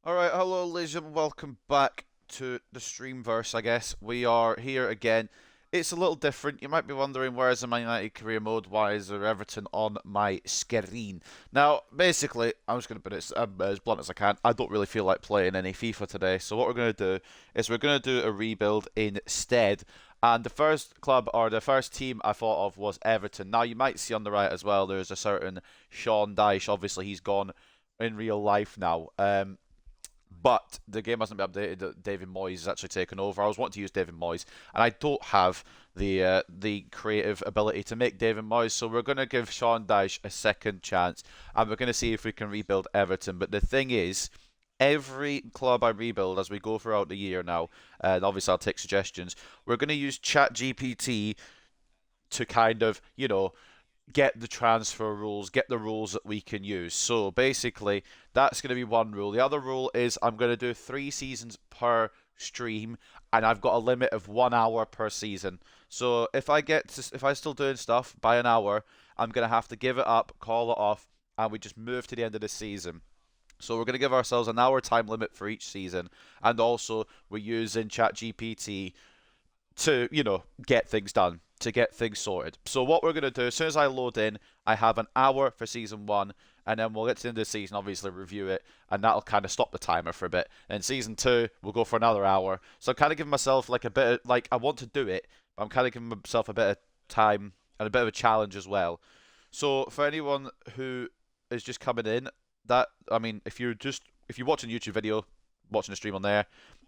Alright, hello ladies and welcome back to the Streamverse, I guess. We are here again. It's a little different. You might be wondering, where is the Man United career mode? Why is there Everton on my screen? Now, basically, I'm just going to put it as blunt as I can. I don't really feel like playing any FIFA today, so what we're going to do is we're going to do a rebuild instead. And the first club, or the first team I thought of was Everton. Now, you might see on the right as well, there's a certain Sean Dyche. Obviously, he's gone in real life now. But the game hasn't been updated. David Moyes has actually taken over. I was wanting to use David Moyes, and I don't have the creative ability to make David Moyes. So we're going to give Sean Dyche a second chance, and we're going to see if we can rebuild Everton. But the thing is, every club I rebuild as we go throughout the year now, and obviously I'll take suggestions. We're going to use ChatGPT to kind of, get the transfer rules, get the rules that we can use. So basically, that's going to be one rule. The other rule is I'm going to do 3 seasons per stream, and I've got a limit of 1 hour per season. So if I'm still doing stuff by an hour, I'm going to have to give it up, call it off, and we just move to the end of the season. So we're going to give ourselves an hour time limit for each season, and also we're using ChatGPT to, get things done, to get things sorted. So what we're going to do, as soon as I load in, I have an hour for season 1, and then we'll get to the end of the season, obviously review it, and that'll kind of stop the timer for a bit. And season 2, we'll go for another hour. So I'm kind of giving myself like a bit of, I want to do it, but I'm kind of giving myself a bit of time and a bit of a challenge as well. So for anyone who is just coming in, if you're watching a YouTube video, watching a stream on there,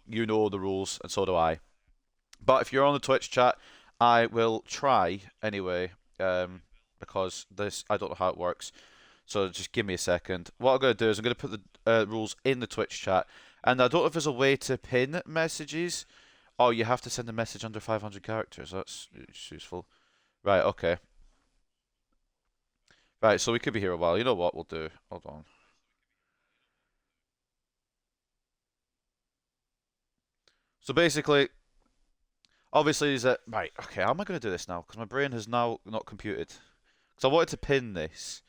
you know the rules, and so do I. But if you're on the Twitch chat, I will try anyway, because I don't know how it works. So just give me a second. What I'm going to do is I'm going to put the rules in the Twitch chat. And I don't know if there's a way to pin messages. Oh, you have to send a message under 500 characters. That's useful. Right, okay. Right, so we could be here a while. You know what we'll do? Hold on. So basically, obviously, is that right? Okay, how am I going to do this now? Because my brain has now not computed. Because I wanted to pin this.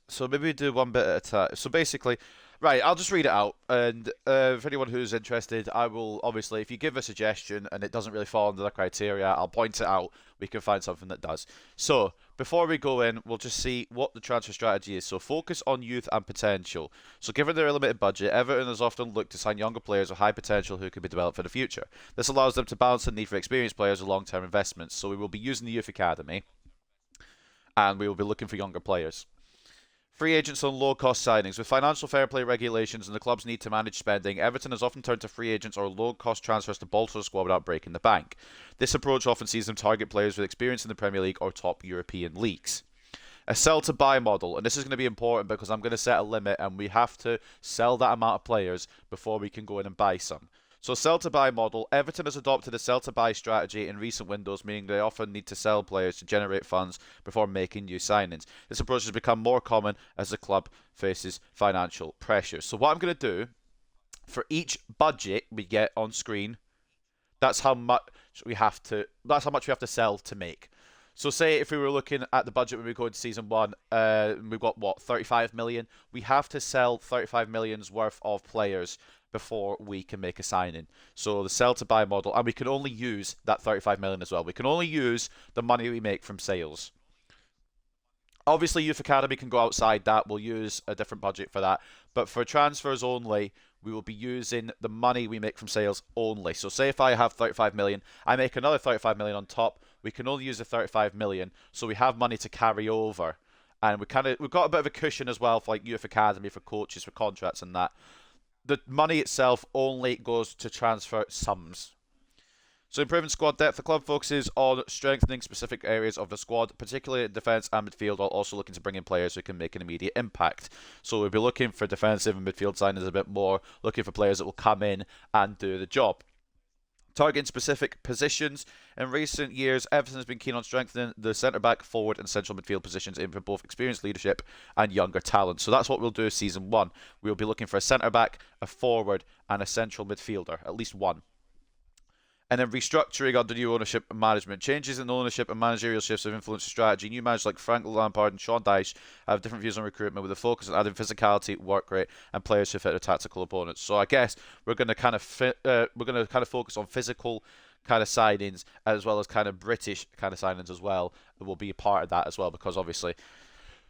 So maybe we do one bit at a time. So basically, right, I'll just read it out. And for anyone who's interested, I will obviously, if you give a suggestion and it doesn't really fall under the criteria, I'll point it out. We can find something that does. So before we go in, we'll just see what the transfer strategy is. So focus on youth and potential. So given their limited budget, Everton has often looked to sign younger players with high potential who can be developed for the future. This allows them to balance the need for experienced players with long-term investments. So we will be using the youth academy, and we will be looking for younger players. Free agents on low-cost signings. With financial fair play regulations and the club's need to manage spending, Everton has often turned to free agents or low-cost transfers to bolster the squad without breaking the bank. This approach often sees them target players with experience in the Premier League or top European leagues. A sell-to-buy model, and this is going to be important because I'm going to set a limit and we have to sell that amount of players before we can go in and buy some. So sell-to-buy model, Everton has adopted a sell-to-buy strategy in recent windows, meaning they often need to sell players to generate funds before making new signings. This approach has become more common as the club faces financial pressure. So what I'm going to do, for each budget we get on screen, that's how much that's how much we have to sell to make. So say if we were looking at the budget when we go into season 1, we've got what, 35 million. We have to sell 35 million's worth of players before we can make a signing. So the sell to buy model, and we can only use that 35 million as well. We can only use the money we make from sales. Obviously, Youth Academy can go outside that. We'll use a different budget for that. But for transfers only, we will be using the money we make from sales only. So say if I have 35 million, I make another 35 million on top. We can only use the 35 million, so we have money to carry over. And we've got a bit of a cushion as well for like Youth Academy, for coaches, for contracts and that. The money itself only goes to transfer sums. So improving squad depth, the club focuses on strengthening specific areas of the squad, particularly in defence and midfield, while also looking to bring in players who can make an immediate impact. So we'll be looking for defensive and midfield signings a bit more, looking for players that will come in and do the job. Targeting specific positions. In recent years, Everton has been keen on strengthening the centre-back, forward and central midfield positions in for both experienced leadership and younger talent. So that's what we'll do season 1. We'll be looking for a centre-back, a forward and a central midfielder, at least one. And then restructuring under new ownership and management. Changes in ownership and managerial shifts have influenced strategy. New managers like Frank Lampard and Sean Dyche have different views on recruitment with a focus on adding physicality, work rate, and players who fit their tactical opponents. So I guess we're going to kind of focus on physical kind of signings as well as kind of British kind of signings as well. That will be a part of that as well because obviously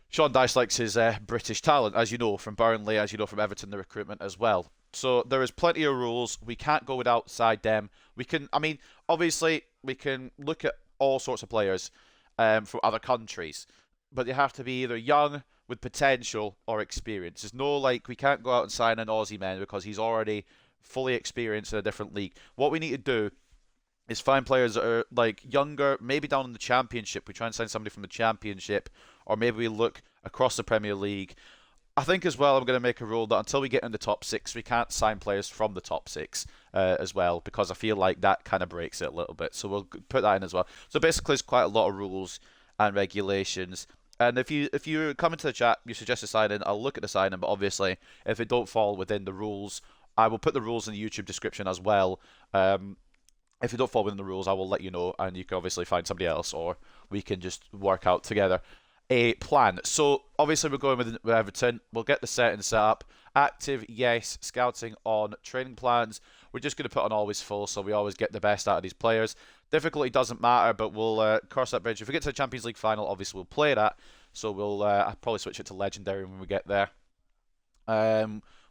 Sean Dyche likes his British talent, as you know from Burnley, as you know from Everton, the recruitment as well. So there is plenty of rules. We can't go outside them. We can, I mean, obviously we can look at all sorts of players from other countries, but they have to be either young with potential or experience. There's no like we can't go out and sign an Aussie man because he's already fully experienced in a different league. What we need to do is find players that are like younger, maybe down in the Championship. We try and sign somebody from the Championship, or maybe we look across the Premier League. I think as well I'm going to make a rule that until we get in the top six, we can't sign players from the top six as well, because I feel like that kind of breaks it a little bit. So we'll put that in as well. So basically, there's quite a lot of rules and regulations. And if you come into the chat, you suggest a sign-in, I'll look at the sign-in, but obviously, if it don't fall within the rules, I will put the rules in the YouTube description as well. If you don't fall within the rules, I will let you know, and you can obviously find somebody else, or we can just work out together a plan. So obviously we're going with Everton. We'll get the settings set up. Active, yes. Scouting on. Training plans, we're just going to put on always full, so we always get the best out of these players. Difficulty doesn't matter, but we'll cross that bridge. If we get to the Champions League final, obviously we'll play that. So we'll I'll probably switch it to Legendary when we get there.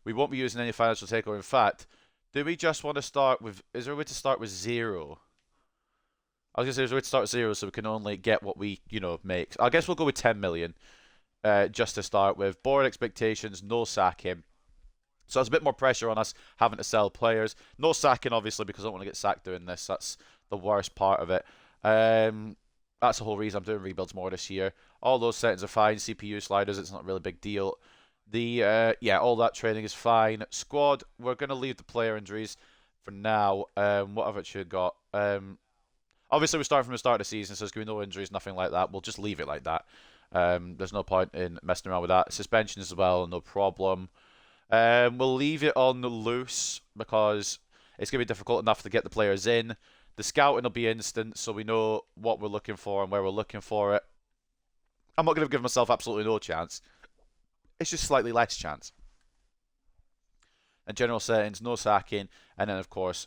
We won't be using any financial takeover. In fact, do we just want to start with... Is there a way to start with 0? I was going to say there's a way to start with 0 so we can only get what we, make. I guess we'll go with 10 million just to start with. Board expectations, no sacking. So there's a bit more pressure on us having to sell players. No sacking, obviously, because I don't want to get sacked doing this. That's the worst part of it. That's the whole reason I'm doing rebuilds more this year. All those settings are fine. CPU sliders, it's not a really big deal. All that training is fine. Squad, we're going to leave the player injuries for now. What have I actually got? Obviously, we're starting from the start of the season, so there's going to be no injuries, nothing like that. We'll just leave it like that. There's no point in messing around with that. Suspensions as well, no problem. We'll leave it on the loose because it's going to be difficult enough to get the players in. The scouting will be instant, so we know what we're looking for and where we're looking for it. I'm not going to give myself absolutely no chance. It's just slightly less chance. And general settings, no sacking, and then of course,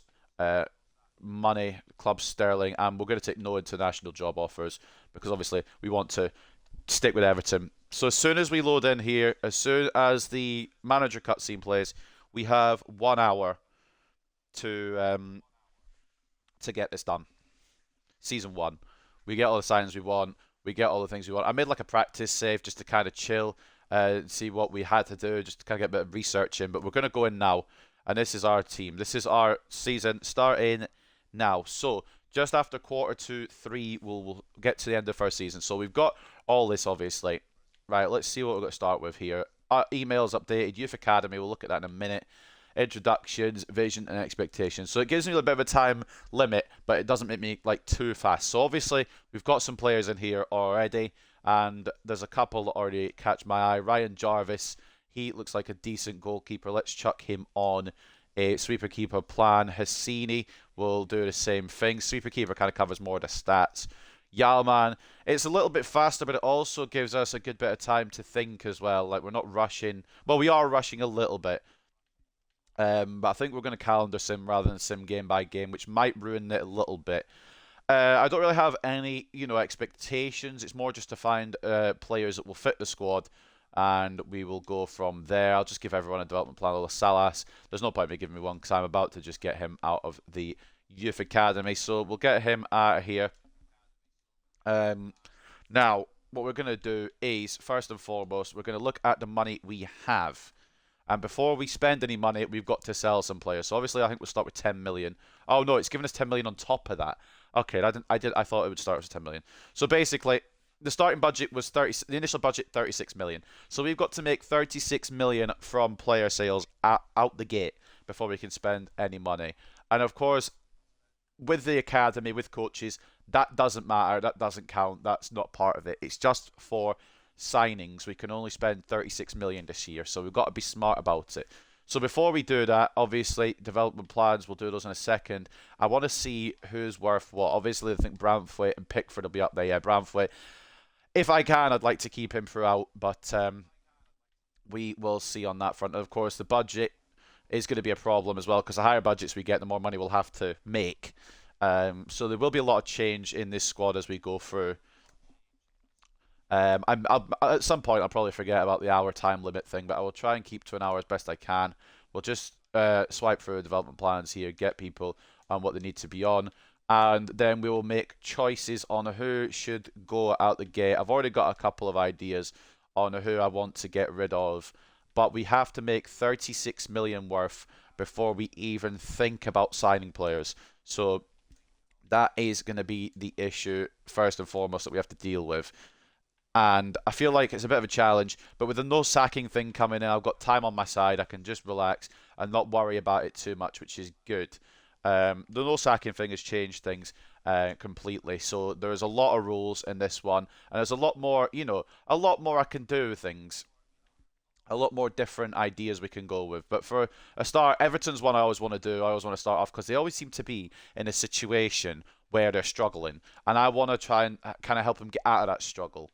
money, club sterling, and we're going to take no international job offers because obviously we want to stick with Everton. So as soon as we load in here, as soon as the manager cutscene plays, we have 1 hour to get this done. Season 1. We get all the signs we want. We get all the things we want. I made like a practice save just to kind of chill. See what we had to do, just to kind of get a bit of research in. But we're going to go in now, and this is our team. This is our season starting now. So just after Q3, we'll get to the end of the first season. So we've got all this, obviously. Right, let's see what we're going to start with here. Our emails updated, Youth Academy, we'll look at that in a minute. Introductions, vision, and expectations. So it gives me a bit of a time limit, but it doesn't make me like too fast. So obviously, we've got some players in here already. And there's a couple that already catch my eye. Ryan Jarvis, he looks like a decent goalkeeper. Let's chuck him on a sweeper keeper plan. Hassini will do the same thing. Sweeper keeper kind of covers more of the stats. Yalman, it's a little bit faster, but it also gives us a good bit of time to think as well. Like, we're not rushing. Well, we are rushing a little bit. But I think we're going to calendar sim rather than sim game by game, which might ruin it a little bit. I don't really have any, expectations. It's more just to find players that will fit the squad, and we will go from there. I'll just give everyone a development plan. Salas, there's no point in me giving me one because I'm about to just get him out of the Youth Academy. So we'll get him out of here. Now, what we're going to do is, first and foremost, we're going to look at the money we have. And before we spend any money, we've got to sell some players. So obviously, I think we'll start with 10 million. Oh no, it's given us 10 million on top of that. Okay, I thought it would start with 10 million. So basically, the starting budget was the initial budget 36 million. So we've got to make 36 million from player sales out the gate before we can spend any money. And of course, with the academy, with coaches, that doesn't matter. That doesn't count. That's not part of it. It's just for signings. We can only spend 36 million this year, so we've got to be smart about it. So before we do that, obviously development plans, we'll do those in a second. I want to see who's worth what. Obviously, I think Branthwaite and Pickford will be up there. Yeah, Branthwaite. If I can, I'd like to keep him throughout, but we will see on that front. And of course, the budget is going to be a problem as well, because the higher budgets we get, the more money we'll have to make. So there will be a lot of change in this squad as we go through. At some point, I'll probably forget about the hour time limit thing, but I will try and keep to an hour as best I can. We'll just swipe through development plans here, get people on what they need to be on, and then we will make choices on who should go out the gate. I've already got a couple of ideas on who I want to get rid of, but we have to make 36 million worth before we even think about signing players. So that is going to be the issue first and foremost that we have to deal with. And I feel like it's a bit of a challenge, but with the no sacking thing coming in, I've got time on my side. I can just relax and not worry about it too much, which is good. The no sacking thing has changed things completely. So there's a lot of rules in this one, and there's a lot more, a lot more I can do with things. A lot more different ideas we can go with. But for a start, Everton's one I always want to do. I always want to start off because they always seem to be in a situation where they're struggling, and I want to try and kind of help them get out of that struggle.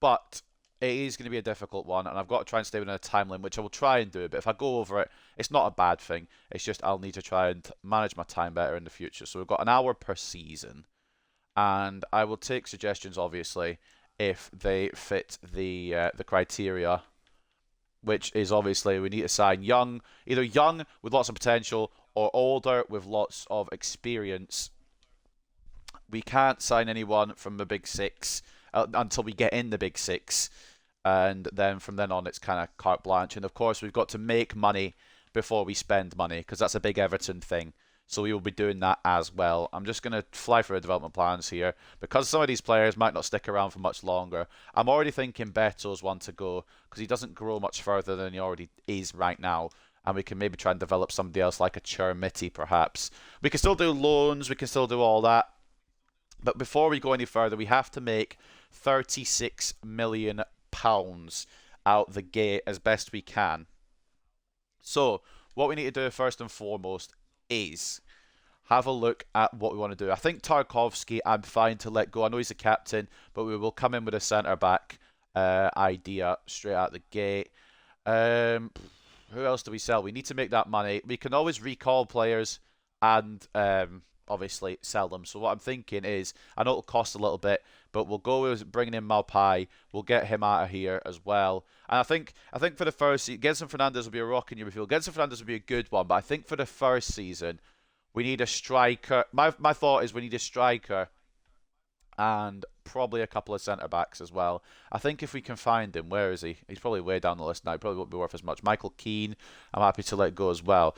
But it is going to be a difficult one, and I've got to try and stay within a time limit, which I will try and do. But if I go over it, it's not a bad thing. It's just I'll need to try and manage my time better in the future. So we've got an hour per season, and I will take suggestions, obviously, if they fit the criteria, which is obviously we need to sign young, either young with lots of potential or older with lots of experience. We can't sign anyone from the Big Six until we get in the Big Six. And then from then on, it's kind of carte blanche. And of course, we've got to make money before we spend money, because that's a big Everton thing. So we will be doing that as well. I'm just going to fly through the development plans here, because some of these players might not stick around for much longer. I'm already thinking Beto's one to go, because he doesn't grow much further than he already is right now. And we can maybe try and develop somebody else like a Chermiti, perhaps. We can still do loans. We can still do all that. But before we go any further, we have to make £36 million out the gate as best we can. So what we need to do first and foremost is have a look at what we want to do. I think Tarkovsky, I'm fine to let go. I know he's a captain, but we will come in with a centre-back idea straight out the gate. Who else do we sell? We need to make that money. We can always recall players and obviously sell them. So what I'm thinking is, I know it'll cost a little bit, but we'll go with bringing in Malpai. We'll get him out of here as well. And I think for the first season, Gedson Fernandes will be a rock in your midfield. Gedson Fernandes will be a good one, but I think for the first season, we need a striker. My thought is we need a striker and probably a couple of centre-backs as well. I think if we can find him, where is he? He's probably way down the list now. He probably won't be worth as much. Michael Keane, I'm happy to let go as well.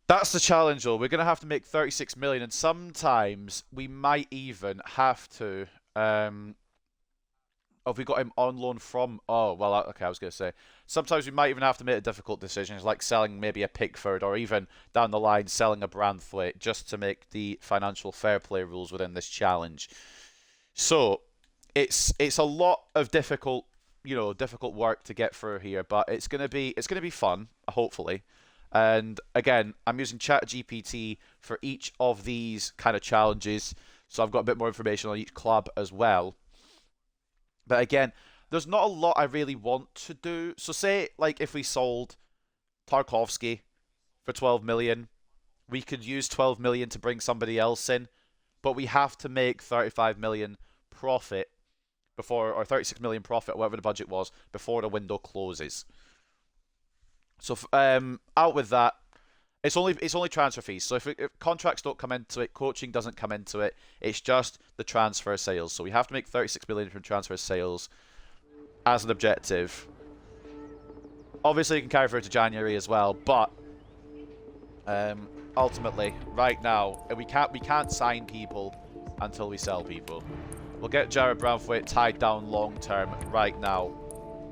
That's the challenge, though. We're going to have to make 36 million, and sometimes we might even have to. If we got him on loan from. Oh, well, okay, I was going to say. Sometimes we might even have to make difficult decisions, like selling maybe a Pickford, or even down the line selling a Branthwaite, just to make the financial fair play rules within this challenge. So it's a lot of difficult work to get through here, but it's gonna be fun, hopefully. And again, I'm using ChatGPT for each of these kind of challenges, so I've got a bit more information on each club as well. But again, there's not a lot I really want to do. So say, like, if we sold Tarkovsky for 12 million, we could use 12 million to bring somebody else in, but we have to make 35 million profit before, or 36 million profit, whatever the budget was, before the window closes. So out with that. It's only transfer fees. So if contracts don't come into it, coaching doesn't come into it. It's just the transfer sales. So we have to make 36 million from transfer sales as an objective. Obviously, you can carry through to January as well, but ultimately, right now, we can't sign people until we sell people. We'll get Jared Branthwaite tied down long term right now.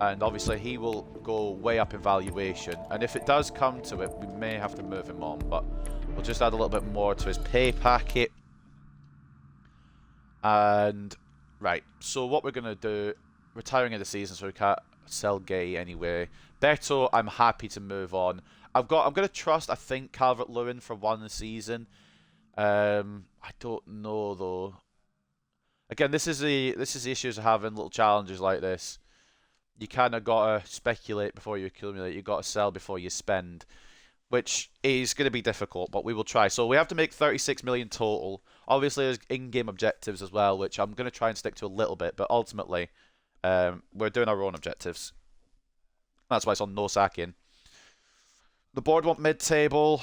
And obviously he will go way up in valuation. And if it does come to it, we may have to move him on. But we'll just add a little bit more to his pay packet. And, right. So what we're going to do, retiring in the season, so we can't sell Gay anyway. Beto, I'm happy to move on. I'm gonna trust, I think, Calvert-Lewin for one season. I don't know though. Again, this is the issues of having little challenges like this. You kind of gotta speculate before you accumulate. You gotta sell before you spend, which is going to be difficult, but we will try. So we have to make 36 million total. Obviously, there's in-game objectives as well, which I'm going to try and stick to a little bit, but ultimately, we're doing our own objectives. That's why it's on no sacking. The board want mid-table.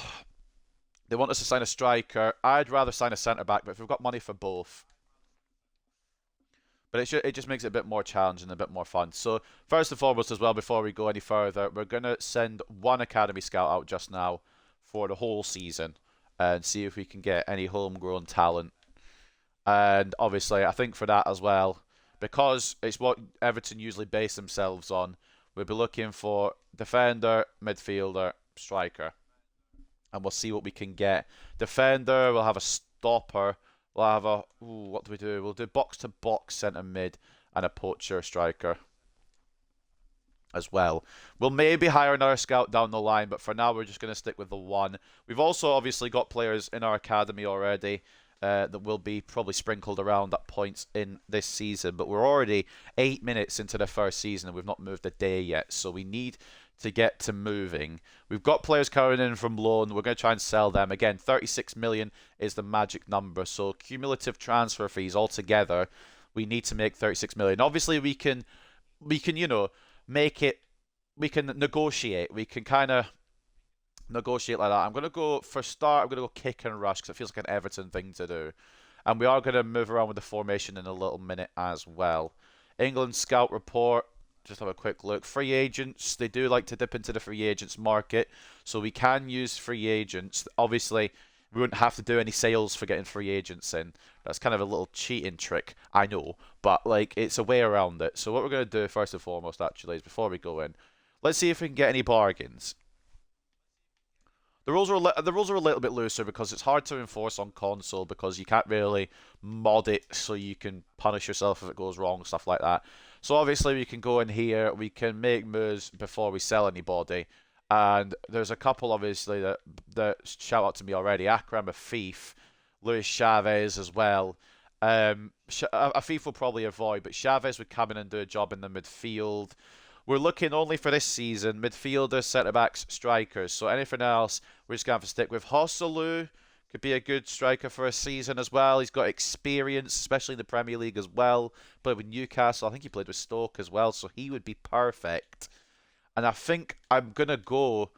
They want us to sign a striker. I'd rather sign a centre-back, but if we've got money for both. But it just makes it a bit more challenging and a bit more fun. So first and foremost as well, before we go any further, we're going to send one academy scout out just now for the whole season and see if we can get any homegrown talent. And obviously, I think for that as well, because it's what Everton usually base themselves on, we'll be looking for defender, midfielder, striker. And we'll see what we can get. Defender, we'll have a stopper. We'll have a... Ooh, what do we do? We'll do box-to-box centre mid and a poacher striker as well. We'll maybe hire another scout down the line, but for now we're just going to stick with the one. We've also obviously got players in our academy already that will be probably sprinkled around at points in this season, but we're already 8 minutes into the first season and we've not moved a day yet, so we need to get to moving. We've got players coming in from loan. We're going to try and sell them. Again, 36 million is the magic number. So cumulative transfer fees altogether, we need to make 36 million. Obviously, we can make it. We can negotiate. We can kind of negotiate like that. I'm going to go for start. I'm going to go kick and rush because it feels like an Everton thing to do. And we are going to move around with the formation in a little minute as well. England scout report. Just have a quick look. Free agents, they do like to dip into the free agents market, so we can use free agents. Obviously, we wouldn't have to do any sales for getting free agents in. That's kind of a little cheating trick, I know, but like it's a way around it. So what we're going to do first and foremost, actually, is before we go in, let's see if we can get any bargains. The rules are a little bit looser because it's hard to enforce on console because you can't really mod it so you can punish yourself if it goes wrong, stuff like that. So obviously we can go in here, we can make moves before we sell anybody, and there's a couple obviously that shout out to me already. Akram Afif, Luis Chavez as well. Afif will probably avoid, but Chavez would come in and do a job in the midfield. We're looking only for this season, midfielders, centre-backs, strikers. So anything else, we're just going to have to stick with. Hosselu could be a good striker for a season as well. He's got experience, especially in the Premier League as well. Played with Newcastle. I think he played with Stoke as well, so he would be perfect. And I think I'm going to go...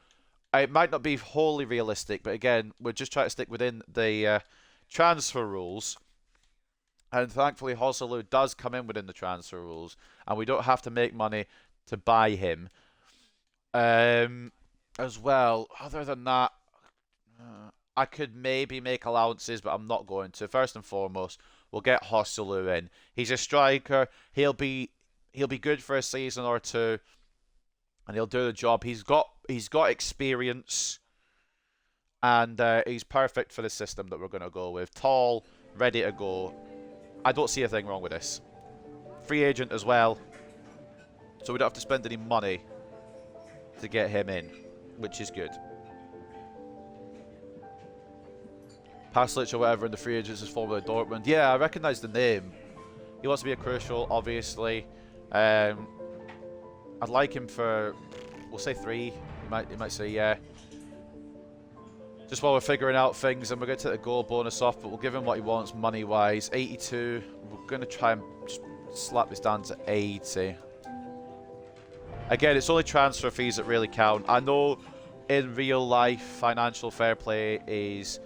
It might not be wholly realistic, but again, we're just trying to stick within the transfer rules. And thankfully, Hosselu does come in within the transfer rules, and we don't have to make money to buy him as well. Other than that, I could maybe make allowances, but I'm not going to. First and foremost, we'll get Hosselu in. He's a striker. He'll be good for a season or two, and he'll do the job. He's got experience, and he's perfect for the system that we're going to go with. Tall, ready to go. I don't see a thing wrong with this. Free agent as well. So we don't have to spend any money to get him in, which is good. Paslic or whatever in the free agents is formerly Dortmund. Yeah, I recognise the name. He wants to be a crucial, obviously. I'd like him for, we'll say 3. He might say yeah. Just while we're figuring out things, and we're going to take the goal bonus off, but we'll give him what he wants money-wise. 82. We're going to try and just slap this down to 80. Again, it's only transfer fees that really count. I know in real life, financial fair play is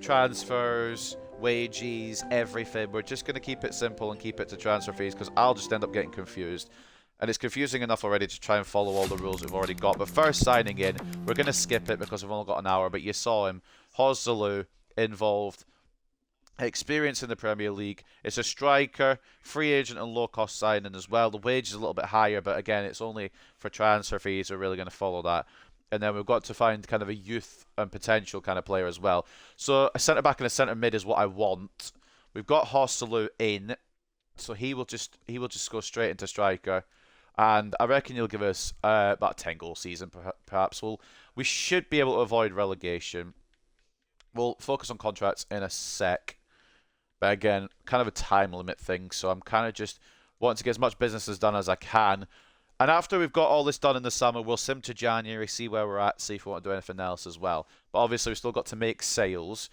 transfers, wages, everything. We're just going to keep it simple and keep it to transfer fees because I'll just end up getting confused. And it's confusing enough already to try and follow all the rules we've already got. But first signing in, we're going to skip it because we've only got an hour. But you saw him, Hosselu, involved. Experience in the Premier League. It's a striker, free agent and low-cost signing as well. The wage is a little bit higher, but again, it's only for transfer fees. We're really going to follow that. And then we've got to find kind of a youth and potential kind of player as well. So a centre-back and a centre-mid is what I want. We've got Hosselu in, so he will just go straight into striker. And I reckon he'll give us about a 10-goal season, perhaps. We should be able to avoid relegation. We'll focus on contracts in a sec. But again, kind of a time limit thing. So I'm kind of just wanting to get as much business as done as I can. And after we've got all this done in the summer, we'll sim to January, see where we're at, see if we want to do anything else as well. But obviously, we've still got to make sales.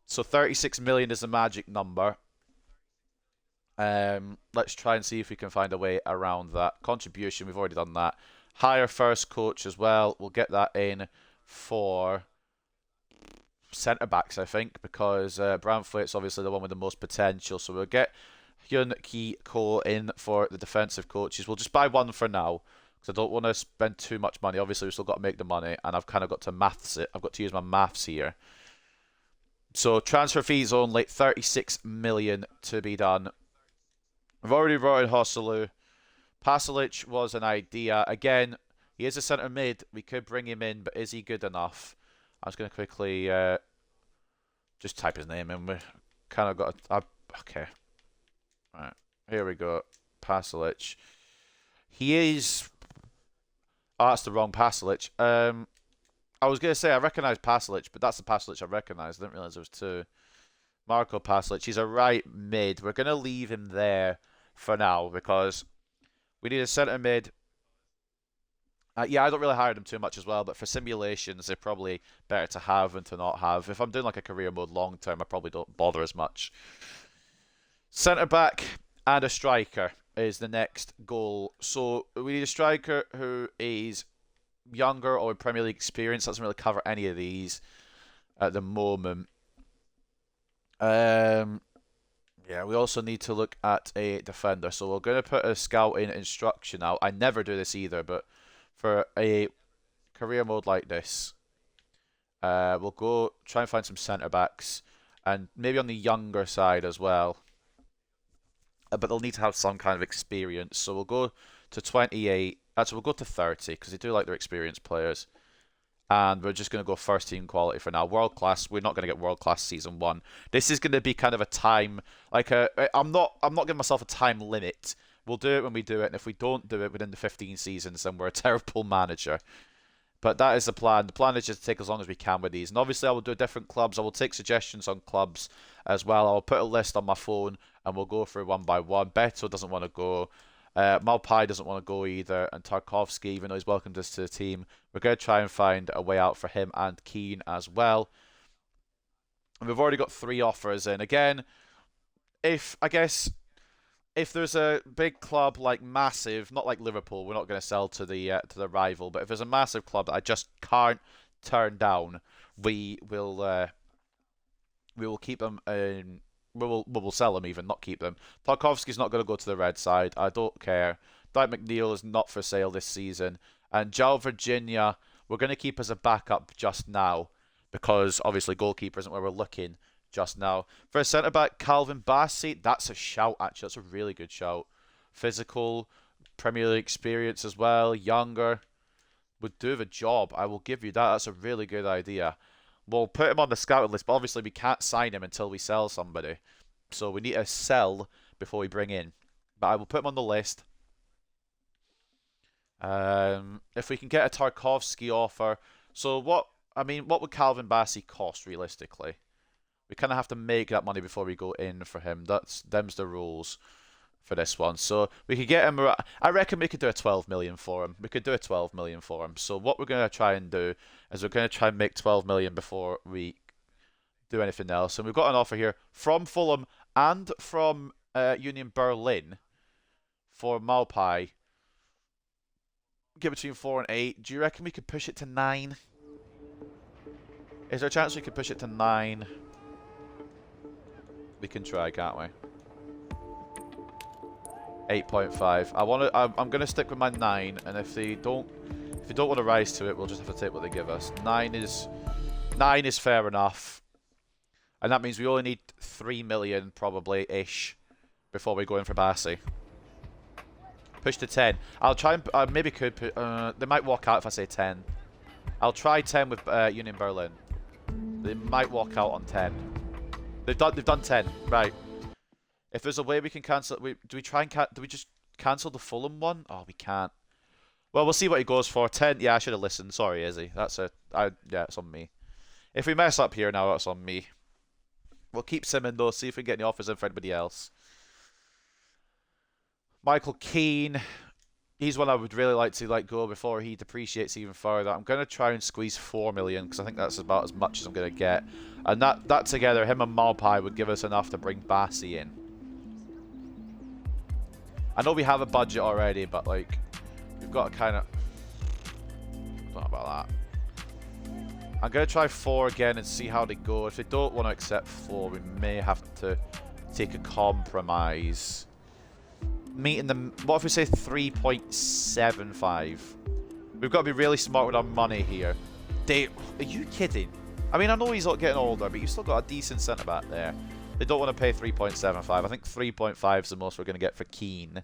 So 36 million is the magic number. Let's try and see if we can find a way around that. Contribution, we've already done that. Hire first coach as well. We'll get that in for centre backs, I think, because Branthwaite's obviously the one with the most potential. So we'll get Hyun Ki Ko in for the defensive coaches. We'll just buy one for now because I don't want to spend too much money. Obviously, we've still got to make the money, and I've kind of got to maths it. I've got to use my maths here. So transfer fees only 36 million to be done. I've already brought in Hosselu. Pasalic was an idea. Again, he is a centre mid. We could bring him in, but is he good enough? I was going to quickly just type his name in. We kind of got okay. Right, here we go. Pasalic. He is... Oh, that's the wrong Pasalic. I was going to say I recognise Pasalic, but that's the Pasalic I recognise. I didn't realise there was two. Marco Pasalic. He's a right mid. We're going to leave him there for now because we need a centre mid. Yeah, I don't really hire them too much as well, but for simulations, they're probably better to have than to not have. If I'm doing like a career mode long term, I probably don't bother as much. Centre back and a striker is the next goal. So we need a striker who is younger or Premier League experience. Doesn't really cover any of these at the moment. Yeah, we also need to look at a defender. So we're going to put a scouting instruction out. I never do this either, but for a career mode like this, we'll go try and find some centre backs and maybe on the younger side as well. But they'll need to have some kind of experience. So we'll go to 28. Actually, we'll go to 30 because they do like their experienced players. And we're just going to go first team quality for now. World class. We're not going to get world class season 1. This is going to be kind of a time, like I'm not giving myself a time limit. We'll do it when we do it, and if we don't do it within the 15 seasons, then we're a terrible manager. But that is the plan. The plan is just to take as long as we can with these. And obviously, I will do different clubs. I will take suggestions on clubs as well. I'll put a list on my phone, and we'll go through one by one. Beto doesn't want to go. Malpai doesn't want to go either. And Tarkovsky, even though he's welcomed us to the team, we're going to try and find a way out for him and Keane as well. And we've already got 3 offers in. Again, if there's a big club like massive, not like Liverpool, we're not going to sell to the rival. But if there's a massive club that I just can't turn down, we will keep them. We will sell them even, not keep them. Tarkovsky's not going to go to the red side. I don't care. Dwight McNeil is not for sale this season, and João Virginia we're going to keep as a backup just now because obviously goalkeeper isn't where we're looking just now. For a centre back, Calvin Bassey, that's a shout actually. That's a really good shout. Physical, Premier League experience as well, younger, would do the job. I will give you that. That's a really good idea. We'll put him on the scouting list, but obviously we can't sign him until we sell somebody. So we need to sell before we bring in. But I will put him on the list. If we can get a Tarkovsky offer. So what would Calvin Bassey cost realistically? We kind of have to make that money before we go in for him. Them's the rules for this one. So we could get him. I reckon we could do a 12 million for him. We could do a 12 million for him. So what we're going to try and do is we're going to try and make 12 million before we do anything else. And we've got an offer here from Fulham and from Union Berlin for Malpai. Get between 4 and 8. Do you reckon we could push it to 9? Is there a chance we could push it to 9? We can try, can't we? 8.5. I'm gonna stick with my 9, and if they don't want to rise to it, we'll just have to take what they give us. 9 is fair enough, and that means we only need 3 million probably ish before we go in for Bassey. Push to 10. I'll try and maybe could put. They might walk out if I say 10. I'll try 10 with Union Berlin. They might walk out on 10. They've done 10, right? If there's a way we can cancel, do we just cancel the Fulham one? Oh, we can't. Well, we'll see what he goes for. 10. Yeah, I should have listened. Sorry, Izzy. Yeah, it's on me. If we mess up here now, it's on me. We'll keep Simon though. See if we can get any offers in for anybody else. Michael Keane. He's one I would really like to let go before he depreciates even further. I'm going to try and squeeze 4 million because I think that's about as much as I'm going to get. And that together, him and Malpai would give us enough to bring Bassi in. I know we have a budget already, but like, we've got to kind of... I don't know about that. I'm going to try 4 again and see how they go. If they don't want to accept 4, we may have to take a compromise. Meeting them. What if we say 3.75? We've got to be really smart with our money here. Are you kidding? I mean, I know he's not getting older, but you've still got a decent centre back there. They don't want to pay 3.75. I think 3.5 is the most we're going to get for Keane.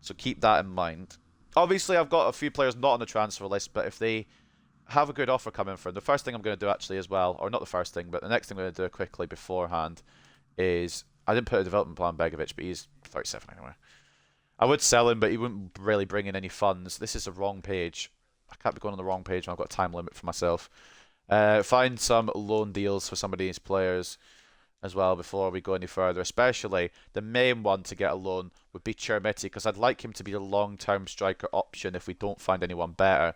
So keep that in mind. Obviously, I've got a few players not on the transfer list, but if they have a good offer coming for them, the first thing I'm going to do actually as well, or not the first thing, but the next thing I'm going to do quickly beforehand is, I didn't put a development plan Begovic, but he's 37 anyway. I would sell him, but he wouldn't really bring in any funds. This is the wrong page. I can't be going on the wrong page when I've got a time limit for myself. Find some loan deals for some of these players as well before we go any further. Especially the main one to get a loan would be Chermiti, because I'd like him to be a long-term striker option if we don't find anyone better.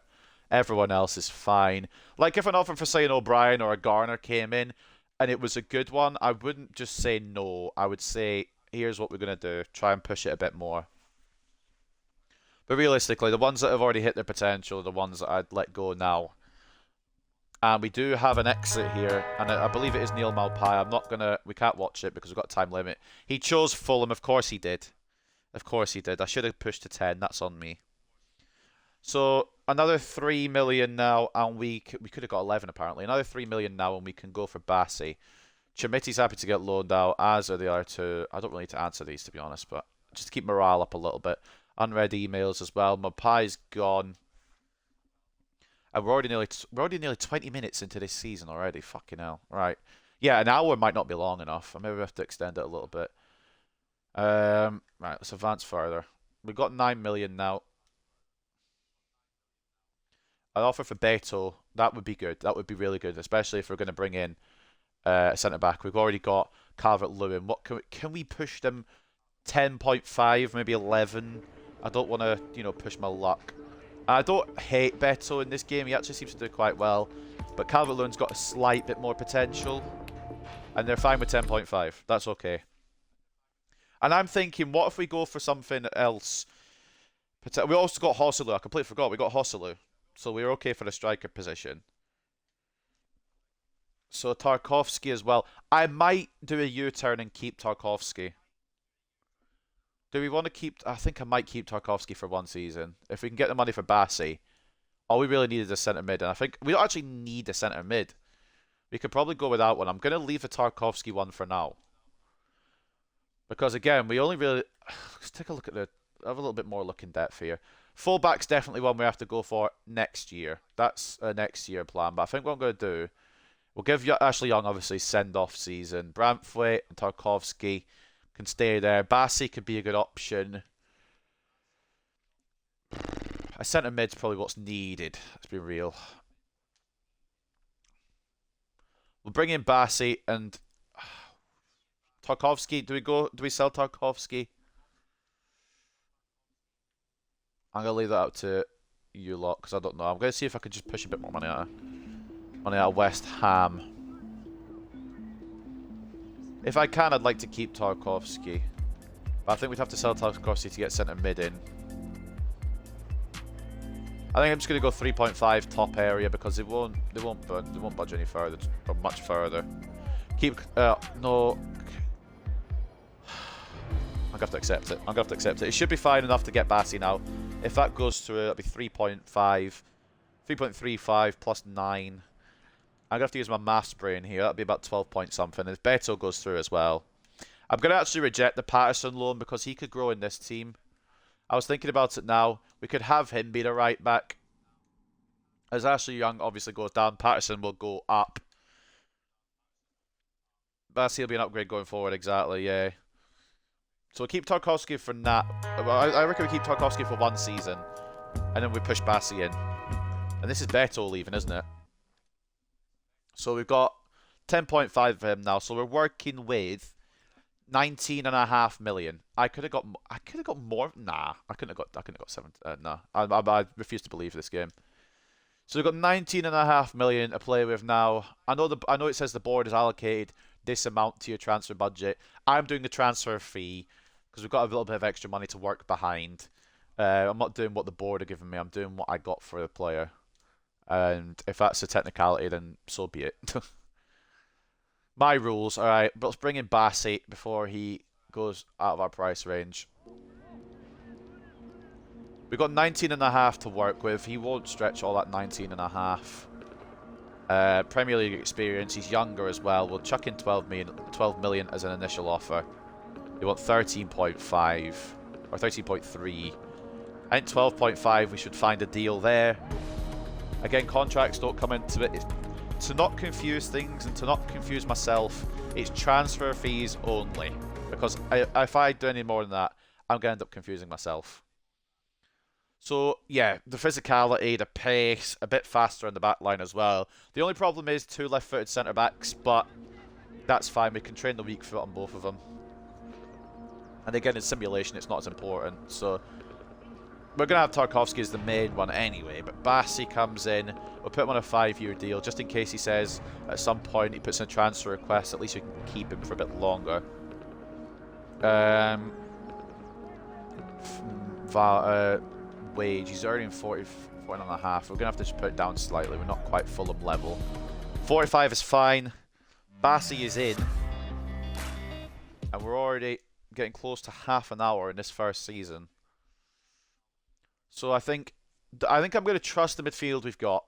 Everyone else is fine. Like if an offer for, say, an O'Brien or a Garner came in and it was a good one, I wouldn't just say no. I would say, here's what we're going to do. Try and push it a bit more. But realistically, the ones that have already hit their potential are the ones that I'd let go now. And we do have an exit here, and I believe it is Neil Malpai. We can't watch it because we've got a time limit. He chose Fulham, of course he did. Of course he did. I should have pushed to 10, that's on me. So, another 3 million now, and we could have got 11 apparently. Another 3 million now, and we can go for Bassi. Chimiti's happy to get loaned out, as are the other two. I don't really need to answer these, to be honest, but just to keep morale up a little bit. Unread emails as well. Mapai's gone. And we're already nearly 20 minutes into this season already. Fucking hell. Right. Yeah, an hour might not be long enough. Maybe we have to extend it a little bit. Right, let's advance further. We've got 9 million now. An offer for Beto, that would be good. That would be really good, especially if we're going to bring in a centre back. We've already got Calvert-Lewin. What can we push them 10.5, maybe 11? I don't want to, push my luck. I don't hate Beto in this game. He actually seems to do quite well. But Calvert-Lewin's got a slight bit more potential. And they're fine with 10.5. That's okay. And I'm thinking, what if we go for something else? We also got Hosselu. I completely forgot. We got Hosselu. So we're okay for the striker position. So Tarkovsky as well. I might do a U-turn and keep Tarkovsky. Do we want to keep... I think I might keep Tarkovsky for one season. If we can get the money for Bassi. All we really need is a centre mid. And I think we don't actually need a centre mid. We could probably go without one. I'm going to leave the Tarkovsky one for now. Because again, we only really... Let's take a look at the... Have a little bit more look in depth here. Fullback's definitely one we have to go for next year. That's a next year plan. But I think what I'm going to do... We'll give Ashley Young, obviously, send-off season. Branthwaite and Tarkovsky can stay there. Bassi could be a good option. A centre mid's probably what's needed. Let's be real. We'll bring in Bassi and Tarkovsky. Do we sell Tarkovsky? I'm gonna leave that up to you lot because I don't know. I'm gonna see if I can just push a bit more money out of West Ham. If I can, I'd like to keep Tarkovsky. But I think we'd have to sell Tarkovsky to get centre mid in. I think I'm just going to go 3.5 top area because they won't budge any further or much further. Keep no. I'm gonna have to accept it. It should be fine enough to get Bassi now. If that goes through, that'll be 3.5, 3.35 plus 9. I'm going to have to use my maths brain here. That'll be about 12 point something. If Beto goes through as well. I'm going to actually reject the Patterson loan because he could grow in this team. I was thinking about it now. We could have him be the right back. As Ashley Young obviously goes down, Patterson will go up. Bassi will be an upgrade going forward, exactly, yeah. So we'll keep Tarkowski for now. I reckon we keep Tarkowski for 1 season, and then we push Bassi in. And this is Beto leaving, isn't it? So we've got 10.5 for him now. So we're working with 19.5 million. I could have got more. Nah, I couldn't have got 7. Nah, I refuse to believe this game. So we've got 19.5 million to play with now. I know it says the board has allocated this amount to your transfer budget. I'm doing the transfer fee because we've got a little bit of extra money to work behind. I'm not doing what the board are giving me. I'm doing what I got for the player. And if that's a technicality, then so be it. My rules. All right, but let's bring in Bassi before he goes out of our price range. We've got 19.5 to work with. He won't stretch all that 19.5. Premier League experience. He's younger as well. We'll chuck in 12 million as an initial offer. We want 13.5 or 13.3. I think 12.5. We should find a deal there. Again, contracts don't come into it. To not confuse things and to not confuse myself, it's transfer fees only. Because if I do any more than that, I'm going to end up confusing myself. So, yeah, the physicality, the pace, a bit faster in the back line as well. The only problem is 2 left-footed centre-backs, but that's fine. We can train the weak foot on both of them. And again, in simulation, it's not as important. So, we're going to have Tarkowski as the main one anyway, but Bassi comes in. We'll put him on a 5-year deal, just in case he says at some point he puts in a transfer request. At least we can keep him for a bit longer. Wage, he's earning 41.5. We're going to have to just put it down slightly. We're not quite Fulham level. 45 is fine. Bassi is in. And we're already getting close to half an hour in this first season. So I think I'm going to trust the midfield we've got.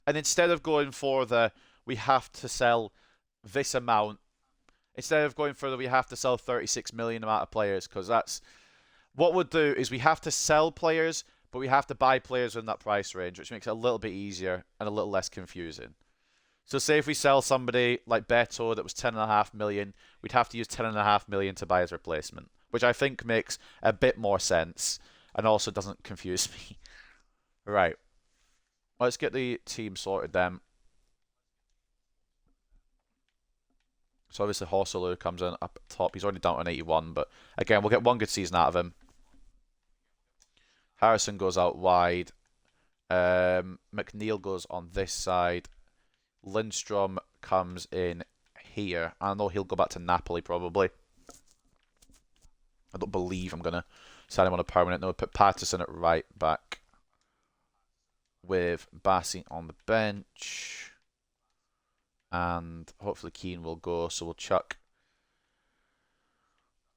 And instead of going for the we have to sell this amount, instead of going for the we have to sell 36 million amount of players, because that's what we'll do is we have to sell players, but we have to buy players in that price range, which makes it a little bit easier and a little less confusing. So say if we sell somebody like Beto that was 10.5 million, we'd have to use 10.5 million to buy his replacement, which I think makes a bit more sense and also doesn't confuse me. Right. Let's get the team sorted then. So obviously Horselu comes in up top. He's already down to an 81, but again, we'll get 1 good season out of him. Harrison goes out wide. McNeil goes on this side. Lindstrom comes in here. I know he'll go back to Napoli probably. I don't believe I'm going to sign him on a permanent note. Put Patterson at right back with Bassi on the bench. And hopefully Keane will go, so we'll chuck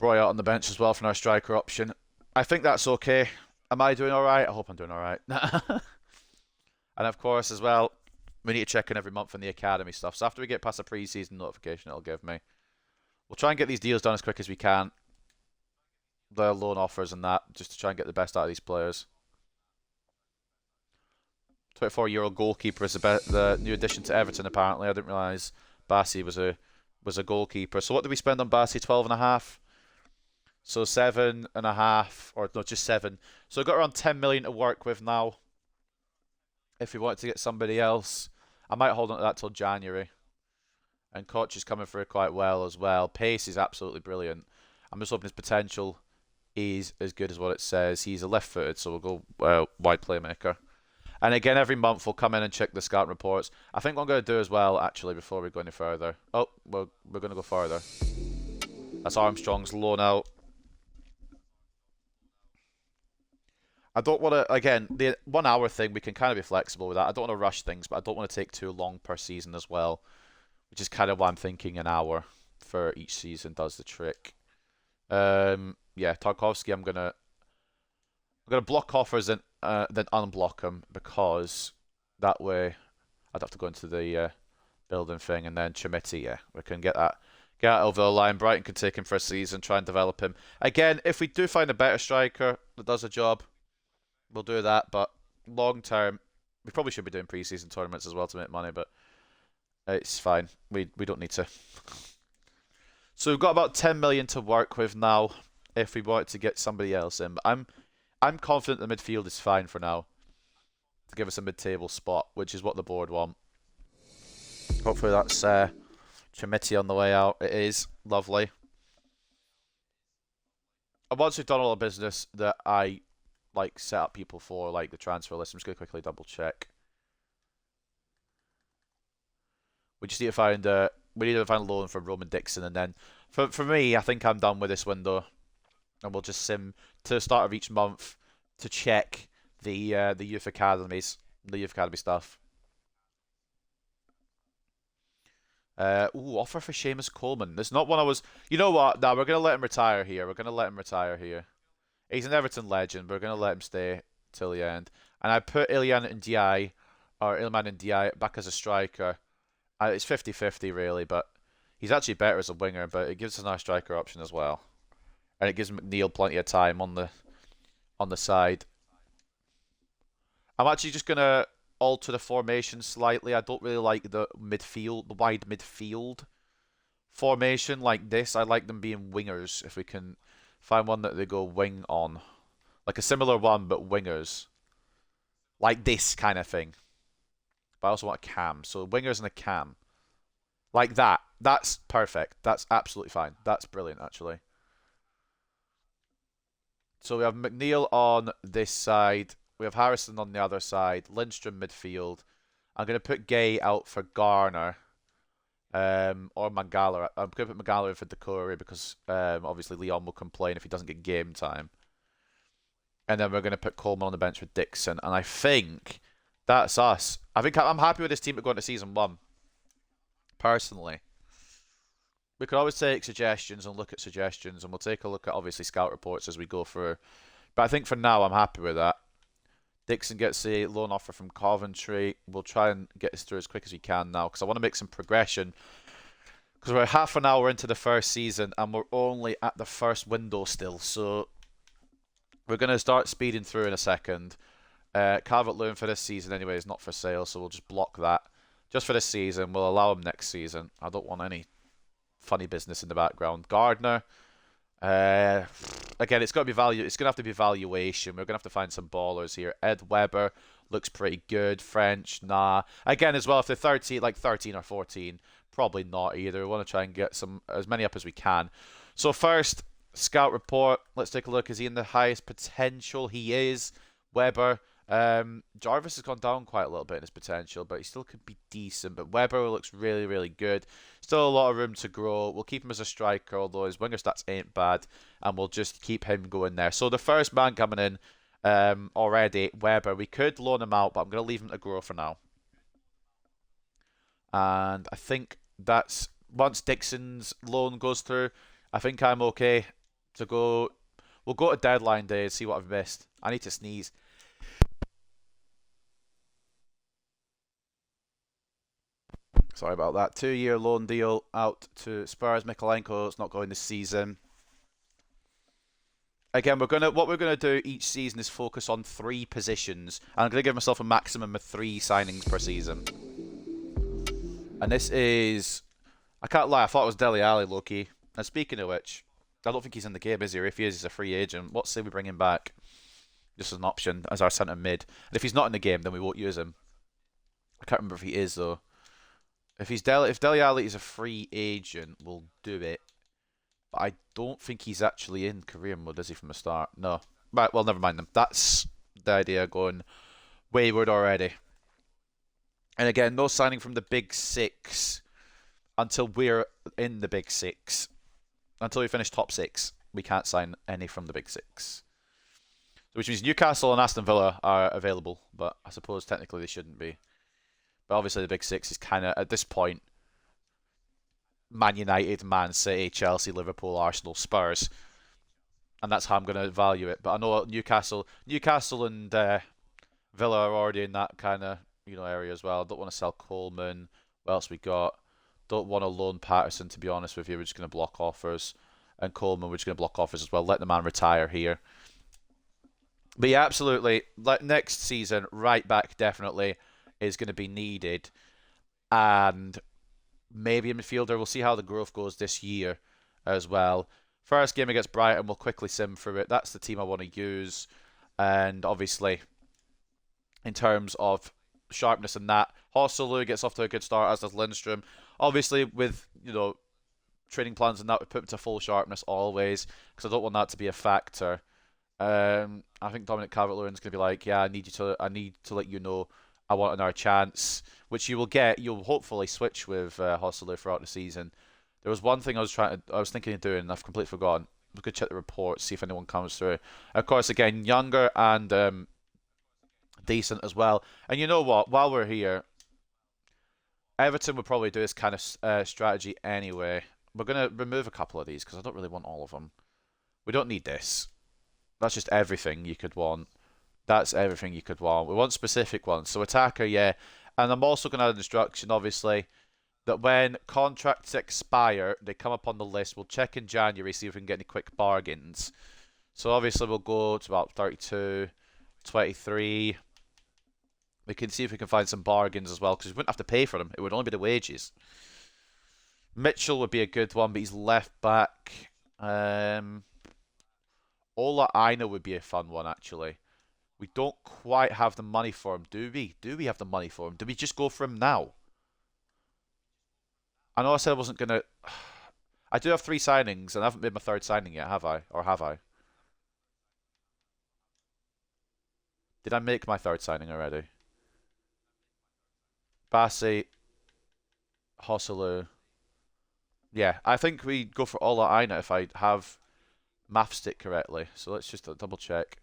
Broy out on the bench as well for our striker option. I think that's okay. Am I doing alright? I hope I'm doing alright. And of course as well, we need to check in every month on the academy stuff. So after we get past the pre-season notification it'll give me, we'll try and get these deals done as quick as we can. The loan offers and that, just to try and get the best out of these players. 24-year-old goalkeeper is the new addition to Everton apparently. I didn't realise Bassi was a goalkeeper. So what did we spend on Bassi? 12.5. So 7.5, or no, just 7. So we've got around 10 million to work with now. If we wanted to get somebody else, I might hold on to that till January. And Koch is coming through quite well as well. Pace is absolutely brilliant. I'm just hoping his potential is as good as what it says. He's a left-footed, so we'll go wide playmaker. And again, every month we'll come in and check the scout reports. I think what I'm going to do as well, actually, before we go any further. Oh, we're going to go further. That's Armstrong's loan out. I don't want to, again, the 1 hour thing, we can kind of be flexible with that. I don't want to rush things, but I don't want to take too long per season as well. Which is kind of why I'm thinking an hour for each season does the trick. Yeah, Tarkowski, I'm gonna block offers and then unblock them, because that way I'd have to go into the building thing, and then Chimiti, yeah, we can get that over the line. Brighton can take him for a season, try and develop him. Again, if we do find a better striker that does a job, we'll do that, but long term, we probably should be doing pre-season tournaments as well to make money, but It's fine. We don't need to. So we've got about 10 million to work with now if we wanted to get somebody else in. But I'm confident the midfield is fine for now to give us a mid-table spot, which is what the board want. Hopefully that's Chimiti on the way out. It is lovely. And once we've done all the business that I like set up people for, like the transfer list, I'm just gonna quickly double check. We just need to find a loan for Roman Dixon, and then for me, I think I'm done with this window, and we'll just sim to the start of each month to check the youth academies, the youth academy stuff. Offer for Seamus Coleman. There's not one I was. You know what? No, we're gonna let him retire here. We're gonna let him retire here. He's an Everton legend. We're gonna let him stay till the end. And I put Iliman and Di back as a striker. It's 50-50 really, but he's actually better as a winger. But it gives us a nice striker option as well, and it gives McNeil plenty of time on the side. I'm actually just gonna alter the formation slightly. I don't really like the wide midfield formation like this. I like them being wingers. If we can find one that they go wing on, like a similar one but wingers, like this kind of thing. But I also want a cam, so wingers and a cam, like that. That's perfect. That's absolutely fine. That's brilliant, actually. So we have McNeil on this side. We have Harrison on the other side. Lindstrom midfield. I'm going to put Gay out for Garner. Or Mangala. I'm going to put Mangala in for Decore because obviously Leon will complain if he doesn't get game time. And then we're going to put Coleman on the bench with Dixon. And I think that's us. I think I'm happy with this team to go into season 1. Personally. We could always take suggestions and look at suggestions, and we'll take a look at obviously scout reports as we go through. But I think for now I'm happy with that. Dixon gets a loan offer from Coventry. We'll try and get this through as quick as we can now because I want to make some progression. Because we're half an hour into the first season and we're only at the first window still. So we're going to start speeding through in a second. Calvert-Lewin for this season anyway is not for sale, so we'll just block that. Just for this season. We'll allow him next season. I don't want any funny business in the background. Gardner. Again, it's got to be value. It's gonna have to be valuation. We're gonna have to find some ballers here. Ed Weber looks pretty good. French, nah. Again, as well, if they're 13, like 13 or 14, probably not either. We want to try and get as many up as we can. So first, scout report. Let's take a look. Is he in the highest potential? He is. Weber. Jarvis has gone down quite a little bit in his potential, but he still could be decent. But Weber looks really, really good. Still a lot of room to grow. We'll keep him as a striker, although his winger stats ain't bad, and we'll just keep him going there. So the first man coming in already, Weber. We could loan him out, but I'm going to leave him to grow for now. And I think that's once Dixon's loan goes through, I think I'm okay to go. We'll go to deadline day and see what I've missed. I need to sneeze. Sorry about that. 2-year loan deal out to Spurs. Mikalenko's not going this season. Again, what we're gonna do each season is focus on 3 positions. And I'm gonna give myself a maximum of 3 signings per season. And this is, I can't lie, I thought it was Dele Alli, Loki. And speaking of which, I don't think he's in the game, is he? Or if he is, he's a free agent. What say we bring him back? Just as an option as our centre mid. And if he's not in the game, then we won't use him. I can't remember if he is though. If Dele Alli is a free agent, we'll do it. But I don't think he's actually in career mode, is he, from the start? No. Right, well, never mind them. That's the idea going wayward already. And again, no signing from the Big Six until we're in the Big Six. Until we finish top 6, we can't sign any from the Big Six. Which means Newcastle and Aston Villa are available, but I suppose technically they shouldn't be. But obviously the Big Six is kind of, at this point, Man United, Man City, Chelsea, Liverpool, Arsenal, Spurs. And that's how I'm going to value it. But I know Newcastle and Villa are already in that kind of area as well. I don't want to sell Coleman. What else we got? Don't want to loan Patterson, to be honest with you. We're just going to block offers. And Coleman, we're just going to block offers as well. Let the man retire here. But yeah, absolutely. Next season, right back definitely is going to be needed. And maybe a midfielder. We'll see how the growth goes this year as well. First game against Brighton, we'll quickly sim through it. That's the team I want to use. And obviously, in terms of sharpness and that, Hosselu gets off to a good start, as does Lindstrom. Obviously, with, training plans and that, we put him to full sharpness always, because I don't want that to be a factor. I think Dominic Calvert-Lewin's going to be like, yeah, I need to let you know I want another chance, which you will get. You'll hopefully switch with Hosselu throughout the season. There was one thing I was thinking of doing, and I've completely forgotten. We could check the reports, see if anyone comes through. Of course, again, younger and decent as well. And you know what? While we're here, Everton would probably do this kind of strategy anyway. We're going to remove a couple of these because I don't really want all of them. We don't need this. That's just everything you could want. That's everything you could want. We want specific ones. So attacker, yeah. And I'm also going to add an instruction, obviously, that when contracts expire, they come up on the list. We'll check in January, see if we can get any quick bargains. So obviously we'll go to about 32, 23. We can see if we can find some bargains as well, because we wouldn't have to pay for them. It would only be the wages. Mitchell would be a good one, but he's left back. Ola Aina would be a fun one, actually. We don't quite have the money for him, do we? Do we have the money for him? Do we just go for him now? I know I said I wasn't going to... I do have 3 signings, and I haven't made my 3rd signing yet, have I? Or have I? Did I make my 3rd signing already? Bassi, Hosselu. Yeah, I think we go for Ola Aina if I have mathsed it correctly. So let's just double check.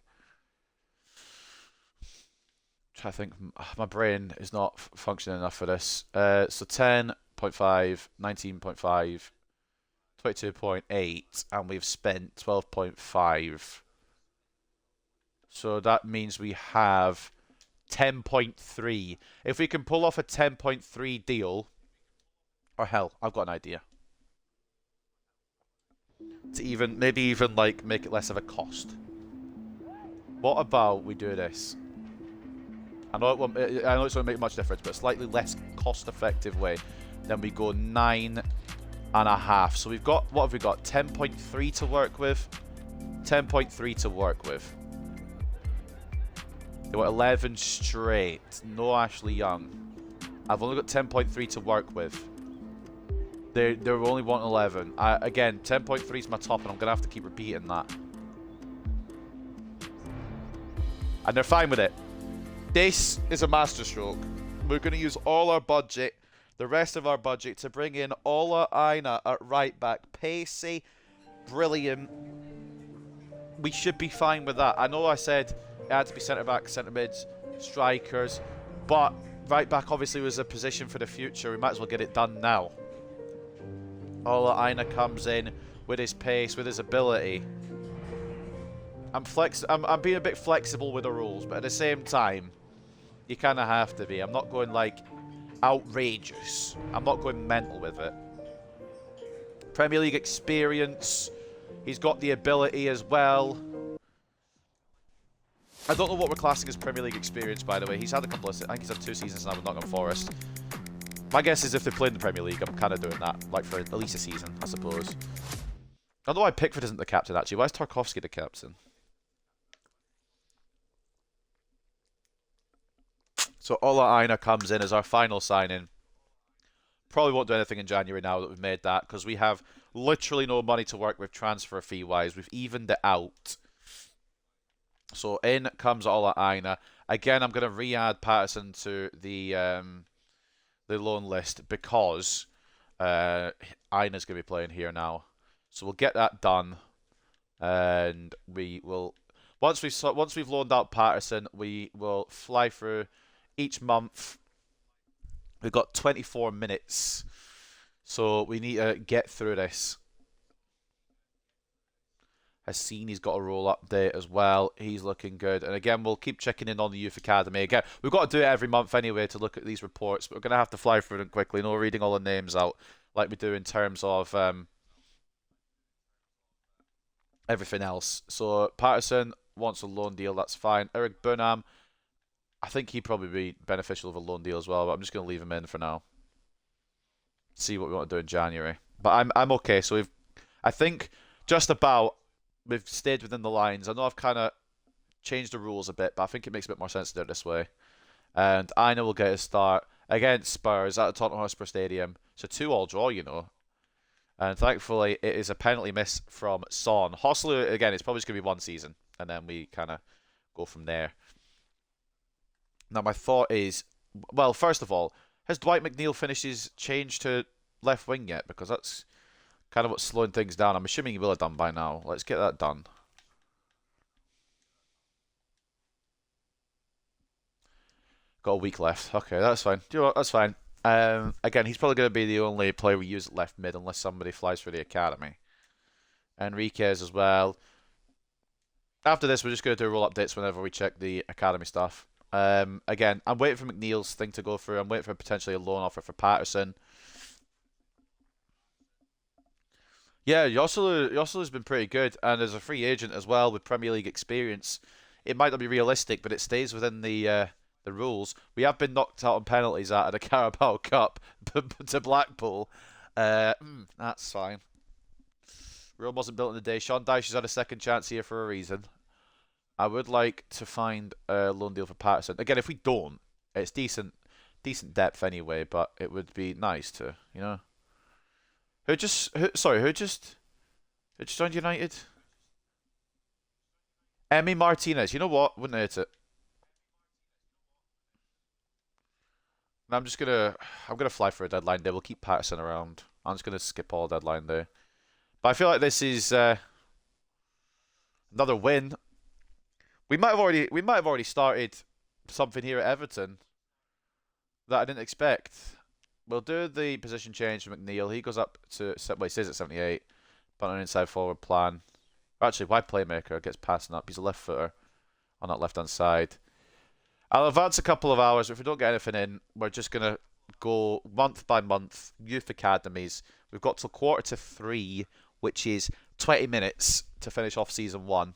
I think my brain is not functioning enough for this. So 10.5, 19.5, 22.8, and we've spent 12.5. So that means we have 10.3. If we can pull off a 10.3 deal, or hell, I've got an idea. To maybe even like make it less of a cost. What about we do this? I know it's not going to make much difference, but a slightly less cost-effective way. Then we go 9.5. So we've got, what have we got? 10.3 to work with. 10.3 to work with. They got 11 straight. No Ashley Young. I've only got 10.3 to work with. They only want 11. Again, 10.3 is my top, and I'm going to have to keep repeating that. And they're fine with it. This is a masterstroke. We're going to use all our budget, the rest of our budget, to bring in Ola Aina at right back. Pacey, brilliant. We should be fine with that. I know I said it had to be centre back, centre mids, strikers, but right back obviously was a position for the future. We might as well get it done now. Ola Aina comes in with his pace, with his ability. I'm being a bit flexible with the rules, but at the same time, you kind of have to be. I'm not going like outrageous. I'm not going mental with it. Premier League experience. He's got the ability as well. I don't know what we're classing as Premier League experience, by the way. He's had a couple of... I think he's had 2 seasons now with Nottingham Forest. My guess is if they play in the Premier League, I'm kind of doing that, like for at least a season, I suppose. I don't know why Pickford isn't the captain, actually. Why is Tarkowski the captain? So Ola Aina comes in as our final signing. Probably won't do anything in January now that we've made that, because we have literally no money to work with transfer fee-wise. We've evened it out. So in comes Ola Aina. Again, I'm going to re-add Patterson to the loan list because Aina's going to be playing here now. So we'll get that done, and we will once we've loaned out Patterson, we will fly through each month. We've got 24 minutes, so we need to get through this. Hassini's got a roll update as well. He's looking good. And again, we'll keep checking in on the Youth Academy. Again, we've got to do it every month anyway to look at these reports, but we're going to have to fly through them quickly. No reading all the names out like we do in terms of everything else. So Patterson wants a loan deal. That's fine. Eric Burnham, I think he'd probably be beneficial of a loan deal as well, but I'm just going to leave him in for now. see what we want to do in January. But I'm okay. So I think just about we've stayed within the lines. I know I've kind of changed the rules a bit, but I think it makes a bit more sense to do it this way. And I know we'll get a start against Spurs at the Tottenham Hotspur Stadium. It's a 2-2 draw, you know. And thankfully, it is a penalty miss from Son. Hosler, again, it's probably just going to be one season. And then we kind of go from there. Now, my thought is, well, first of all, has Dwight McNeil finished his change to left wing yet? Because that's kind of what's slowing things down. I'm assuming he will have done by now. Let's get that done. Got a week left. Okay, that's fine. Do you know what? That's fine. Again, he's probably going to be the only player we use at left mid unless somebody flies for the academy. Enriquez as well. After this, we're just going to do roll updates whenever we check the academy stuff. Again, I'm waiting for McNeil's thing to go through. I'm waiting for potentially a loan offer for Patterson. Yeah, Josselu's been pretty good, and as a free agent as well with Premier League experience, it might not be realistic, but it stays within the rules. We have been knocked out on penalties out of the Carabao Cup to Blackpool. That's fine. Rome wasn't built in a day. Sean Dyche has had a second chance here for a reason. I would like to find a loan deal for Patterson. Again, if we don't, it's decent depth anyway, but it would be nice to, you know. Who just joined United? Emmy Martinez. You know what? Wouldn't hurt it. And I'm gonna fly for a deadline day. We'll keep Patterson around. I'm just gonna skip all deadline day. But I feel like this is another win. We might have already started something here at Everton that I didn't expect. We'll do the position change for McNeil. He goes up to well, he stays at 78, but on an inside forward plan. Actually, why playmaker gets passing up? He's a left footer on that left hand side. I'll advance a couple of hours. If we don't get anything in, we're just gonna go month by month. Youth academies. We've got till 2:45, which is 20 minutes to finish off season one.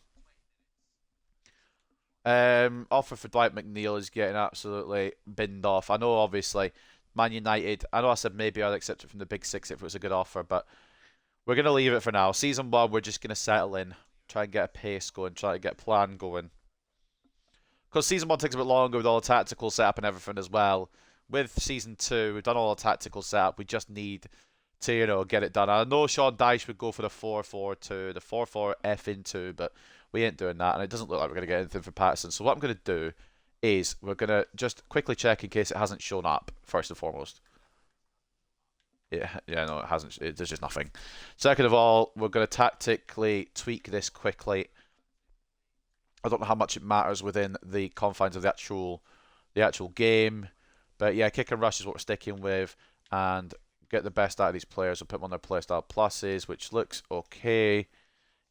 Offer for Dwight McNeil is getting absolutely binned off. I know, obviously, Man United. I know I said maybe I'd accept it from the Big Six if it was a good offer, but we're going to leave it for now. Season one, we're just going to settle in, try and get a pace going, try to get a plan going. Because season one takes a bit longer with all the tactical setup and everything as well. With season two, we've done all the tactical setup. We just need to, get it done. I know Sean Dyche would go for the 4-4-2, the 4-4-F-2, but we ain't doing that, and it doesn't look like we're going to get anything for Patterson. So what I'm going to do is we're going to just quickly check in case it hasn't shown up, first and foremost. Yeah, no, it hasn't. There's just nothing. Second of all, we're going to tactically tweak this quickly. I don't know how much it matters within the confines of the actual game, but yeah, kick and rush is what we're sticking with, and get the best out of these players. We'll put them on their playstyle pluses, which looks okay.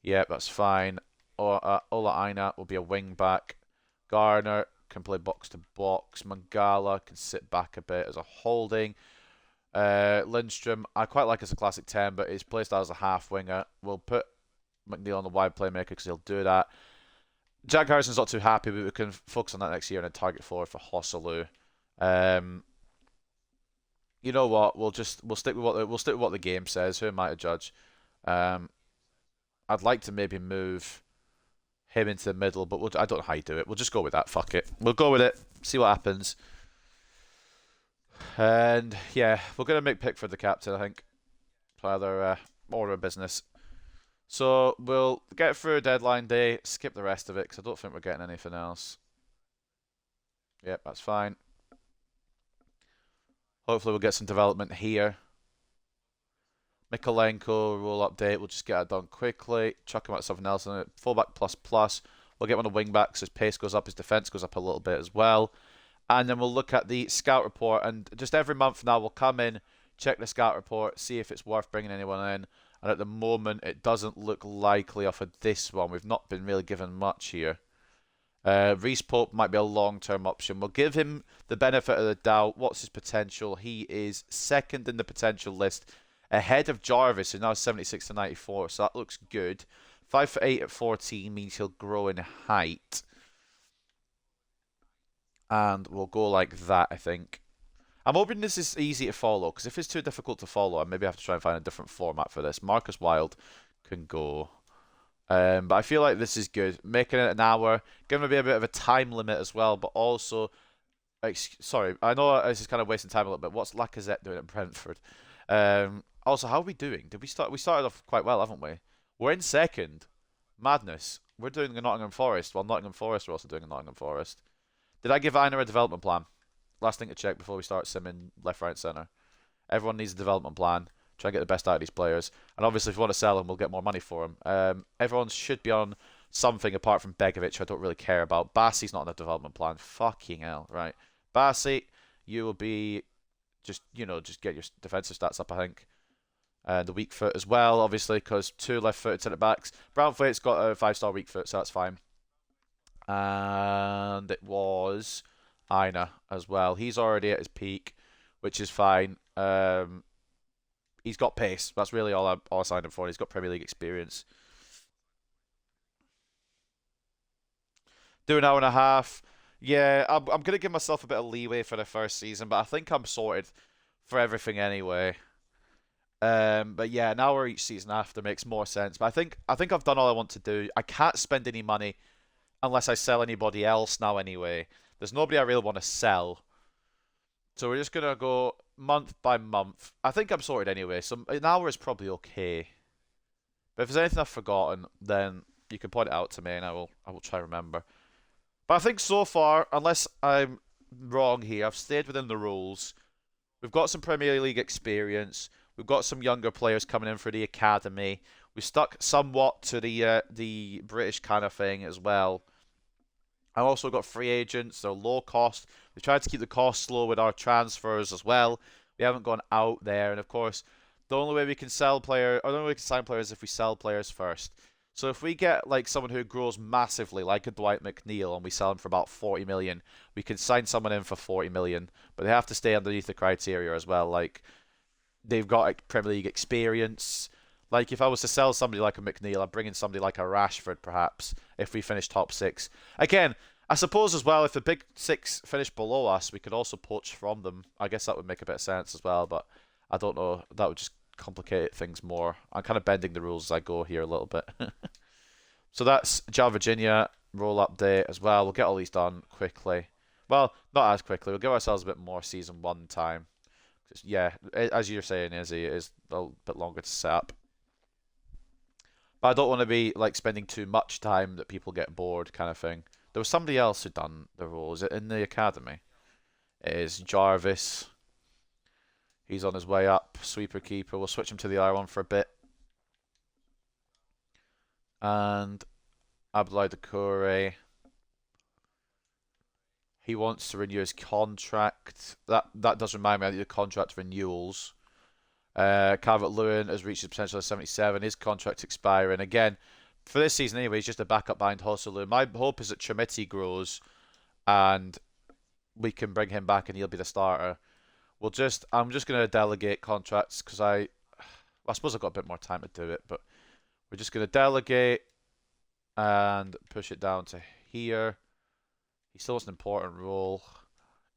Yep, that's fine. Ola Aina will be a wing back. Garner can play box to box. Mangala can sit back a bit as a holding. Lindstrom, I quite like as a classic 10, but his playstyle as a half winger. We'll put McNeil on the wide playmaker because he'll do that. Jack Harrison's not too happy, but we can focus on that next year and a target forward for Hosselu. You know what? We'll stick with what the game says. Who am I to judge? I'd like to maybe move him into the middle, but I don't know how you do it. We'll just go with that. Fuck it. We'll go with it. See what happens. And yeah, we're gonna make Pickford the captain, I think. Either order of business. So we'll get through deadline day. Skip the rest of it because I don't think we're getting anything else. Yep, that's fine. Hopefully we'll get some development here. Mikolenko rule update. We'll just get that done quickly. Chuck him out something else in it. Fullback plus plus. We'll get one of wing backs. His pace goes up. His defense goes up a little bit as well. And then we'll look at the scout report. And just every month now we'll come in, check the scout report, see if it's worth bringing anyone in. And at the moment it doesn't look likely off of this one. We've not been really given much here. Reece Pope might be a long-term option. We'll give him the benefit of the doubt. What's his potential? He is second in the potential list, ahead of Jarvis, who now is 76 to 94. So that looks good. 5'8" at 14 means he'll grow in height. And we'll go like that, I think. I'm hoping this is easy to follow, because if it's too difficult to follow, I maybe have to try and find a different format for this. Marcus Wilde can go. But I feel like this is good. Making it an hour, giving me a bit of a time limit as well, but also, sorry, I know this is kind of wasting time a little bit. What's Lacazette doing at Brentford? Also, how are we doing? Did we start? We started off quite well, haven't we? We're in second. Madness. We're doing the Nottingham Forest. Well, Nottingham Forest are also doing a Nottingham Forest. Did I give Einer a development plan? Last thing to check before we start simming left, right, centre. Everyone needs a development plan. Try and get the best out of these players. And obviously, if we want to sell them, we'll get more money for them. Everyone should be on something apart from Begovic, I don't really care about. Bassey's not on a development plan. Fucking hell, right? Bassey, you will be just get your defensive stats up, I think. The weak foot as well, obviously, because 2 left-footed centre backs. Brownfoot's got a 5-star weak foot, so that's fine. And it was Aina as well. He's already at his peak, which is fine. He's got pace. That's really all I signed him for. He's got Premier League experience. Do an hour and a half. Yeah, I'm going to give myself a bit of leeway for the first season, but I think I'm sorted for everything anyway. But yeah, an hour each season after makes more sense. But I think I've done all I want to do. I can't spend any money unless I sell anybody else now anyway. There's nobody I really want to sell. So we're just going to go month by month. I think I'm sorted anyway, so an hour is probably okay. But if there's anything I've forgotten, then you can point it out to me and I will try to remember. But I think so far, unless I'm wrong here, I've stayed within the rules. We've got some Premier League experience. We've got some younger players coming in for the academy. We stuck somewhat to the British kind of thing as well. I've also got free agents. They're low cost. We've tried to keep the costs low with our transfers as well. We haven't gone out there. And of course, the only way we can sign players is if we sell players first. So if we get like someone who grows massively, like a Dwight McNeil, and we sell him for about 40 million, we can sign someone in for 40 million. But they have to stay underneath the criteria as well. Like they've got like, Premier League experience. Like if I was to sell somebody like a McNeil, I'd bring in somebody like a Rashford perhaps if we finish top 6. Again, I suppose as well if the big 6 finish below us, we could also poach from them. I guess that would make a bit of sense as well, but I don't know. That would just complicate things more. I'm kind of bending the rules as I go here a little bit. So that's Jal Virginia roll update as well. We'll get all these done quickly. Well, not as quickly. We'll give ourselves a bit more season 1 time. Yeah, as you're saying, Izzy, it is a bit longer to set up. But I don't want to be like spending too much time that people get bored kind of thing. There was somebody else who done the role. Is it in the academy? It is Jarvis. He's on his way up. Sweeper keeper. We'll switch him to the other one for a bit. And Abdoulaye Doucouré. He wants to renew his contract. That does remind me of the contract renewals. Calvert-Lewin has reached his potential of 77. His contract's expiring. Again, for this season anyway, he's just a backup behind Joselu. My hope is that Trimiti grows and we can bring him back and he'll be the starter. I'm just going to delegate contracts because I suppose I've got a bit more time to do it, but we're just going to delegate and push it down to here. He still has an important role.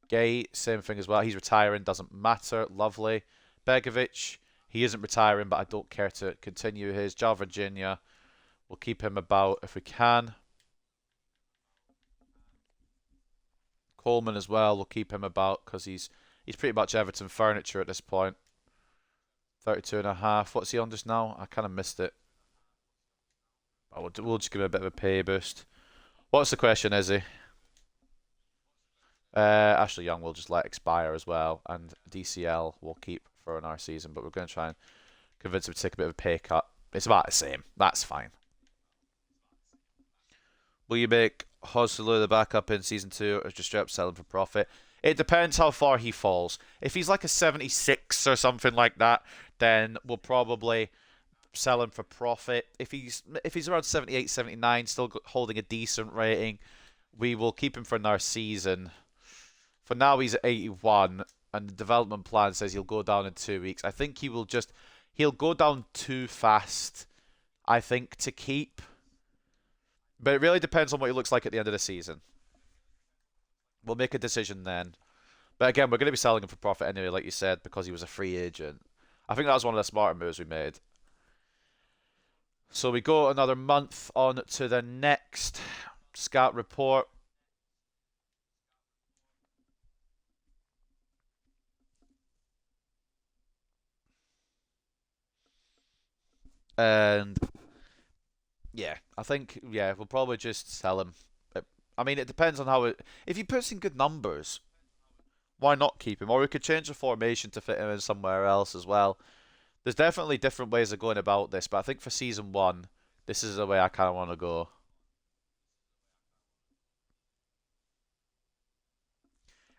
Gay, same thing as well. He's retiring, doesn't matter. Lovely. Begovic, he isn't retiring, but I don't care to continue his. Jal Virginia, we'll keep him about if we can. Coleman as well, we'll keep him about because he's pretty much Everton furniture at this point. 32.5. What's he on just now? I kind of missed it. We'll just give him a bit of a pay boost. What's the question, Izzy? Ashley Young will just let expire as well, and DCL we'll keep for an our season, but we're going to try and convince him to take a bit of a pay cut. It's about the same. That's fine. Will you make Joselu the backup in season 2 or just straight up sell him for profit? It depends how far he falls. If he's like a 76 or something like that, then we'll probably sell him for profit. If he's around 78, 79, still holding a decent rating, we will keep him for another season. For now, he's at 81, and the development plan says he'll go down in 2 weeks. I think he'll go down too fast, I think, to keep. But it really depends on what he looks like at the end of the season. We'll make a decision then. But again, we're going to be selling him for profit anyway, like you said, because he was a free agent. I think that was one of the smarter moves we made. So we go another month on to the next scout report. And yeah, I think we'll probably just sell him. I mean, it depends on how it. If he puts in good numbers, why not keep him? Or we could change the formation to fit him in somewhere else as well. There's definitely different ways of going about this, but I think for season one, this is the way I kind of want to go.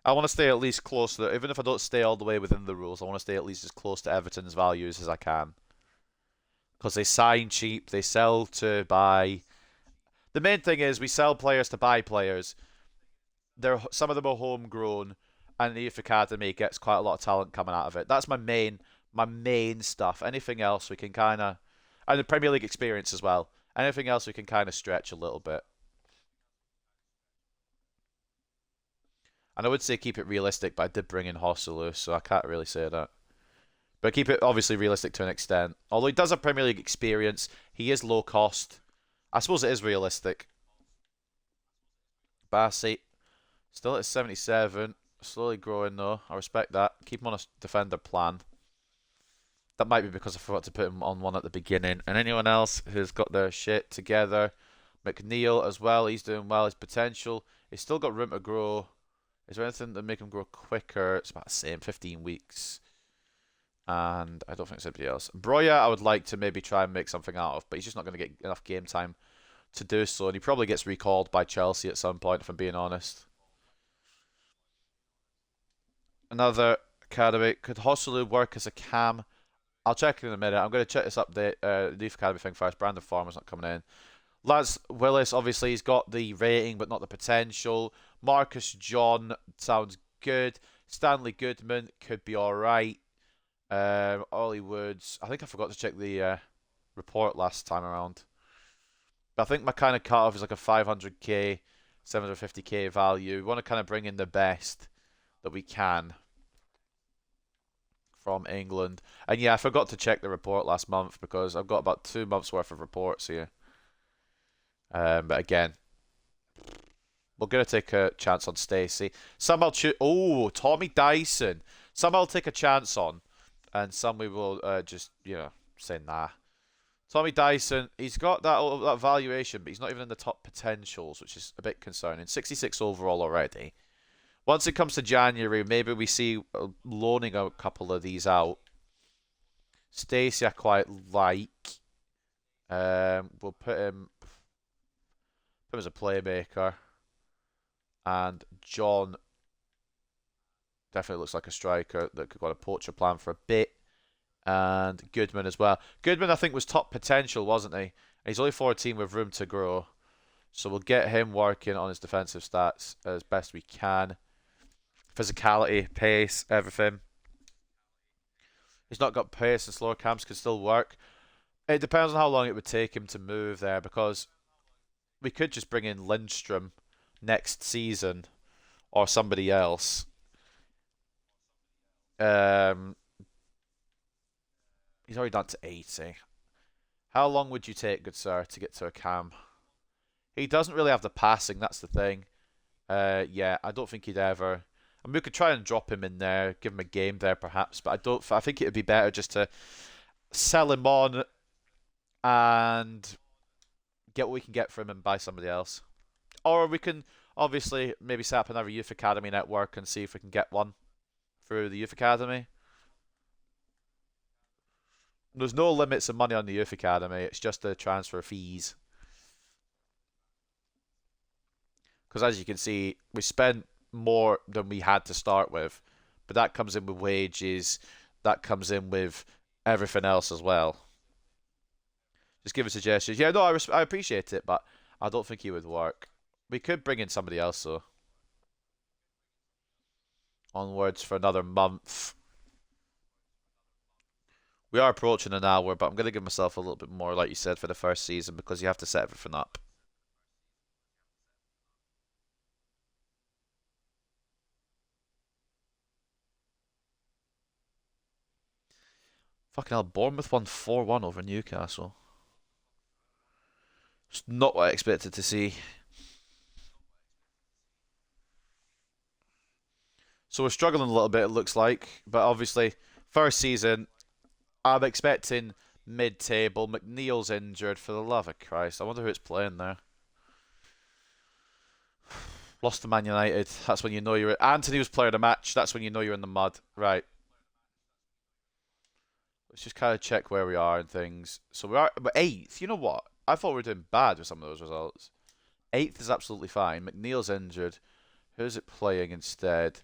I want to stay at least close to even if I don't stay all the way within the rules, I want to stay at least as close to Everton's values as I can. Because they sign cheap, they sell to buy. The main thing is we sell players to buy players. Some of them are homegrown, and the youth academy gets quite a lot of talent coming out of it. That's my main stuff. Anything else we can kind of, and the Premier League experience as well. Anything else we can kind of stretch a little bit. And I would say keep it realistic, but I did bring in Hosselu, so I can't really say that. But keep it obviously realistic to an extent. Although he does have Premier League experience, he is low cost. I suppose it is realistic. Bassett, still at 77. Slowly growing though. I respect that. Keep him on a defender plan. That might be because I forgot to put him on one at the beginning. And anyone else who's got their shit together. McNeil as well. He's doing well. His potential. He's still got room to grow. Is there anything to make him grow quicker? It's about the same. 15 weeks. And I don't think there's anybody else. Broya, I would like to maybe try and make something out of, but he's just not going to get enough game time to do so. And he probably gets recalled by Chelsea at some point, if I'm being honest. Another academy. Could Hosselu work as a cam? I'll check in a minute. I'm going to check this update, the Youth Academy thing first. Brandon Farmer's not coming in. Lance Willis, obviously, he's got the rating but not the potential. Marcus John sounds good. Stanley Goodman could be alright. Ollie Woods. I think I forgot to check the report last time around. But I think my kind of cutoff is like a 500k, 750k value. We want to kind of bring in the best that we can from England. And yeah, I forgot to check the report last month because I've got about 2 months worth of reports here. But again, we're going to take a chance on Stacey. Some I'll choose. Oh, Tommy Dyson. Some I'll take a chance on. And some we will just, say nah. Tommy Dyson, he's got that valuation, but he's not even in the top potentials, which is a bit concerning. 66 overall already. Once it comes to January, maybe we see loaning a couple of these out. Stacey I quite like. We'll put him as a playmaker. And John definitely looks like a striker that could go on a poacher plan for a bit. And Goodman as well. Goodman, I think, was top potential, wasn't he? And he's only 14 with room to grow. So we'll get him working on his defensive stats as best we can. Physicality, pace, everything. He's not got pace and slower camps can still work. It depends on how long it would take him to move there because we could just bring in Lindstrom next season or somebody else. He's already done to 80. How long would you take, good sir, to get to a cam? He doesn't really have the passing, that's the thing. Yeah, I don't think he'd ever. I mean, we could try and drop him in there, give him a game there perhaps, but I think it would be better just to sell him on and get what we can get from him and buy somebody else. Or we can obviously maybe set up another Youth Academy network and see if we can get one through the Youth Academy. There's no limits of money on the Youth Academy, it's just the transfer fees. Because as you can see, we spent more than we had to start with. But that comes in with wages, that comes in with everything else as well. Just give us suggestions. Yeah, no, I appreciate it, but I don't think it would work. We could bring in somebody else, though. Onwards for another month. We are approaching an hour, but I'm going to give myself a little bit more, like you said, for the first season because you have to set everything up. Fucking hell, Bournemouth won 4-1 over Newcastle. It's not what I expected to see. So we're struggling a little bit, it looks like. But obviously, first season, I'm expecting mid-table. McNeil's injured, for the love of Christ. I wonder who it's playing there. Lost to Man United. That's when you know you're... Anthony was player of the match. That's when you know you're in the mud. Right. Let's just kind of check where we are and things. So we're 8th. You know what? I thought we were doing bad with some of those results. 8th is absolutely fine. McNeil's injured. Who's it playing instead?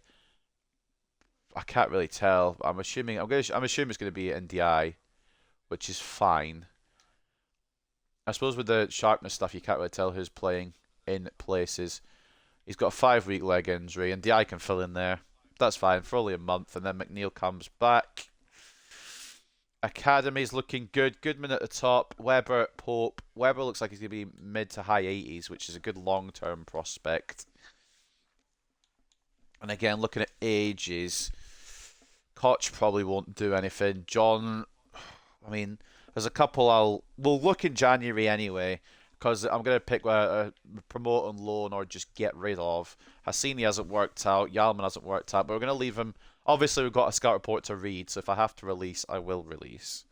I can't really tell. I'm assuming it's going to be NDI, which is fine. I suppose with the sharpness stuff, you can't really tell who's playing in places. He's got a 5-week leg injury, and DI can fill in there. That's fine for only a month, and then McNeil comes back. Academy's looking good. Goodman at the top. Webber, Pope. Webber looks like he's going to be mid to high 80s, which is a good long-term prospect. And again, looking at ages, Koch probably won't do anything. John, I mean, there's a couple we'll look in January anyway, because I'm going to pick a promote on loan or just get rid of. Hassini hasn't worked out. Yalman hasn't worked out, but we're going to leave him. Obviously, we've got a scout report to read, so if I have to release, I will release.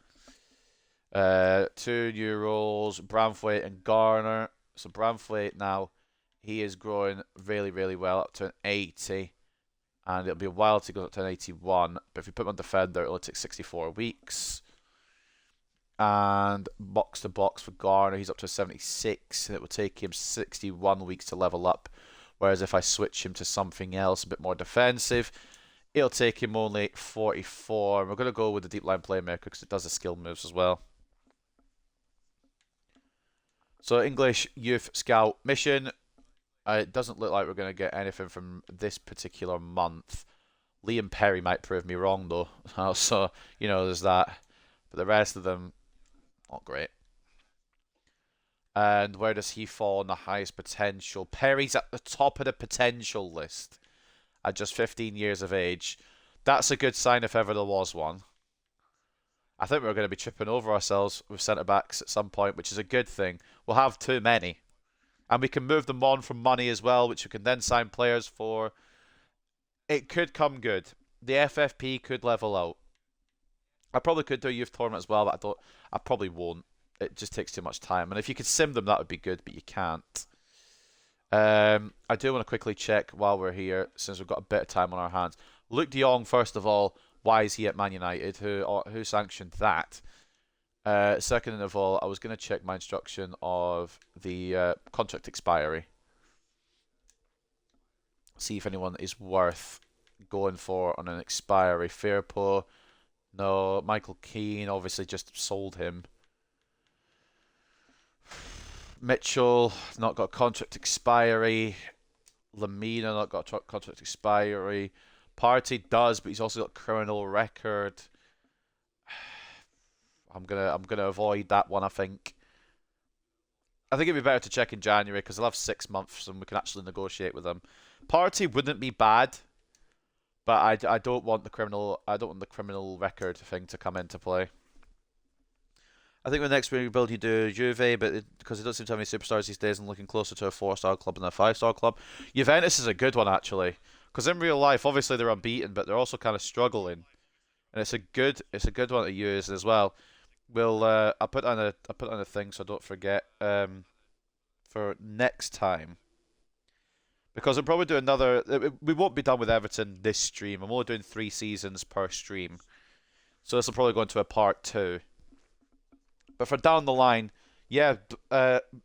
2 new roles, Branthwaite and Garner. So Branthwaite now, he is growing really, really well up to an 80. And it'll be a while to go up to an 81. But if you put him on defender, it'll take 64 weeks. And box to box for Garner, he's up to 76. And it will take him 61 weeks to level up. Whereas if I switch him to something else, a bit more defensive, it'll take him only 44. And we're going to go with the deep line playmaker because it does the skill moves as well. So English Youth Scout mission. It doesn't look like we're going to get anything from this particular month. Liam Perry might prove me wrong though. So, there's that. But the rest of them, not great. And where does he fall on the highest potential? Perry's at the top of the potential list at just 15 years of age. That's a good sign if ever there was one. I think we're going to be tripping over ourselves with centre-backs at some point, which is a good thing. We'll have too many. And we can move them on from money as well, which we can then sign players for. It could come good. The FFP could level out. I probably could do a youth tournament as well, but I probably won't. It just takes too much time. And if you could sim them, that would be good, but you can't. I do want to quickly check while we're here, since we've got a bit of time on our hands. Luke de Jong, first of all, why is he at Man United? Who sanctioned that? Second of all, I was going to check my instruction of the contract expiry. See if anyone is worth going for on an expiry. Fairpo, no. Michael Keane, obviously just sold him. Mitchell, not got contract expiry. Lamina, not got contract expiry. Partey does, but he's also got criminal record. I'm gonna avoid that one. I think it'd be better to check in January because they'll have 6 months and we can actually negotiate with them. Partey wouldn't be bad, but I don't want the criminal record thing to come into play. I think the next rebuild you do Juve, but because it doesn't seem to have any superstars these days and looking closer to a 4-star club than a 5-star club. Juventus is a good one actually, because in real life obviously they're unbeaten, but they're also kind of struggling, and it's a good one to use as well. I'll put on a thing so I don't forget for next time, because I'll probably do another. We won't be done with Everton this stream. I'm only doing 3 seasons per stream, so this will probably go into a part 2. But for down the line, yeah,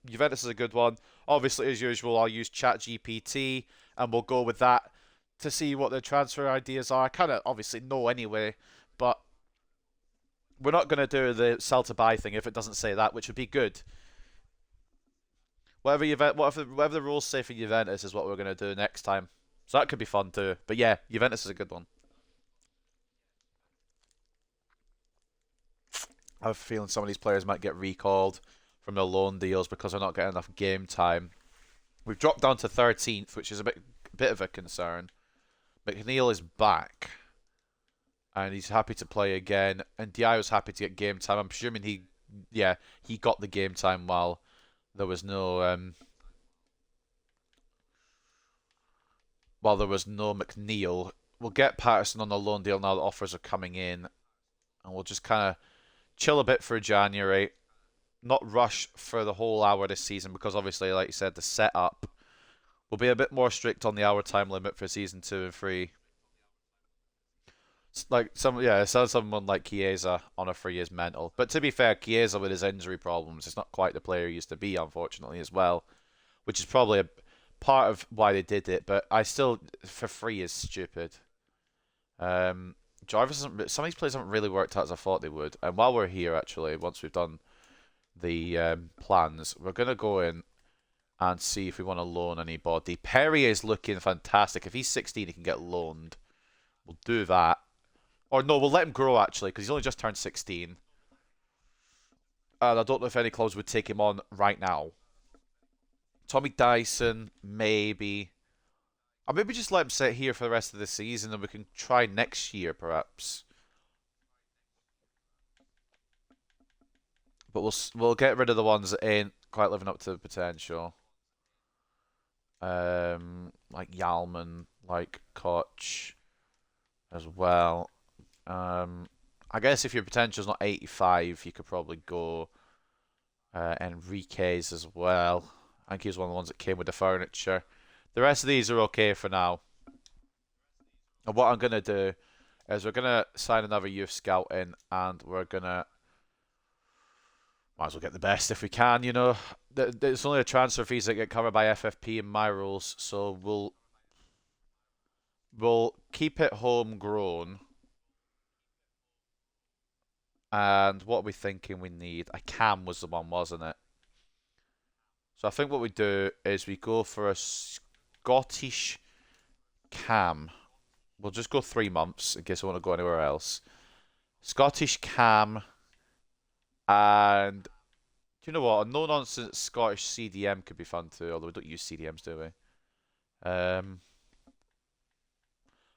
Juventus is a good one. Obviously, as usual, I'll use ChatGPT and we'll go with that to see what the transfer ideas are. I kind of obviously know anyway, but we're not going to do the sell to buy thing if it doesn't say that, which would be good. Whatever the rules say for Juventus is what we're going to do next time. So that could be fun too. But yeah, Juventus is a good one. I have a feeling some of these players might get recalled from their loan deals because they're not getting enough game time. We've dropped down to 13th, which is a bit of a concern. McNeil is back. and he's happy to play again. And Diallo's happy to get game time. I'm presuming yeah, he got the game time while there was no McNeil. We'll get Patterson on the loan deal now that offers are coming in, and we'll just kind of chill a bit for January. Not rush for the whole hour this season because obviously, like you said, the setup will be a bit more strict on the hour time limit for season 2 and 3. Like someone like Chiesa on a 3 is mental. But to be fair, Chiesa with his injury problems is not quite the player he used to be, unfortunately, as well. Which is probably a part of why they did it. But I still, for 3 is stupid. Jarvis doesn't. Some of these plays haven't really worked out as I thought they would. And while we're here, actually, once we've done the plans, we're gonna go in and see if we want to loan anybody. Perry is looking fantastic. If he's 16, he can get loaned. We'll do that. Or no, we'll let him grow actually, because he's only just turned 16. And I don't know if any clubs would take him on right now. Tommy Dyson, maybe. Or maybe just let him sit here for the rest of the season and we can try next year perhaps. But we'll get rid of the ones that ain't quite living up to the potential. Like Yalman, like Koch as well. I guess if your potential's not 85, you could probably go Enriquez as well. I think he's one of the ones that came with the furniture. The rest of these are okay for now. And what I'm going to do is we're going to sign another youth scout in and we're going to might as well get the best if we can, you know. There's only a transfer fees that get covered by FFP in my rules, so we'll keep it homegrown. And what are we thinking we need? A cam was the one, wasn't it? So I think what we do is we go for a Scottish cam. We'll just go 3 months in case I want to go anywhere else. Scottish cam. And do you know what? A no-nonsense Scottish CDM could be fun too, although we don't use CDMs, do we?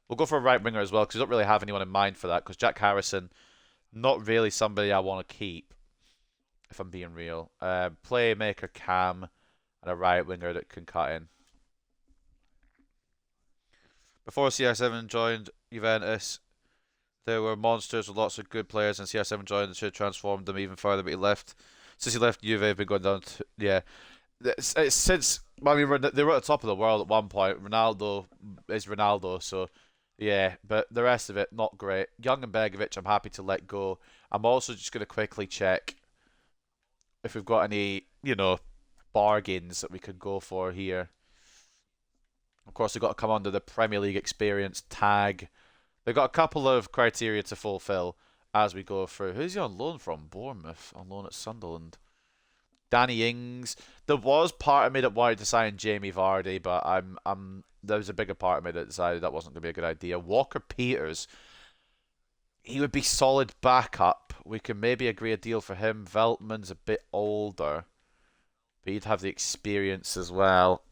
We'll go for a right winger as well, because we don't really have anyone in mind for that, because Jack Harrison, not really somebody I want to keep, if I'm being real. Playmaker cam and a right winger that can cut in. Before CR7 joined Juventus, there were monsters with lots of good players, and CR7 joined and should have transformed them even further, but he left. Since he left, Juve have been going down to, yeah. It's since, I mean, they were at the top of the world at one point. Ronaldo is Ronaldo, so yeah, but the rest of it, not great. Young and Begovic, I'm happy to let go. I'm also just going to quickly check if we've got any, you know, bargains that we could go for here. Of course, they've got to come under the Premier League experience tag. They've got a couple of criteria to fulfill as we go through. Who's he on loan from? Bournemouth, on loan at Sunderland. Danny Ings. There was part of me that wanted to sign Jamie Vardy, but there was a bigger part of me that decided that wasn't going to be a good idea. Walker Peters. He would be solid backup. We can maybe agree a deal for him. Veltman's a bit older, but he'd have the experience as well.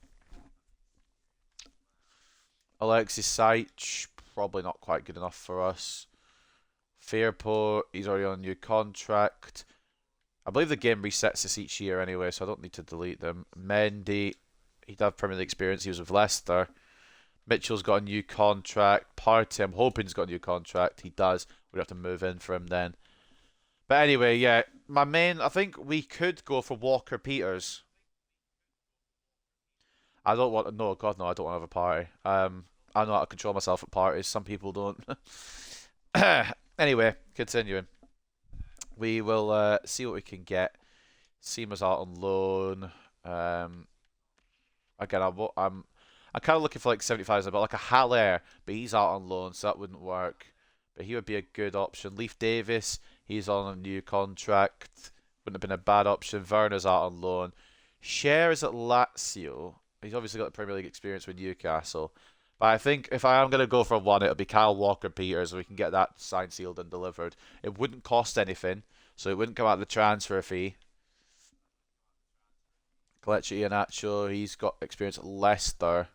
Alexis Saich, probably not quite good enough for us. Fairport, he's already on a new contract. I believe the game resets this each year anyway, so I don't need to delete them. Mendy, he'd have Premier League experience. He was with Leicester. Mitchell's got a new contract. Partey, I'm hoping he's got a new contract. He does. We'd have to move in for him then. But anyway, yeah, I think we could go for Walker Peters. I don't want, no, God, no, I don't want to have a party. I know how to control myself at parties. Some people don't. Anyway, continuing. We will see what we can get. Seema's out on loan. Again, I'm kind of looking for like 75, but like a Haller, but he's out on loan, so that wouldn't work. But he would be a good option. Leif Davis, he's on a new contract. Wouldn't have been a bad option. Werner's out on loan. Cher is at Lazio. He's obviously got the Premier League experience with Newcastle. But I think if I am going to go for one, it'll be Kyle Walker-Peters. We can get that signed, sealed, and delivered. It wouldn't cost anything, so it wouldn't come out of the transfer fee. Kelechi Iheanacho, he's got experience at Leicester.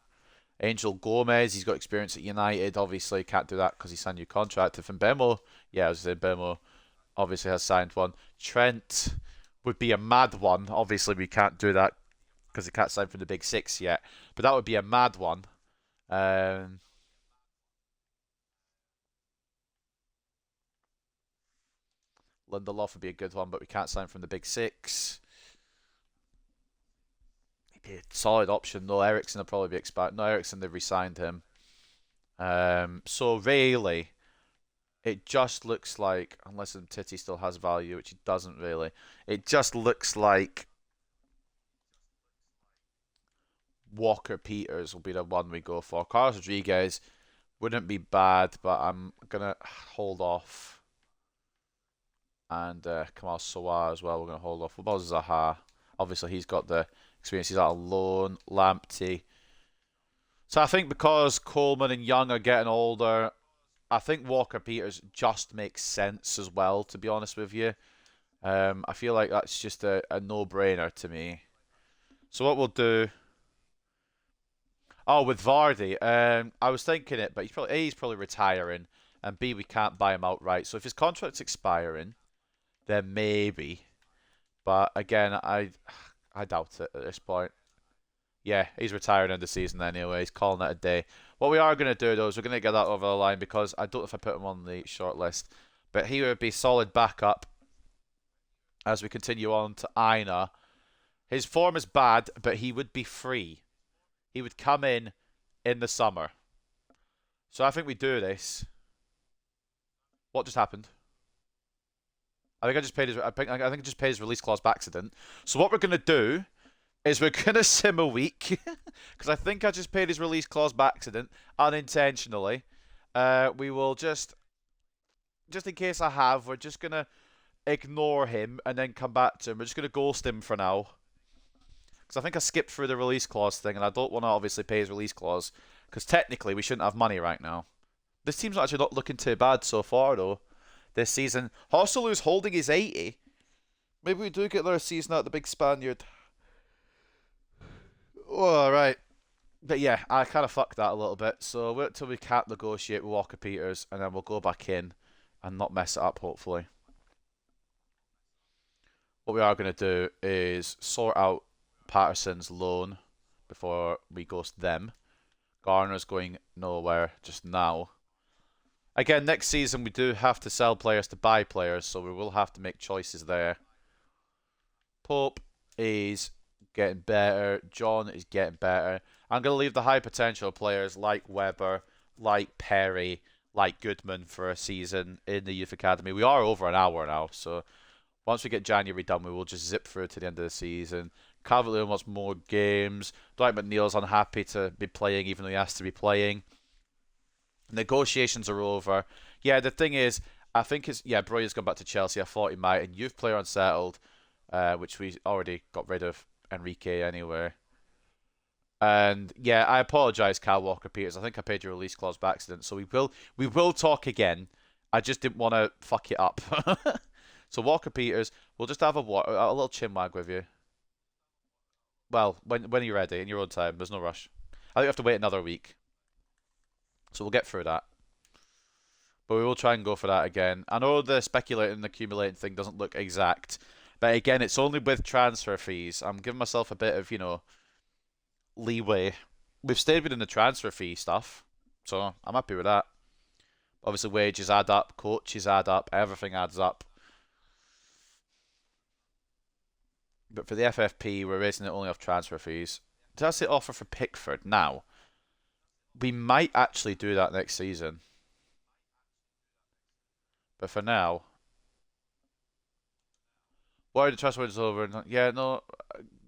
Angel Gomez, he's got experience at United. Obviously, can't do that because he signed a new contract. If Mbemo, yeah, I was saying Mbemo obviously has signed one. Trent would be a mad one. Obviously, we can't do that because he can't sign for the big six yet. But that would be a mad one. Um, Lindelof would be a good one, but we can't sign from the big six. He'd be a solid option though. Ericsson will probably be expired. No, Ericsson, they've re-signed him. So really, it just looks like, unless Titi still has value, which he doesn't really, it just looks like Walker Peters will be the one we go for. Carlos Rodriguez wouldn't be bad, but I'm gonna hold off. And Kamal Sawar as well. We're gonna hold off. What about Zaha? Obviously, he's got the experience. He's out alone. Lamptey. So I think because Coleman and Young are getting older, I think Walker Peters just makes sense as well. To be honest with you, I feel like that's just a no-brainer to me. So what we'll do. Oh, with Vardy, I was thinking it, but he's probably retiring, and B, we can't buy him outright. So if his contract's expiring, then maybe. But again, I doubt it at this point. Yeah, he's retiring in the season anyway. He's calling it a day. What we are going to do, though, is we're going to get that over the line because I don't know if I put him on the short list. But he would be solid backup as we continue on to Aina. His form is bad, but he would be free. He would come in the summer. So I think we do this. What just happened? I think I just paid his. I think I just paid his release clause by accident. So what we're gonna do is we're gonna sim a week because I think I just paid his release clause by accident unintentionally. We will just in case I have, we're just gonna ignore him and then come back to him. We're just gonna ghost him for now because I think I skipped through the release clause thing and I don't want to obviously pay his release clause because technically we shouldn't have money right now. This team's actually not looking too bad so far though. This season, Hossolu's holding his 80. Maybe we do get their season out the big Spaniard. Oh, right. But yeah, I kind of fucked that a little bit. So wait till we can't negotiate with Walker Peters, and then we'll go back in and not mess it up, hopefully. What we are going to do is sort out Patterson's loan before we ghost them. Garner's going nowhere just now. Again, next season we do have to sell players to buy players, so we will have to make choices there. Pope is getting better. John is getting better. I'm going to leave the high potential players like Weber, like Perry, like Goodman for a season in the youth academy. We are over an hour now, so once we get January done, we will just zip through to the end of the season. Calvert-Lewin wants more games. Dwight McNeil's unhappy to be playing, even though he has to be playing. Negotiations are over. Yeah, the thing is, I think it's Broyer's gone back to Chelsea. I thought he might, and youth player unsettled, which we already got rid of Enrique anyway. And yeah, I apologise, Cal Walker Peters. I think I paid your release clause by accident, so we will talk again. I just didn't want to fuck it up. So Walker Peters, we'll just have a little chinwag with you. Well, when you're ready, in your own time. There's no rush. I think we have to wait another week. So we'll get through that. But we will try and go for that again. I know the speculating and accumulating thing doesn't look exact. But again, it's only with transfer fees. I'm giving myself a bit of, leeway. We've stayed within the transfer fee stuff. So I'm happy with that. Obviously, wages add up. Coaches add up. Everything adds up. But for the FFP, we're raising it only off transfer fees. Does it offer for Pickford now? We might actually do that next season. But for now, why the transfer window's over? Yeah, no,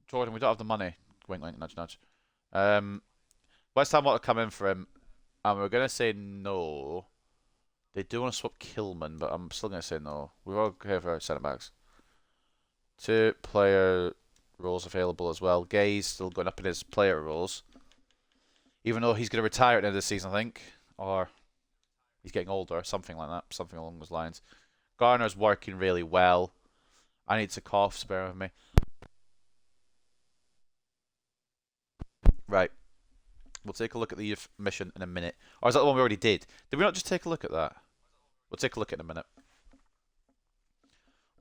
Jordan, we don't have the money. Wink, wink, nudge, nudge. West Ham want to come in for him, and we're going to say no. They do want to swap Kilman, but I'm still going to say no. We're okay for centre backs. 2 player roles available as well. Gay's still going up in his player roles. Even though he's going to retire at the end of the season, I think. Or he's getting older, something like that. Something along those lines. Garner's working really well. I need to cough, spare with me. Right. We'll take a look at the youth mission in a minute. Or is that the one we already did? Did we not just take a look at that? We'll take a look in a minute.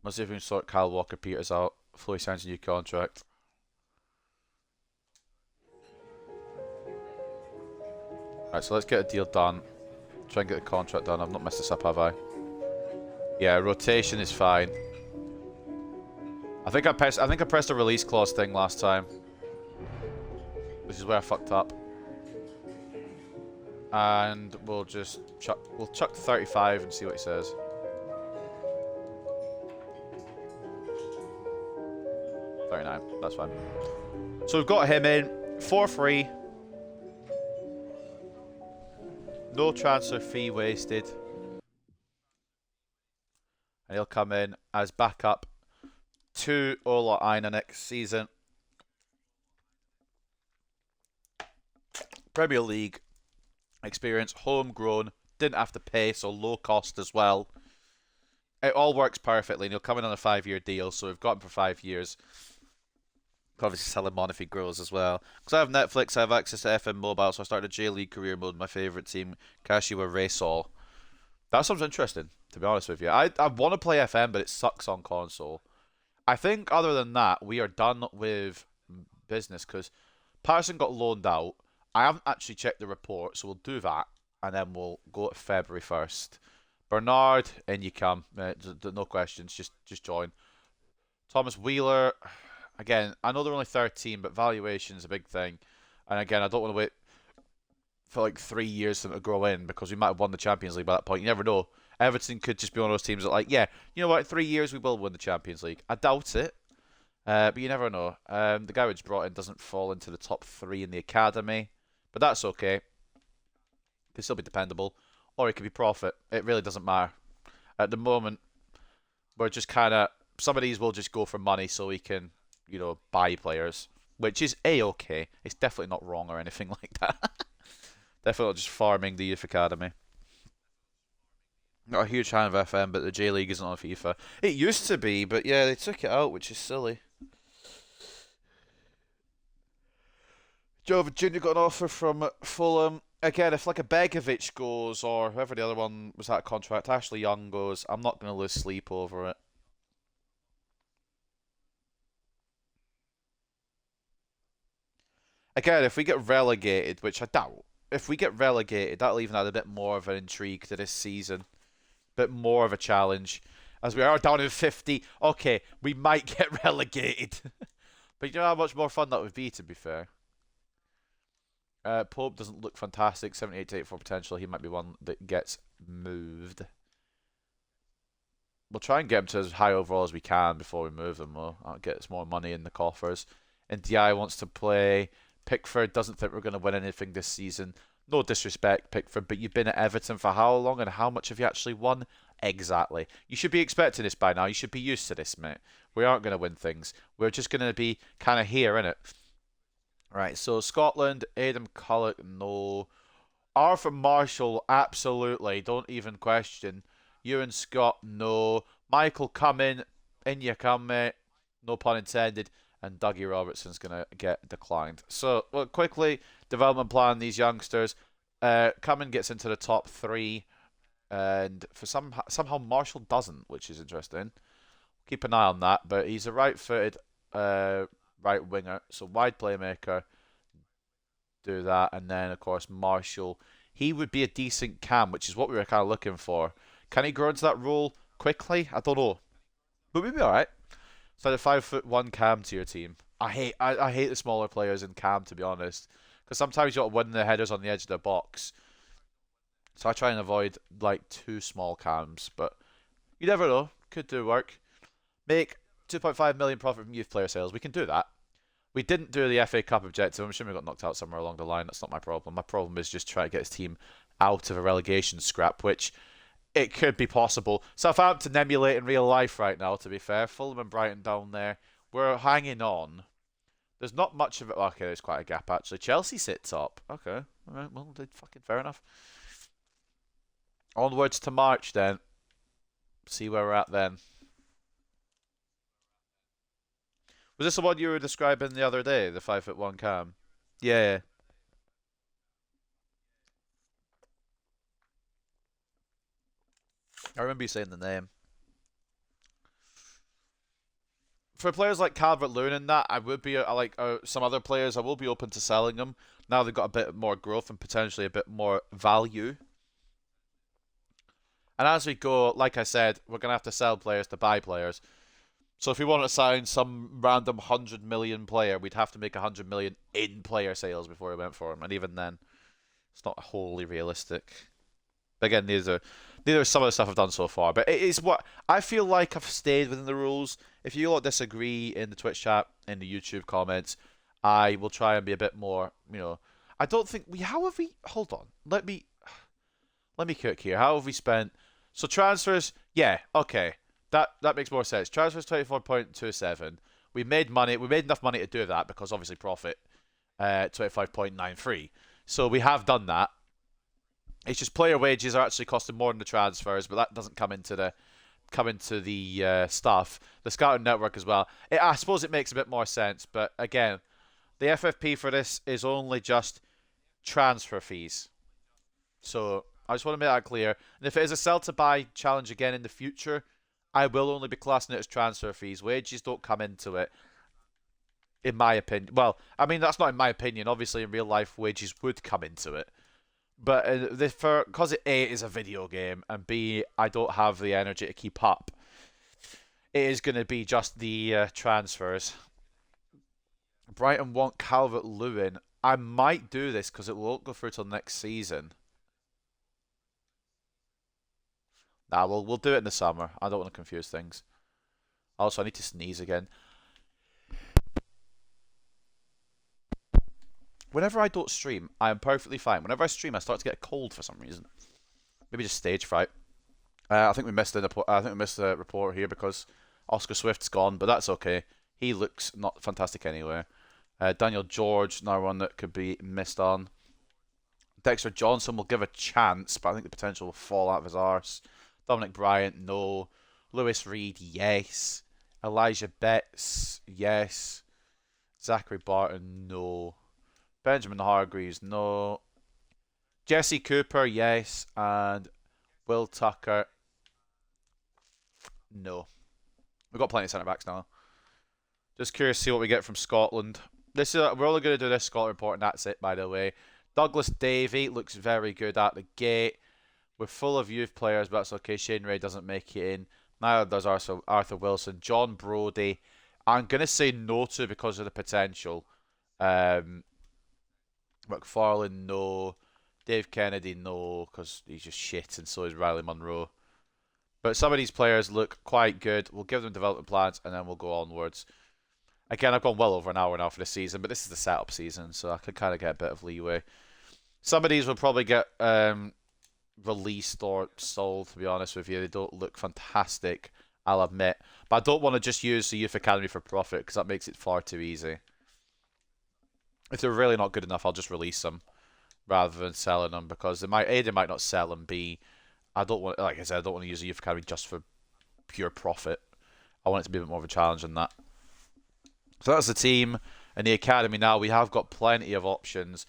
Let's see if we can sort Kyle Walker-Peters out before he signs a new contract. Right, so let's get a deal done. Try and get the contract done. I've not messed this up, have I? Yeah, rotation is fine. I think I pressed a release clause thing last time, which is where I fucked up. And we'll chuck 35 and see what he says. That's fine. So we've got him in for free. No transfer fee wasted. And he'll come in as backup to Ola Aina next season. Premier League experience, homegrown, didn't have to pay, so low cost as well. It all works perfectly, and he'll come in on a 5-year deal, so we've got him for 5 years. Obviously sell him on if he grows as well. Because I have Netflix, I have access to FM Mobile, so I started a J-League career mode, my favourite team, Kashiwa Reysol. That sounds interesting, to be honest with you. I want to play FM, but it sucks on console. I think other than that, we are done with business, because Patterson got loaned out. I haven't actually checked the report, so we'll do that, and then we'll go to February 1st. Bernard, in you come. No questions, just join. Thomas Wheeler... Again, I know they're only 13, but valuation's a big thing. And again, I don't want to wait for like 3 years for them to grow in, because we might have won the Champions League by that point. You never know. Everton could just be one of those teams that like, yeah, you know what, in 3 years we will win the Champions League. I doubt it, but you never know. The guy which brought in doesn't fall into the top 3 in the academy, but that's okay. Could still be dependable, or it could be profit. It really doesn't matter. At the moment, we're just kind of, some of these will just go for money so we can, you know, buy players, which is A-okay. It's definitely not wrong or anything like that. Definitely not just farming the youth academy. Not a huge fan of FM, but the J-League isn't on FIFA. It used to be, but yeah, they took it out, which is silly. Joe Virginia got an offer from Fulham. Again, if like a Begovic goes, or whoever the other one was that contract, Ashley Young goes, I'm not going to lose sleep over it. Again, if we get relegated, which I doubt, if we get relegated, that'll even add a bit more of an intrigue to this season. Bit more of a challenge. As we are down in 50, okay, we might get relegated. But you know how much more fun that would be, to be fair. Pope doesn't look fantastic. 78 to 84 potential. He might be one that gets moved. We'll try and get him to as high overall as we can before we move them, though. That'll get us more money in the coffers. And DI wants to play. Pickford doesn't think we're going to win anything this season. No disrespect, Pickford, but you've been at Everton for how long, and how much have you actually won? Exactly. You should be expecting this by now. You should be used to this, mate. We aren't going to win things. We're just going to be kind of here, innit? Right, so Scotland, Adam Culloch, no. Arthur Marshall, absolutely. Don't even question. Ewan Scott, no. Michael Cumming, in you come, mate. No pun intended. And Dougie Robertson's going to get declined. So, well, quickly, development plan, these youngsters. Cumming gets into the top 3. And for somehow Marshall doesn't, which is interesting. Keep an eye on that. But he's a right-footed right winger. So, wide playmaker. Do that. And then, of course, Marshall. He would be a decent cam, which is what we were kind of looking for. Can he grow into that role quickly? I don't know. But we'd be alright. So the 5'1" cam to your team. I hate the smaller players in cam, to be honest, because sometimes you got to win the headers on the edge of the box. So I try and avoid like too small cams, but you never know. Could do work. Make 2.5 million profit from youth player sales. We can do that. We didn't do the FA Cup objective. I'm sure we got knocked out somewhere along the line. That's not my problem. My problem is just trying to get his team out of a relegation scrap, which it could be possible. Southampton emulate in real life right now, to be fair. Fulham and Brighton down there. We're hanging on. There's not much of it. Okay, there's quite a gap, actually. Chelsea sits up. Okay. All right, well, fucking fair enough. Onwards to March, then. See where we're at then. Was this the one you were describing the other day, the 5'1" cam? Yeah. I remember you saying the name. For players like Calvert-Lewin and that, I would be like some other players. I will be open to selling them now they've got a bit more growth and potentially a bit more value. And as we go, like I said, we're gonna have to sell players to buy players. So if we want to sign some random 100 million player, we'd have to make 100 million in player sales before we went for him, and even then, it's not wholly realistic. But again, these are some of the stuff I've done so far. But it is what I feel like I've stayed within the rules. If you lot disagree in the Twitch chat, in the YouTube comments, I will try and be a bit more. I don't think we. How have we? Hold on. Let me cook here. How have we spent? So transfers, yeah, okay. That makes more sense. Transfers 24.27. We made money. We made enough money to do that because obviously profit 25.93. So we have done that. It's just player wages are actually costing more than the transfers, but that doesn't come into the stuff. The scouting network as well. I suppose it makes a bit more sense, but again, the FFP for this is only just transfer fees. So I just want to make that clear. And if it is a sell to buy challenge again in the future, I will only be classing it as transfer fees. Wages don't come into it, in my opinion. Well, I mean that's not in my opinion. Obviously, in real life, wages would come into it. But because it A is a video game and B I don't have the energy to keep up, it is going to be just the transfers. Brighton want Calvert-Lewin. I might do this because it won't go through till next season. Nah, we'll do it in the summer. I don't want to confuse things. Also, I need to sneeze again. Whenever I don't stream, I am perfectly fine. Whenever I stream, I start to get a cold for some reason. Maybe just stage fright. I think we missed a report here because Oscar Swift's gone, but that's okay. He looks not fantastic anyway. Daniel George, another one that could be missed on. Dexter Johnson will give a chance, but I think the potential will fall out of his arse. Dominic Bryant, no. Lewis Reed, yes. Elijah Betts, yes. Zachary Barton, no. Benjamin Hargreaves, no. Jesse Cooper, yes. And Will Tucker, no. We've got plenty of centre backs now. Just curious to see what we get from Scotland. We're only going to do this Scotland report, and that's it, by the way. Douglas Davey looks very good at the gate. We're full of youth players, but that's okay. Shane Ray doesn't make it in. Neither does Arthur Wilson. John Brody, I'm going to say no to because of the potential. McFarlane, no. Dave Kennedy, no, because he's just shit, and so is Riley Monroe. But some of these players look quite good. We'll give them development plans, and then we'll go onwards. Again, I've gone well over an hour now for this season, but this is the setup season, so I can kind of get a bit of leeway. Some of these will probably get released or sold, to be honest with you. They don't look fantastic, I'll admit. But I don't want to just use the Youth Academy for profit, because that makes it far too easy. If they're really not good enough, I'll just release them rather than selling them, because they might not sell, and B, I don't want, like I said, I don't want to use the Youth Academy just for pure profit. I want it to be a bit more of a challenge than that. So that's the team and the academy now. We have got plenty of options.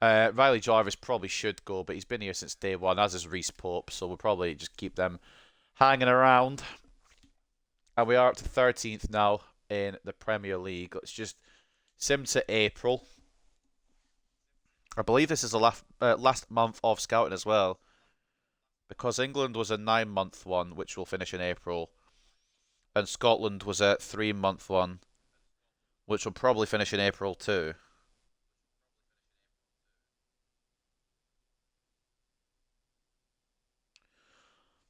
Riley Jarvis probably should go, but he's been here since day one, as is Reece Pope, so we'll probably just keep them hanging around. And we are up to 13th now in the Premier League. Let's just sim to April. I believe this is the last month of scouting as well, because England was a 9-month one, which will finish in April, and Scotland was a 3-month one, which will probably finish in April too.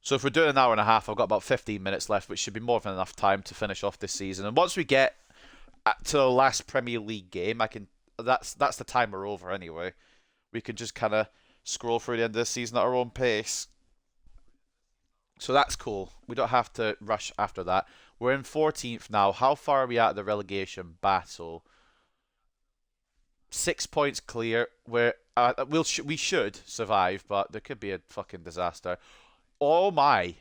So if we're doing an hour and a half, I've got about 15 minutes left, which should be more than enough time to finish off this season. And once we get to the last Premier League game, that's the time we're over anyway. We can just kind of scroll through the end of the season at our own pace. So that's cool. We don't have to rush after that. We're in 14th now. How far are we at the relegation battle? 6 points clear. We should survive, but there could be a fucking disaster. Oh my.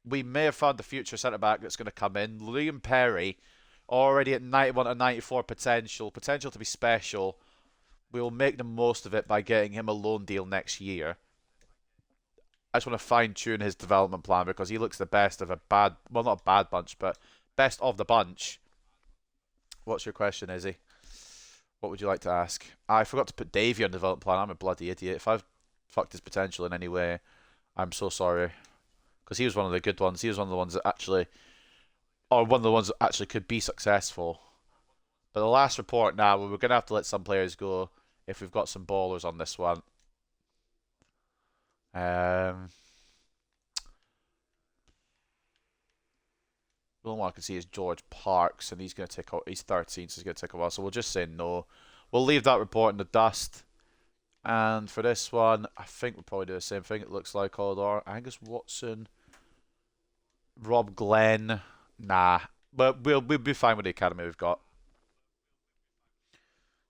We may have found the future centre-back that's going to come in. Liam Perry, already at 91 to 94 potential to be special. We will make the most of it by getting him a loan deal next year. I just want to fine tune his development plan because he looks the best of a bad, well, not a bad bunch, but best of the bunch. What's your question, Izzy? What would you like to ask? I forgot to put Davey on the development plan. I'm a bloody idiot. If I've fucked his potential in any way, I'm so sorry. Because he was one of the good ones. He was one of the ones that actually, or one of the ones that actually could be successful. But the last report now, we're going to have to let some players go if we've got some ballers on this one. The only one I can see is George Parks, and he's going to take. He's 13, so he's going to take a while. So we'll just say no. We'll leave that report in the dust. And for this one, I think we'll probably do the same thing. It looks like Odor, Angus Watson, Rob Glenn. Nah, but we'll be fine with the academy we've got.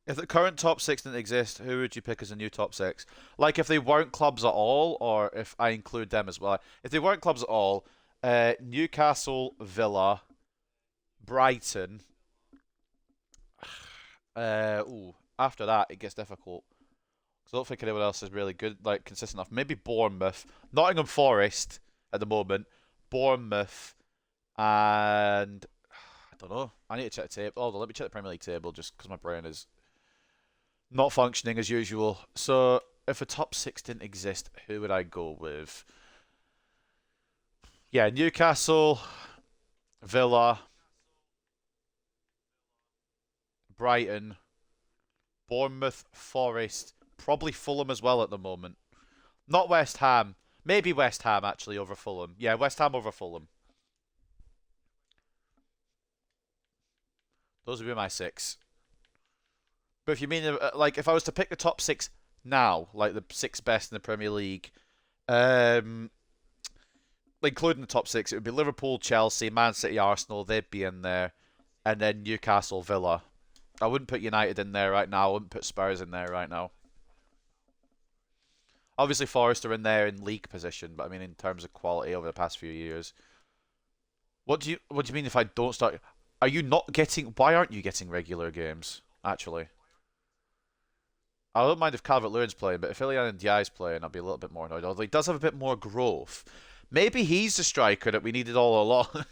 If the current top six didn't exist, who would you pick as a new top six? Like if they weren't clubs at all, or if I include them as well. If they weren't clubs at all, Newcastle, Villa, Brighton. After that, it gets difficult. Because I don't think anyone else is really good, like consistent enough. Maybe Bournemouth, Nottingham Forest at the moment, Bournemouth, and I don't know. I need to check the table. Hold on, let me check the Premier League table just because my brain is not functioning as usual. So if a top six didn't exist, who would I go with? Yeah, Newcastle, Villa, Brighton, Bournemouth, Forest, probably Fulham as well at the moment. Not West Ham. Maybe West Ham actually over Fulham. Yeah, West Ham over Fulham. Those would be my six. But if you mean, like, if I was to pick the top six now, like the six best in the Premier League, including the top six, it would be Liverpool, Chelsea, Man City, Arsenal. They'd be in there. And then Newcastle, Villa. I wouldn't put United in there right now. I wouldn't put Spurs in there right now. Obviously, Forest are in there in league position, but I mean in terms of quality over the past few years. What do you mean if I don't start? Are you not getting? Why aren't you getting regular games? Actually, I don't mind if Calvert-Lewin's playing, but if Ilian and Diaz playing, I'll be a little bit more annoyed. Although he does have a bit more growth. Maybe he's the striker that we needed all along.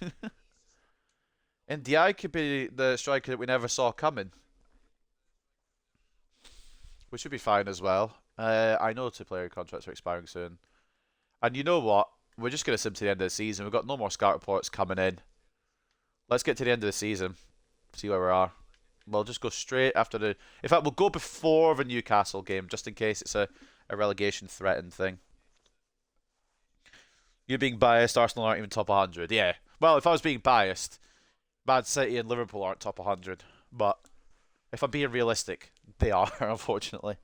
And Diaz could be the striker that we never saw coming. We should be fine as well. I know two-player contracts are expiring soon. And you know what? We're just going to sim to the end of the season. We've got no more scout reports coming in. Let's get to the end of the season. See where we are. We'll just go straight after the... In fact, we'll go before the Newcastle game, just in case it's a relegation threatened thing. You're being biased. Arsenal aren't even top 100. Yeah. Well, if I was being biased, Man City and Liverpool aren't top 100. But if I'm being realistic, they are, unfortunately.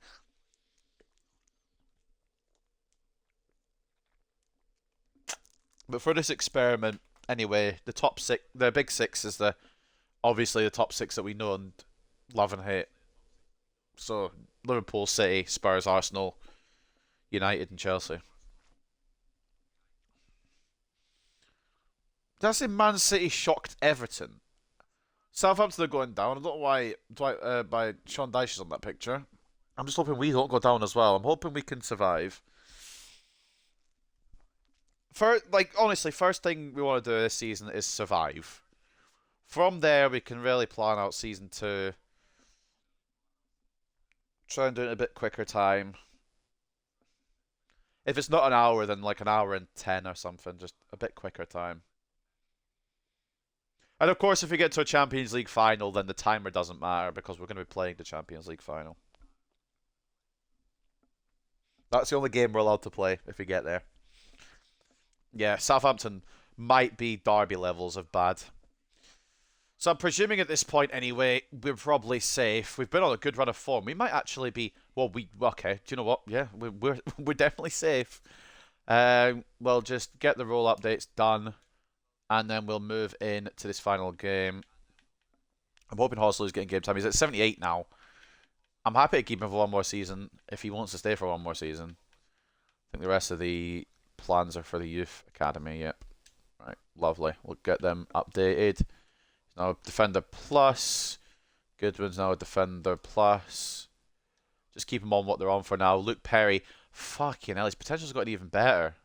But for this experiment, anyway, the top six, the big six is obviously the top six that we know and love and hate. So Liverpool, City, Spurs, Arsenal, United, and Chelsea. Did I say Man City shocked Everton? Southampton are going down. I don't know why by Sean Dyche is on that picture. I'm just hoping we don't go down as well. I'm hoping we can survive. Honestly, first thing we want to do this season is survive. From there, we can really plan out season 2. Try and do it in a bit quicker time. If it's not an hour, then like an hour and 10 or something. Just a bit quicker time. And of course, if we get to a Champions League final, then the timer doesn't matter because we're going to be playing the Champions League final. That's the only game we're allowed to play if we get there. Yeah, Southampton might be Derby levels of bad. So I'm presuming at this point anyway, we're probably safe. We've been on a good run of form. We might actually be... Okay, do you know what? Yeah, we're definitely safe. We'll just get the role updates done. And then we'll move in to this final game. I'm hoping Horsley's getting game time. He's at 78 now. I'm happy to keep him for one more season if he wants to stay for one more season. I think the rest of the plans are for the youth academy. Yep. Right, lovely. We'll get them updated. Now Defender Plus. Goodwin's now a Defender Plus. Just keep them on what they're on for now. Luke Perry. Fucking hell, his potential's gotten even better.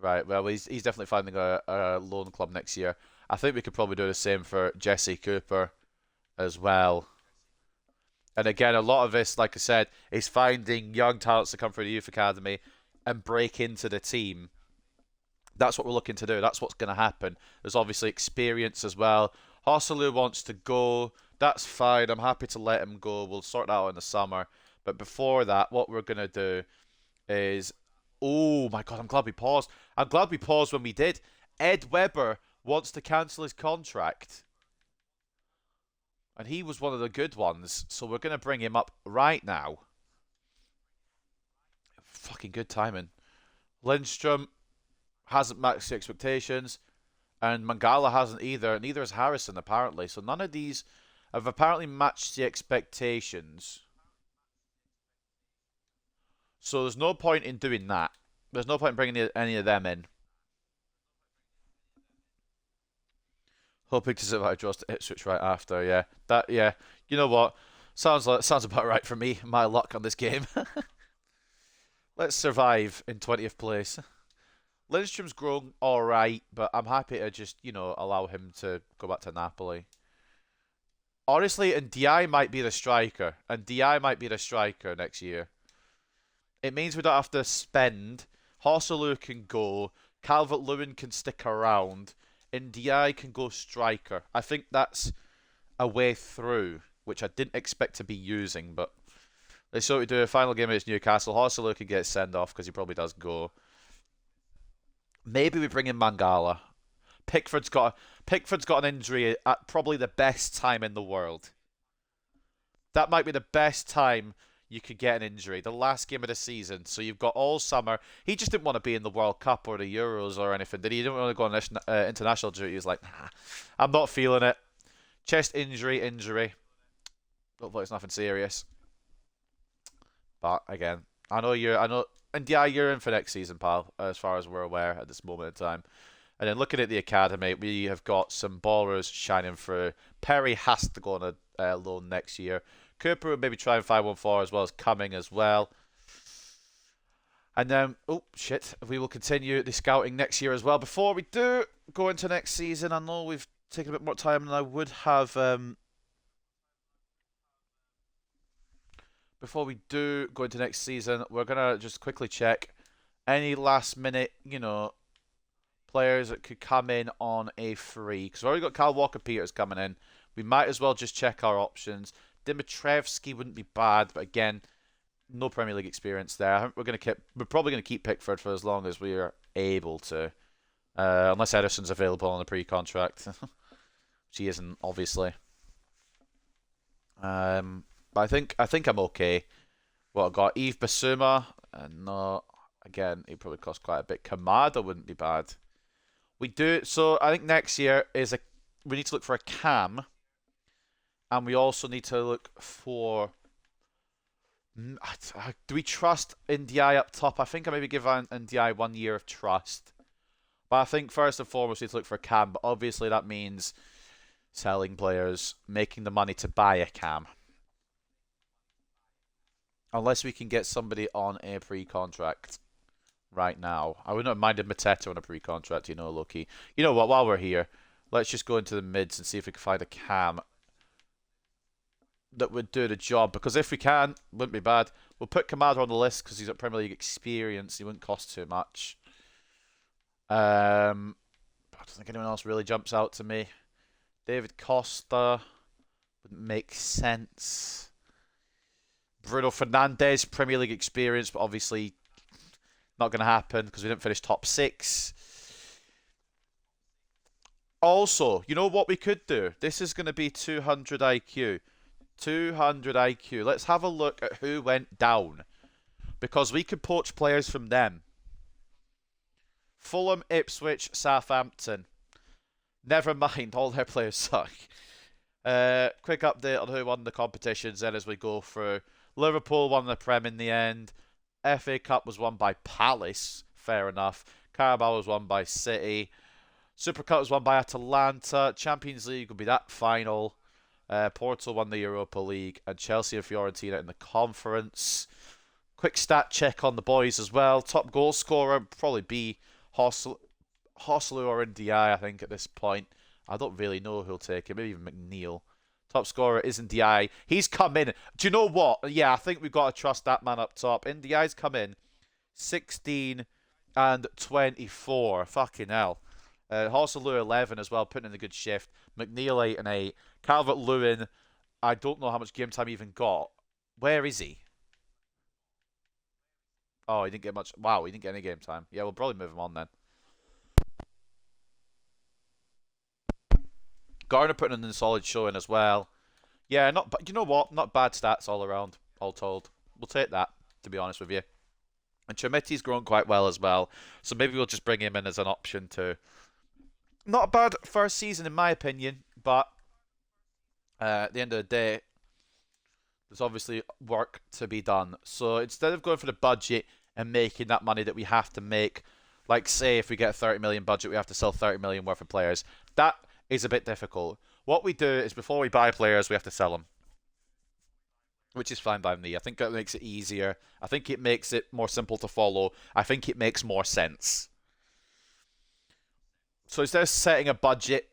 Right. Well, he's definitely finding a loan club next year. I think we could probably do the same for Jesse Cooper as well. And again, a lot of this, like I said, is finding young talents to come through the youth academy and break into the team. That's what we're looking to do. That's what's going to happen. There's obviously experience as well. Hosselu wants to go. That's fine. I'm happy to let him go. We'll sort that out in the summer. But before that, what we're going to do is. Oh my God, I'm glad we paused. I'm glad we paused when we did. Ed Webber wants to cancel his contract. And he was one of the good ones. So we're going to bring him up right now. Fucking good timing. Lindstrom hasn't matched the expectations, and Mangala hasn't either. Neither has Harrison, apparently. So none of these have apparently matched the expectations. So there's no point in doing that. There's no point in bringing any of them in. Hoping to survive draws to Ipswich right after. Yeah, that. Yeah, you know what? Sounds about right for me. My luck on this game. Let's survive in 20th place. Lindstrom's grown all right, but I'm happy to just allow him to go back to Napoli. Honestly, and Di might be the striker, next year. It means we don't have to spend. Hosselu can go. Calvert-Lewin can stick around. And Di can go striker. I think that's a way through, which I didn't expect to be using, but let's see what we do. Final game against Newcastle. Hosselu can get send off because he probably does go. Maybe we bring in Mangala. Pickford's got an injury at probably the best time in the world. That might be the best time you could get an injury. The last game of the season. So you've got all summer. He just didn't want to be in the World Cup or the Euros or anything, did he? He didn't want to go on international duty. He was like, nah, I'm not feeling it. Chest injury. Hopefully it's nothing serious. But again, I know, and yeah, you're in for next season, pal, as far as we're aware at this moment in time. And then looking at the academy, we have got some ballers shining through. Perry has to go on a loan next year. Cooper will maybe try and find one for as well as Cumming as well. And then, we will continue the scouting next year as well. Before we do go into next season, I know we've taken a bit more time than I would have. Before we do go into next season, we're going to just quickly check any last minute, players that could come in on a free. Because we've already got Kyle Walker-Peters coming in. We might as well just check our options. Dimitrievski wouldn't be bad, but again, no Premier League experience there. I think we're probably going to keep Pickford for as long as we are able to. Unless Ederson's available on a pre-contract. Which he isn't, obviously. But I think I'm okay. What I got, Yves Basuma, and no, again, he probably cost quite a bit. Kamada wouldn't be bad. So I think next year we need to look for a cam, and we also need to look for. Do we trust NDI up top? I think I maybe give NDI 1 year of trust, but I think first and foremost we need to look for a cam. But obviously that means selling players, making the money to buy a cam. Unless we can get somebody on a pre-contract right now. I wouldn't have minded Mateta on a pre-contract, Loki. You know what, while we're here, let's just go into the mids and see if we can find a cam that would do the job. Because if we can, wouldn't be bad. We'll put Kamada on the list because he's got Premier League experience. He wouldn't cost too much. I don't think anyone else really jumps out to me. David Costa wouldn't make sense. Bruno Fernandes, Premier League experience, but obviously not going to happen because we didn't finish top 6. Also, you know what we could do? This is going to be 200 IQ. 200 IQ. Let's have a look at who went down. Because we could poach players from them. Fulham, Ipswich, Southampton. Never mind, all their players suck. Quick update on who won the competitions then as we go through. Liverpool won the Prem in the end. FA Cup was won by Palace. Fair enough. Carabao was won by City. Super Cup was won by Atalanta. Champions League will be that final. Porto won the Europa League. And Chelsea and Fiorentina in the conference. Quick stat check on the boys as well. Top goal scorer would probably be Hosselu or Ndiaye, I think, at this point. I don't really know who'll take it. Maybe even McNeil. Top scorer is Ndiaye. He's come in. Do you know what? Yeah, I think we've got to trust that man up top. Ndiaye's come in 16 and 24. Fucking hell. Hosselu 11 as well, putting in a good shift. McNeil 8 and 8. Calvert-Lewin, I don't know how much game time he even got. Where is he? Oh, he didn't get much. Wow, he didn't get any game time. Yeah, we'll probably move him on then. Garner putting in a solid showing as well. Yeah, not. But you know what? Not bad stats all around. All told, we'll take that. To be honest with you, and Chomiti's grown quite well as well. So maybe we'll just bring him in as an option too. Not a bad first season in my opinion, but at the end of the day, there's obviously work to be done. So instead of going for the budget and making that money that we have to make, like say if we get a 30 million budget, we have to sell 30 million worth of players. That is a bit difficult. What we do is before we buy players, we have to sell them, which is fine by me. I think that makes it easier. I think it makes it more simple to follow. I think it makes more sense. So instead of setting a budget,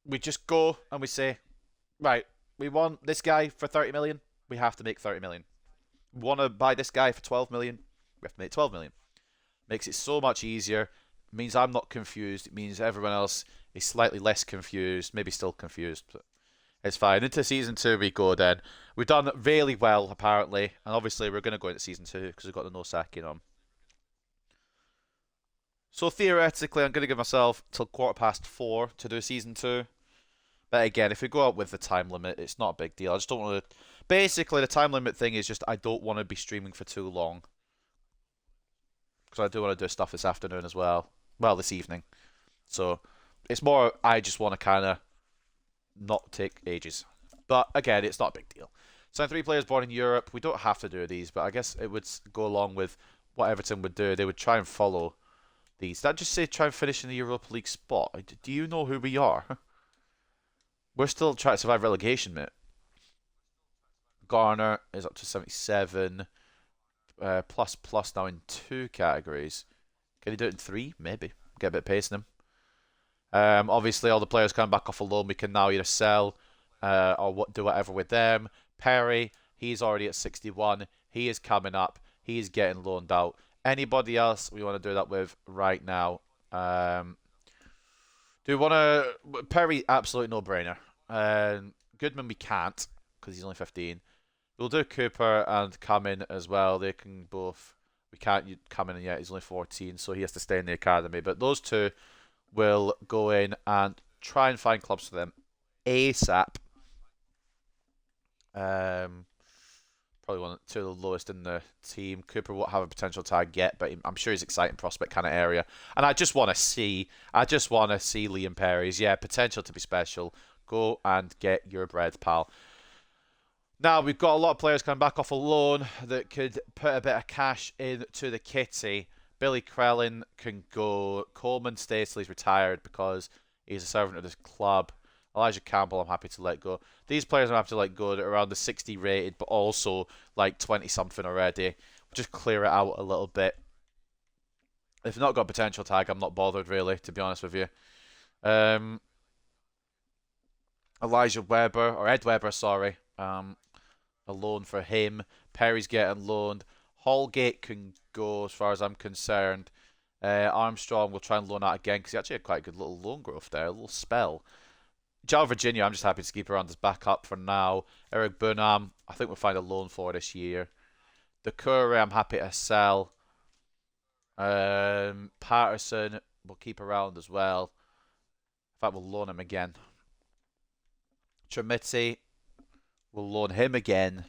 we just go and we say, right, we want this guy for 30 million. We have to make 30 million. We want to buy this guy for 12 million. We have to make 12 million. Makes it so much easier. It means I'm not confused. It means everyone else is slightly less confused. Maybe still confused, but it's fine. Into season 2 we go then. We've done really well, apparently. And obviously we're going to go into season 2 because we've got the no sacking on. So theoretically, I'm going to give myself till 4:15 to do season 2. But again, if we go out with the time limit, it's not a big deal. I just don't want to... Basically, the time limit thing is just I don't want to be streaming for too long. Because I do want to do stuff this afternoon as well. Well, this evening. So, it's more I just want to kind of not take ages. But again, it's not a big deal. Sign 3 players born in Europe. We don't have to do these, but I guess it would go along with what Everton would do. They would try and follow these. Did I just say try and finish in the Europa League spot? Do you know who we are? We're still trying to survive relegation, mate. Garner is up to 77. Plus plus now in 2 categories. Can he do it in 3? Maybe. Get a bit of pace in him. Obviously, all the players coming back off a loan, we can now either sell or do whatever with them. Perry, he's already at 61. He is coming up. He is getting loaned out. Anybody else we want to do that with right now? Do we want to... Perry, absolute no-brainer. Goodman, we can't, because he's only 15. We'll do Cooper and Cumming as well. They can both... We can't come in yet. He's only 14, so he has to stay in the academy. But those two will go in and try and find clubs for them ASAP. Probably two of the lowest in the team. Cooper won't have a potential tag yet, but I'm sure he's exciting prospect kind of area. And I just want to see Liam Perry's, potential to be special. Go and get your bread, pal. Now, we've got a lot of players coming back off a loan that could put a bit of cash into the kitty. Billy Krellin can go. Coleman stays till he's retired because he's a servant of this club. Elijah Campbell, I'm happy to let go. These players I'm happy to let go that are around the 60 rated, but also like 20-something already. We'll just clear it out a little bit. If they've not got potential tag, I'm not bothered, really, to be honest with you. Elijah Webber, or Ed Webber, sorry. A loan for him. Perry's getting loaned. Holgate can go as far as I'm concerned. Armstrong will try and loan out again because he actually had quite a good little loan growth there, a little spell. João Virginia, I'm just happy to keep around as backup for now. Eric Bunham, I think we'll find a loan for this year. Doucouré, I'm happy to sell. Patterson, we'll keep around as well. In fact, we'll loan him again. Tremiti, we'll loan him again.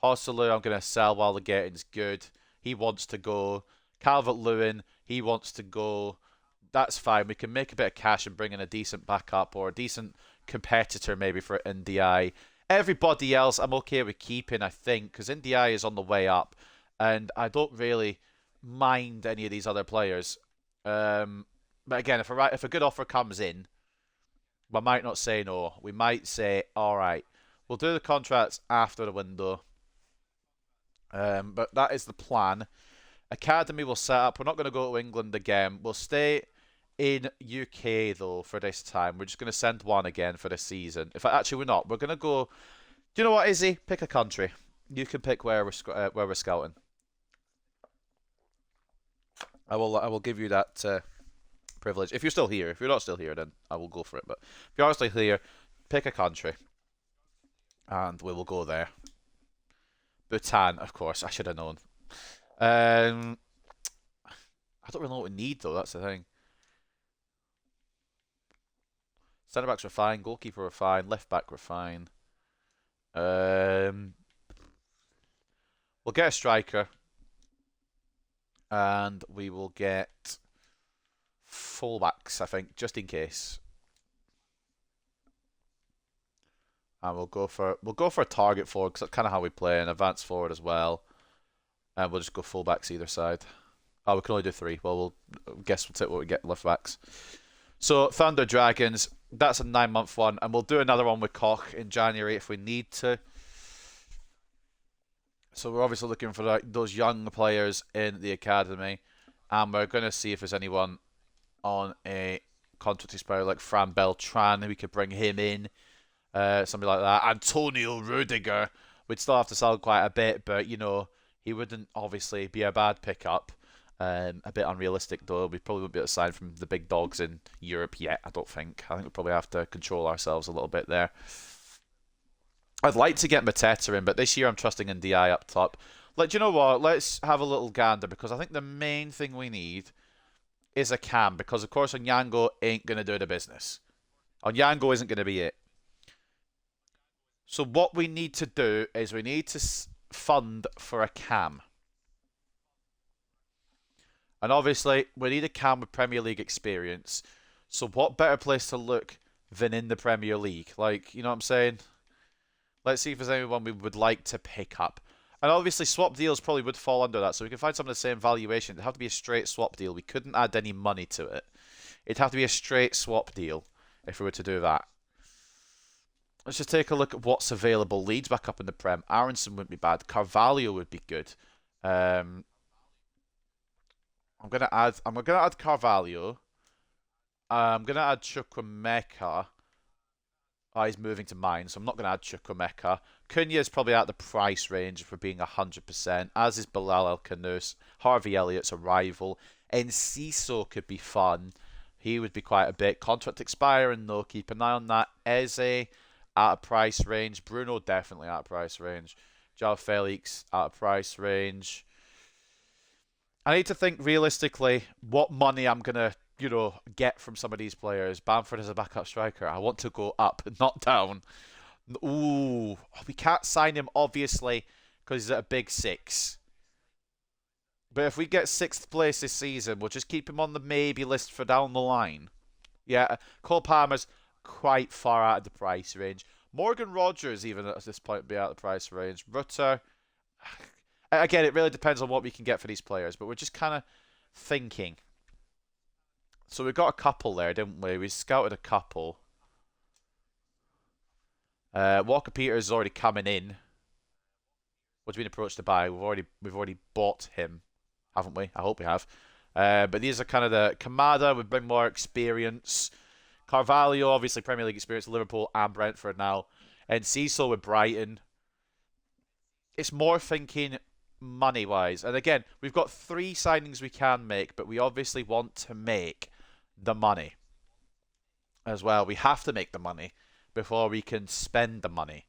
Hosselu, I'm going to sell while the getting's good. He wants to go. Calvert-Lewin, he wants to go. That's fine. We can make a bit of cash and bring in a decent backup or a decent competitor maybe for NDI. Everybody else I'm okay with keeping, I think, because NDI is on the way up. And I don't really mind any of these other players. But again, if a good offer comes in, we might not say no. We might say, all right, we'll do the contracts after the window. But that is the plan. Academy will set up. We're not going to go to England again. We'll stay in UK though for this time. We're just going to send one again for this season. If actually we're not, we're going to go. Do you know what, Izzy? Pick a country. You can pick where we're scouting. I will give you that privilege. If you're still here, if you're not still here, then I will go for it. But if you are still here, pick a country, and we will go there. Bhutan, of course. I should have known. I don't really know what we need though. That's the thing. Centre backs were fine. Goalkeeper were fine. Left back were fine. We'll get a striker, and we will get fullbacks, I think, just in case. And we'll go for a target forward because that's kind of how we play, an advanced forward as well. And we'll just go fullbacks either side. Oh, we can only do three. Well, we'll guess we'll take what we get left backs. So Thunder Dragons, that's a 9-month one, and we'll do another one with Koch in January if we need to. So we're obviously looking for those young players in the academy, and we're going to see if there's anyone on a contract expiry like Fran Beltran, we could bring him in, something like that. Antonio Rudiger, we'd still have to sell quite a bit, but you know he wouldn't obviously be a bad pickup. A bit unrealistic though. We probably won't be able to sign from the big dogs in Europe yet, I don't think. I think we probably have to control ourselves a little bit there. I'd like to get Mateta in, but this year I'm trusting in DI up top. Do you know what? Let's have a little gander, because I think the main thing we need is a cam, because of course Onyango ain't going to do the business. Onyango isn't going to be it. So what we need to do is we need to fund for a cam. And obviously, we need a cam with Premier League experience. So what better place to look than in the Premier League? Like, you know what I'm saying? Let's see if there's anyone we would like to pick up. And obviously, swap deals probably would fall under that. So we can find some of the same valuation. It'd have to be a straight swap deal. We couldn't add any money to it. It'd have to be a straight swap deal if we were to do that. Let's just take a look at what's available. Leeds back up in the Prem. Aronson wouldn't be bad. Carvalho would be good. I'm gonna add Carvalho. I'm gonna add Chukwuemeka. Oh, he's moving to mine, so I'm not gonna add Chukwuemeka. Cunha is probably out the price range for being 100%, as is Bilal El Khanous. Harvey Elliott's a rival. Enciso could be fun. He would be quite a bit. Contract expiring though. Keep an eye on that. Eze out of price range. Bruno definitely out of price range. João Felix out of price range. I need to think realistically what money I'm going to, get from some of these players. Bamford as a backup striker. I want to go up, not down. Ooh, we can't sign him, obviously, because he's at a big 6. But if we get 6th place this season, we'll just keep him on the maybe list for down the line. Yeah, Cole Palmer's quite far out of the price range. Morgan Rogers, even at this point, would be out of the price range. Rutter... Again, it really depends on what we can get for these players, but we're just kind of thinking. So we got a couple there, didn't we? We scouted a couple. Walker Peters is already coming in. What's been approached to buy? We've already bought him, haven't we? I hope we have. But these are kind of the Kamada would bring more experience. Carvalho, obviously Premier League experience, Liverpool and Brentford now, and Cecil with Brighton. It's more thinking money-wise. And again, we've got 3 signings we can make, but we obviously want to make the money as well. We have to make the money before we can spend the money.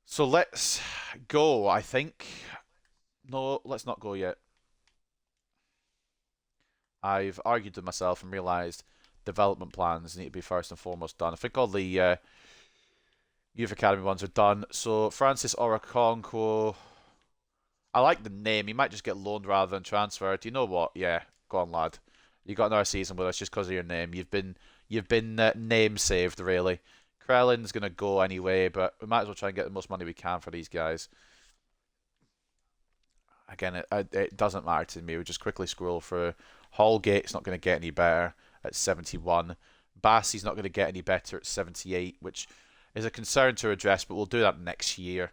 So let's go, I think. No, let's not go yet. I've argued with myself and realised development plans need to be first and foremost done. I think all the Youth Academy ones are done. So Francis Orokonko, I like the name. He might just get loaned rather than transferred. You know what? Yeah, go on, lad. You got another season with us just because of your name. You've been name saved, really. Krellin's gonna go anyway, but we might as well try and get the most money we can for these guys. Again, it doesn't matter to me. We just quickly scroll through. Holgate's not going to get any better at 71. Bassey's not going to get any better at 78, which is a concern to address, but we'll do that next year.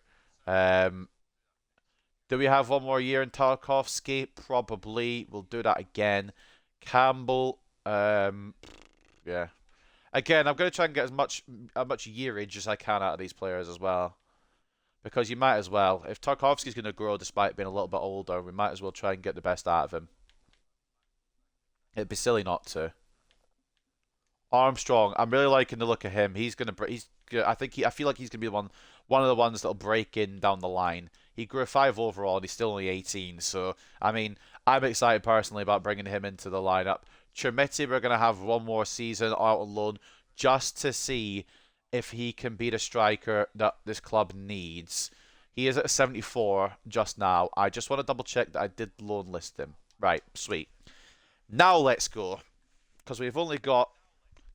Do we have one more year in Tarkovsky? Probably. We'll do that again. Campbell, yeah. Again, I'm going to try and get as much yearage as I can out of these players as well. Because you might as well. If Tarkovsky's going to grow despite being a little bit older, we might as well try and get the best out of him. It'd be silly not to. Armstrong, I'm really liking the look of him. I feel like he's gonna be one of the ones that'll break in down the line. He grew a 5 overall and he's still only 18, so I mean, I'm excited personally about bringing him into the lineup. Chermiti, we're gonna have one more season out on loan just to see if he can be the striker that this club needs. He is at 74 just now. I just want to double check that I did loan list him. Right, sweet. Now let's go, because we've only got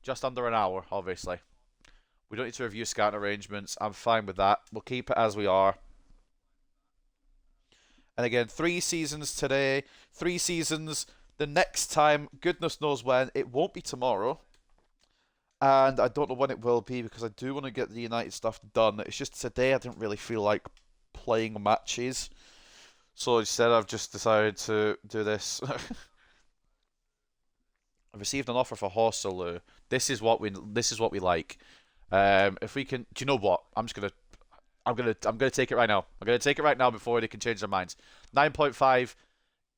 just under an hour, obviously. We don't need to review scouting arrangements. I'm fine with that. We'll keep it as we are. And again, 3 seasons today. 3 seasons the next time. Goodness knows when. It won't be tomorrow. And I don't know when it will be because I do want to get the United stuff done. It's just today I didn't really feel like playing matches. So instead I've just decided to do this. I've received an offer for Horselu. This is what we like. If we can, do you know what? I'm gonna take it right now. I'm gonna take it right now before they can change their minds. 9.5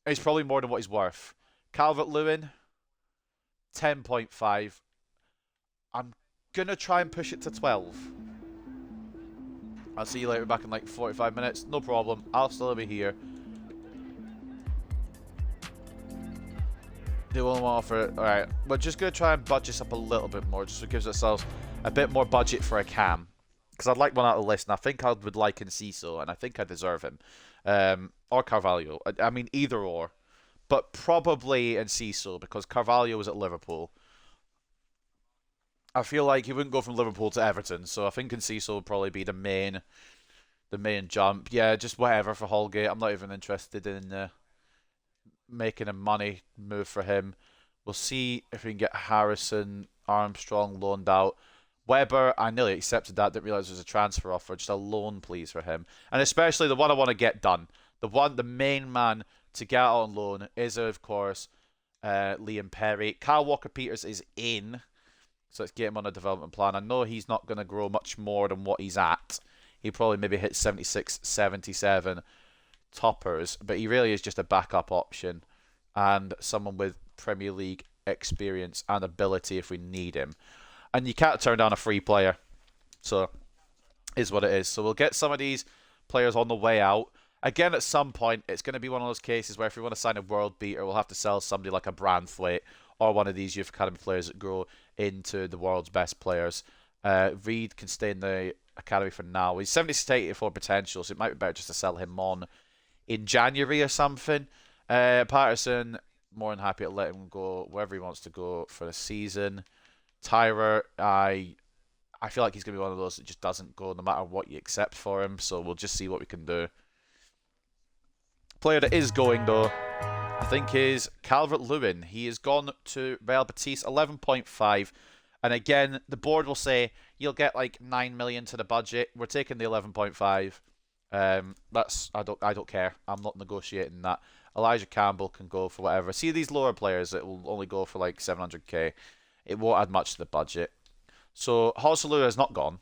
is probably more than what he's worth. Calvert-Lewin, 10.5. I'm gonna try and push it to 12. I'll see you later, back in like 45 minutes. No problem. I'll still be here. They won't offer it. Alright, we're just going to try and budget this up a little bit more, just so it gives ourselves a bit more budget for a cam. Because I'd like one out of the list, and I think I would like Enciso, and I think I deserve him. Or Carvalho. I mean, either or. But probably Enciso, because Carvalho was at Liverpool. I feel like he wouldn't go from Liverpool to Everton, so I think Enciso would probably be the main jump. Yeah, just whatever for Holgate. I'm not even interested in making a money move for him. We'll see if we can get Harrison, Armstrong loaned out. Weber, I nearly accepted that. Didn't realise there was a transfer offer. Just a loan, please, for him. And especially the one I want to get done. The main man to get out on loan is, of course, Liam Perry. Kyle Walker-Peters is in. So let's get him on a development plan. I know he's not going to grow much more than what he's at. He probably maybe hit 76, 77 toppers, but he really is just a backup option and someone with Premier League experience and ability if we need him. And you can't turn down a free player, so is what it is. So we'll get some of these players on the way out. Again, at some point, it's going to be one of those cases where if we want to sign a world beater, we'll have to sell somebody like a Branthwaite or one of these youth academy players that grow into the world's best players. Reed can stay in the academy for now. He's 76 to 84 potential, so it might be better just to sell him on in January or something. Patterson, more than happy to let him go wherever he wants to go for the season. Tyrer, I feel like he's going to be one of those that just doesn't go no matter what you accept for him, so we'll just see what we can do. Player that is going, though, I think is Calvert-Lewin. He has gone to Real Betis, 11.5. And again, the board will say, you'll get like 9 million to the budget. We're taking the 11.5. I don't care. I'm not negotiating that. Elijah Campbell can go for whatever. See these lower players that will only go for like 700k. It won't add much to the budget. So Horselu has not gone,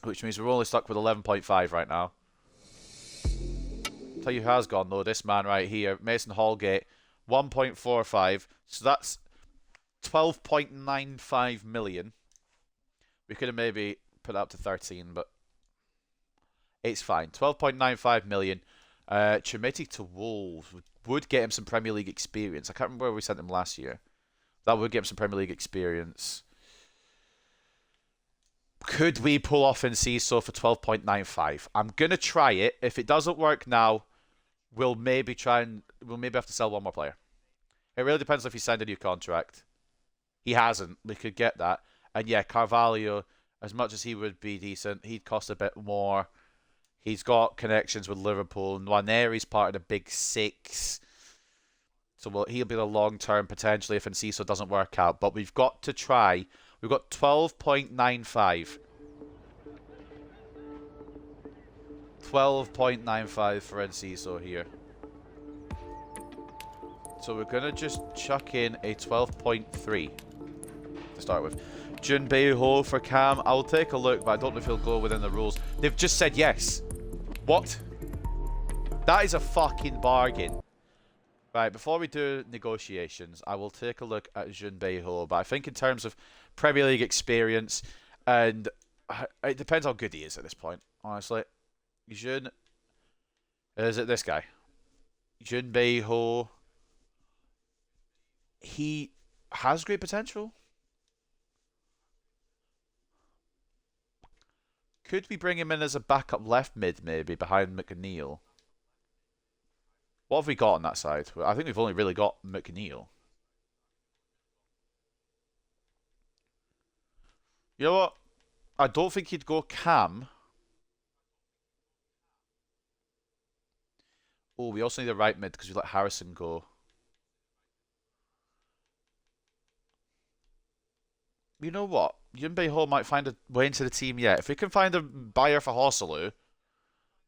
which means we're only stuck with 11.5 right now. Tell you who has gone though. This man right here, Mason Holgate, 1.45. So that's 12.95 million. We could have maybe put it up to 13, but it's fine. 12.95 million. Chermiti to Wolves would get him some Premier League experience. I can't remember where we sent him last year. That would get him some Premier League experience. Could we pull off Enciso for 12.95? I'm gonna try it. If it doesn't work now, we'll maybe have to sell one more player. It really depends if he signed a new contract. He hasn't. We could get that. And yeah, Carvalho, as much as he would be decent, he'd cost a bit more. He's got connections with Liverpool. Nwaneri's part of the big six. So he'll be the long-term potentially if Enciso doesn't work out. But we've got to try. We've got 12.95. 12.95 for Enciso here. So we're going to just chuck in a 12.3 to start with. Junbei Ho for Cam. I'll take a look, but I don't know if he'll go within the rules. They've just said yes. What? That is a fucking bargain. Right, before we do negotiations, I will take a look at Junbei Ho. But I think in terms of Premier League experience, and it depends how good he is at this point, honestly. Is it this guy? Junbei Ho. He has great potential. Could we bring him in as a backup left mid, maybe, behind McNeil? What have we got on that side? I think we've only really got McNeil. You know what? I don't think he'd go Cam. Oh, we also need a right mid because we let Harrison go. You know what? Junbei Ho might find a way into the team yet. If we can find a buyer for Hosselu,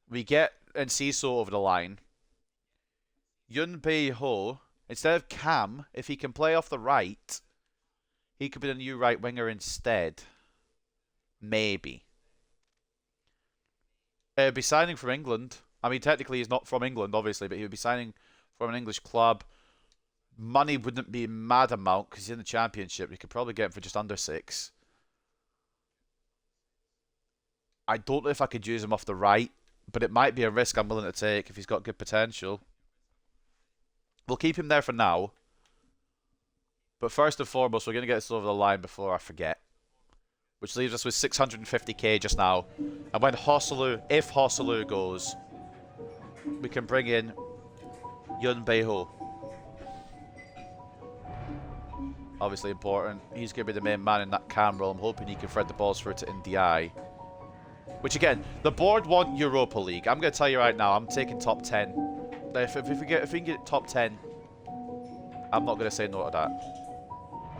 we get Enciso over the line. Junbei Ho, instead of Cam, if he can play off the right, he could be the new right winger instead. Maybe. He'd be signing from England. I mean, technically he's not from England, obviously, but he would be signing from an English club. Money wouldn't be a mad amount because he's in the Championship. You could probably get him for just under 6. I don't know if I could use him off the right, but it might be a risk I'm willing to take if he's got good potential. We'll keep him there for now. But first and foremost, we're going to get this over the line before I forget. Which leaves us with 650k just now. And when Hosselu, if Hosselu goes, we can bring in Junbei Ho. Obviously important. He's going to be the main man in that Cam role. I'm hoping he can thread the balls through to Ndiaye. Which again, the board want Europa League. I'm going to tell you right now, I'm taking top 10. If we can get top 10, I'm not going to say no to that.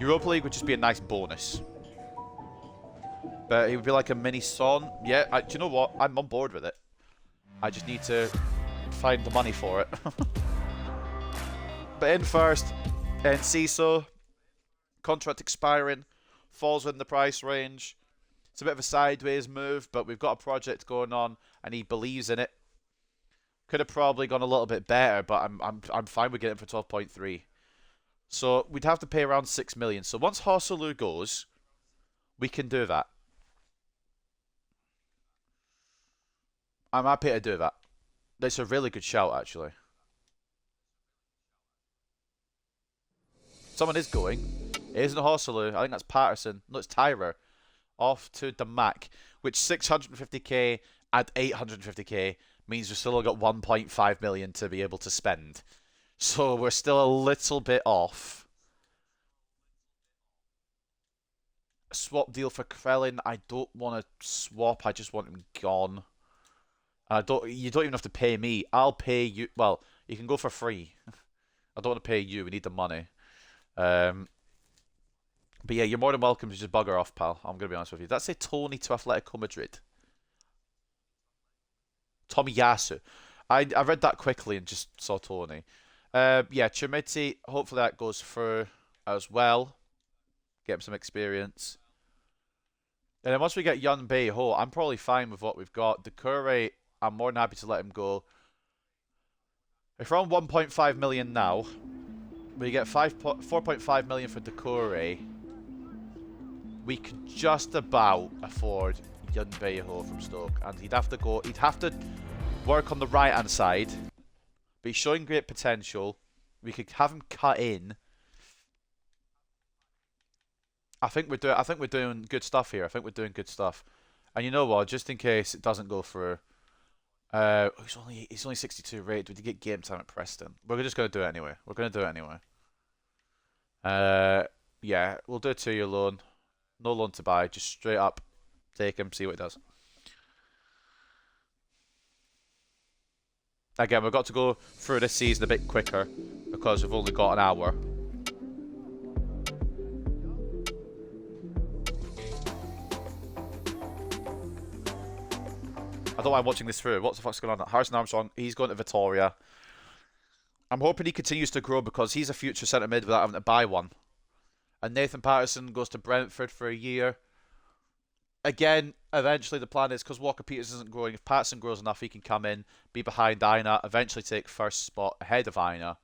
Europa League would just be a nice bonus. But it would be like a mini Son. Yeah, do you know what? I'm on board with it. I just need to find the money for it. But in first, Enciso. Contract expiring. Falls within the price range. It's a bit of a sideways move, but we've got a project going on, and he believes in it. Could have probably gone a little bit better, but I'm fine with getting for 12.3. So we'd have to pay around 6 million. So once Hosselu goes, we can do that. I'm happy to do that. That's a really good shout, actually. Someone is going. It isn't Hosselu. I think that's Patterson. No, it's Tyrer. Off to the Mac, which 650k and 850k means we've still got 1.5 million to be able to spend. So we're still a little bit off. Swap deal for Krellin. I don't want to swap. I just want him gone. You don't even have to pay me. I'll pay you. Well, you can go for free. I don't want to pay you. We need the money. But yeah, you're more than welcome to just bugger off, pal. I'm going to be honest with you. Did that say Tony to Atletico Madrid? Tomiyasu. I read that quickly and just saw Tony. Yeah, Chimiti, hopefully that goes through as well. Get him some experience. And then once we get Junbei Ho, I'm probably fine with what we've got. Doucouré, I'm more than happy to let him go. If we're on 1.5 million now, we get 4.5 million for Doucouré. We could just about afford Junbei Ho from Stoke, and he'd have to work on the right hand side. But he's showing great potential. We could have him cut in. I think we're doing good stuff here. I think we're doing good stuff. And you know what? Just in case it doesn't go through, he's only 62 rated. Did he get game time at Preston? We're just gonna do it anyway. We're gonna do it anyway. Yeah, we'll do a 2-year loan. No loan to buy. Just straight up take him, see what he does. Again, we've got to go through this season a bit quicker because we've only got an hour. I don't mind watching this through. What the fuck's going on? Harrison Armstrong, he's going to Victoria. I'm hoping he continues to grow because he's a future centre mid without having to buy one. And Nathan Patterson goes to Brentford for a year. Again, eventually the plan is, because Walker Peters isn't growing, if Patterson grows enough, he can come in, be behind Aina, eventually take first spot ahead of Aina.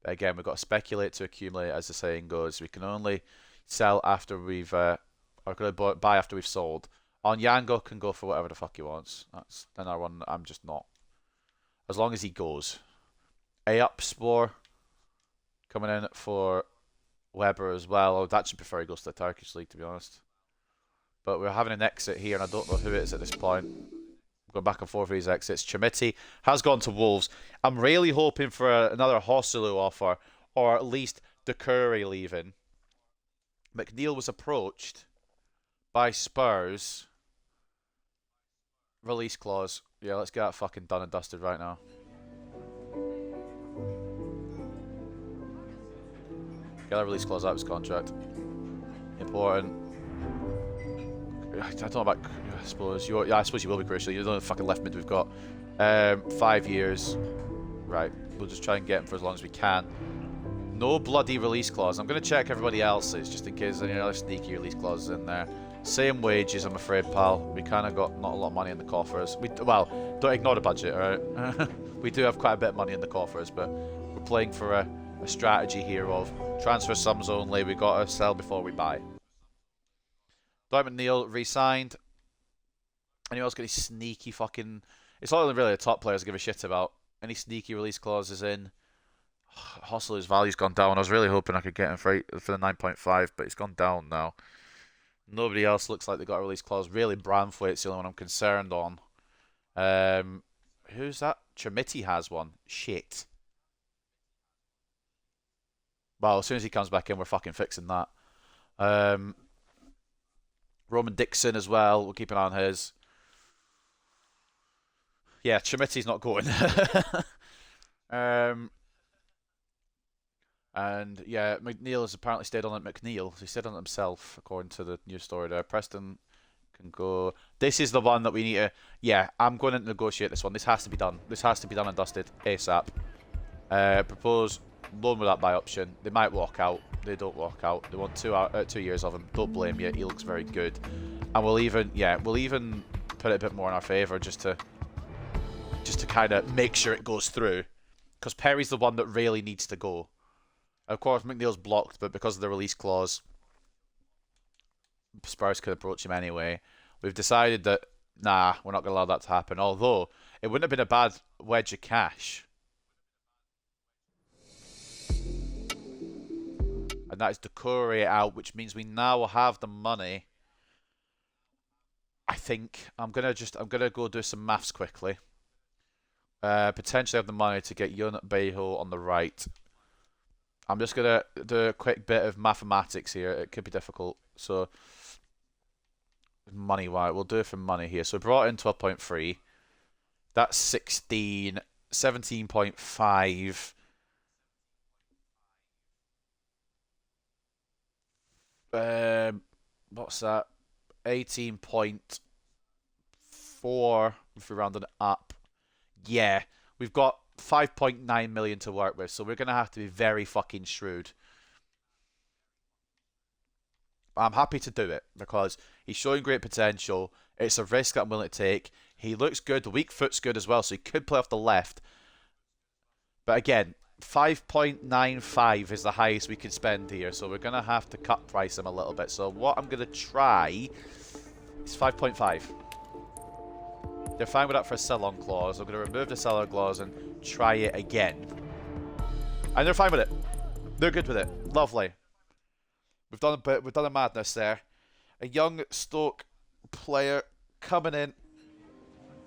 But again, we've got to speculate to accumulate, as the saying goes. We can only sell after we've, or buy after we've sold. Onyango can go for whatever the fuck he wants. That's another one I'm just not. As long as he goes. Ayupspor coming in for Weber as well. I would actually prefer he goes to the Turkish League, to be honest. But we're having an exit here, and I don't know who it is at this point. Going back and forth for these exits. Chimiti has gone to Wolves. I'm really hoping for another Hosselu offer, or at least Doucouré leaving. McNeil was approached by Spurs. Release clause. Yeah, let's get that fucking done and dusted right now. Get that release clause out of his contract. Important. I don't know about. I suppose you. Yeah, I suppose you will be crucial. You're the only fucking left mid we've got. 5 years. Right. We'll just try and get him for as long as we can. No bloody release clause. I'm going to check everybody else's just in case there's any other sneaky release clauses in there. Same wages, I'm afraid, pal. We kind of got not a lot of money in the coffers. Well, don't ignore the budget, alright? We do have quite a bit of money in the coffers, but we're playing for a strategy here of transfer sums only. We got to sell before we buy. Dwight McNeil re-signed. Anyone else got any sneaky fucking... It's not really the top players I give a shit about. Any sneaky release clauses in? Hostler's value's gone down. I was really hoping I could get him for the 9.5, but it's gone down now. Nobody else looks like they got a release clause. Really, Branthwaite's the only one I'm concerned on. Who's that? Chimiti has one. Shit. Well, as soon as he comes back in, we're fucking fixing that. Roman Dixon as well. We'll keep an eye on his. Yeah, Chimiti's not going. And yeah, McNeil has apparently stayed on at McNeil. So he stayed on it himself, according to the news story there. Preston can go. This is the one that we need to. Yeah, I'm going to negotiate this one. This has to be done. This has to be done and dusted ASAP. Propose loan without buy option. They might walk out. They don't walk out. They want 2 years of him. Don't blame you. He looks very good. And we'll even put it a bit more in our favour just to kind of make sure it goes through. Because Perry's the one that really needs to go. Of course, McNeil's blocked, but because of the release clause, Spurs could approach him anyway. We've decided that, nah, we're not going to allow that to happen. Although, it wouldn't have been a bad wedge of cash. And that is Doucouré out, which means we now have the money. I think I'm gonna go do some maths quickly. Potentially have the money to get Yun Beho on the right. I'm just going to do a quick bit of mathematics here. It could be difficult. So, money-wise, we'll do it for money here. So, we brought in 12.3. That's 16. 17.5. What's that? 18.4 if we round it up. Yeah, we've got 5.9 million to work with, so we're going to have to be very fucking shrewd. I'm happy to do it because he's showing great potential. It's a risk that I'm willing to take. He looks good. The weak foot's good as well, so he could play off the left. But again, 5.95 is the highest we can spend here, so we're going to have to cut price him a little bit. So what I'm going to try is 5.5. They're fine with that for a sell-on clause. I'm going to remove the sell-on clause and try it again. And they're fine with it. They're good with it. Lovely. We've done a madness there. A young Stoke player coming in.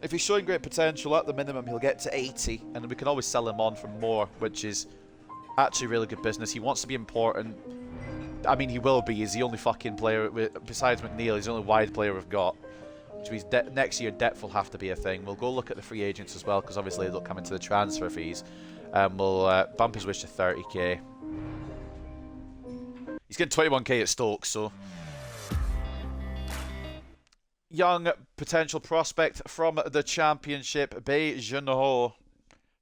If he's showing great potential, at the minimum he'll get to 80, and we can always sell him on for more, which is actually really good business. He wants to be important. I mean, he will be. He's the only fucking player, besides McNeil, he's the only wide player we've got. Which means next year depth will have to be a thing. We'll go look at the free agents as well, because obviously they'll come into the transfer fees. We'll bump his wage to 30k. He's getting 21k at Stoke, so young potential prospect from the Championship, Bei Junho,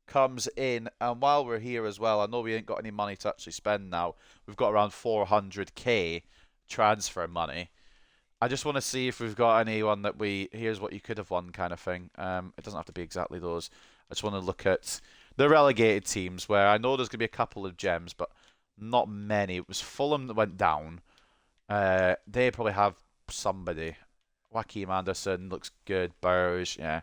comes in. And while we're here as well, I know we ain't got any money to actually spend now. We've got around 400k transfer money. I just want to see if we've got anyone that here's what you could have won kind of thing. It doesn't have to be exactly those. I just want to look at the relegated teams where I know there's going to be a couple of gems, but not many. It was Fulham that went down. They probably have somebody. Joaquim Anderson looks good. Burrows, yeah.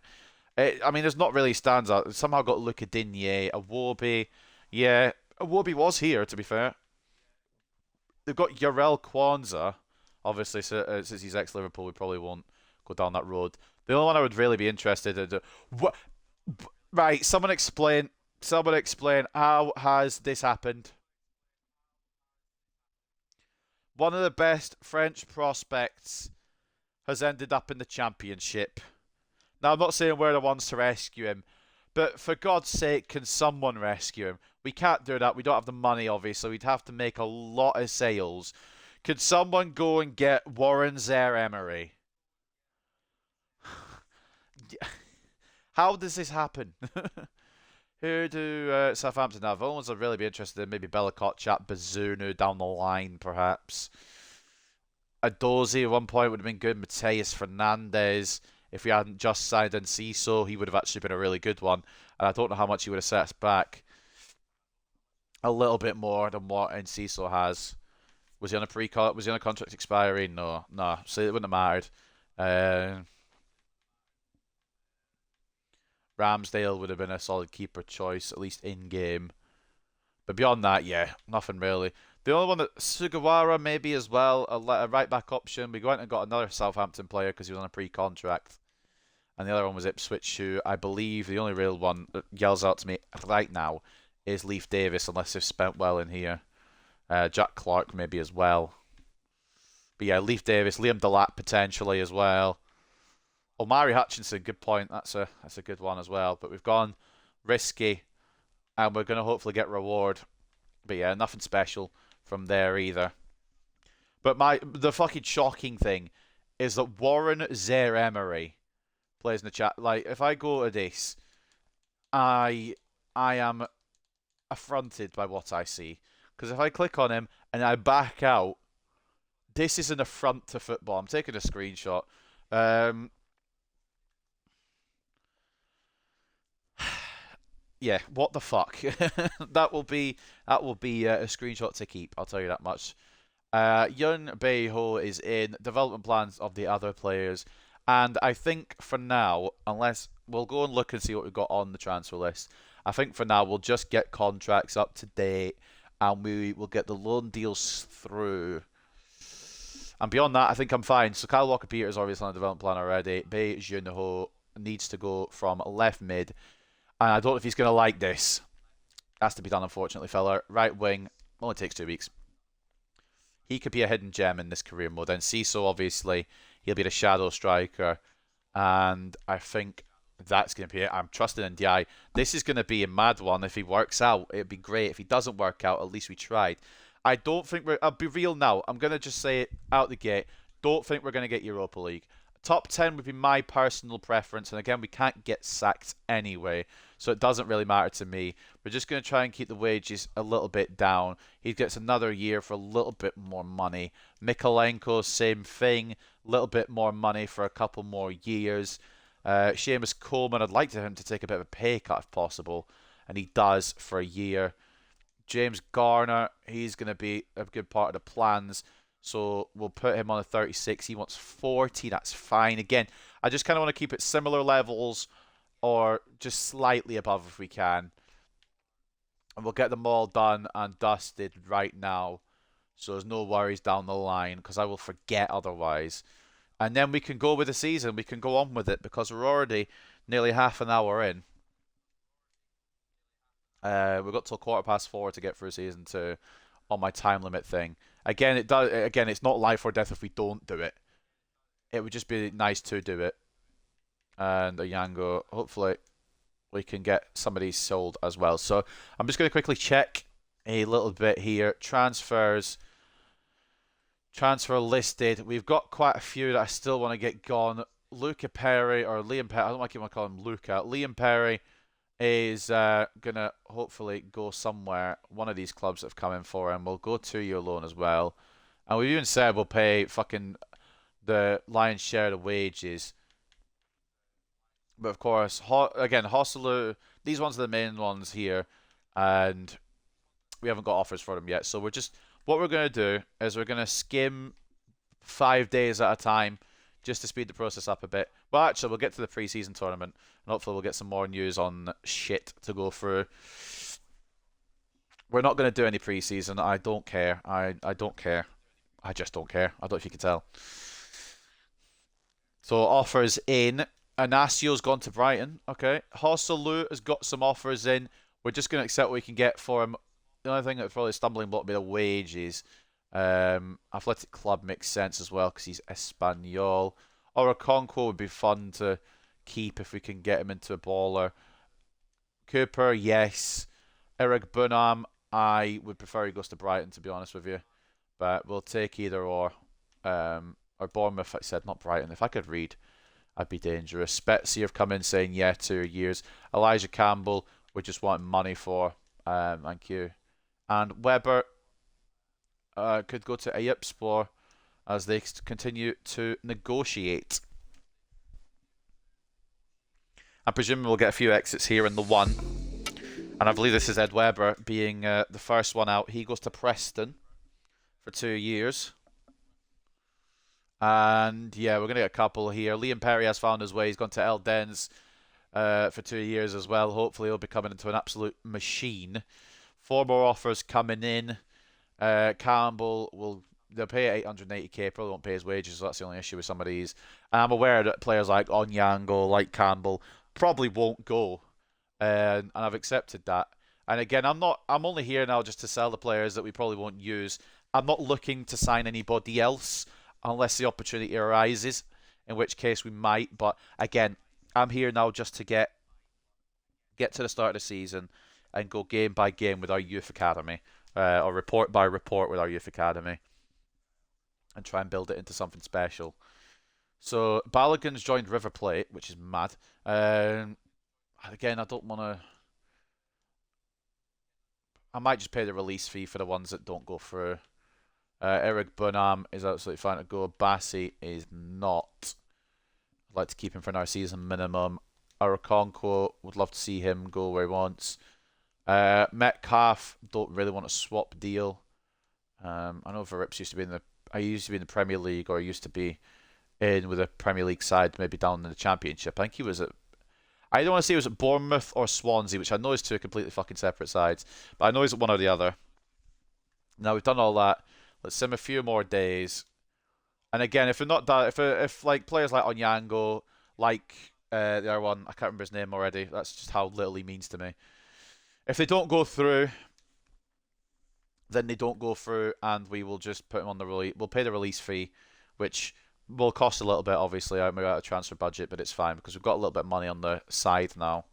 I mean, there's not really stands out. Somehow got Luca Digne, Awobi. Yeah, Awobi was here, to be fair. They've got Yarel Kwanzaa. Obviously, since he's ex-Liverpool, we probably won't go down that road. The only one I would really be interested in... What? Right, someone explain. Someone explain. How has this happened? One of the best French prospects has ended up in the Championship. Now, I'm not saying we're the ones to rescue him, but for God's sake, can someone rescue him? We can't do that. We don't have the money, obviously. We'd have to make a lot of sales. Could someone go and get Warren Zaire-Emery? How does this happen? Who do Southampton have? The ones I'd really be interested in, maybe Bellicott, Chat, Bazunu down the line, perhaps. Adozi at one point would have been good. Mateus Fernandez. If we hadn't just signed Enciso, he would have actually been a really good one. And I don't know how much he would have set us back. A little bit more than what Enciso has. Was he on a contract expiry? No. So it wouldn't have mattered. Ramsdale would have been a solid keeper choice, at least in game. But beyond that, yeah, nothing really. The only one that Sugawara maybe as well, a right back option. We went and got another Southampton player because he was on a pre-contract. And the other one was Ipswich, who I believe the only real one that yells out to me right now is Leif Davis, unless they've spent well in here. Jack Clark maybe as well. But yeah, Leif Davis, Liam Delap potentially as well. Omari Hutchinson, good point. That's a good one as well. But we've gone risky, and we're going to hopefully get reward. But yeah, nothing special from there either. But the fucking shocking thing is that Warren Zaire-Emery plays in the chat. Like, if I go to this, I am affronted by what I see. Because if I click on him and I back out, this is an affront to football. I'm taking a screenshot. Yeah, what the fuck? that will be a screenshot to keep. I'll tell you that much. Yun Bei-ho is in development plans of the other players, and I think for now, unless we'll go and look and see what we've got on the transfer list. I think for now we'll just get contracts up to date, and we will get the loan deals through. And beyond that, I think I'm fine. So Kyle Walker-Peters is obviously on the development plan already. Bei Junho needs to go from left mid. And I don't know if he's going to like this. Has to be done, unfortunately, fella. Right wing, only takes 2 weeks. He could be a hidden gem in this career mode. And Ciso, obviously, he'll be the shadow striker. And I think that's going to be it. I'm trusting in Di. This is going to be a mad one. If he works out, it'd be great. If he doesn't work out, at least we tried. I don't think I'll be real now. I'm going to just say it out the gate. Don't think we're going to get Europa League. Top 10 would be my personal preference. And again, we can't get sacked anyway. So it doesn't really matter to me. We're just going to try and keep the wages a little bit down. He gets another year for a little bit more money. Mikolenko, same thing. A little bit more money for a couple more years. Seamus Coleman, I'd like him to take a bit of a pay cut if possible. And he does for a year. James Garner, he's going to be a good part of the plans. So we'll put him on a 36. He wants 40. That's fine. Again, I just kind of want to keep it similar levels or just slightly above if we can. And we'll get them all done and dusted right now. So there's no worries down the line because I will forget otherwise. And then we can go with the season. We can go on with it because we're already nearly half an hour in. We've got till 4:15 to get through season 2 on my time limit thing. Again, it's not life or death if we don't do it. It would just be nice to do it. And a Yango, hopefully we can get some of these sold as well. So I'm just going to quickly check a little bit here. Transfers. Transfer listed. We've got quite a few that I still want to get gone. Luca Perry or Liam Perry. I don't like even call him Luca. Liam Perry is gonna hopefully go somewhere. One of these clubs that have come in for him will go 2-year loan as well. And we've even said we'll pay fucking the lion's share of the wages. But of course, again, Hosselu, these ones are the main ones here, and we haven't got offers for them yet. So what we're gonna do is we're gonna skim 5 days at a time just to speed the process up a bit. Well, actually, we'll get to the pre-season tournament, and hopefully we'll get some more news on shit to go through. We're not going to do any pre-season. I don't care. I don't care. I just don't care. I don't know if you can tell. So offers in. Inaccio's gone to Brighton. Okay. Hosselu has got some offers in. We're just going to accept what we can get for him. The only thing that's probably a stumbling block will be the wages. Athletic Club makes sense as well because he's Espanol. Or a Conquo would be fun to keep if we can get him into a baller. Cooper, yes. Eric Bunham, I would prefer he goes to Brighton, to be honest with you. But we'll take either or. Or Bournemouth, I said, not Brighton. If I could read, I'd be dangerous. Spezia have come in saying, yeah, 2 years. Elijah Campbell, we just want money for. Thank you. And Weber could go to EAFC as they continue to negotiate. I presume we'll get a few exits here in the one. And I believe this is Ed Weber being the first one out. He goes to Preston for 2 years. And yeah, we're going to get a couple here. Liam Perry has found his way. He's gone to El Dens for 2 years as well. Hopefully he'll be coming into an absolute machine. 4 more offers coming in. Campbell they'll pay 880k, probably won't pay his wages, so that's the only issue with some of these. And I'm aware that players like Onyango, like Campbell, probably won't go. And I've accepted that. And again, I'm only here now just to sell the players that we probably won't use. I'm not looking to sign anybody else unless the opportunity arises, in which case we might. But again, I'm here now just to get to the start of the season and go game by game with our youth academy, or report by report with our youth academy, and try and build it into something special. So Balogun's joined River Plate, which is mad. Again, I don't want to. I might just pay the release fee for the ones that don't go through. Eric Bunham is absolutely fine to go. Bassi is not. I'd like to keep him for another season minimum. Arakonko, would love to see him go where he wants. Metcalf, don't really want a swap deal. I know Verips used to be in the Premier League, or used to be in with a Premier League side, maybe down in the Championship. I think he was at. I don't want to say he was at Bournemouth or Swansea, which I know is two completely fucking separate sides, but I know he's at one or the other. Now we've done all that. Let's sim a few more days. And again, if we're not done, if like players like Onyango, like the other one, I can't remember his name already. That's just how little he means to me. If they don't go through, then they don't go through, and we will just put them on the release. We'll pay the release fee, which will cost a little bit, obviously. I'm out of transfer budget, but it's fine because we've got a little bit of money on the side now.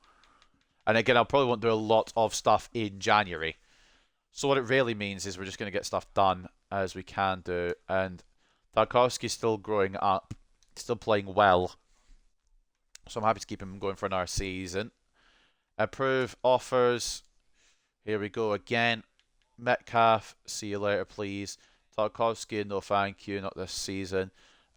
And again, I probably won't do a lot of stuff in January. So what it really means is we're just going to get stuff done as we can do. And Tarkowski's still growing up, still playing well. So I'm happy to keep him going for another season. Approve offers. Here we go again. Metcalf, see you later, please. Tarkowski, no thank you, not this season.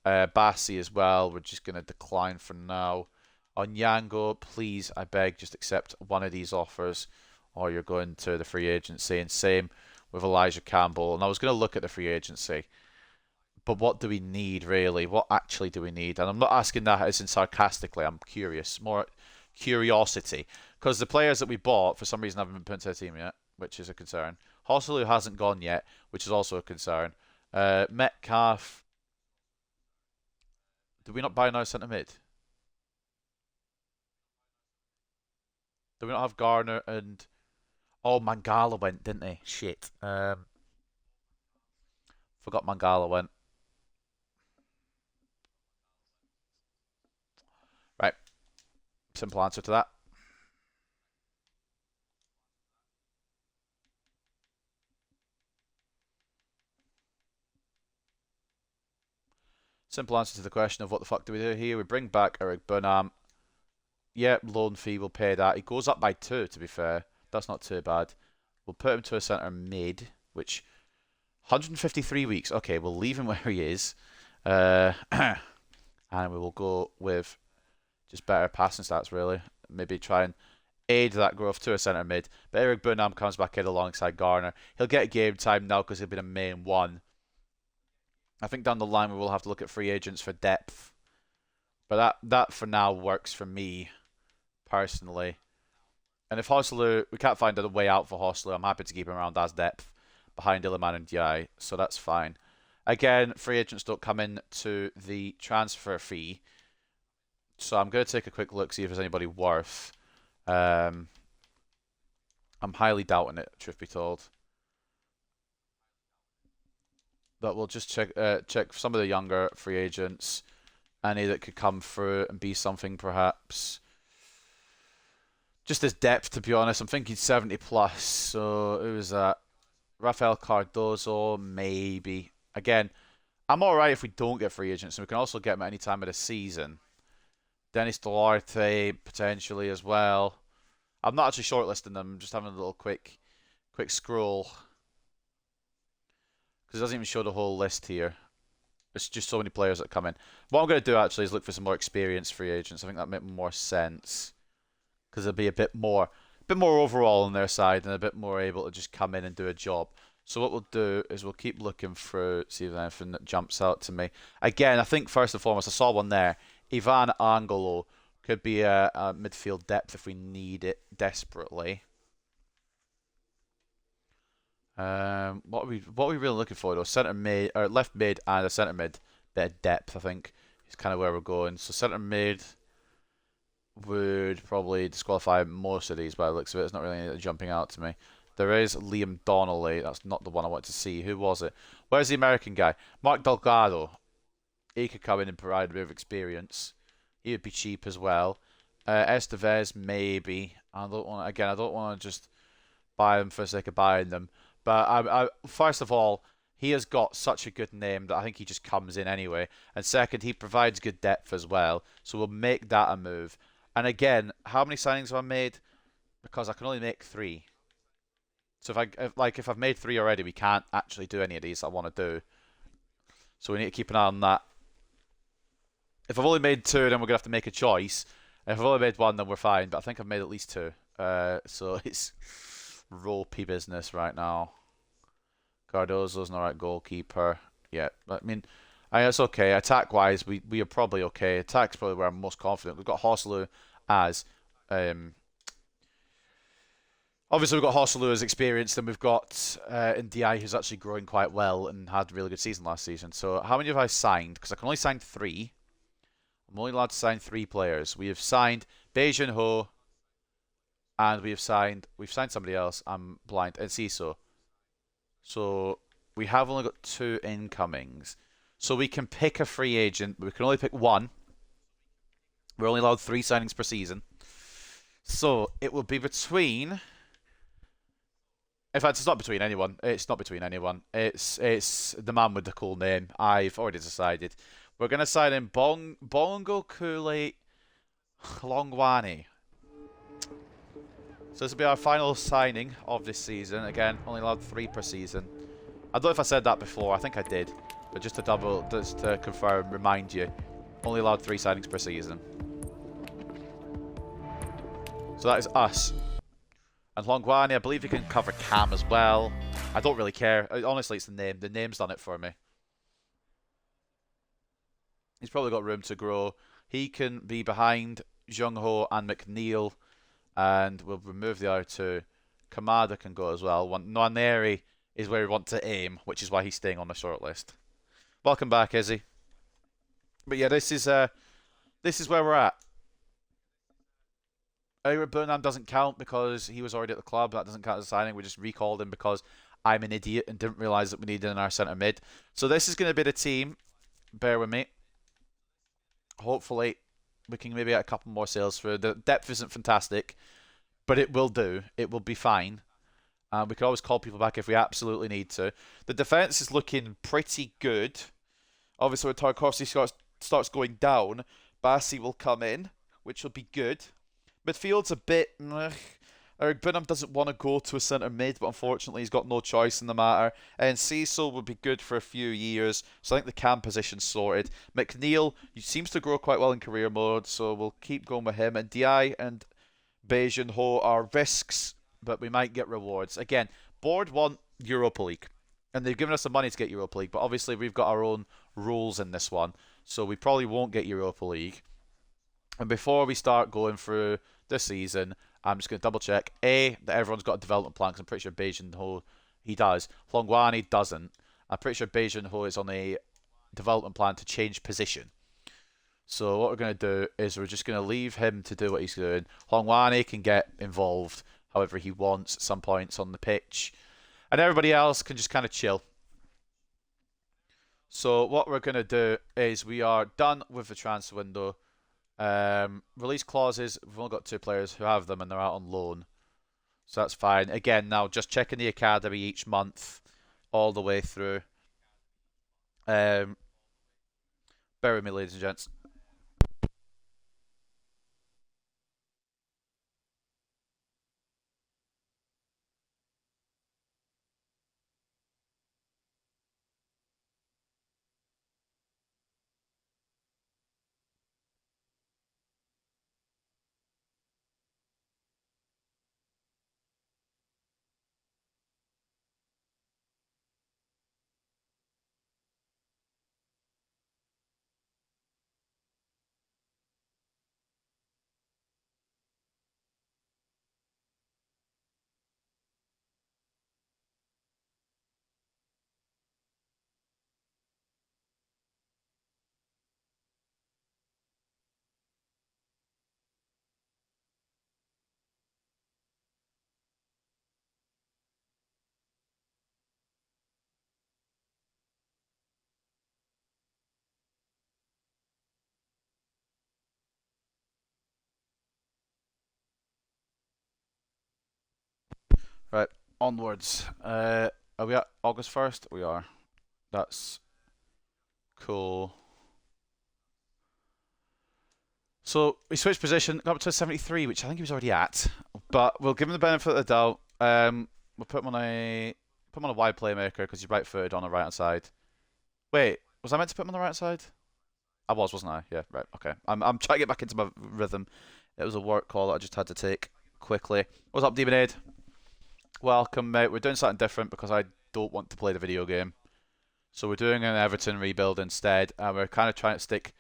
Bassi as well, we're just going to decline for now. Onyango, please, I beg, just accept one of these offers, or you're going to the free agency. And same with Elijah Campbell. And I was going to look at the free agency, but what do we need, really? What actually do we need? And I'm not asking that as in sarcastically, I'm curious, more curiosity. Because the players that we bought, for some reason, haven't been put into the team yet, which is a concern. Hosselu hasn't gone yet, which is also a concern. Metcalf. Did we not buy another centre mid? Do we not have Garner and... Oh, Mangala went, didn't he? Shit. Forgot Mangala went. Right. Simple answer to that. Simple answer to the question of what the fuck do we do here? We bring back Eric Burnham. Yep, loan fee, we'll pay that. He goes up by 2, to be fair. That's not too bad. We'll put him to a centre mid, which 153 weeks. Okay, we'll leave him where he is. And we will go with just better passing stats, really. Maybe try and aid that growth to a centre mid. But Eric Burnham comes back in alongside Garner. He'll get game time now because he'll be the main one. I think down the line we will have to look at free agents for depth. But that for now works for me, personally. And if Hoslu, we can't find a way out for Hoslu, I'm happy to keep him around as depth behind Illiman and Diaye, so that's fine. Again, free agents don't come in to the transfer fee. So I'm going to take a quick look, see if there's anybody worth. I'm highly doubting it, truth be told. But we'll just check some of the younger free agents. Any that could come through and be something, perhaps. Just as depth, to be honest. I'm thinking 70 plus. So who was that? Rafael Cardozo, maybe. Again, I'm alright if we don't get free agents, and we can also get them at any time of the season. Dennis Duarte, potentially as well. I'm not actually shortlisting them, I'm just having a little quick scroll. Because it doesn't even show the whole list here. It's just so many players that come in. What I'm going to do actually is look for some more experienced free agents. I think that makes more sense. Because there'll be a bit more overall on their side and a bit more able to just come in and do a job. So what we'll do is we'll keep looking through, see if there's anything that jumps out to me. Again, I think first and foremost, I saw one there. Ivan Angolo could be a midfield depth if we need it desperately. What are we really looking for though? Centre mid or left mid and a centre mid. Bit of depth, I think, is kind of where we're going. So centre mid would probably disqualify most of these by the looks of it. It's not really anything jumping out to me. There is Liam Donnelly. That's not the one I want to see. Who was it? Where's the American guy? Mark Delgado. He could come in and provide a bit of experience. He would be cheap as well. Estevez, maybe. I don't want to just buy them for the sake of buying them. But I first of all, he has got such a good name that I think he just comes in anyway. And second, he provides good depth as well. So we'll make that a move. And again, how many signings have I made? Because I can only make 3. So if I've made 3 already, we can't actually do any of these I want to do. So we need to keep an eye on that. If I've only made 2, then we're going to have to make a choice. If I've only made 1, then we're fine. But I think I've made at least 2. So it's ropey business right now. Cardozo's an alright goalkeeper. Yeah, I mean, it's okay. Attack-wise, we are probably okay. Attack's probably where I'm most confident. We've got Hoslu as... obviously, we've got Hoslu as experienced, and we've got Ndiaye, who's actually growing quite well and had a really good season last season. So how many have I signed? Because I can only sign 3. I'm only allowed to sign 3 players. We have signed Beijing Ho, and we've signed somebody else. I'm blind. And Ciso. So we have only got 2 incomings. So we can pick a free agent, but we can only pick 1. We're only allowed 3 signings per season. So it will be between... In fact, it's not between anyone. It's not between anyone. It's the man with the cool name. I've already decided. We're going to sign in Bongo Kule Longwani. So this will be our final signing of this season. Again, only allowed 3 per season. I don't know if I said that before. I think I did. But just to confirm, remind you, only allowed 3 signings per season. So that is us. And Longwani, I believe he can cover Cam as well. I don't really care. Honestly, it's the name. The name's done it for me. He's probably got room to grow. He can be behind Jung Ho and McNeil. And we'll remove the other 2. Kamada can go as well. Nwaneri is where we want to aim, which is why he's staying on the shortlist. Welcome back, Izzy. But yeah, this is where we're at. Eric Burnham doesn't count because he was already at the club. That doesn't count as a signing. We just recalled him because I'm an idiot and didn't realise that we needed in our centre mid. So this is going to be the team. Bear with me. Hopefully, we can maybe get a couple more sales through. The depth isn't fantastic, but it will do. It will be fine. We can always call people back if we absolutely need to. The defence is looking pretty good. Obviously, when Tarkovsky starts going down, Bassi will come in, which will be good. Midfield's a bit. Eric Binham doesn't want to go to a centre mid, but unfortunately he's got no choice in the matter. And Cecil would be good for a few years, so I think the cam position's sorted. McNeil, he seems to grow quite well in career mode, so we'll keep going with him. And Di and Beijing Ho are risks, but we might get rewards. Again, board want Europa League, and they've given us the money to get Europa League, but obviously we've got our own rules in this one, so we probably won't get Europa League. And before we start going through the season, I'm just going to double check that everyone's got a development plan, because I'm pretty sure Beijing Ho he does. Hlongwani doesn't. I'm pretty sure Beijing Ho is on a development plan to change position. So what we're going to do is we're just going to leave him to do what he's doing. Hlongwani can get involved however he wants at some points on the pitch. And everybody else can just kind of chill. So what we're going to do is we are done with the transfer window. Release clauses, we've only got 2 players who have them and they're out on loan. So that's fine. Again, now just checking the academy each month all the way through. Bear with me, ladies and gents. Right, onwards. Are we at August 1st? We are. That's cool. So we switched position, got up to 73, which I think he was already at. But we'll give him the benefit of the doubt. We'll put him on a wide playmaker because he's right-footed on the right-hand side. Wait, was I meant to put him on the right side? I was, wasn't I? Yeah, right. Okay. I'm trying to get back into my rhythm. It was a work call that I just had to take quickly. What's up, Demon Aid? Welcome, mate. We're doing something different because I don't want to play the video game. So we're doing an Everton rebuild instead, and we're kind of trying to stick.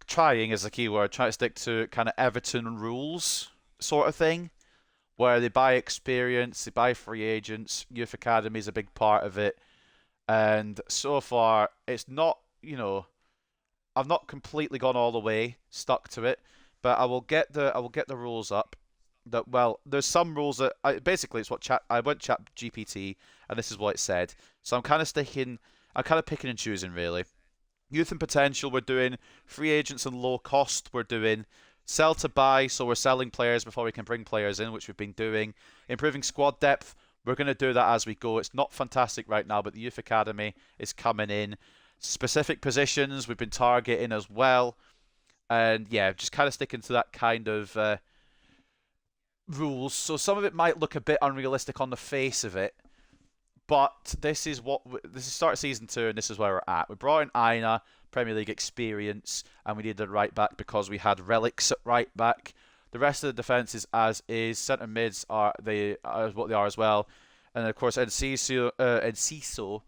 Trying is the key word. Trying to stick to kind of Everton rules sort of thing, where they buy experience, they buy free agents. Youth Academy is a big part of it, and so far it's not. I've not completely gone all the way, stuck to it, but I will get the rules up. There's some rules that basically it's what I went chat GPT and this is what it said. So I'm kind of picking and choosing really. Youth and potential, we're doing free agents and low cost. We're doing sell to buy, so we're selling players before we can bring players in, which we've been doing. Improving squad depth, we're going to do that as we go. It's not fantastic right now, but the youth academy is coming in. Specific positions we've been targeting as well, and yeah, just kind of sticking to that kind of rules. So some of it might look a bit unrealistic on the face of it, but this is start of season 2, and this is where we're at. We brought in Aina, Premier League experience, and we needed a right back because we had relics at right back. The rest of the defence is as is. Centre mids are what they are as well, and of course Enciso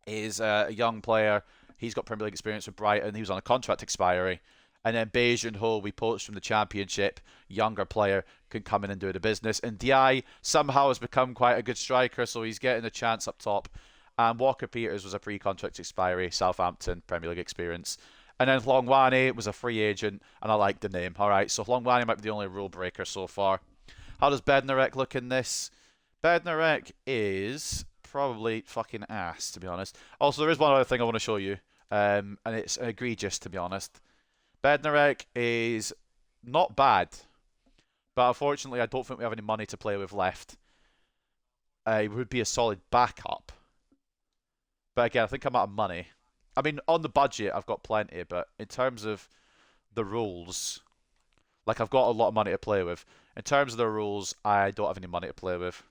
is a young player. He's got Premier League experience with Brighton. He was on a contract expiry. And then Beijing Ho, we poached from the Championship. Younger player can come in and do the business. And Di somehow has become quite a good striker, so he's getting a chance up top. And Walker Peters was a pre-contract expiry, Southampton, Premier League experience. And then Hlongwani was a free agent, and I like the name. All right, so Hlongwani might be the only rule breaker so far. How does Bednarek look in this? Bednarek is probably fucking ass, to be honest. Also, there is one other thing I want to show you, and it's egregious, to be honest. Bednarek is not bad, but unfortunately, I don't think we have any money to play with left. It would be a solid backup, but again, I think I'm out of money. I mean, on the budget, I've got plenty, but in terms of the rules, like I've got a lot of money to play with. In terms of the rules, I don't have any money to play with.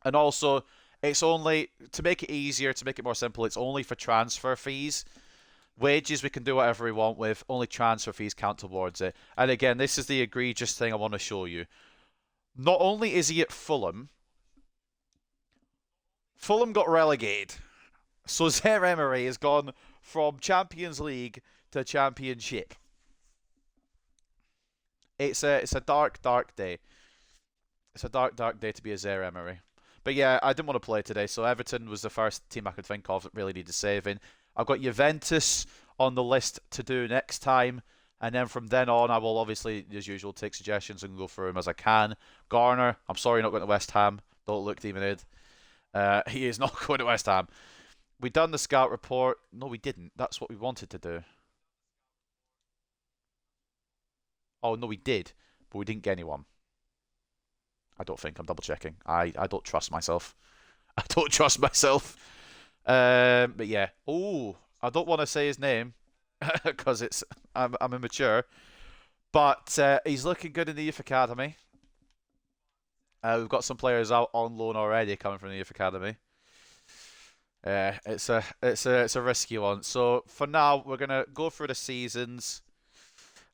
And also, it's only to make it easier, to make it more simple. It's only for transfer fees. Wages we can do whatever we want with. Only transfer fees count towards it. And again, this is the egregious thing I want to show you. Not only is he at Fulham, Fulham got relegated. So Zaire Emery has gone from Champions League to Championship. It's a dark day. It's a dark day to be a Zaire Emery. But yeah, I didn't want to play today, so Everton was the first team I could think of that really needed saving. I've got Juventus on the list to do next time, and then from then on, I will obviously, as usual, take suggestions and go through them as I can. Garner, I'm sorry you're not going to West Ham. Don't look Demon Ed. He is not going to West Ham. We done the scout report. No, we didn't. That's what we wanted to do. Oh, no, we did, but we didn't get anyone. I don't think. I'm double checking. I don't trust myself. I don't trust myself. But yeah. Oh, I don't want to say his name because I'm immature. But he's looking good in the youth academy. We've got some players out on loan already coming from the youth academy. It's a risky one. So for now, we're gonna go through the seasons.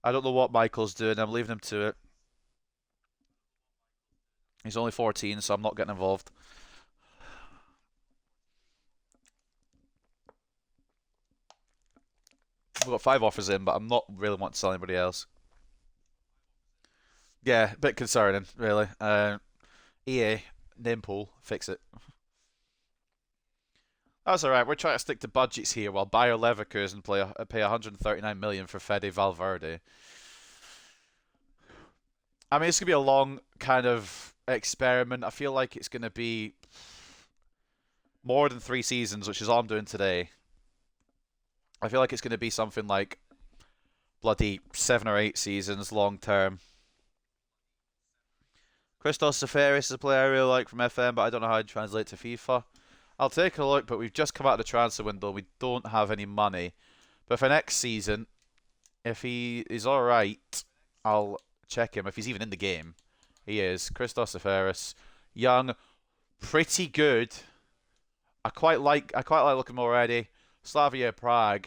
I don't know what Michael's doing. I'm leaving him to it. He's only 14, so I'm not getting involved. We've got 5 offers in, but I'm not really wanting to sell anybody else. Yeah, a bit concerning, really. EA, name pool, fix it. That's alright. We're trying to stick to budgets here while Bayer Leverkusen pay 139 million for Fede Valverde. I mean, it's gonna be a long kind of experiment. I feel like it's gonna be more than 3 seasons, which is all I'm doing today. I feel like it's gonna be something like bloody 7 or 8 seasons long term. Christos Seferis is a player I really like from FM, but I don't know how to translate to FIFA. I'll take a look, but we've just come out of the transfer window. We don't have any money. But for next season, if he is alright, I'll check him. If he's even in the game. He is. Christos Seferis. Young. Pretty good. I quite like looking him already. Slavia Prague.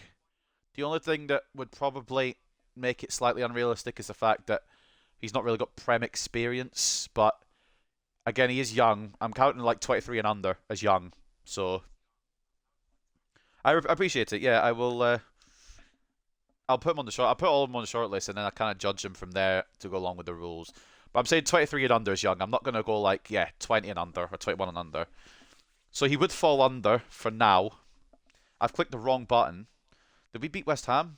The only thing that would probably make it slightly unrealistic is the fact that he's not really got Prem experience. But again, he is young. I'm counting like 23 and under as young. So I appreciate it. Yeah, I will. I'll put him on the short. I'll put all of them on the short list, and then I kind of judge them from there to go along with the rules. But I'm saying 23 and under is young. I'm not gonna go like 20 and under or 21 and under. So he would fall under for now. I've clicked the wrong button. Did we beat West Ham?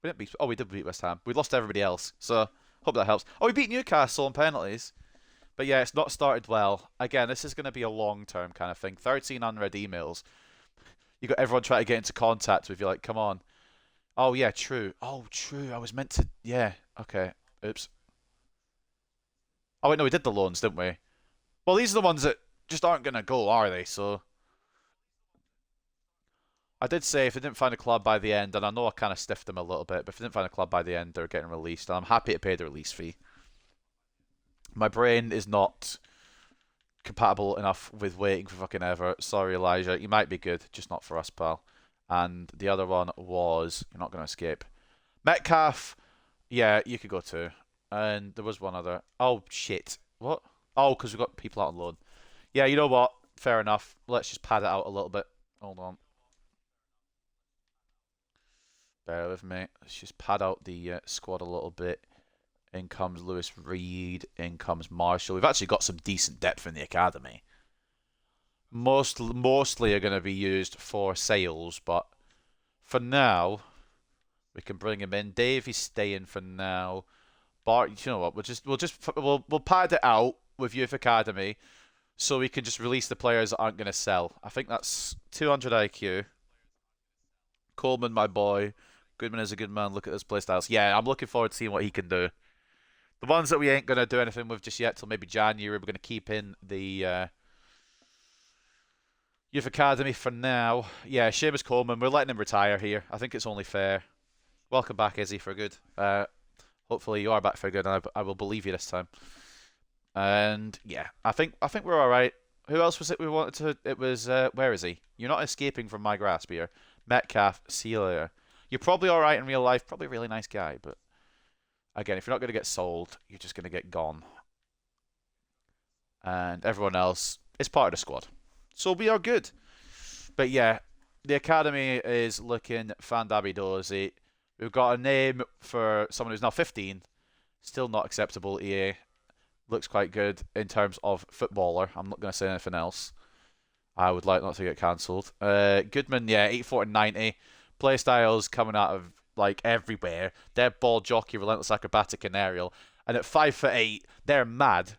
We didn't beat. Oh, we did beat West Ham. We lost everybody else. So hope that helps. Oh, we beat Newcastle on penalties. But yeah, it's not started well. Again, this is going to be a long-term kind of thing. 13 unread emails. You got everyone trying to get into contact with you, like, come on. Oh, yeah, true. Oh, true. I was meant to... Yeah, okay. Oops. Oh, wait, no, we did the loans, didn't we? Well, these are the ones that just aren't going to go, are they? So... I did say if they didn't find a club by the end, and I know I kind of stiffed them a little bit, but if they didn't find a club by the end, they're getting released. And I'm happy to pay the release fee. My brain is not compatible enough with waiting for fucking ever. Sorry, Elijah. You might be good, just not for us, pal. And the other one was... You're not going to escape. Metcalf. Yeah, you could go too. And there was one other. Oh, shit. What? Oh, because we've got people out on loan. Yeah, you know what? Fair enough. Let's just pad it out a little bit. Hold on. Bear with me. Let's just pad out the squad a little bit. In comes Lewis Reed. In comes Marshall. We've actually got some decent depth in the academy. Mostly are going to be used for sales, but for now, we can bring him in. Davey's staying for now. Bart, you know what? We'll pad it out with youth academy, so we can just release the players that aren't going to sell. I think that's 200 IQ. Coleman, my boy. Goodman is a good man. Look at his playstyles. Yeah, I'm looking forward to seeing what he can do. The ones that we ain't going to do anything with just yet till maybe January, we're going to keep in the Youth Academy for now. Yeah, Seamus Coleman. We're letting him retire here. I think it's only fair. Welcome back, Izzy, for good. Hopefully you are back for good, and I will believe you this time. And yeah, I think we're all right. Who else was it we wanted to? It was where is he? You're not escaping from my grasp here. Metcalf, see you later. You're probably all right in real life. Probably a really nice guy, but again, if you're not going to get sold, you're just going to get gone. And everyone else is part of the squad, so we are good. But yeah, the academy is looking fandabidozy. We've got a name for someone who's now 15. Still not acceptable, EA. Looks quite good in terms of footballer. I'm not going to say anything else. I would like not to get cancelled. Goodman, yeah, 84 and 90. Play styles coming out of like everywhere. They're ball jockey, relentless acrobatic and aerial. And at 5'8", they're mad.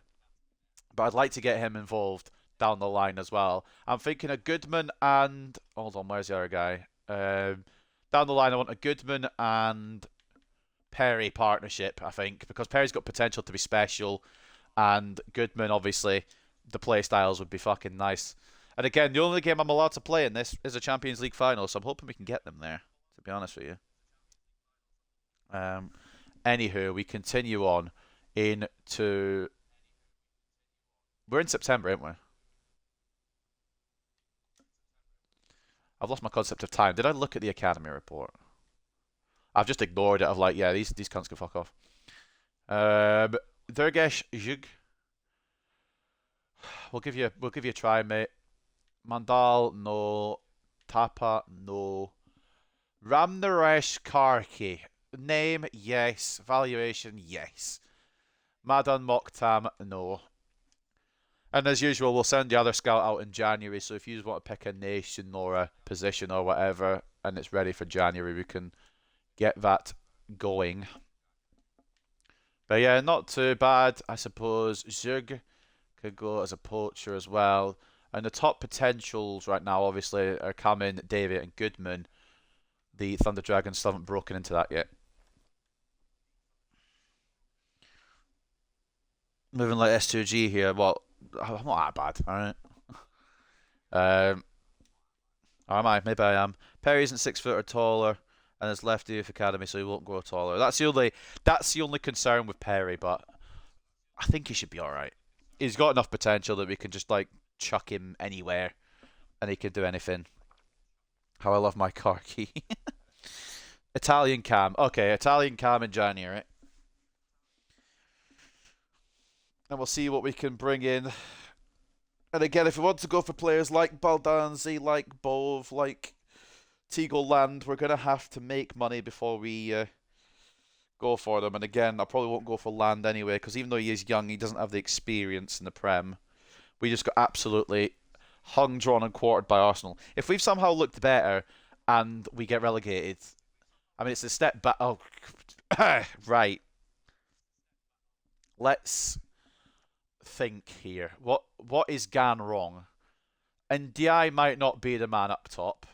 But I'd like to get him involved down the line as well. I'm thinking a Goodman and... Hold on, where's the other guy? Down the line, I want a Goodman and Perry partnership, I think. Because Perry's got potential to be special. And Goodman, obviously, the play styles would be fucking nice. And again, the only game I'm allowed to play in this is a Champions League final. So I'm hoping we can get them there, to be honest with you. Anywho, we continue on into... We're in September, aren't we? I've lost my concept of time. Did I look at the Academy report? I've just ignored it. I've like, yeah, these cunts can fuck off. Durgesh Jug. We'll give you a try, mate. Mandal, no. Tapa, no. Ramnaresh Karki. Name, yes. Valuation, yes. Madan Mokhtam, no. And as usual, we'll send the other scout out in January. So if you just want to pick a nation or a position or whatever, and it's ready for January, we can get that going. But yeah, not too bad. I suppose Zug could go as a poacher as well. And the top potentials right now, obviously, are coming David and Goodman. The Thunder Dragons still haven't broken into that yet. Moving like S2G here. Well, I'm not that bad, alright? Or am I? Maybe I am. Perry isn't 6 foot or taller, and is left youth academy, so he won't grow taller. That's the only concern with Perry, but I think he should be alright. He's got enough potential that we can just like chuck him anywhere, and he can do anything. How I love my car key. Italian cam. Okay, Italian cam in January. And we'll see what we can bring in. And again, if we want to go for players like Baldanzi, like Bove, like Teagle Land, we're going to have to make money before we go for them. And again, I probably won't go for Land anyway, because even though he is young, he doesn't have the experience in the Prem. We just got absolutely hung, drawn, and quartered by Arsenal. If we've somehow looked better and we get relegated, I mean, it's a step back. Oh, right. Let's think here. What is gone wrong? And Di might not be the man up top.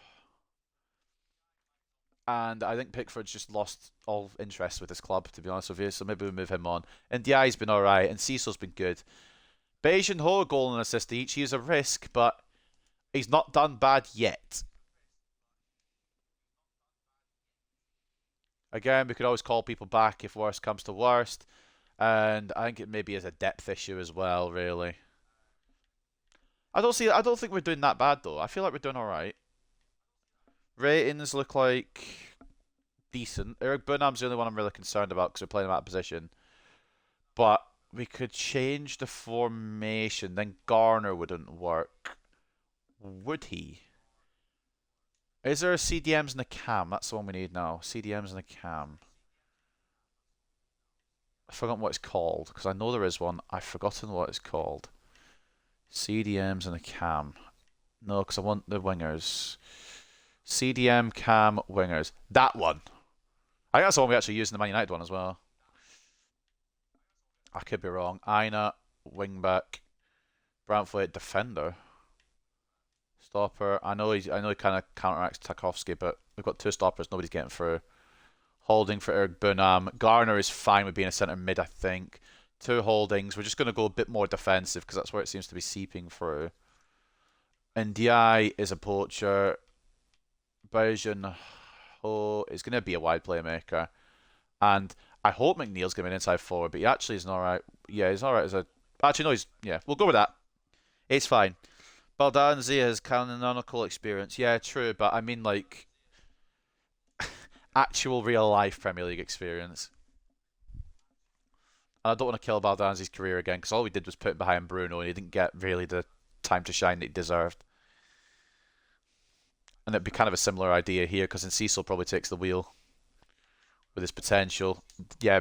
And I think Pickford's just lost all interest with his club, to be honest with you. So maybe we move him on. And Di's been alright, and Cecil's been good. Beijing Ho, goal and assist each. He's a risk, but he's not done bad yet. Again, we could always call people back if worst comes to worst. And I think it maybe is a depth issue as well, really. I don't think we're doing that bad, though. I feel like we're doing alright. Ratings look like decent. Eric Burnham's the only one I'm really concerned about because we're playing him out of position. But we could change the formation. Then Garner wouldn't work. Would he? Is there a CDMs and a cam? That's the one we need now. CDMs and a cam. I've forgotten what it's called because I know there is one. I've forgotten what it's called. CDMs and a cam. No, because I want the wingers. CDM, cam, wingers. That one. I think that's the one we actually used in the Man United one as well. I could be wrong. Aina, wingback. Brantford, defender. Stopper. I know he kind of counteracts Tarkowski, but we've got two stoppers. Nobody's getting through. Holding for Eric Burnham. Garner is fine with being a centre mid, I think. Two holdings. We're just going to go a bit more defensive because that's where it seems to be seeping through. And DI is a poacher. Bajan Ho is going to be a wide playmaker. And I hope McNeil's going to be an inside forward, but he actually is an alright. Yeah, he's alright as a. Actually, no, he's. Yeah, we'll go with that. It's fine. Baldanzi has canonical experience. Yeah, true, but I mean, like, actual real life Premier League experience. And I don't want to kill Baldanzi's career again because all we did was put him behind Bruno and he didn't get really the time to shine that he deserved. And it'd be kind of a similar idea here because Cecil probably takes the wheel with his potential. Yeah,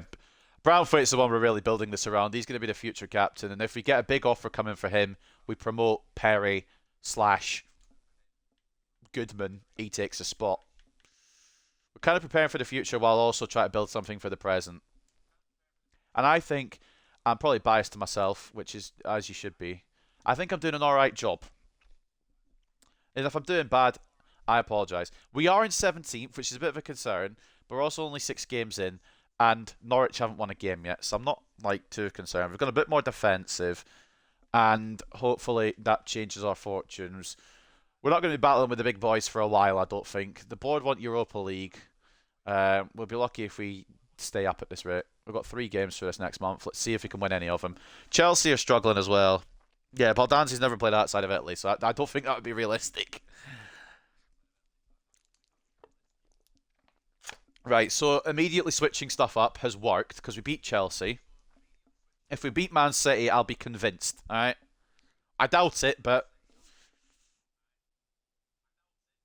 Brownfoot's the one we're really building this around. He's going to be the future captain, and if we get a big offer coming for him, we promote Perry slash Goodman. He takes a spot. We're kind of preparing for the future while also trying to build something for the present. And I think I'm probably biased to myself, which is as you should be. I think I'm doing an alright job. And if I'm doing bad, I apologise. We are in 17th, which is a bit of a concern, but we're also only 6 games in, and Norwich haven't won a game yet, so I'm not like too concerned. We've got a bit more defensive, and hopefully that changes our fortunes. We're not going to be battling with the big boys for a while, I don't think. The board want Europa League. We'll be lucky if we stay up at this rate. We've got 3 games for this next month. Let's see if we can win any of them. Chelsea are struggling as well. Yeah, Baldanzi's never played outside of Italy, so I don't think that would be realistic. Right, so immediately switching stuff up has worked because we beat Chelsea. If we beat Man City, I'll be convinced. All right, I doubt it, but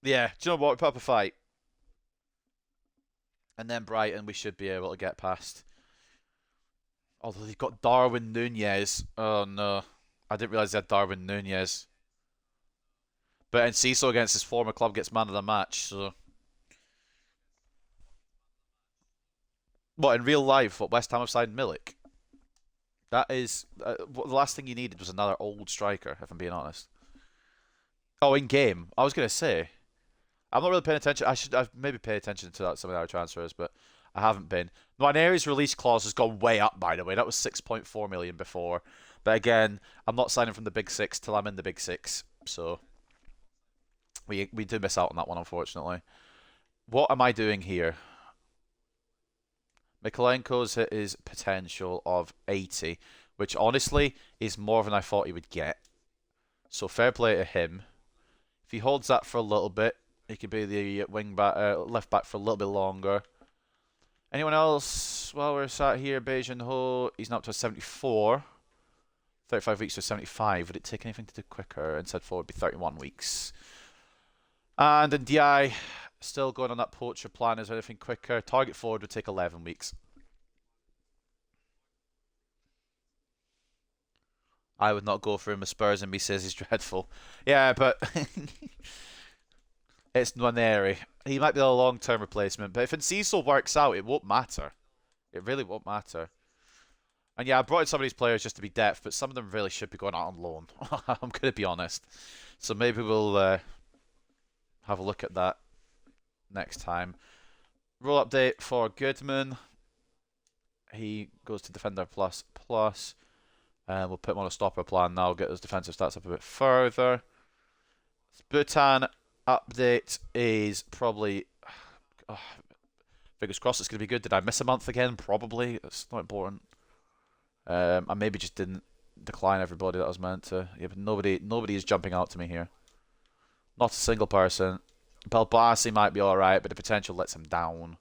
yeah, do you know what? We put up a fight, and then Brighton, we should be able to get past. Although they've got Darwin Nunez. Oh no, I didn't realize they had Darwin Nunez. But Enciso against his former club gets man of the match. So what in real life? What West Ham have signed Milik? That is the last thing you needed was another old striker. If I'm being honest. Oh, in game. I was gonna say I'm not really paying attention. I should I've maybe pay attention to that, some of our transfers, but I haven't been. Nwaneri's release clause has gone way up, by the way. That was 6.4 million before. But again, I'm not signing from the big six till I'm in the big six. So we do miss out on that one, unfortunately. What am I doing here? Mikolenko's hit his potential of 80, which honestly is more than I thought he would get. So fair play to him. If he holds that for a little bit, he could be the wing back, left back for a little bit longer. Anyone else? Well, we're sat here. Beijing Ho, he's not up to a 74. 35 weeks to 75. Would it take anything to do quicker? Inside forward would be 31 weeks. And in DI, still going on that poacher plan. Is there anything quicker? Target forward would take 11 weeks. I would not go for him. Spurs and me says he's dreadful. Yeah, but it's Nwaneri. He might be a long-term replacement, but if Enciso works out, it won't matter. It really won't matter. And yeah, I brought in some of these players just to be depth, but some of them really should be going out on loan. I'm going to be honest. So maybe we'll have a look at that next time. Role update for Goodman. He goes to Defender plus plus. And we'll put him on a stopper plan now, get his defensive stats up a bit further. Bhutan update is probably... Oh, fingers crossed it's going to be good. Did I miss a month again? Probably. It's not important. I maybe just didn't decline everybody that I was meant to. Yeah, but nobody is jumping out to me here. Not a single person. Belbasi might be alright, but the potential lets him down.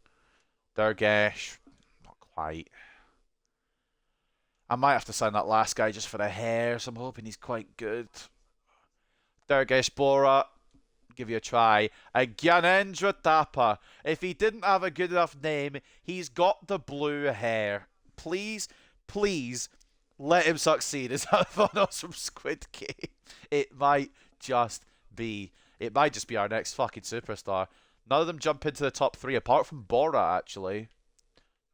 Durgesh, not quite. I might have to sign that last guy just for the hair, so I'm hoping he's quite good. Durgesh Bora, give you a try. Gyanendra Thapa. If he didn't have a good enough name, he's got the blue hair. Please, please, let him succeed. Is that Thanos from Squid Game? It might just be. It might just be our next fucking superstar. None of them jump into the top 3, apart from Bora, actually.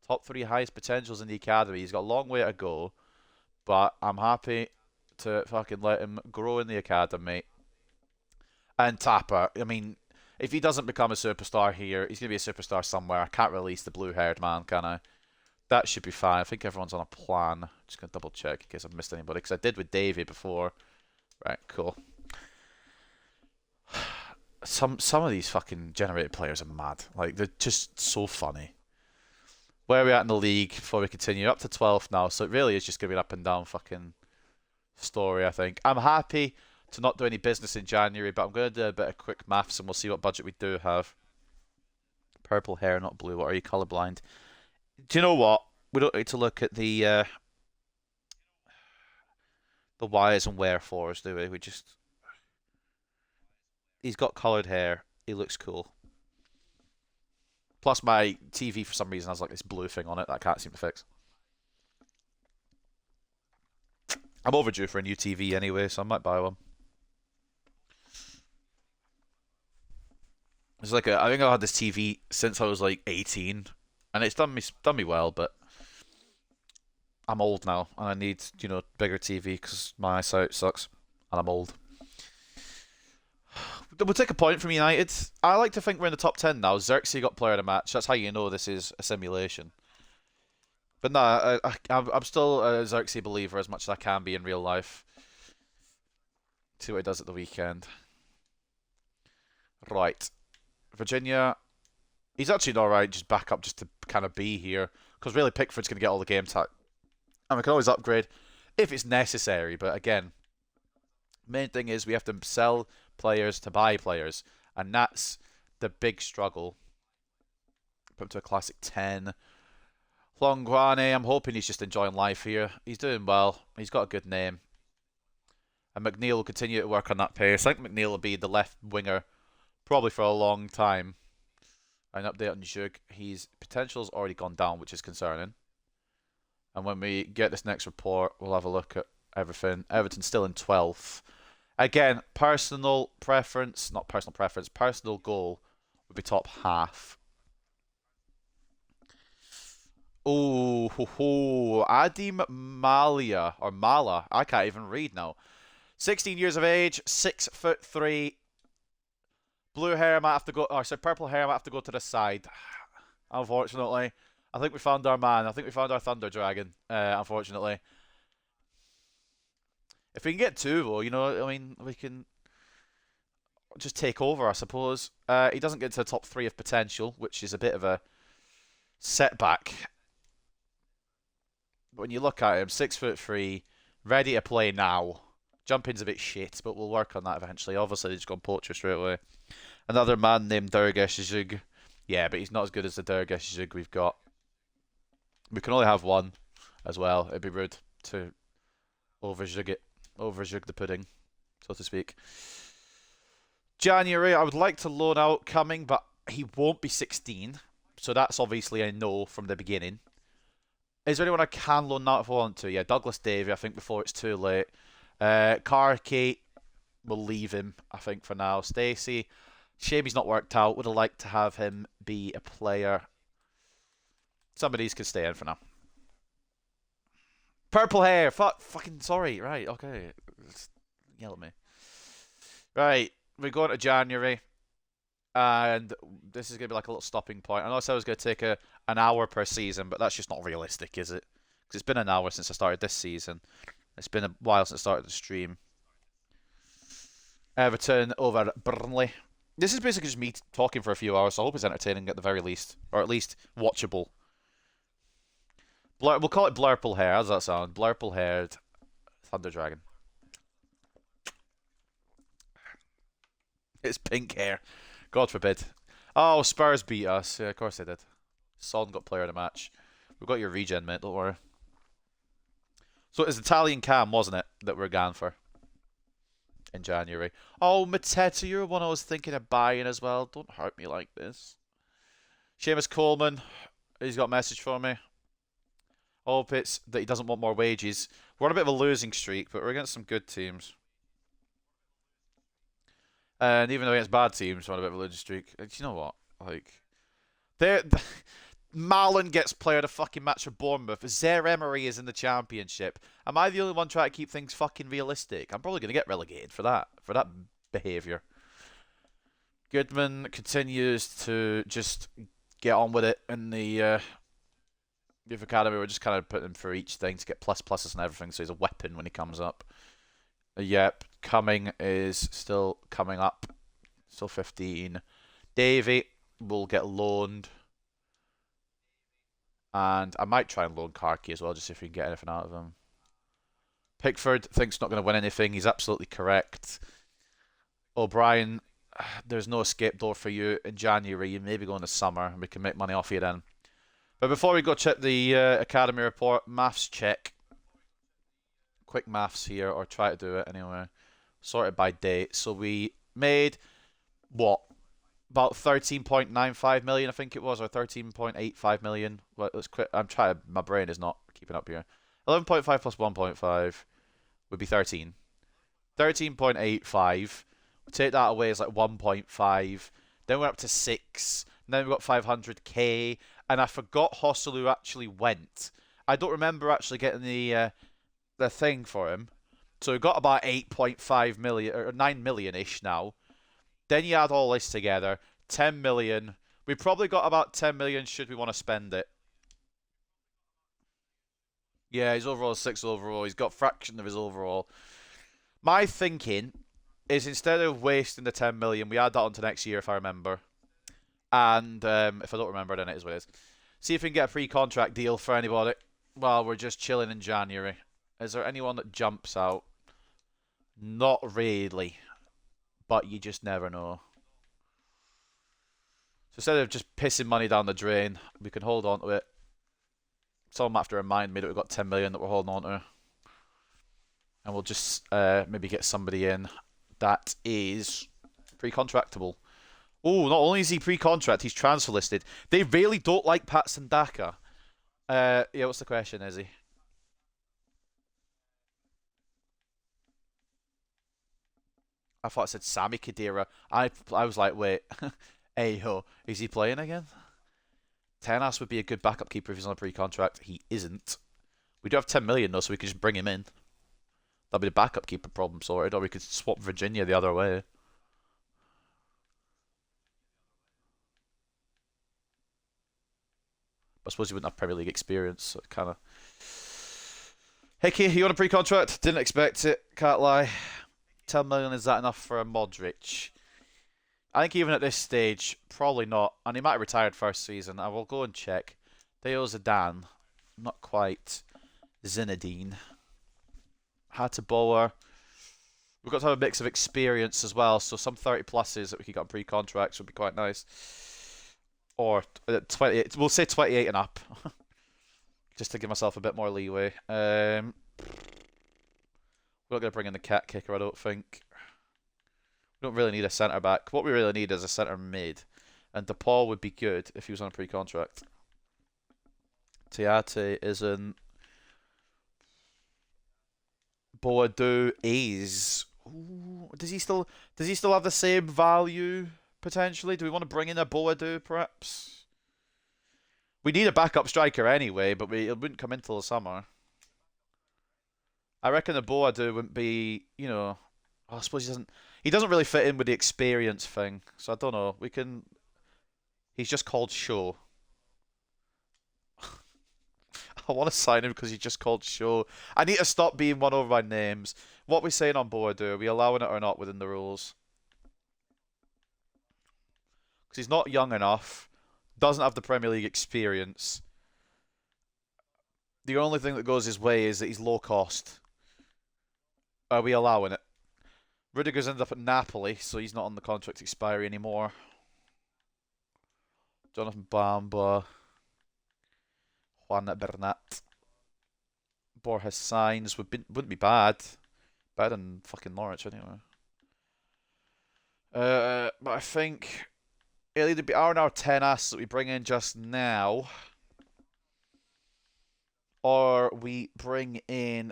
Top 3 highest potentials in the academy. He's got a long way to go, but I'm happy to fucking let him grow in the academy. And Tapper, I mean, if he doesn't become a superstar here, he's going to be a superstar somewhere. I can't release the blue-haired man, can I? That should be fine. I think everyone's on a plan. Just going to double check in case I've missed anybody, because I did with Davey before. Right, cool. Some of these fucking generated players are mad. Like they're just so funny. Where are we at in the league before we continue? Up to 12th now, so it really is just gonna be an up and down fucking story, I think. I'm happy to not do any business in January, but I'm gonna do a bit of quick maths and we'll see what budget we do have. Purple hair, not blue. What are you, colourblind? Do you know what? We don't need to look at the whys and wherefores, do we? We just he's got coloured hair. He looks cool. Plus, my TV for some reason has like this blue thing on it that I can't seem to fix. I'm overdue for a new TV anyway, so I might buy one. It's like I think I've had this TV since I was like 18, and it's done me well, but I'm old now, and I need bigger TV because my eyesight sucks, and I'm old. We'll take a point from United. I like to think we're in the top 10 now. Xerxes got player of the match. That's how you know this is a simulation. But no, I'm still a Xerxes believer as much as I can be in real life. See what he does at the weekend. Right. Virginia. He's actually alright, just back up just to kind of be here. Because really Pickford's going to get all the game time. And we can always upgrade if it's necessary. But again, main thing is we have to sell players to buy players. And that's the big struggle. Put him to a classic 10. Longwane, I'm hoping he's just enjoying life here. He's doing well. He's got a good name. And McNeil will continue to work on that pace. I think McNeil will be the left winger probably for a long time. An update on Zhug. His potential's already gone down, which is concerning. And when we get this next report, we'll have a look at everything. Everton's still in 12th. Again, personal preference, not personal preference, personal goal would be top half. Oh, ho, ho. Adim Malia, or Mala, I can't even read now. 16 years of age, 6'3". Blue hair might have to go, or sorry, purple hair might have to go to the side. Unfortunately. I think we found our man. I think we found our Thunder Dragon, unfortunately. If we can get two, though, I mean, we can just take over, I suppose. He doesn't get to the top 3 of potential, which is a bit of a setback. But when you look at him, 6'3", ready to play now. Jumping's a bit shit, but we'll work on that eventually. Obviously, they just gone poacher straight away. Another man named Durgesh Zhug. Yeah, but he's not as good as the Durgesh Zhug we've got. We can only have one as well. It'd be rude to overzhug it. Overzhug the pudding, so to speak. January, I would like to loan out Cumming, but he won't be 16. So that's obviously a no from the beginning. Is there anyone I can loan out if I want to? Yeah, Douglas Davey, I think, before it's too late. Karki, we'll leave him, I think, for now. Stacey, shame he's not worked out. Would have liked to have him be a player. Some of these can stay in for now. Purple hair. Fucking sorry. Right, okay. Yell at me. Right, we're going to January. And this is going to be like a little stopping point. I know I said I was going to take an hour per season, but that's just not realistic, is it? Because it's been an hour since I started this season. It's been a while since I started the stream. Everton over Burnley. This is basically just me talking for a few hours, so I hope it's entertaining at the very least. Or at least watchable. We'll call it Blurple Hair. How does that sound? Blurple Haired Thunder Dragon. It's pink hair. God forbid. Oh, Spurs beat us. Yeah, of course they did. Son got player of the match. We've got your regen, mate. Don't worry. So it was Italian Cam, wasn't it, that we're going for in January? Oh, Mateta, you're one I was thinking of buying as well. Don't hurt me like this. Seamus Coleman, he's got a message for me. I hope it's that he doesn't want more wages. We're on a bit of a losing streak, but we're against some good teams. And even though against bad teams, we're on a bit of a losing streak. Do you know what? Like, Malin gets player of the fucking match for Bournemouth. Zaire Emery is in the Championship. Am I the only one trying to keep things fucking realistic? I'm probably going to get relegated for that behaviour. Goodman continues to just get on with it in the youth academy. We're just kind of putting him for each thing to get pluses and everything, so he's a weapon when he comes up. Yep, Cumming is still coming up Still 15. Davey will get loaned. And I might try and loan Karki as well, just see if we can get anything out of him. Pickford thinks not going to win anything. He's absolutely correct. O'Brien, there's no escape door for you in January. You maybe go in the summer and we can make money off you then. But before we go check the Academy report, maths check. Quick maths here, or try to do it anyway. Sorted by date. So we made, what? About 13.95 million, I think it was, or 13.85 million. Well, let's quit. I'm trying. My brain is not keeping up here. 11.5 plus 1.5 would be 13. 13.85. We take that away as like 1.5. Then we're up to 6. And then we got 500k. And I forgot Hosselu actually went. I don't remember actually getting the thing for him. So we got about 8.5 million or 9 million-ish now. Then you add all this together, 10 million. We probably got about 10 million should we want to spend it. Yeah, his overall is 6 overall. He's got a fraction of his overall. My thinking is instead of wasting the 10 million, we add that on to next year if I remember. And if I don't remember, then it is what it is. See if we can get a pre-contract deal for anybody while we're just chilling in January. Is there anyone that jumps out? Not really. But you just never know. So instead of just pissing money down the drain, we can hold on to it. Someone might have to remind me that we've got 10 million that we're holding on to. And we'll just maybe get somebody in that is pre-contractable. Oh, not only is he pre-contract, he's transfer listed. They really don't like Patson Daka. Yeah, what's the question, Izzy? I thought it said Sami Khedira. I was like, wait, hey ho, is he playing again? Tenas would be a good backup keeper if he's on a pre-contract. He isn't. We do have 10 million though, so we could just bring him in. That'd be the backup keeper problem sorted, or we could swap Virginia the other way. But I suppose he wouldn't have Premier League experience, so it kind of... Hickey, you on a pre-contract? Didn't expect it, can't lie. 10 million, is that enough for a Modric? I think even at this stage, probably not. And he might have retired first season. I will go and check. Theo Zidane, not quite. Zinedine. Hataboa. We've got to have a mix of experience as well, so some 30 pluses that we could get on pre-contracts would be quite nice. Or 28, we'll say 28 and up. Just to give myself a bit more leeway. We're not going to bring in the cat kicker, I don't think. We don't really need a centre-back. What we really need is a centre-mid. And DePaul would be good if he was on a pre-contract. Tiate isn't. Boadu is. Ooh, does he still have the same value, potentially? Do we want to bring in a Boadu, perhaps? We need a backup striker anyway, but it wouldn't come in till the summer. I reckon the Boadu wouldn't be, you know... I suppose he doesn't really fit in with the experience thing. So I don't know. We can... He's just called Show. I want to sign him because he's just called Show. I need to stop being won over by names. What are we saying on Boadu? Are we allowing it or not within the rules? Because he's not young enough. Doesn't have the Premier League experience. The only thing that goes his way is that he's low cost. Are we allowing it? Rudiger's ended up at Napoli, so he's not on the contract expiry anymore. Jonathan Bamba. Juan Bernat. Borges signs wouldn't be bad. Better than fucking Norwich anyway. But I think it'll either be our Tenas that we bring in just now, or we bring in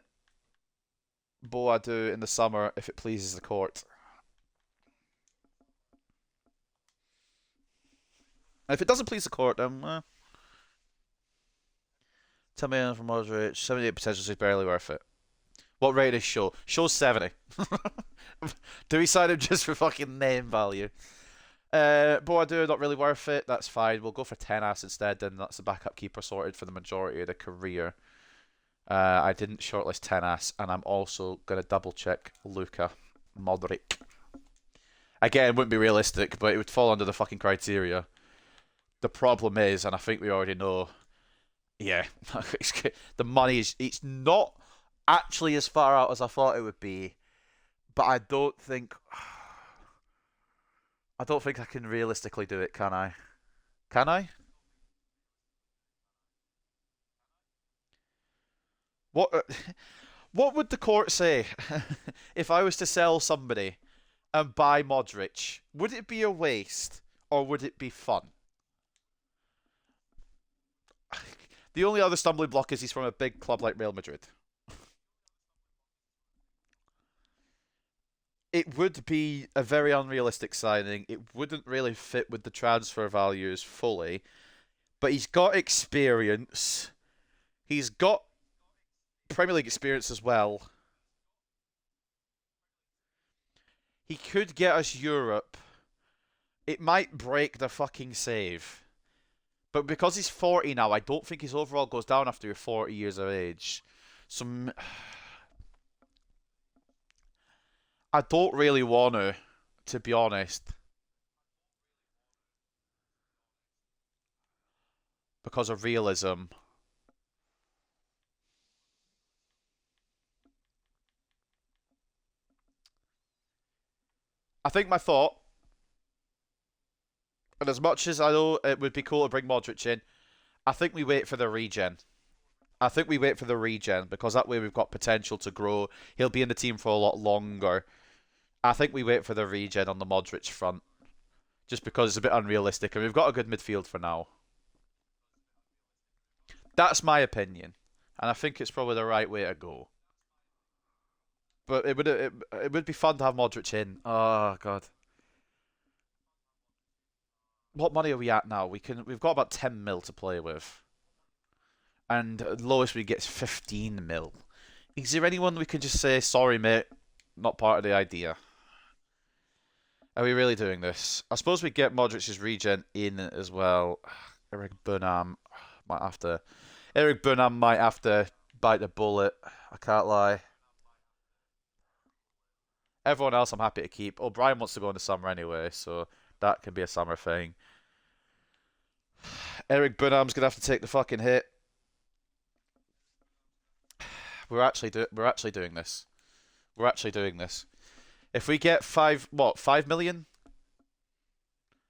Boadu in the summer if it pleases the court. And if it doesn't please the court, then 10 million from Modric, 78 potential, so he's barely worth it. What rate is Show? Show's 70. Do we sign him just for fucking name value? Boadu, not really worth it. That's fine. We'll go for Tenas instead, then that's the backup keeper sorted for the majority of the career. I didn't shortlist Tenas, and I'm also going to double check Luka Modric. Again, it wouldn't be realistic, but it would fall under the fucking criteria. The problem is, and I think we already know, yeah, the money is it's not actually as far out as I thought it would be, but I don't think I can realistically do it, can I? Can I? What what would the court say if I was to sell somebody and buy Modric? Would it be a waste or would it be fun? The only other stumbling block is he's from a big club like Real Madrid. It would be a very unrealistic signing. It wouldn't really fit with the transfer values fully, but he's got experience. He's got Premier League experience as well. He could get us Europe. It might break the fucking save. But because he's 40 now, I don't think his overall goes down after you're 40 years of age. So I don't really want to be honest, because of realism. I think my thought, and as much as I know it would be cool to bring Modric in, I think we wait for the regen. I think we wait for the regen because that way we've got potential to grow. He'll be in the team for a lot longer. I think we wait for the regen on the Modric front, just because it's a bit unrealistic, and we've got a good midfield for now. That's my opinion, and I think it's probably the right way to go. But it would be fun to have Modric in. Oh god, what money are we at now? We've got about 10 mil to play with, and lowest we get is 15 mil. Is there anyone we can just say sorry, mate, not part of the idea? Are we really doing this? I suppose we get Modric's regen in as well. Eric Burnham might have to. Eric Burnham might have to bite the bullet. I can't lie. Everyone else I'm happy to keep. O'Brien wants to go in the summer anyway, so that can be a summer thing. Eric Burnham's gonna have to take the fucking hit. We're actually doing this. We're actually doing this. If we get 5 million?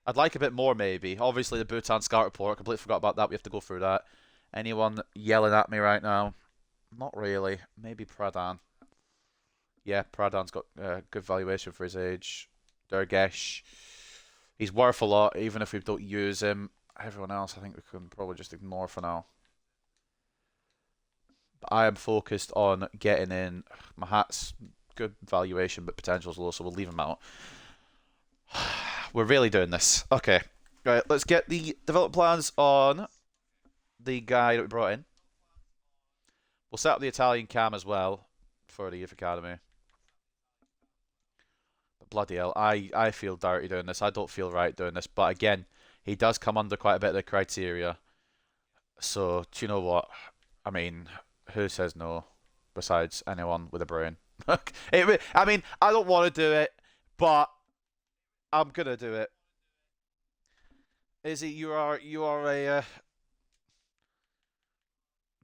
I'd like a bit more maybe. Obviously the Bhutan Scout report, I completely forgot about that. We have to go through that. Anyone yelling at me right now? Not really. Maybe Pradhan. Yeah, Pradhan's got good valuation for his age. Durgesh. He's worth a lot, even if we don't use him. Everyone else, I think we can probably just ignore for now. But I am focused on getting in. Mahat's good valuation, but potential's low, so we'll leave him out. We're really doing this. Okay. Right, let's get the development plans on the guy that we brought in. We'll set up the Italian cam as well for the Youth Academy. But bloody hell, I feel dirty doing this. I don't feel right doing this. But again, he does come under quite a bit of the criteria. So, do you know what? I mean, who says no besides anyone with a brain? I mean, I don't want to do it, but I'm gonna do it. Izzy, you are a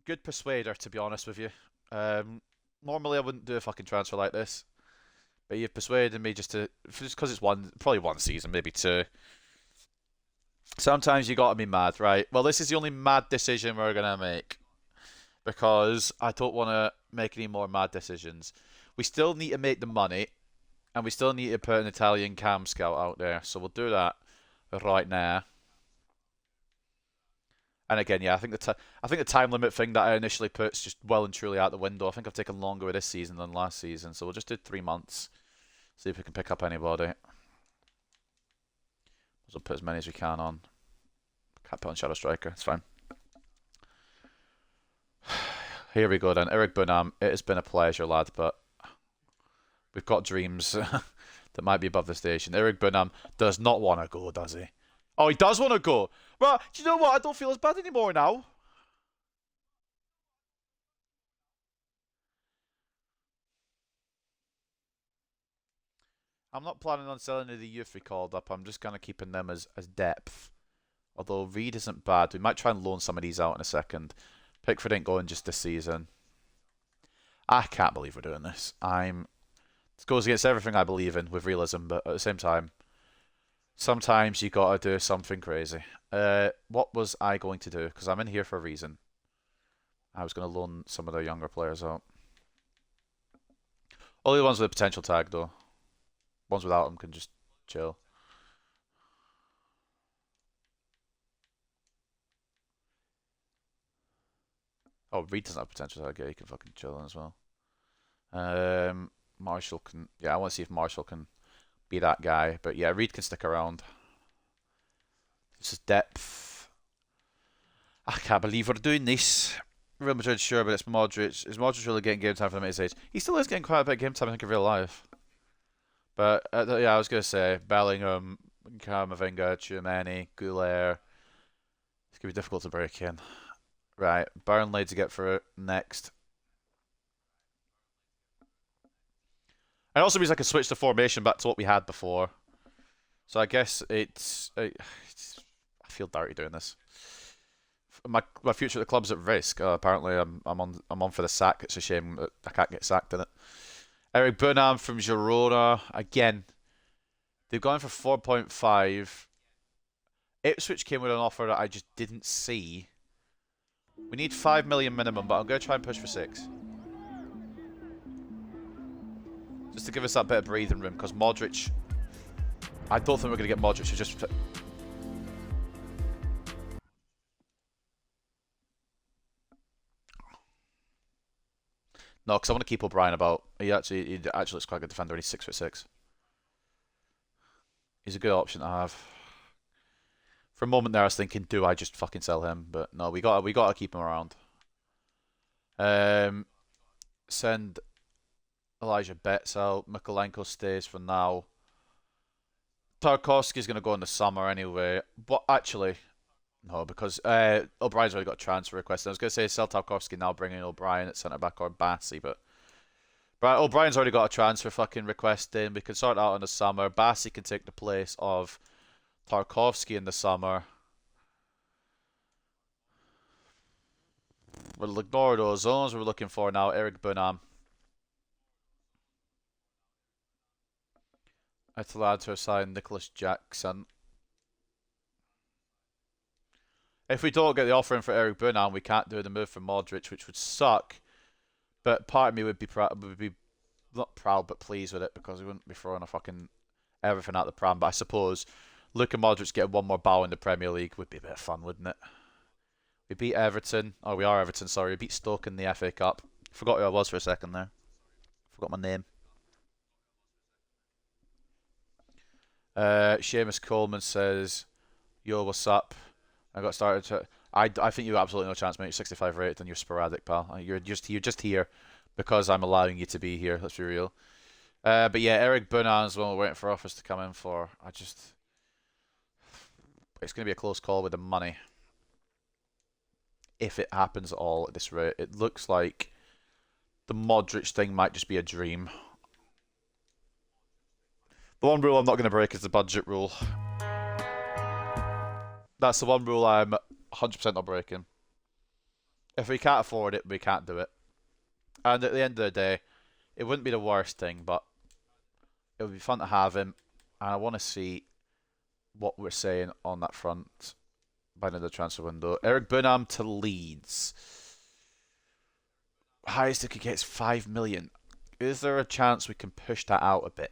good persuader, to be honest with you. Normally I wouldn't do a fucking transfer like this, but you've persuaded me just because it's probably one season, maybe two. Sometimes you gotta be mad, right? Well, this is the only mad decision we're gonna make because I don't want to make any more mad decisions. We still need to make the money, and we still need to put an Italian cam scout out there, so we'll do that right now. And again, yeah, I think the time limit thing that I initially put is just well and truly out the window. I think I've taken longer with this season than last season, so we'll just do 3 months. See if we can pick up anybody. We'll put as many as we can on. Can't put on Shadow Striker, it's fine. Here we go then. Eric Burnham, it has been a pleasure, lad, but we've got dreams that might be above the station. Eric Burnham does not want to go, does he? Oh, he does want to go. Well, do you know what? I don't feel as bad anymore now. I'm not planning on selling the youth we called up. I'm just kind of keeping them as depth. Although Reed isn't bad. We might try and loan some of these out in a second. Pickford ain't going just this season. I can't believe we're doing this. It goes against everything I believe in with realism, but at the same time, sometimes you gotta do something crazy. What was I going to do? Because I'm in here for a reason. I was going to loan some of the younger players out. Only the ones with a potential tag, though. Ones without them can just chill. Oh, Reed doesn't have potential tag. Yeah, he can fucking chill as well. Marshall can... Yeah, I want to see if Marshall can be that guy. But yeah, Reed can stick around. This is depth. I can't believe we're doing this. Real Madrid, sure, but it's Modric. Is Modric really getting game time for them at his age? He still is getting quite a bit of game time, I think, in real life. But, yeah, I was going to say, Bellingham, Camavinga, Tchouameni, Goulet. It's going to be difficult to break in. Right, Burnley to get through next. It also means I can switch the formation back to what we had before. So I guess I feel dirty doing this. My future at the club's at risk. Apparently, I'm on for the sack. It's a shame that I can't get sacked in it. Eric Burnham from Girona again. They've gone for 4.5. Ipswich came with an offer that I just didn't see. We need 5 million minimum, but I'm going to try and push for 6. Just to give us that bit of breathing room, because Modric... I don't think we're going to get Modric to just... No, because I want to keep O'Brien about. He actually looks quite a good defender. He's 6'6". He's a good option to have. For a moment there, I was thinking, do I just fucking sell him? But no, we got to keep him around. Send Elijah Betts out. Mikolenko stays for now. Tarkovsky's going to go in the summer anyway. But actually, no, because O'Brien's already got a transfer request. I was going to say sell Tarkovsky now, bring in O'Brien at centre back or Bassey, but O'Brien's already got a transfer fucking request in. We can sort it out in the summer. Bassey can take the place of Tarkovsky in the summer. We'll ignore those zones we're looking for now. Eric Burnham. Atalanta sign Nicholas Jackson. If we don't get the offer in for Eric Burnham, we can't do the move for Modric, which would suck. But part of me would be not proud, but pleased with it, because we wouldn't be throwing a fucking everything out the pram. But I suppose Luka Modric getting one more bow in the Premier League would be a bit of fun, wouldn't it? We beat Everton. Oh, we are Everton, sorry. We beat Stoke in the FA Cup. Forgot who I was for a second there. Forgot my name. Seamus Coleman says, yo, what's up? I got started to... I think you have absolutely no chance, mate. You're 65 rated and you're sporadic, pal. You're just here because I'm allowing you to be here. Let's be real. But yeah, Eric Burnham's one we're waiting for offers to come in for. It's going to be a close call with the money. If it happens at all at this rate. It looks like the Modric thing might just be a dream. The one rule I'm not going to break is the budget rule. That's the one rule I'm 100% not breaking. If we can't afford it, we can't do it. And at the end of the day, it wouldn't be the worst thing, but it would be fun to have him. And I want to see what we're saying on that front by the end of the transfer window. Eric Burnham to Leeds. Highest it could get is 5 million. Is there a chance we can push that out a bit?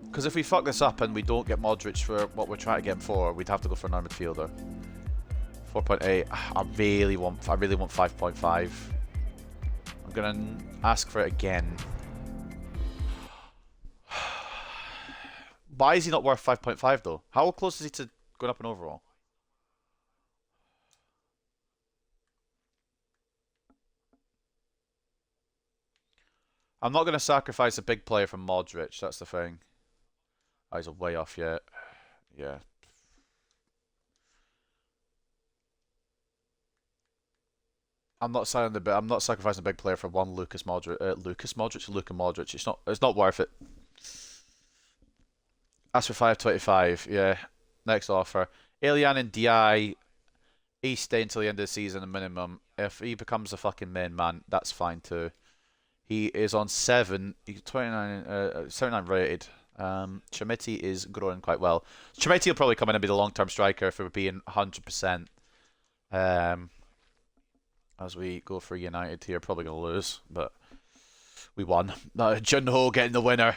Because if we fuck this up and we don't get Modric for what we're trying to get him for, we'd have to go for another midfielder. 4.8. I really want 5.5. I'm gonna ask for it again. Why is he not worth 5.5 though? How close is he to going up in overall? I'm not going to sacrifice a big player from Modric, that's the thing. Oh, he's way off yet. Yeah. I'm not sacrificing a big player for one Luka Modric. It's not worth it. As for 525, yeah. Next offer. Elian and Di, he's staying until the end of the season, a minimum. If he becomes a fucking main man, that's fine too. He is on 7. He's 79 rated. Chamiti is growing quite well. Chamiti will probably come in and be the long-term striker if we're being 100%. As we go for United here, probably going to lose, but we won. Junho getting the winner.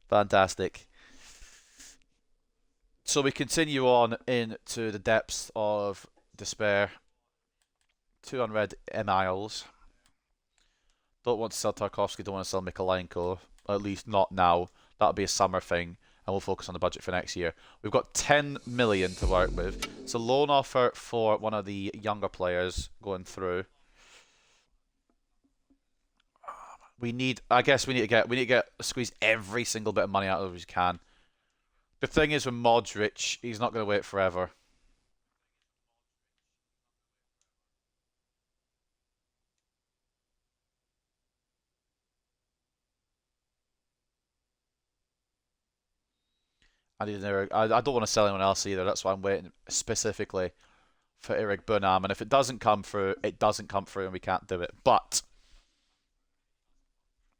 Fantastic. So we continue on into the depths of despair. 2 unread Emiles. Don't want to sell Tarkovsky, don't want to sell Mikolenko. At least not now. That'll be a summer thing, and we'll focus on the budget for next year. We've got 10 million to work with. It's a loan offer for one of the younger players going through. I guess we need to get squeeze every single bit of money out of it as we can. The thing is with Modric, he's not going to wait forever. I don't want to sell anyone else either. That's why I'm waiting specifically for Eric Bunham. And if it doesn't come through, it doesn't come through and we can't do it. But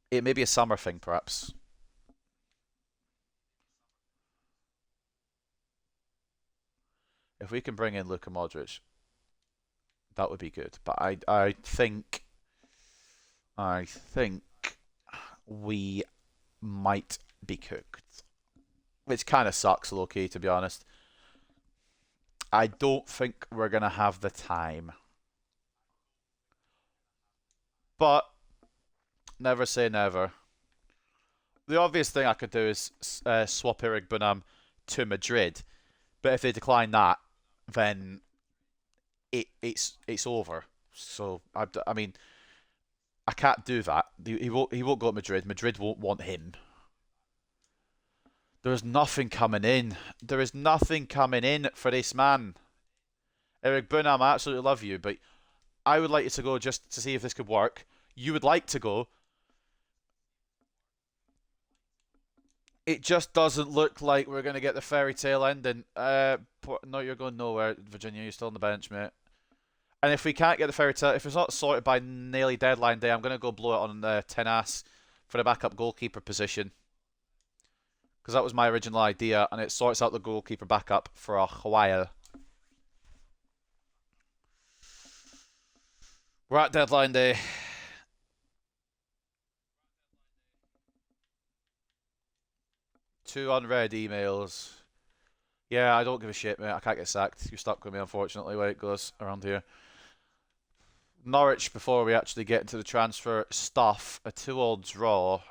it may be a summer thing, perhaps. If we can bring in Luka Modric, that would be good. But I think we might be cooked. Which kind of sucks, low-key, to be honest. I don't think we're going to have the time. But never say never. The obvious thing I could do is swap Eric Bunham to Madrid. But if they decline that, then it's over. So I mean, I can't do that. He won't go to Madrid. Madrid won't want him. There is nothing coming in. There is nothing coming in for this man. Eric Bunham, I absolutely love you, but I would like you to go just to see if this could work. You would like to go. It just doesn't look like we're going to get the fairy tale ending. No, you're going nowhere, Virginia. You're still on the bench, mate. And if we can't get the fairy tale, if it's not sorted by nearly deadline day, I'm going to go blow it on Tenas for the backup goalkeeper position. Because that was my original idea, and it sorts out the goalkeeper backup for a while. We're at deadline day. Two unread emails. Yeah, I don't give a shit, mate. I can't get sacked. You're stuck with me, unfortunately, way it goes around here. Norwich, before we actually get into the transfer stuff, a 2-2 draw.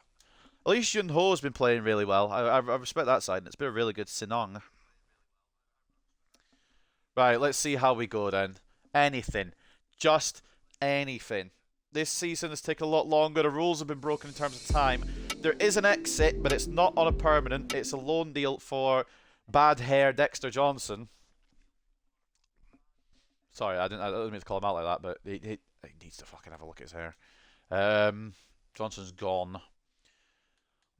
At least Yun Ho has been playing really well. I respect that side, and it's been a really good Sinong. Right, let's see how we go then. Anything. Just anything. This season has taken a lot longer. The rules have been broken in terms of time. There is an exit, but it's not on a permanent. It's a loan deal for bad hair Dexter Johnson. Sorry, I didn't mean to call him out like that, but he needs to fucking have a look at his hair. Johnson's gone.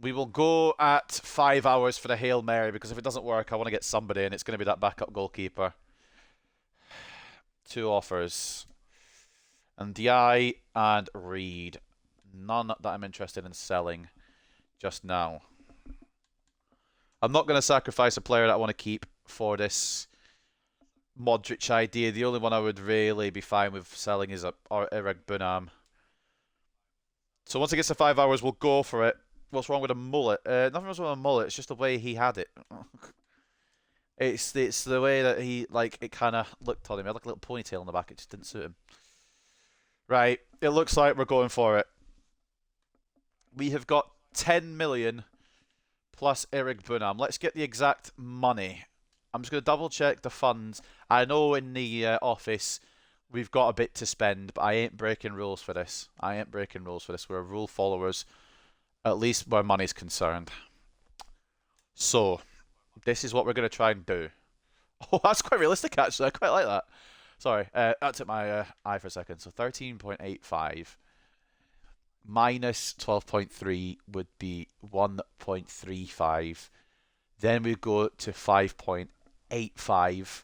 We will go at 5 hours for the Hail Mary, because if it doesn't work, I want to get somebody, and it's going to be that backup goalkeeper. 2 offers. And Di and Reed. None that I'm interested in selling just now. I'm not going to sacrifice a player that I want to keep for this Modric idea. The only one I would really be fine with selling is Eric Bunham. So once it gets to 5 hours, we'll go for it. What's wrong with a mullet? Nothing wrong with a mullet. It's just the way he had it. It's the way that he, like, it kind of looked on him. He had like a little ponytail on the back. It just didn't suit him. Right. It looks like we're going for it. We have got 10 million plus Eric Bunham. Let's get the exact money. I'm just going to double check the funds. I know in the office we've got a bit to spend, but I ain't breaking rules for this. We're rule followers. At least where money's concerned. So, this is what we're going to try and do. Oh, that's quite realistic, actually. I quite like that. Sorry, that took my eye for a second. So 13.85 minus 12.3 would be 1.35. Then we go to 5.85.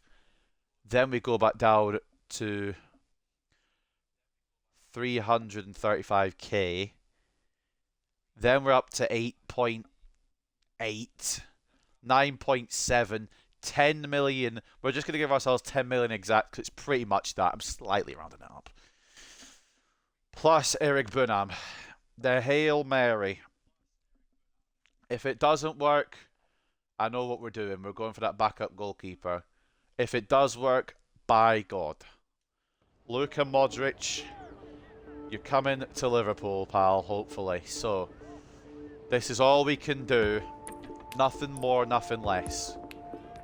Then we go back down to 335k. Then we're up to 8.8, 9.7, 10 million. We're just going to give ourselves 10 million exact because it's pretty much that. I'm slightly rounding it up. Plus Eric Bunham. The Hail Mary. If it doesn't work, I know what we're doing. We're going for that backup goalkeeper. If it does work, by God. Luka Modric, you're coming to Liverpool, pal, hopefully. So, this is all we can do. Nothing more, nothing less.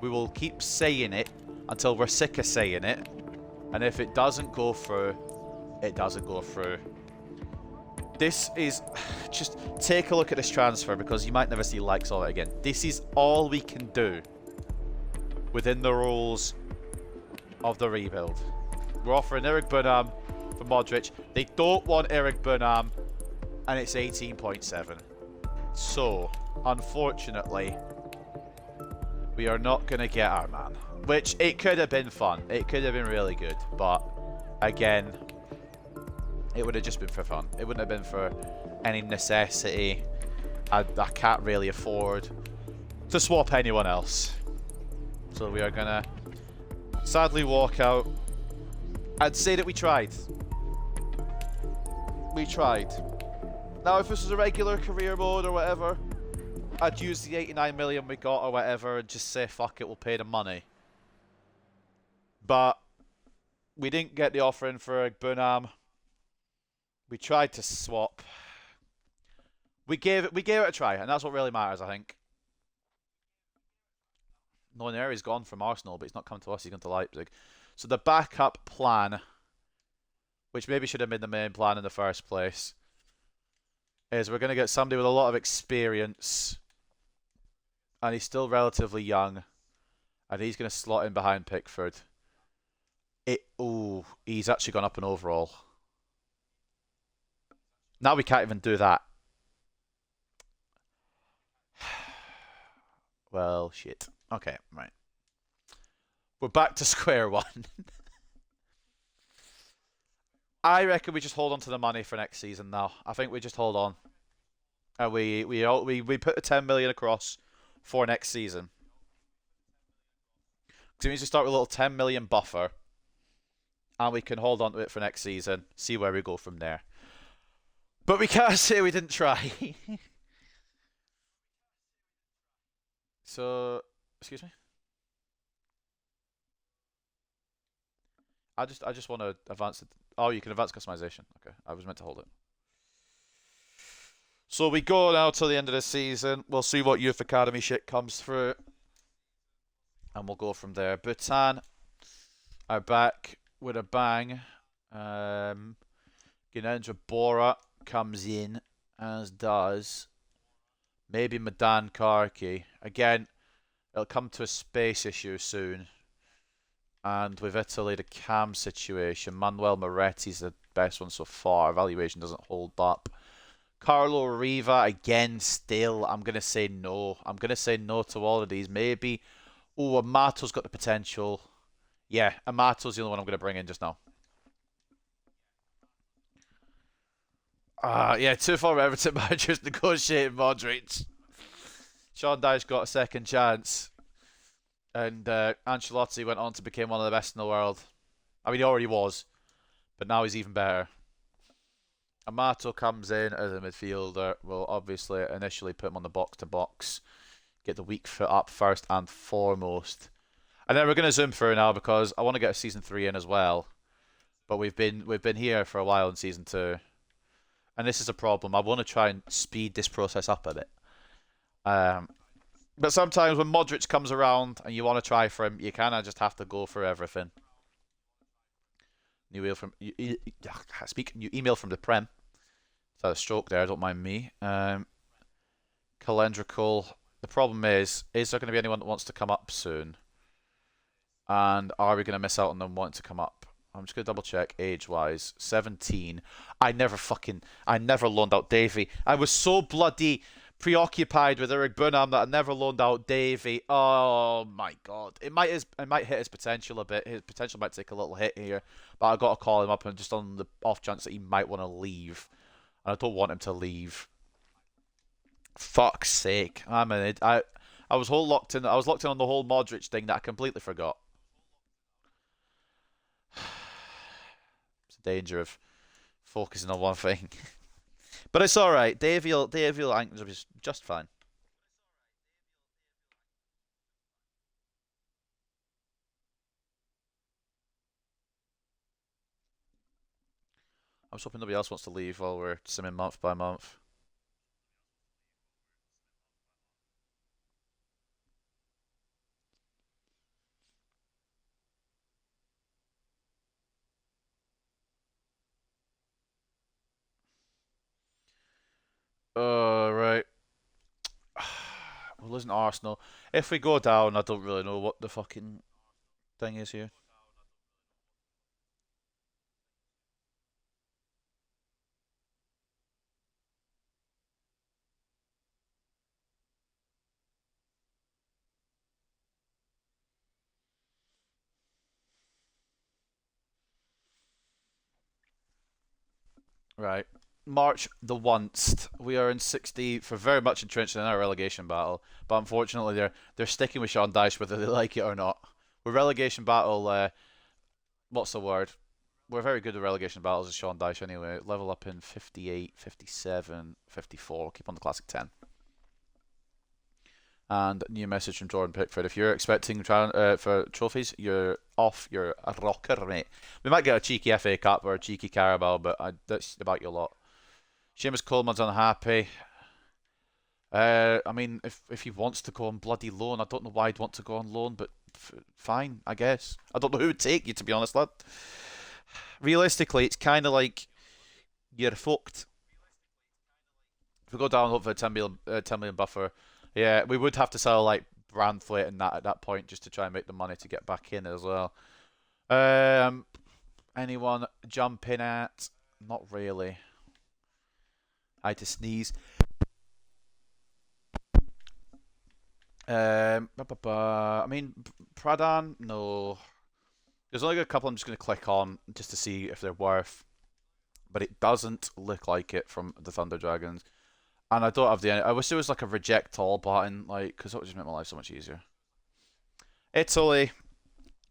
We will keep saying it until we're sick of saying it. And if it doesn't go through, it doesn't go through. This is... Just take a look at this transfer because you might never see likes of it again. This is all we can do within the rules of the rebuild. We're offering Eric Bunham for Modric. They don't want Eric Bunham, and it's 18.7. So, unfortunately, we are not going to get our man. Which, it could have been fun. It could have been really good. But, again, it would have just been for fun. It wouldn't have been for any necessity. I can't really afford to swap anyone else. So we are going to sadly walk out. I'd say that we tried. We tried. Now, if this was a regular career mode or whatever, I'd use the 89 million we got or whatever and just say, fuck it, we'll pay the money. But we didn't get the offer in for Bunham. We tried to swap. We gave it a try, and that's what really matters, I think. Noneri's gone from Arsenal, but he's not come to us, he's gone to Leipzig. So the backup plan, which maybe should have been the main plan in the first place, is we're going to get somebody with a lot of experience, and he's still relatively young, and he's going to slot in behind Pickford. He's actually gone up an overall. Now we can't even do that. Well, shit. Okay, right. We're back to square one. I reckon we just hold on to the money for next season now. I think we just hold on. And we put the 10 million across for next season. So it means we start with a little 10 million buffer. And we can hold on to it for next season. See where we go from there. But we can't say we didn't try. So, excuse me? I just want to advance it. Oh, you can advance customization. Okay, I was meant to hold it. So we go now till the end of the season. We'll see what youth academy shit comes through, and we'll go from there. Bhutan are back with a bang. Ginendra Bora comes in, as does maybe Madan Karki. Again, it'll come to a space issue soon. And with Italy, the cam situation, Manuel Moretti's the best one so far. Evaluation doesn't hold up. Carlo Riva, again, still, I'm going to say no. I'm going to say no to all of these. Maybe, Amato's got the potential. Yeah, Amato's the only one I'm going to bring in just now. Yeah, too far Everton managers negotiating Modric. Sean Dyche got a second chance. And Ancelotti went on to become one of the best in the world. I mean, he already was. But now he's even better. Amato comes in as a midfielder. We'll obviously initially put him on the box-to-box. Get the weak foot up first and foremost. And then we're going to zoom through now because I want to get a Season 3 in as well. But we've been here for a while in Season 2. And this is a problem. I want to try and speed this process up a bit. But sometimes when Modric comes around and you want to try for him, you kind of just have to go for everything. New email from new email from the Prem. Is that a stroke there? Don't mind me. Calendrical. The problem is there going to be anyone that wants to come up soon? And are we going to miss out on them wanting to come up? I'm just going to double check age-wise. 17. I never loaned out Davy. I was so bloody preoccupied with Eric Burnham that I never loaned out Davy. Oh my god. It might hit his potential a bit. His potential might take a little hit here. But I got to call him up and just on the off chance that he might want to leave. And I don't want him to leave. Fuck's sake. I was whole locked in. I was locked in on the whole Modric thing that I completely forgot. It's a danger of focusing on one thing. But it's alright. Davey will anchor is just fine. I'm just hoping nobody else wants to leave while we're simming month by month. Right. We're losing to Arsenal. If we go down, I don't really know what the fucking thing is here. Right. March the once. We are in 60 for very much entrenched in our relegation battle, but unfortunately they're sticking with Sean Dyche whether they like it or not. We're relegation battle. What's the word? We're very good at relegation battles as Sean Dyche anyway. Level up in 58, 57, 54. Keep on the classic 10. And new message from Jordan Pickford. If you're expecting for trophies, you're off. You're a rocker, mate. We might get a cheeky FA Cup or a cheeky Carabao, but that's about your lot. Seamus Coleman's unhappy. I mean, if he wants to go on bloody loan, I don't know why he'd want to go on loan, but fine, I guess. I don't know who would take you, to be honest, lad. Realistically, it's kind of like you're fucked. If we go down over 10 million buffer, yeah, we would have to sell like Branthwaite and that at that point just to try and make the money to get back in as well. Um, anyone jumping at? Not really. I had to sneeze. I mean, Pradhan, no. There's only a couple I'm just going to click on just to see if they're worth, but it doesn't look like it from the Thunder Dragons. And I don't have the. I wish there was like a reject all button, like, because that would just make my life so much easier. Italy.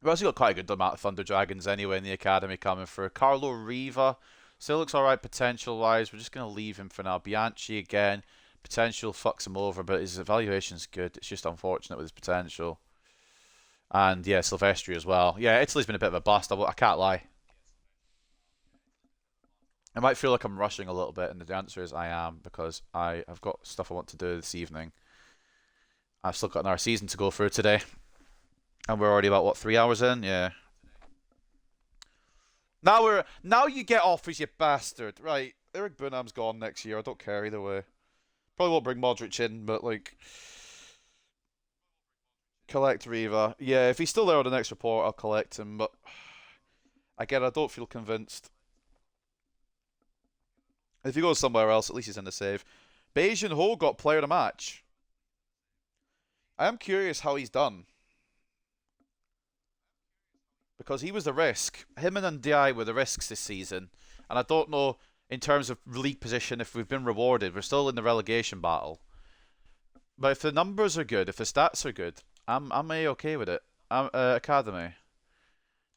We've also got quite a good amount of Thunder Dragons anyway in the academy coming through. Carlo Riva still looks alright potential wise. We're just going to leave him for now. Bianchi again. Potential fucks him over, but his evaluation's good. It's just unfortunate with his potential. And yeah, Silvestri as well. Yeah, Italy's been a bit of a bust. I can't lie. I might feel like I'm rushing a little bit, and the answer is I am because I have got stuff I want to do this evening. I've still got another season to go through today, and we're already about what 3 hours in. Yeah. Now you get offers, you bastard. Right, Eric Bunham's gone next year. I don't care either way. Probably won't bring Modric in, but like collect Riva. Yeah, if he's still there on the next report, I'll collect him. But again, I don't feel convinced. If he goes somewhere else, at least he's in the save. Beijing Ho got player of the match. I am curious how he's done because he was the risk. Him and Ndiaye were the risks this season, and I don't know in terms of league position if we've been rewarded. We're still in the relegation battle, but if the numbers are good, if the stats are good, I'm okay with it. Academy.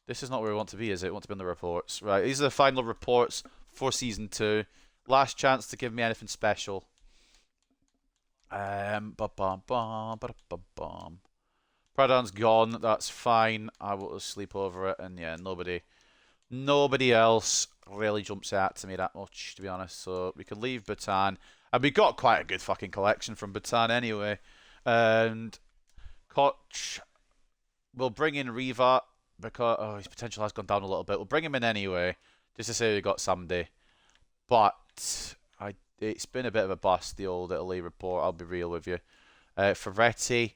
This is not where we want to be, is it? We want to be in the reports, right? These are the final reports for season 2. Last chance to give me anything special. Ba bum bum ba bum bum. Pradhan's gone. That's fine. I will sleep over it, and yeah, nobody else really jumps out to me that much, to be honest. So we can leave Bhutan, and we got quite a good fucking collection from Bhutan anyway. And Koch will bring in Riva because his potential has gone down a little bit. We'll bring him in anyway, just to say we got somebody. But it's been a bit of a bust, the old Italy report. I'll be real with you. Ferretti,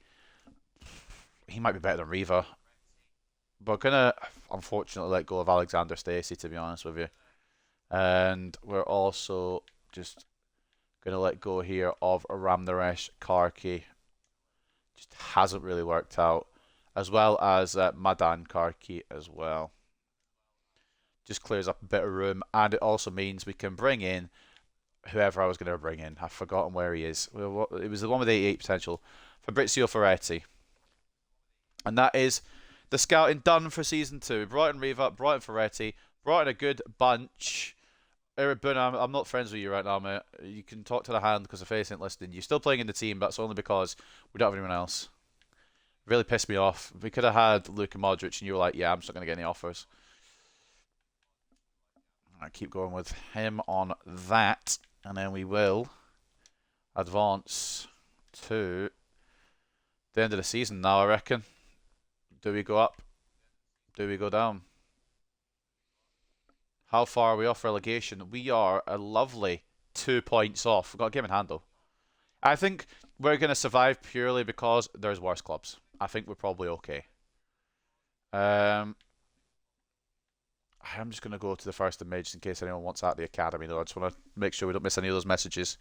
he might be better than Riva. we're gonna unfortunately let go of Alexander Stacey, to be honest with you, and we're also just gonna let go here of Ramnaresh Karki. Just hasn't really worked out, as well as Madan Karki as well. Just clears up a bit of room, and it also means we can bring in whoever I was going to bring in. I've forgotten where he is. It was the one with 88 potential, Fabrizio Ferretti, and that is the scouting done for season 2. Brought in Riva, brought in Ferretti, brought in a good bunch. Eric Boone, I'm not friends with you right now, mate. You can talk to the hand because the face ain't listening. You're still playing in the team, but that's only because we don't have anyone else. Really pissed me off. We could have had Luka Modric, and you were like, yeah, I'm just not going to get any offers. I keep going with him on that, and then we will advance to the end of the season now, I reckon. Do we go up? Do we go down? How far are we off relegation? We are a lovely 2 points off. We've got a game in hand, though. I think we're going to survive purely because there's worse clubs. I think we're probably okay. I'm just going to go to the first image just in case anyone wants out of the academy, though. I just want to make sure we don't miss any of those messages.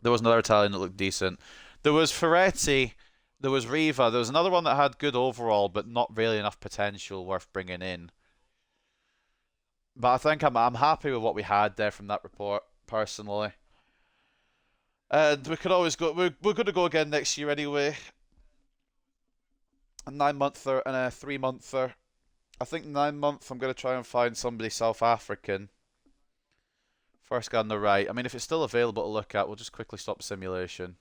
There was another Italian that looked decent. There was Ferretti. There was Riva. There was another one that had good overall, but not really enough potential worth bringing in. But I think I'm happy with what we had there from that report, personally. And we could always go. We're going to go again next year anyway. A 9-monther and a 3-monther. I think 9-month, I'm going to try and find somebody South African. First guy on the right. I mean, if it's still available to look at, we'll just quickly stop the simulation.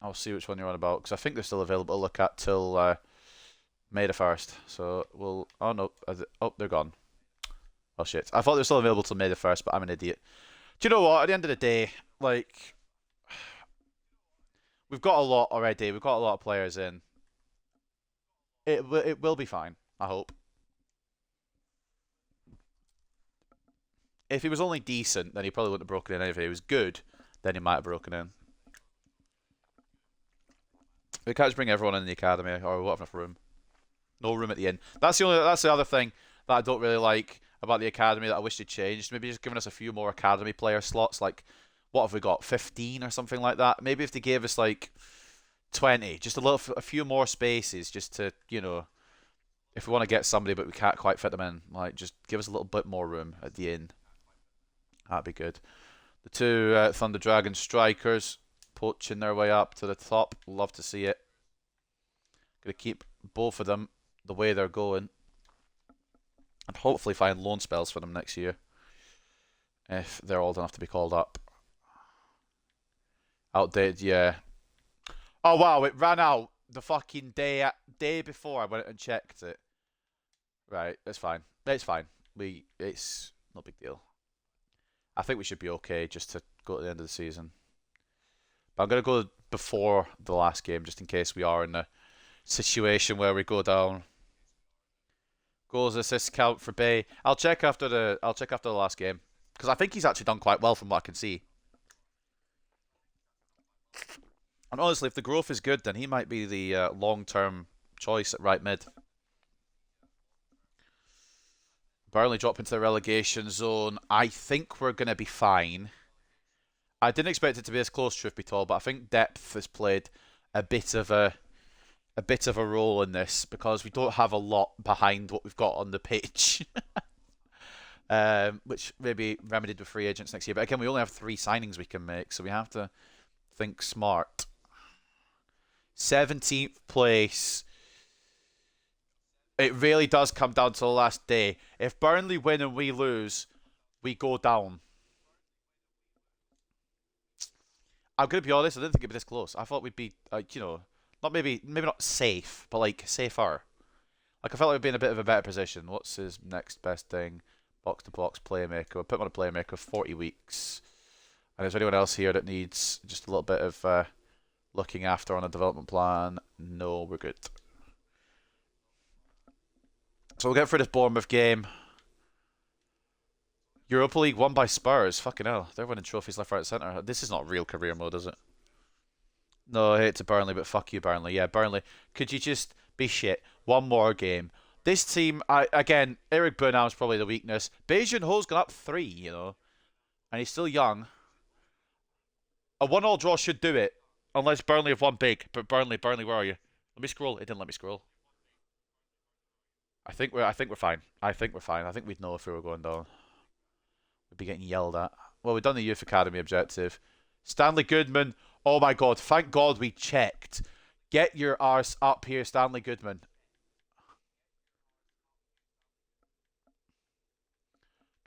I'll see which one you're on about, because I think they're still available to look at till May the 1st. So we'll... Oh, no. Oh, they're gone. Oh, shit. I thought they were still available till May the 1st, but I'm an idiot. Do you know what? At the end of the day, like... We've got a lot already. We've got a lot of players in. It will be fine, I hope. If he was only decent, then he probably wouldn't have broken in. If he was good, then he might have broken in. We can't just bring everyone in the academy, or we won't have enough room. No room at the inn. That's the other thing that I don't really like about the academy that I wish they'd changed. Maybe just giving us a few more academy player slots, like... What have we got? 15 or something like that? Maybe if they gave us like 20, just a few more spaces, just to, you know, if we want to get somebody but we can't quite fit them in, like just give us a little bit more room at the end. That'd be good. The two Thunder Dragon strikers poaching their way up to the top. Love to see it. Gonna keep both of them the way they're going, and hopefully find loan spells for them next year if they're old enough to be called up. Outdated, yeah. Oh wow, it ran out the fucking day before I went and checked it. Right, it's fine. It's fine. It's no big deal. I think we should be okay just to go to the end of the season. But I'm gonna go before the last game just in case we are in a situation where we go down. Goals, assists count for Bay. I'll check after the last game because I think he's actually done quite well from what I can see. And honestly, if the growth is good, then he might be the long-term choice at right mid. Burnley drop into the relegation zone. I think we're going to be fine. I didn't expect it to be this close, truth be told, but I think depth has played a bit of a role in this because we don't have a lot behind what we've got on the pitch. Which may be remedied with free agents next year. But again, we only have 3 signings we can make, so we have to think smart. 17th place. It really does come down to the last day. If Burnley win and we lose, we go down. I'm going to be honest, I didn't think it'd be this close. I thought we'd be, you know, maybe not safe, but like safer. Like I felt like we'd be in a bit of a better position. What's his next best thing? Box to box playmaker. We'll put him on a playmaker, 40 weeks. And is there anyone else here that needs just a little bit of looking after on a development plan? No, we're good. So we'll get through this Bournemouth game. Europa League won by Spurs. Fucking hell. They're winning trophies left, right, centre. This is not real career mode, is it? No, I hate to Burnley, but fuck you, Burnley. Yeah, Burnley. Could you just be shit? One more game. This team, again, Eric Burnham's probably the weakness. Beijing Ho's gone up 3, and he's still young. A one-all draw should do it, unless Burnley have won big. But Burnley, where are you? Let me scroll. It didn't let me scroll. I think we're fine. I think we're fine. I think we'd know if we were going down. We'd be getting yelled at. Well, we've done the Youth Academy objective. Stanley Goodman. Oh my God! Thank God we checked. Get your arse up here, Stanley Goodman.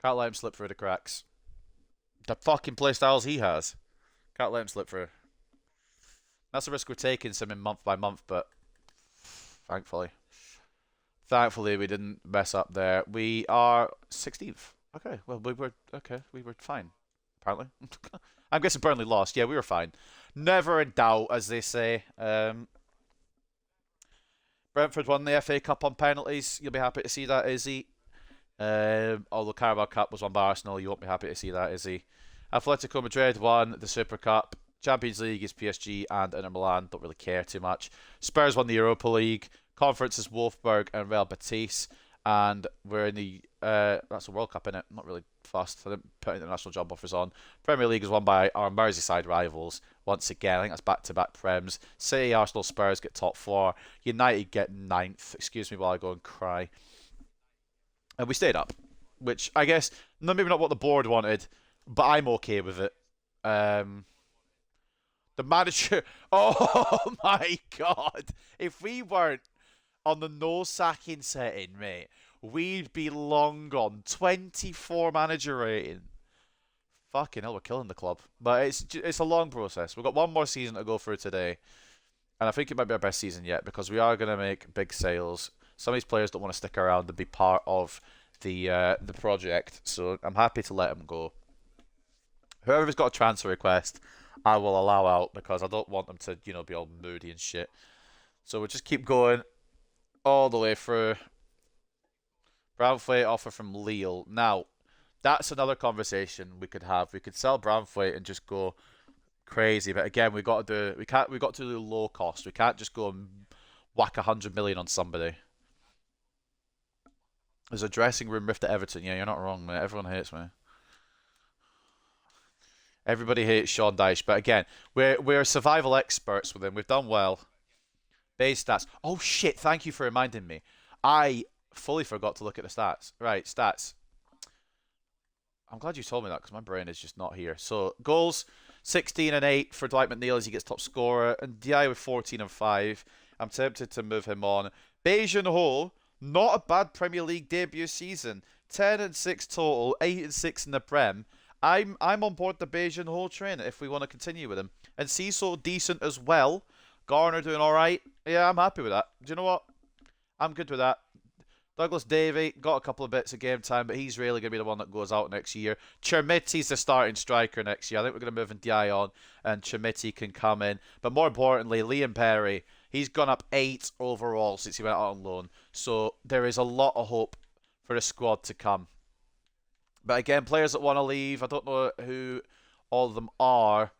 Can't let him slip through the cracks. The fucking play styles he has. Can't let him slip through. That's a risk we're taking, some in month by month, but thankfully. Thankfully, we didn't mess up there. We are 16th. Okay, well, we were fine, apparently. I'm guessing Burnley lost. Yeah, we were fine. Never in doubt, as they say. Brentford won the FA Cup on penalties. You'll be happy to see that, Izzy. Although Carabao Cup was won by Arsenal, you won't be happy to see that, Izzy. Atletico Madrid won the Super Cup. Champions League is PSG and Inter Milan. Don't really care too much. Spurs won the Europa League. Conference is Wolfsburg and Real Betis. And we're in the that's a World Cup, innit? Not really fast. I didn't put international job offers on. Premier League is won by our Merseyside rivals. Once again, I think that's back-to-back Prems. City, Arsenal, Spurs get top 4. United get 9th. Excuse me while I go and cry. And we stayed up, which I guess maybe not what the board wanted, but I'm okay with it. The manager. Oh my God! If we weren't on the no sacking setting, mate, we'd be long gone. 24 manager rating. Fucking hell, we're killing the club. But it's a long process. We've got one more season to go through today, and I think it might be our best season yet because we are going to make big sales. Some of these players don't want to stick around and be part of the project, so I'm happy to let them go. Whoever's got a transfer request, I will allow out because I don't want them to, be all moody and shit. So we'll just keep going all the way through. Brownthwaite offer from Lille. Now, that's another conversation we could have. We could sell Brownthwaite and just go crazy, but again, we got to do low cost. We can't just go and whack 100 million on somebody. There's a dressing room rift at Everton. Yeah, you're not wrong, mate. Everyone hates me. Everybody hates Sean Dyche, but again, we're survival experts with him. We've done well. Base stats. Oh shit! Thank you for reminding me. I fully forgot to look at the stats. Right, stats. I'm glad you told me that because my brain is just not here. So goals, 16 and 8 for Dwight McNeil as he gets top scorer, and Di with 14 and 5. I'm tempted to move him on. Beijing Ho, not a bad Premier League debut season. 10 and 6 total, 8 and 6 in the Prem. I'm on board the Beijing Ho train if we want to continue with him. And Cecil decent as well. Garner doing all right. Yeah, I'm happy with that. Do you know what? I'm good with that. Douglas Davey got a couple of bits of game time, but he's really going to be the one that goes out next year. Chermiti's the starting striker next year. I think we're going to move Ndiaye on, and Chermiti can come in. But more importantly, Liam Perry, he's gone up 8 overall since he went out on loan. So there is a lot of hope for the squad to come. But again, players that want to leave, I don't know who all of them are.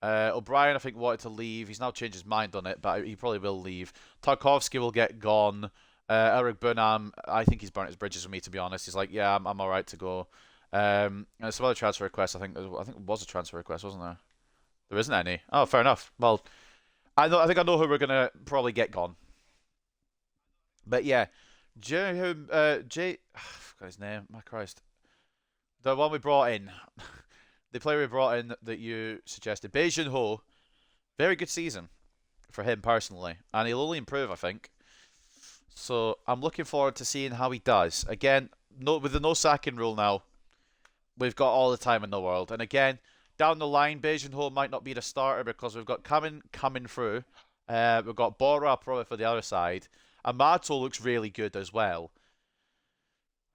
O'Brien, I think, wanted to leave. He's now changed his mind on it, but he probably will leave. Tarkovsky will get gone. Eric Burnham, I think he's burnt his bridges with me, to be honest. He's like, yeah, I'm all right to go. And some other transfer requests. I think it was a transfer request, wasn't there? There isn't any. Oh, fair enough. Well, I think I know who we're gonna probably get gone. But yeah, Jay, forgot his name. My Christ, the one we brought in, the player we brought in that you suggested, Beijing Ho, very good season for him personally, and he'll only improve, I think. So I'm looking forward to seeing how he does. Again, with the no sacking rule now, we've got all the time in the world. And again, down the line, Beijing Ho might not be the starter because we've got coming through. We've got Bora probably for the other side. Amato looks really good as well.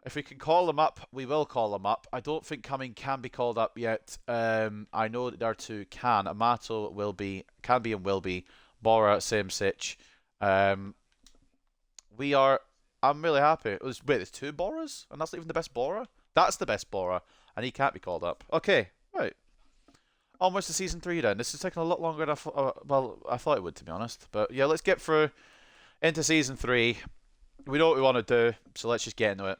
If we can call them up, we will call them up. I don't think Cumming can be called up yet. I know that there are two can. Amato can be and will be. Bora, same sitch. I'm really happy. Wait, there's 2 Boras? And that's not even the best Bora? That's the best Bora. And he can't be called up. Okay, right. Almost to season three then. This is taking a lot longer than I thought it would, to be honest. But yeah, let's get through into season three. We know what we want to do, so let's just get into it.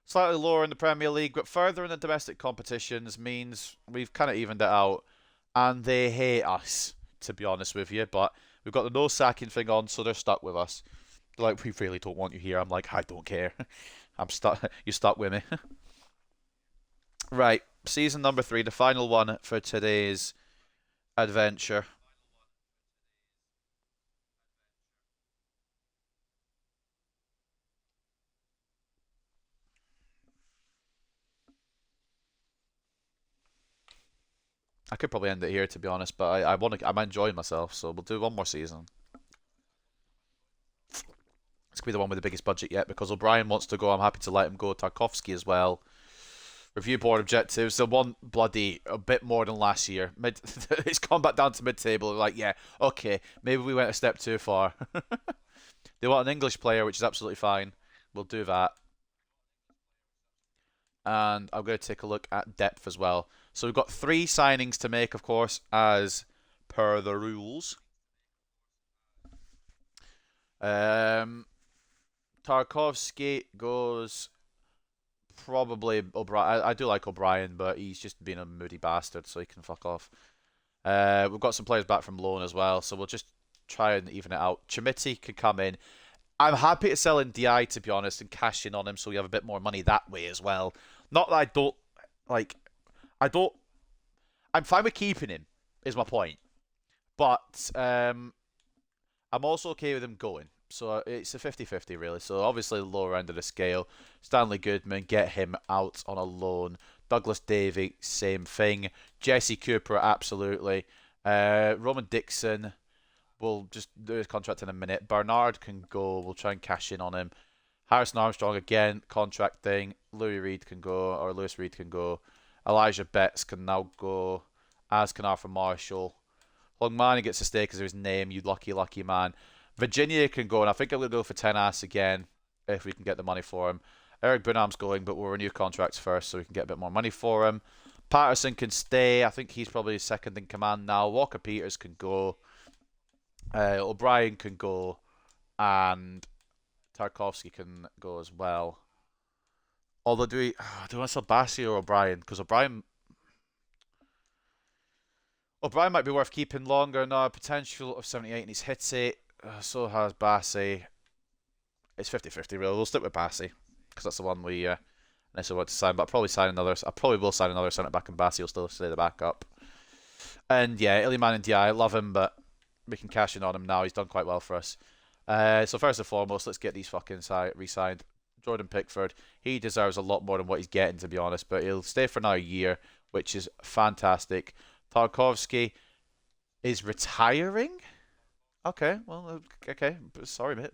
Slightly lower in the Premier League, but further in the domestic competitions means we've kind of evened it out. And they hate us, to be honest with you. But we've got the no sacking thing on, so they're stuck with us. They're like, we really don't want you here. I'm like, I don't care. I'm stuck. You stuck with me. Right, season number three, the final one for today's adventure. I could probably end it here, to be honest, but I want to. I'm enjoying myself, so we'll do one more season. It's gonna be the one with the biggest budget yet because O'Brien wants to go. I'm happy to let him go. Tarkovsky as well. Review board objectives. They want bloody a bit more than last year. It's gone back down to mid-table. Like, yeah, okay, maybe we went a step too far. They want an English player, which is absolutely fine. We'll do that. And I'm going to take a look at depth as well. So we've got three signings to make, of course, as per the rules. Um, Tarkovsky goes probably O'Brien. I do like O'Brien, but he's just being a moody bastard, so he can fuck off. We've got some players back from loan as well, so we'll just try and even it out. Chimiti can come in. I'm happy to sell in DI, to be honest, and cash in on him so we have a bit more money that way as well. Not that I don't like. I don't. I'm fine with keeping him. Is my point. But I'm also okay with him going. So it's a 50-50 really. So obviously the lower end of the scale. Stanley Goodman, get him out on a loan. Douglas Davey, same thing. Jesse Cooper, absolutely. Roman Dixon, we'll just do his contract in a minute. Bernard can go. We'll try and cash in on him. Harrison Armstrong again, contract thing. Louis Reed can go, or Lewis Reed can go. Elijah Betts can now go, as can Arthur Marshall. Longmani gets a stay because of his name, you lucky, lucky man. Virginia can go, and I think I'm going to go for Tenas again, if we can get the money for him. Eric Bunham's going, but we'll renew contracts first so we can get a bit more money for him. Patterson can stay. I think he's probably second in command now. Walker Peters can go. O'Brien can go. And Tarkovsky can go as well. Although, do we want to sell Bassi or O'Brien? Because O'Brien might be worth keeping longer now. Potential of 78 and he's hit it. So has Bassi. It's 50-50 really. We'll stick with Bassi because that's the one we necessarily want to sign. But I'll probably sign another. I probably will sign another centre back, and Bassi will still stay the backup. And yeah, Iliman and Di, I love him, but we can cash in on him now. He's done quite well for us. So first and foremost, let's get these fucking re-signed. Jordan Pickford, he deserves a lot more than what he's getting, to be honest, but he'll stay for another year, which is fantastic. Tarkovsky is retiring. Okay, well, okay, sorry, mate.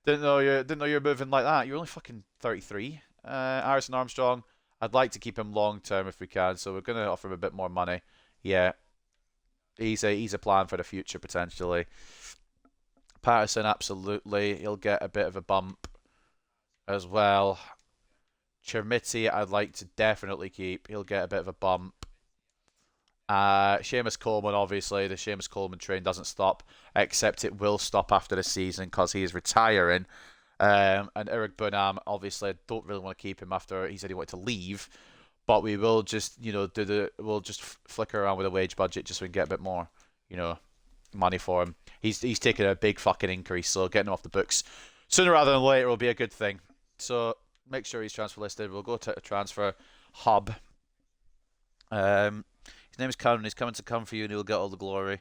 Didn't know you were moving like that. You're only fucking 33. Harrison Armstrong, I'd like to keep him long term if we can, so we're gonna offer him a bit more money. Yeah, he's a plan for the future potentially. Patterson, absolutely, he'll get a bit of a bump as well. Chermiti, I'd like to definitely keep. He'll get a bit of a bump. Seamus Coleman, obviously, the Seamus Coleman train doesn't stop, except it will stop after the season because he is retiring. And Eric Burnham, obviously, I don't really want to keep him after he said he wanted to leave, but we will just, we'll just flicker around with a wage budget just so we can get a bit more, money for him. He's taken a big fucking increase, so getting him off the books sooner rather than later will be a good thing. So make sure he's transfer listed. We'll go to a transfer hub. His name is Cameron. He's coming to come for you, and he'll get all the glory.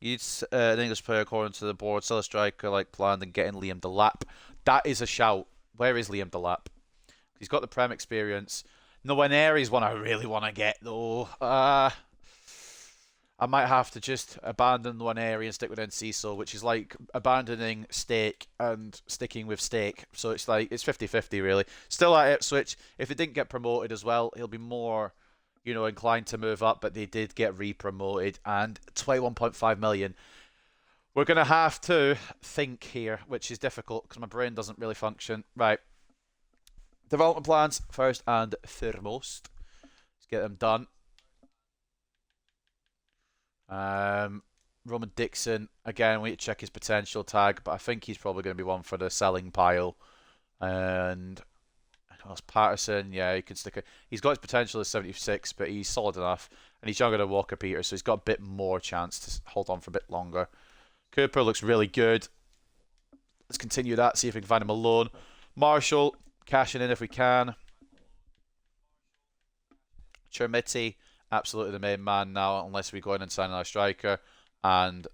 He's an English player according to the board. Sell a striker like planned and getting Liam Delap. That is a shout. Where is Liam Delap? He's got the Prem experience. Nwaneri's one I really want to get though. I might have to just abandon Nwaneri and stick with Enciso, which is like abandoning steak and sticking with steak. So it's like it's 50-50 really. Still at Ipswich. If they didn't get promoted as well, he'll be more inclined to move up, but they did get re-promoted and 21.5 million. We're going to have to think here, which is difficult because my brain doesn't really function. Right. Development plans, first and foremost. Let's get them done. Roman Dixon, again, we need to check his potential tag, but I think he's probably going to be one for the selling pile. And Patterson, yeah, he can stick it. He's got his potential as 76, but he's solid enough. And he's younger than Walker Peters, so he's got a bit more chance to hold on for a bit longer. Cooper looks really good. Let's continue that, see if we can find him alone. Marshall, cashing in if we can. Chermiti, absolutely the main man now, unless we go in and sign another striker. And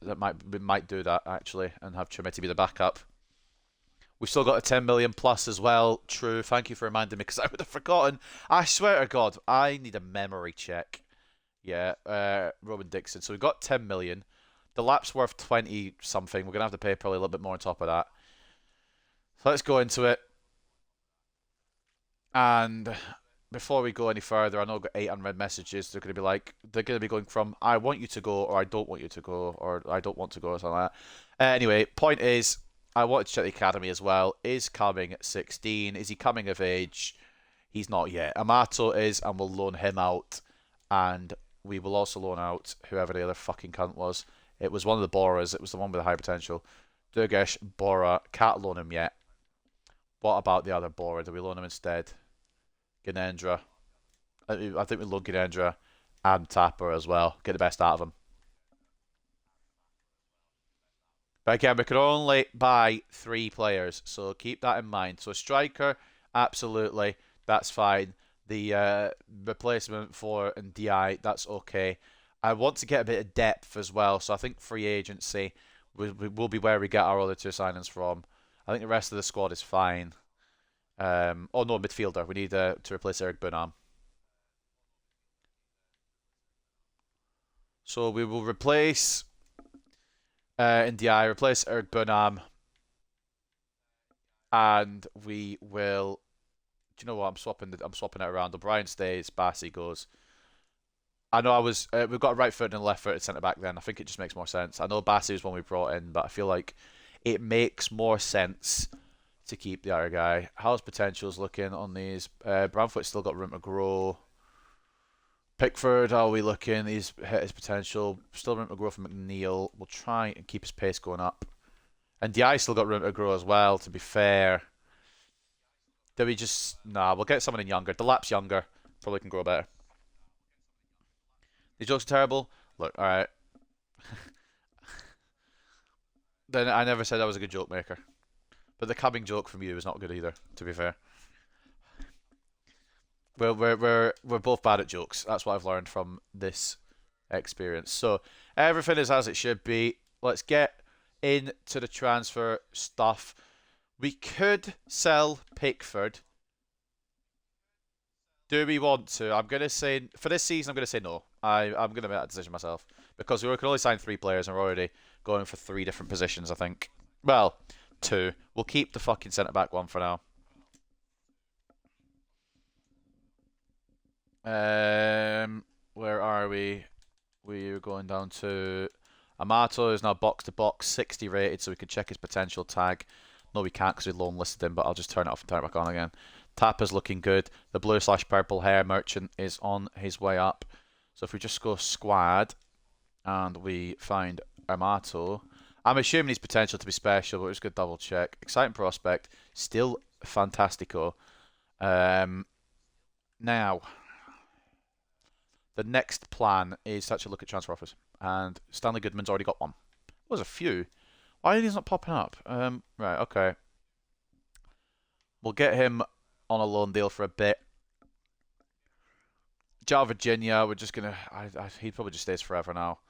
we might do that, actually, and have Chermiti be the backup. We've still got a 10 million plus as well. True, thank you for reminding me, because I would have forgotten. I swear to God, I need a memory check. Yeah, Roman Dixon. So we've got 10 million. The lap's worth 20 something. We're going to have to pay probably a little bit more on top of that. So let's go into it. And before we go any further, I know I've got 8 unread messages. They're going to be going from I want you to go, or I don't want you to go, or I don't want to go, or something like that. Anyway, point is, I wanted to check the academy as well. Is coming at 16. Is he coming of age? He's not yet. Amato is, and we'll loan him out. And we will also loan out whoever the other fucking cunt was. It was one of the Boras. It was the one with the high potential. Durgesh, Bora. Can't loan him yet. What about the other Bora? Do we loan him instead? Ganendra. I think we loan Ganendra and Tapper as well. Get the best out of him. But again, we can only buy 3 players, so keep that in mind. So striker, absolutely, that's fine. The replacement for Ndiaye, that's okay. I want to get a bit of depth as well, so I think free agency will be where we get our other 2 signings from. I think the rest of the squad is fine. Oh no, midfielder. We need to replace Eric Burnham. So we will replace Ndiaye, replace Eric Burnham, and we will. Do you know what? I'm swapping it around. O'Brien stays, Bassey goes. I know we've got a right foot and a left footed centre back then. I think it just makes more sense. I know Bassey was one we brought in, but I feel like it makes more sense to keep the other guy. How's potentials looking on these? Brownfoot's still got room to grow. Pickford, how are we looking? He's hit his potential. Still room to grow for McNeil. We'll try and keep his pace going up. And Diaye still got room to grow as well, to be fair. Do we just... Nah, we'll get someone in younger. The lap's younger. Probably can grow better. The jokes are terrible. Look, alright. Then I never said I was a good joke maker. But the coming joke from you is not good either, to be fair. We're both bad at jokes. That's what I've learned from this experience. So everything is as it should be. Let's get into the transfer stuff. We could sell Pickford. Do we want to? I'm gonna say for this season. I'm gonna say no. I'm gonna make that decision myself because we can only sign 3 players and we're already going for 3 different positions. I think. Well, 2. We'll keep the fucking centre back one for now. Where are we? We're going down to Amato is now box to box, 60 rated, so we can check his potential tag. No, we can't because we loan listed him, but I'll just turn it off and turn it back on again. Tapper's looking good. The blue/purple hair merchant is on his way up. So if we just go squad and we find Amato, I'm assuming his potential to be special, but we're just going to double check. Exciting prospect, still fantastico. Now, the next plan is to actually look at transfer offers. And Stanley Goodman's already got one. There's a few. Why are these not popping up? Right, okay. We'll get him on a loan deal for a bit. Joe Virginia, we're just going to... he probably just stays forever now.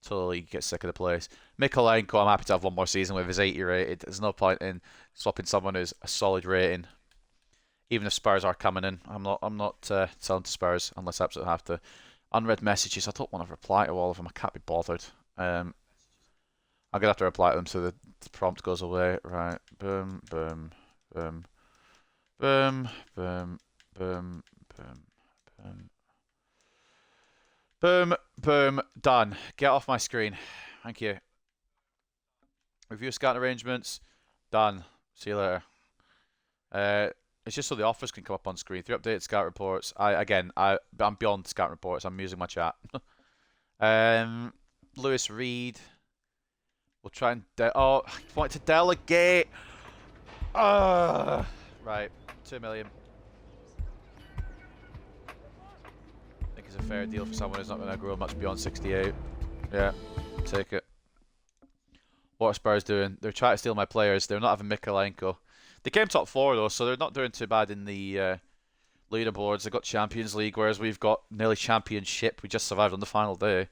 Until he gets sick of the place. Mikolenko, I'm happy to have one more season with his 80 rated. There's no point in swapping someone who's a solid rating. Even if Spurs are coming in. I'm not selling to Spurs unless I absolutely have to. Unread messages. I don't want to reply to all of them. I can't be bothered. I'm going to have to reply to them so the prompt goes away. Right. Boom, boom, boom. Boom, boom, boom, boom, boom. Boom, boom, done. Get off my screen. Thank you. Review scout arrangements. Done. See you later. It's just so the offers can come up on screen. 3 updated scout reports. I'm beyond scout reports. I'm using my chat. Lewis Reed. We'll try and oh, I want to delegate. Right, 2 million. I think it's a fair deal for someone who's not going to grow much beyond 68. Yeah, take it. What are Spurs doing? They're trying to steal my players. They're not having Mikalenko. They came top 4 though, so they're not doing too bad in the leaderboards. They've got Champions League, whereas we've got nearly Championship. We just survived on the final day.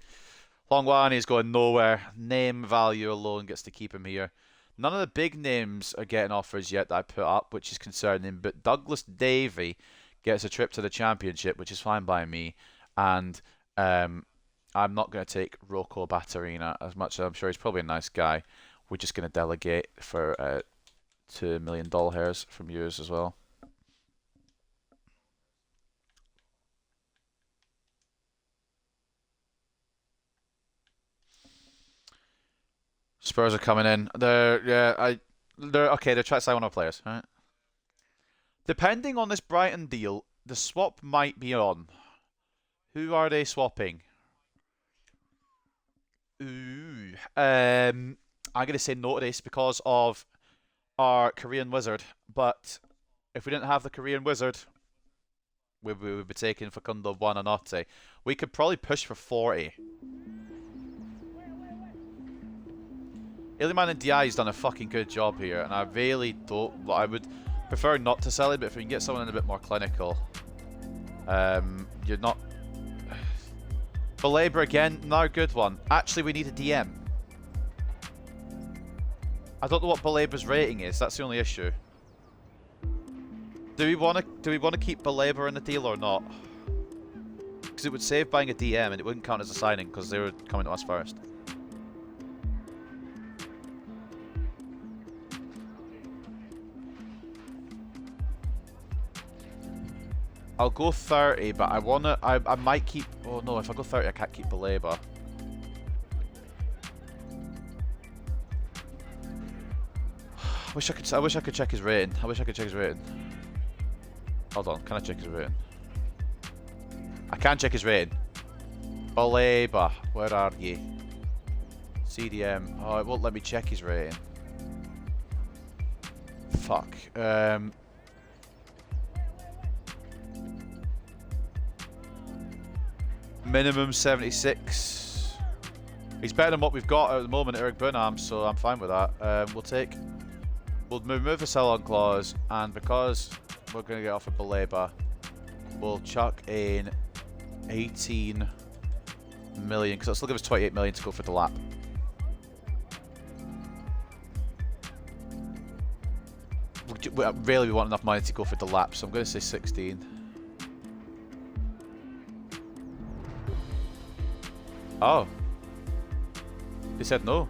Longwani's going nowhere. Name value alone gets to keep him here. None of the big names are getting offers yet that I put up, which is concerning. But Douglas Davey gets a trip to the Championship, which is fine by me. And I'm not going to take Rocco Batterina, as much as I'm sure he's probably a nice guy. We're just going to delegate for $2 million hairs from yours as well. Spurs are coming in. They're okay. They're trying to sign one of our players, right? Depending on this Brighton deal, the swap might be on. Who are they swapping? Ooh, I'm gonna say no to this because of our Korean wizard. But if we didn't have the Korean wizard, we would be taking Facundo Buonanotte. We could probably push for 40. Iliman and Dia's done a fucking good job here, and I really don't. I would prefer not to sell it, but if we can get someone in a bit more clinical, you're not. Belabor again, another good one. Actually, we need a DM. I don't know what Belabor's rating is. That's the only issue. Do we want to keep Belabor in the deal or not? Because it would save buying a DM, and it wouldn't count as a signing because they were coming to us first. I'll go 30, but I might keep. Oh no, if I go 30, I can't keep Belabor. I wish I could check his rating. Hold on, can I check his rating? I can check his rating. Belabor, where are ye? CDM. Oh, it won't let me check his rating. Fuck. Minimum 76. He's better than what we've got at the moment, Eric Burnham, so I'm fine with that. We'll remove the sell-on clause, and because we're going to get off of Belabor, we'll chuck in 18 million, because that'll still give us 28 million to go for the lap. Really, we want enough money to go for the lap, so I'm going to say 16. Oh. They said no.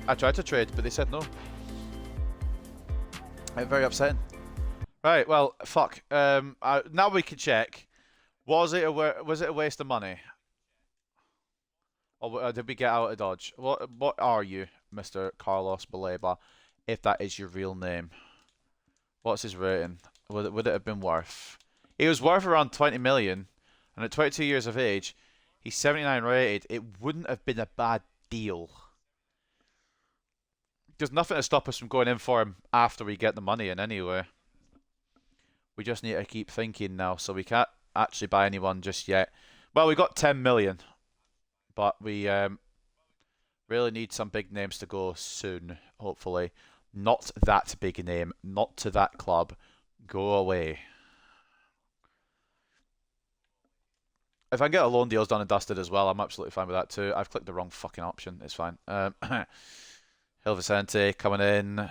I tried to trade, but they said no. Very upsetting. Right, well, fuck. Now we can check. Was it a waste of money? Or did we get out of Dodge? What are you, Mr. Carlos Belabor, if that is your real name? What's his rating? Would it have been worth? He was worth around 20 million, and at 22 years of age, he's 79 rated. It wouldn't have been a bad deal. There's nothing to stop us from going in for him after we get the money in anyway. We just need to keep thinking now, so we can't actually buy anyone just yet. Well, we got 10 million, but we really need some big names to go soon, hopefully. Not that big name, not to that club. Go away. If I can get a loan deals done and dusted as well, I'm absolutely fine with that too. I've clicked the wrong fucking option. It's fine. Gil Vicente coming in.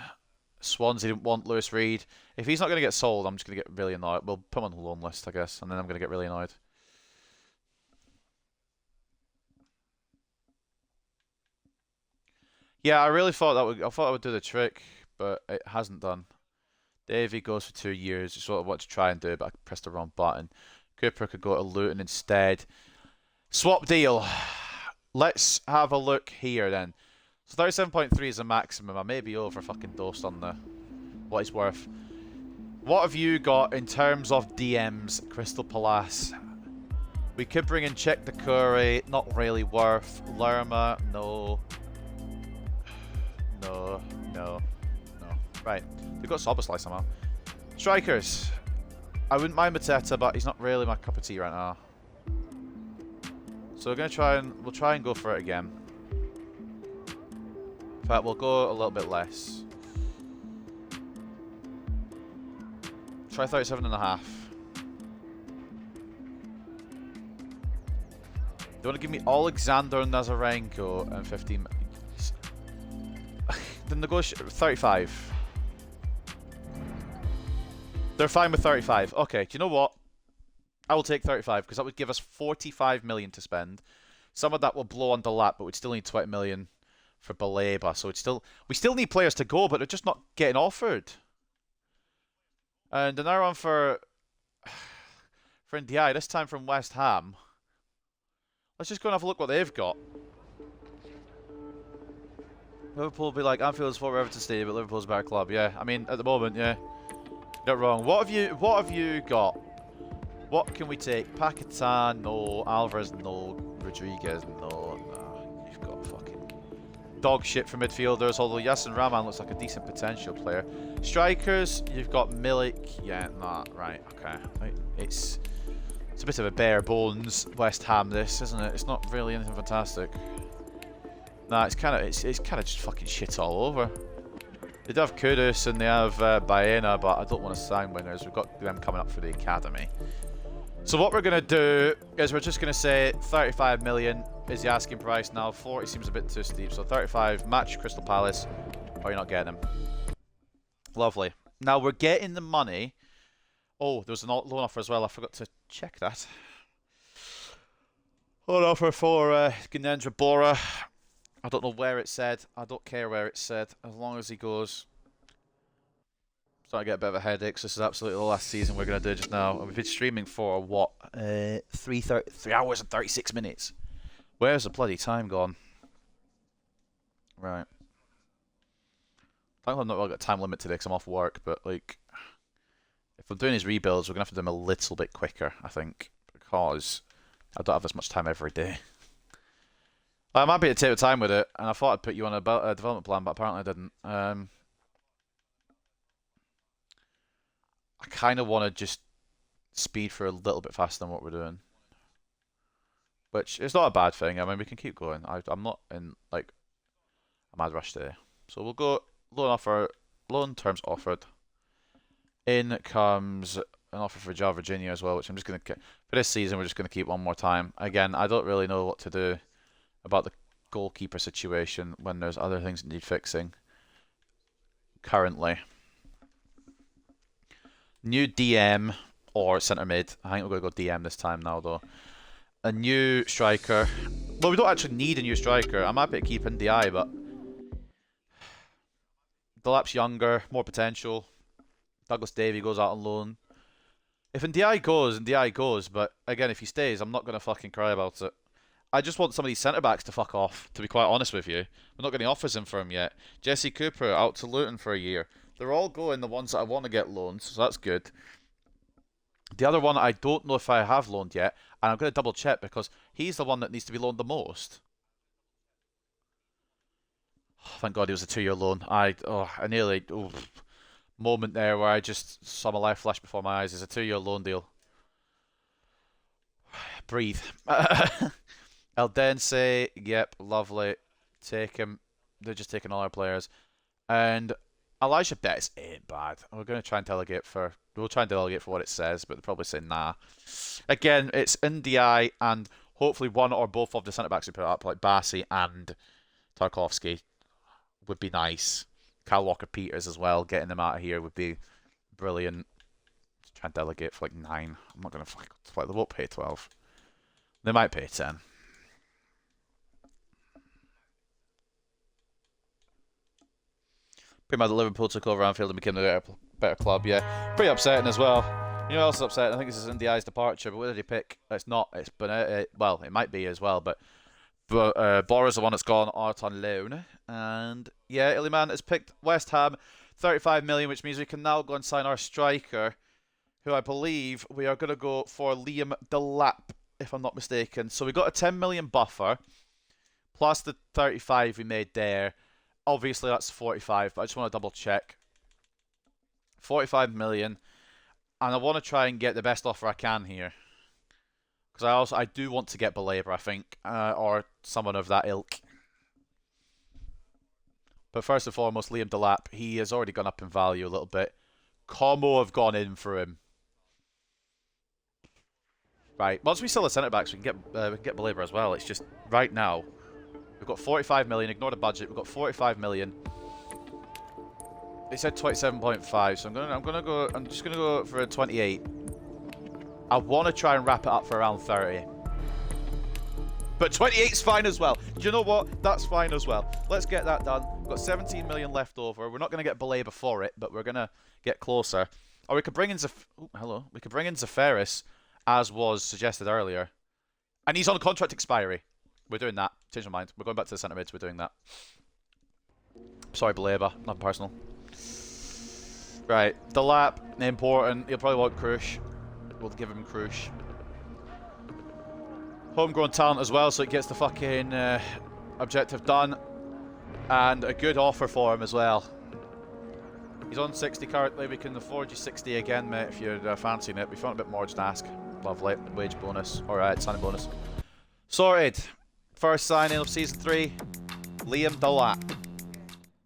Swansea didn't want Lewis Reed. If he's not going to get sold, I'm just going to get really annoyed. We'll put him on the loan list, I guess, and then I'm going to get really annoyed. Yeah, I really thought that would do the trick, but it hasn't done. Davey goes for 2 years. It's what I want to try and do, but I pressed the wrong button. Cooper could go to Luton instead. Swap deal. Let's have a look here then. So 37.3 is the maximum. I may be over fucking dosed on the what he's worth. What have you got in terms of DMs, Crystal Palace? We could bring in Check the Curry, not really worth. Lerma, no. No, no, no. Right, we've got Soboslai somehow. Strikers. I wouldn't mind Mateta, but he's not really my cup of tea right now. So we'll try and go for it again. In fact, we'll go a little bit less. Try 37.5. You want to give me Alexander Nazarenko and 15? The negotiate 35. They're fine with 35. Okay, do you know what? I will take 35 because that would give us 45 million to spend. Some of that will blow on the lap, but we'd still need 20 million for Baleba. So we still need players to go, but they're just not getting offered. And another one for NDI, this time from West Ham. Let's just go and have a look what they've got. Liverpool will be like, Anfield's for Everton Stadium, but Liverpool's a better club. Yeah, I mean, at the moment, yeah. Not wrong. What have you got? What can we take? Paquetá, no. Alvarez, no. Rodriguez, no. Nah, you've got fucking dog shit for midfielders, although Yasin Rahman looks like a decent potential player. Strikers, you've got Milik. Yeah, nah, right, okay. It's a bit of a bare bones West Ham, this, isn't it? It's not really anything fantastic. Nah, it's kind of just fucking shit all over. They do have Kudus and they have Baena, but I don't want to sign winners. We've got them coming up for the academy. So what we're going to do is we're just going to say 35 million is the asking price now. 40 seems a bit too steep. So 35, match Crystal Palace, or you're not getting them. Lovely. Now we're getting the money. Oh, there was a loan offer as well. I forgot to check that. Loan offer for Gnendra Bora. I don't know where it said. I don't care where it said. As long as he goes. Starting to get a bit of a headache. So this is absolutely the last season we're going to do just now. And we've been streaming for, what? 3 hours and 36 minutes. Where's the bloody time gone? Right. Thankfully I've not really got a time limit today because I'm off work. But, like, if I'm doing these rebuilds, we're going to have to do them a little bit quicker, I think. Because I don't have as much time every day. I'm happy to take the time with it, and I thought I'd put you on a development plan, but apparently I didn't. I kind of want to just speed for a little bit faster than what we're doing. Which is not a bad thing. I mean, we can keep going. I'm not in, like, a mad rush today. So we'll go loan terms offered. In comes an offer for Java Virginia as well, which I'm just going to get. For this season, we're just going to keep one more time. Again, I don't really know what to do about the goalkeeper situation when there's other things that need fixing currently. New DM or centre mid. I think we're going to go DM this time now though. A new striker. Well, we don't actually need a new striker. I'm happy to keep NDI, but Delap's younger, more potential. Douglas Davey goes out on loan. If NDI goes, but again, if he stays, I'm not going to fucking cry about it. I just want some of these centre-backs to fuck off, to be quite honest with you. We're not getting offers in for him yet. Jesse Cooper, out to Luton for a year. They're all going, the ones that I want to get loans, so that's good. The other one I don't know if I have loaned yet, and I'm going to double check because he's the one that needs to be loaned the most. Oh, thank God he was a 2-year loan. I nearly... moment there where I just saw my life flash before my eyes. It's a 2-year loan deal. Breathe. Eldense, yep, lovely. Take him. They're just taking all our players. And Elijah Betts ain't bad. We're going to try and delegate for... We'll try and delegate for what it says, but they'll probably say nah. Again, it's NDI and hopefully one or both of the centre-backs we put up, like Bassi and Tarkovsky, would be nice. Kyle Walker-Peters as well. Getting them out of here would be brilliant. Just try and delegate for like 9. I'm not going to... They won't pay 12. They might pay 10. Pretty much Liverpool took over Anfield and became a better club, yeah. Pretty upsetting as well. You know what else is upsetting? I think this is NDI's departure, but what did he pick? It's not. It's well, it might be as well, but Bora's the one that's gone out on loan. And yeah, Iliman has picked West Ham. 35 million, which means we can now go and sign our striker, who I believe we are going to go for Liam Delap, if I'm not mistaken. So we got a 10 million buffer, plus the 35 we made there. Obviously, that's 45, but I just want to double check. 45 million. And I want to try and get the best offer I can here. Because I do want to get Belaber, I think, or someone of that ilk. But first and foremost, Liam Delap, he has already gone up in value a little bit. Como have gone in for him. Right, once we sell the centre backs, we can get Belaber as well. It's just right now we've got 45 million. Ignore the budget. We've got 45 million. They said 27.5, so I'm just gonna go for a 28. I want to try and wrap it up for around 30. But 28's fine as well. Do you know what? That's fine as well. Let's get that done. We've got 17 million left over. We're not going to get Belaber for it, but we're going to get closer. Or we could bring in We could bring in Zaferis, as was suggested earlier. And he's on contract expiry. We're doing that. Change my mind. We're going back to the centre mids. We're doing that. Sorry, Belaber. Not personal. Right. Delap, important. He'll probably want Krush. We'll give him Krush. Homegrown talent as well, so it gets the fucking objective done. And a good offer for him as well. He's on 60 currently. We can afford you 60 again, mate, if you're fancying it. If you want a bit more, just ask. Lovely. Wage bonus. Alright, signing bonus. Sorted. First signing of Season 3. Liam Delap.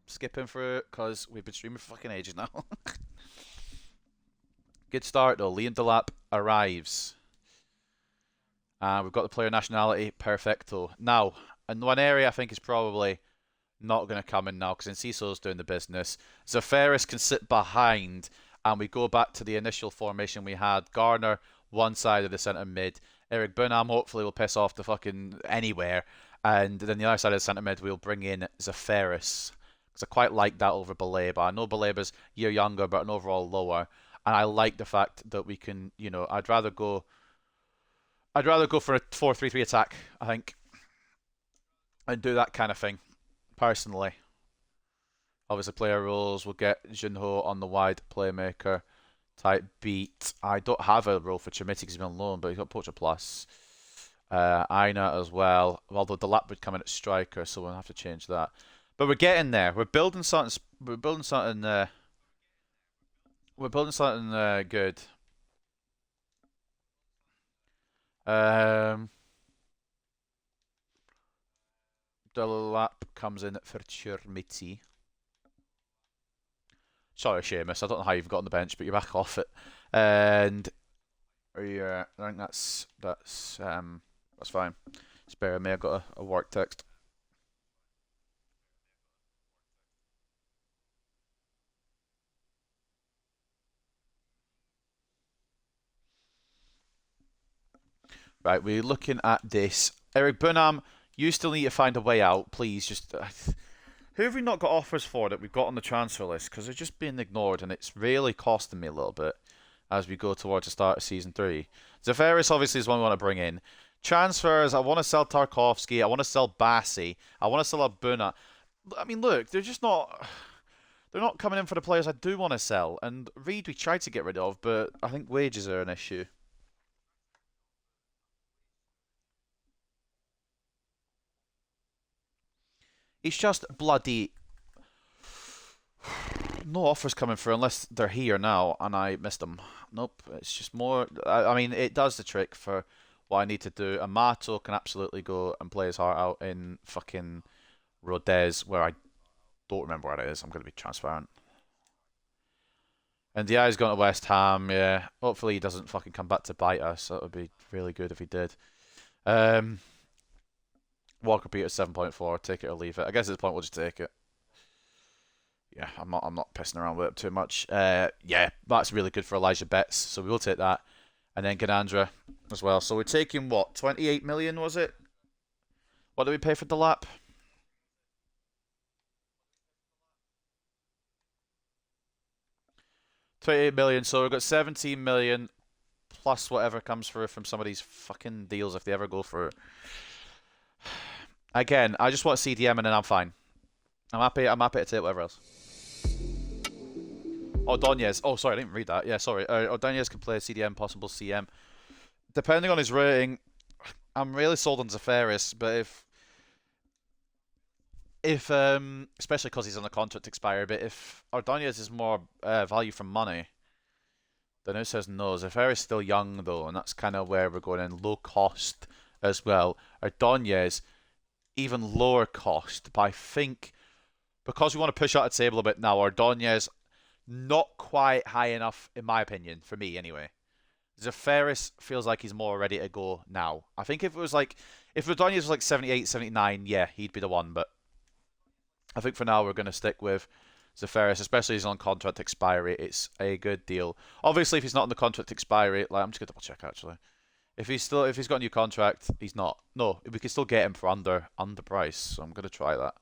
Skipping through it, because we've been streaming for fucking ages now. Good start, though. Liam Delap arrives. We've got the player nationality, perfecto. Now, in one area I think is probably not going to come in now, because Enciso's doing the business. Zaferis can sit behind, and we go back to the initial formation we had. Garner, one side of the centre mid. Eric Bunham hopefully will piss off the fucking anywhere. And then the other side of the centre mid, we'll bring in Zaferis. Because I quite like that over Belaber. I know Belaber's a year younger, but an overall lower. And I like the fact that we can, you know, I'd rather go for a 4-3-3 attack, I think. And do that kind of thing, personally. Obviously, player roles, we'll get Junho on the wide playmaker type beat. I don't have a role for Chimiti because he's been on loan, but he's got Poacher Plus. Aina as well, although the lap would come in at striker, so we'll have to change that. But we're getting there. We're building something. We're building something good. Delap comes in for Chirmiti. Sorry, Seamus. I don't know how you've got on the bench, but you're back off it. And yeah, I think that's fine. Spare me. I got a work text. Right, we're looking at this. Eric Bunham, you still need to find a way out. Please, just... who have we not got offers for that we've got on the transfer list? Because they're just being ignored, and it's really costing me a little bit as we go towards the start of Season 3. Zaferis obviously is one we want to bring in. Transfers, I want to sell Tarkovsky. I want to sell Bassi. I want to sell Abuna. I mean, look, they're just not... They're not coming in for the players I do want to sell. And Reed we tried to get rid of, but I think wages are an issue. He's just bloody... No offers coming through unless they're here now and I missed them. Nope, it's just more... I mean, it does the trick for what I need to do. Amato can absolutely go and play his heart out in fucking Rodez, where I don't remember where it is. I'm going to be transparent. And the guy's gone to West Ham, yeah. Hopefully he doesn't fucking come back to bite us. That would be really good if he did. Walker Peters 7.4, take it or leave it. I guess at this point we'll just take it. Yeah, I'm not pissing around with it too much. Yeah, that's really good for Elijah Betts, so we will take that. And then Ganandra as well. So we're taking what, 28 million was it? What did we pay for Delap? $28 million, so we've got 17 million plus whatever comes through from some of these fucking deals if they ever go through. Again, I just want CDM and then I'm fine. I'm happy to take whatever else. Ordonez. Oh, sorry, I didn't read that. Yeah, sorry. Ordonez can play CDM, possible CM. Depending on his rating, I'm really sold on Zafaris, but if especially because he's on a contract expiry, but if Ordonez is more value for money, then it says no. Zafaris is still young though, and that's kind of where we're going in. Low cost as well. Ordonez, even lower cost, but I think because we want to push out the table a bit now, Ordonez not quite high enough in my opinion, for me anyway. Zafaris feels like he's more ready to go now. I think if it was like, if Rodonius was like 78, 79, yeah, he'd be the one. But I think for now we're going to stick with Zafaris, especially if he's on contract expiry. It's a good deal. Obviously, if he's not on the contract expiry, like I'm just going to double check actually. If he's got a new contract, he's not. No, we can still get him for under price. So I'm going to try that.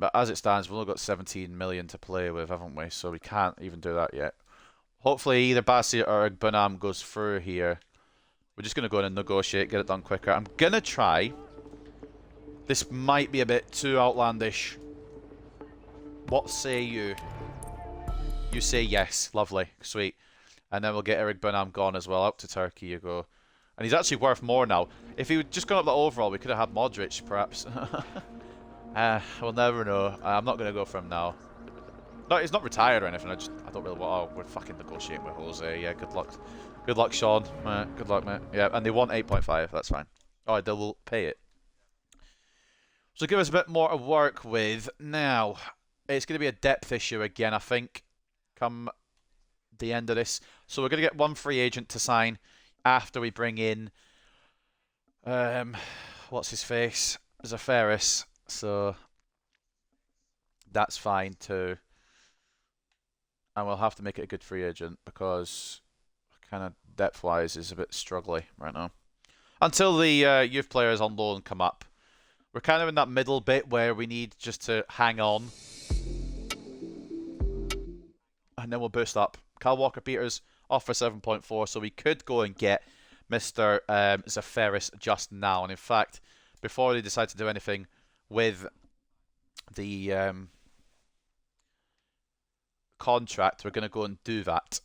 But as it stands, we've only got 17 million to play with, haven't we? So we can't even do that yet. Hopefully either Bassi or Bunam goes through here. We're just going to go in and negotiate, get it done quicker. I'm going to try. This might be a bit too outlandish. What say you? You say yes. Lovely. Sweet. And then we'll get Eric Bunam gone as well. Up to Turkey you go. And he's actually worth more now. If he had just gone up the overall, we could have had Modric, perhaps. We'll never know. I'm not going to go for him now. No, he's not retired or anything. I don't really want. Oh, we're fucking negotiating with Jose. Yeah, good luck. Good luck, Sean. Good luck, mate. Yeah, and they want 8.5. That's fine. Alright, they will pay it. So give us a bit more to work with. Now, it's going to be a depth issue again, I think, come the end of this. So we're going to get one free agent to sign after we bring in, what's his face? Zafaris. So that's fine too. And we'll have to make it a good free agent because kind of depth-wise is a bit struggly right now. Until the youth players on loan come up. We're kind of in that middle bit where we need just to hang on. And then we'll boost up. Kyle Walker-Peters off for 7.4, so we could go and get Mr. Zafaris just now. And in fact, before they decide to do anything with the contract, we're going to go and do that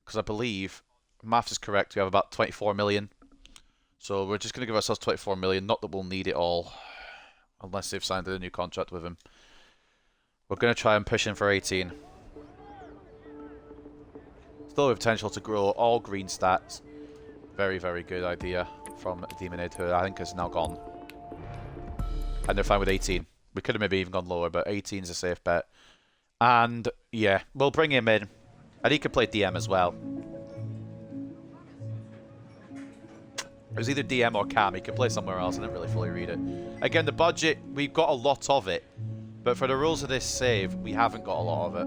because I believe maths is correct. We have about 24 million, so we're just going to give ourselves 24 million. Not that we'll need it all, unless they've signed a new contract with him. We're going to try and push him for 18. Still with potential to grow. All green stats. Very, very good idea from Demonid, who I think is now gone. And they're fine with 18. We could have maybe even gone lower, but 18 is a safe bet. And, yeah, we'll bring him in. And he can play DM as well. It was either DM or Cam. He can play somewhere else. I didn't really fully read it. Again, the budget, we've got a lot of it. But for the rules of this save, we haven't got a lot of it.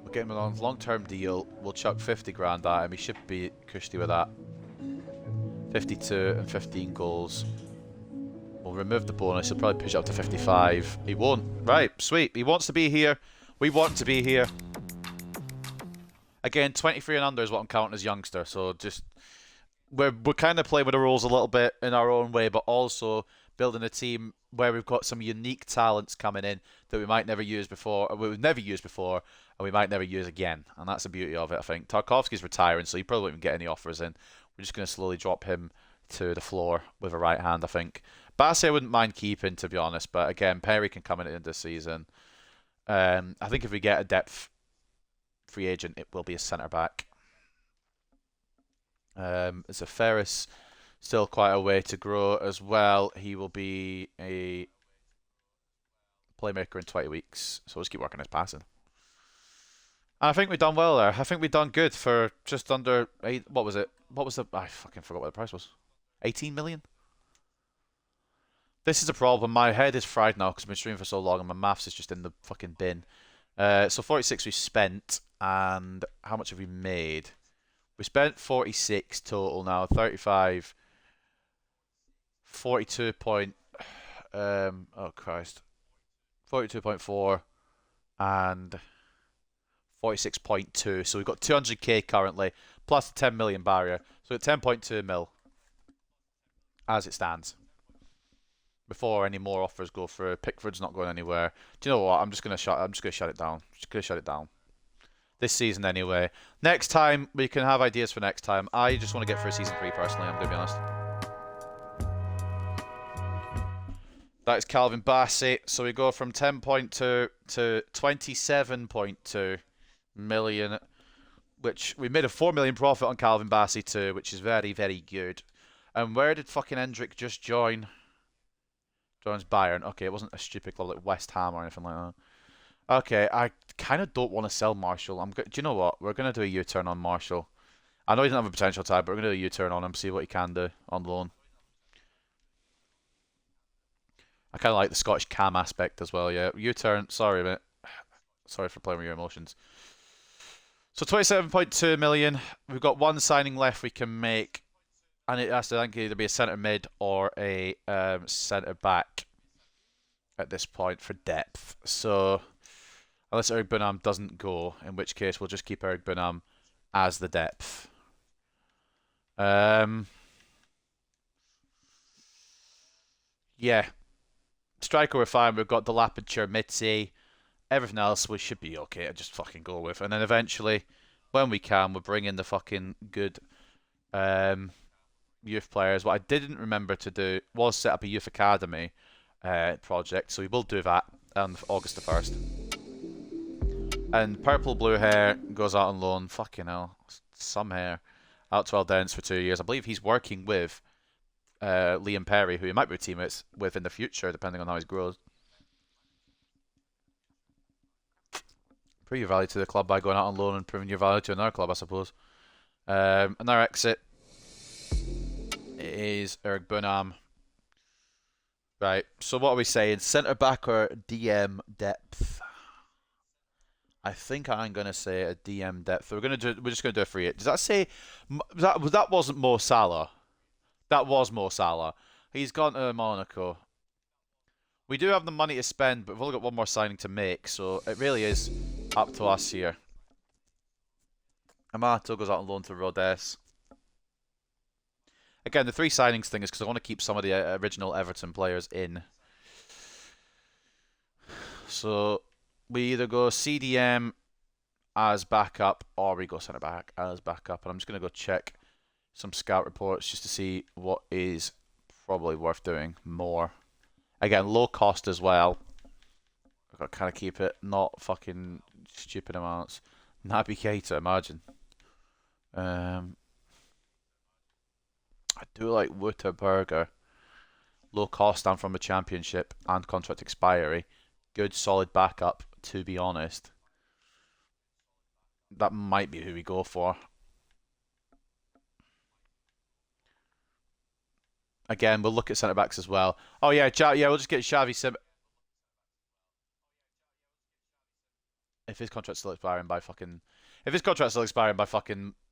We'll get him on a long-term deal. We'll chuck 50 grand at him. He should be cushy with that. 52 and 15 goals. We'll remove the bonus. He'll probably push it up to 55. He won't. Right, sweet. He wants to be here. We want to be here. Again, 23 and under is what I'm counting as youngster. So just we're kind of playing with the rules a little bit in our own way, but also building a team where we've got some unique talents coming in that we might never use before, or we've never used before, and we might never use again. And that's the beauty of it, I think. Tarkovsky's retiring, so he probably won't even get any offers in. We're just going to slowly drop him to the floor with a right hand, I think. Bassi I wouldn't mind keeping, to be honest, but again, Perry can come in at the end of the season. I think if we get a depth free agent, it will be a centre-back. Zafaris, still quite a way to grow as well. He will be a playmaker in 20 weeks, so let's keep working his passing. And I think we've done well there. I think we've done good for just under 8. What was it? What was the... I fucking forgot what the price was. 18 million? This is a problem. My head is fried now because I've been streaming for so long and my maths is just in the fucking bin. So 46 we spent, and how much have we made? We spent 46 total now. 35... 42 point... oh Christ. 42.4 and 46.2. So we've got 200k currently, plus the 10 million barrier. So at 10.2 mil as it stands. before any more offers go through. Pickford's not going anywhere. Do you know what? I'm just gonna shut it down. Just gonna shut it down. This season anyway. Next time we can have ideas for next time. I just want to get through season 3 personally. I'm gonna be honest. That is Calvin Bassey. So we go from 10.2 to 27.2 million, which we made a 4 million profit on Calvin Bassey too, which is very, very good. And where did fucking Hendrick just join? Joins Bayern. Okay, it wasn't a stupid club like West Ham or anything like that. Okay, I kind of don't want to sell Marshall. Do you know what? We're going to do a U-turn on Marshall. I know he doesn't have a potential tag, but we're going to do a U-turn on him, see what he can do on loan. I kind of like the Scottish cam aspect as well, yeah. U-turn, sorry mate. Sorry for playing with your emotions. So 27.2 million. We've got one signing left we can make. And it has to either be a centre mid or a centre back at this point for depth. So unless Eric Bunham doesn't go, in which case we'll just keep Eric Bunham as the depth. Yeah. Striker we're fine. We've got Delapid, Chermitzi. Everything else we should be okay to just fucking go with. And then eventually, when we can, we'll bring in the fucking good youth players. What I didn't remember to do was set up a youth academy project. So we will do that on August the 1st. And Purple Blue Hair goes out on loan. Fucking hell. Some hair. Out to Eldense for 2 years. I believe he's working with Liam Perry, who he might be teammates with in the future, depending on how he grows. Prove your value to the club by going out on loan and proving your value to another club, I suppose. And our exit is Eric Bunham. Right, so what are we saying? Centre back or DM depth? I think I'm gonna say a DM depth. We're just gonna do a free hit. Does that say that wasn't Mo Salah? That was Mo Salah. He's gone to Monaco. We do have the money to spend, but we've only got one more signing to make, so it really is up to us here. Amato goes out on loan to Rodez. Again, the 3 signings thing is because I want to keep some of the original Everton players in. So we either go CDM as backup or we go centre back as backup. And I'm just going to go check some scout reports just to see what is probably worth doing more. Again, low cost as well. I've got to kind of keep it not fucking stupid amounts. Naby Keita, imagine. I do like Wouterberger. Low cost and from the Championship and contract expiry. Good solid backup, to be honest. That might be who we go for. Again, we'll look at centre backs as well. Oh yeah, we'll just get Xavi Sim. If his contract's still expiring by fucking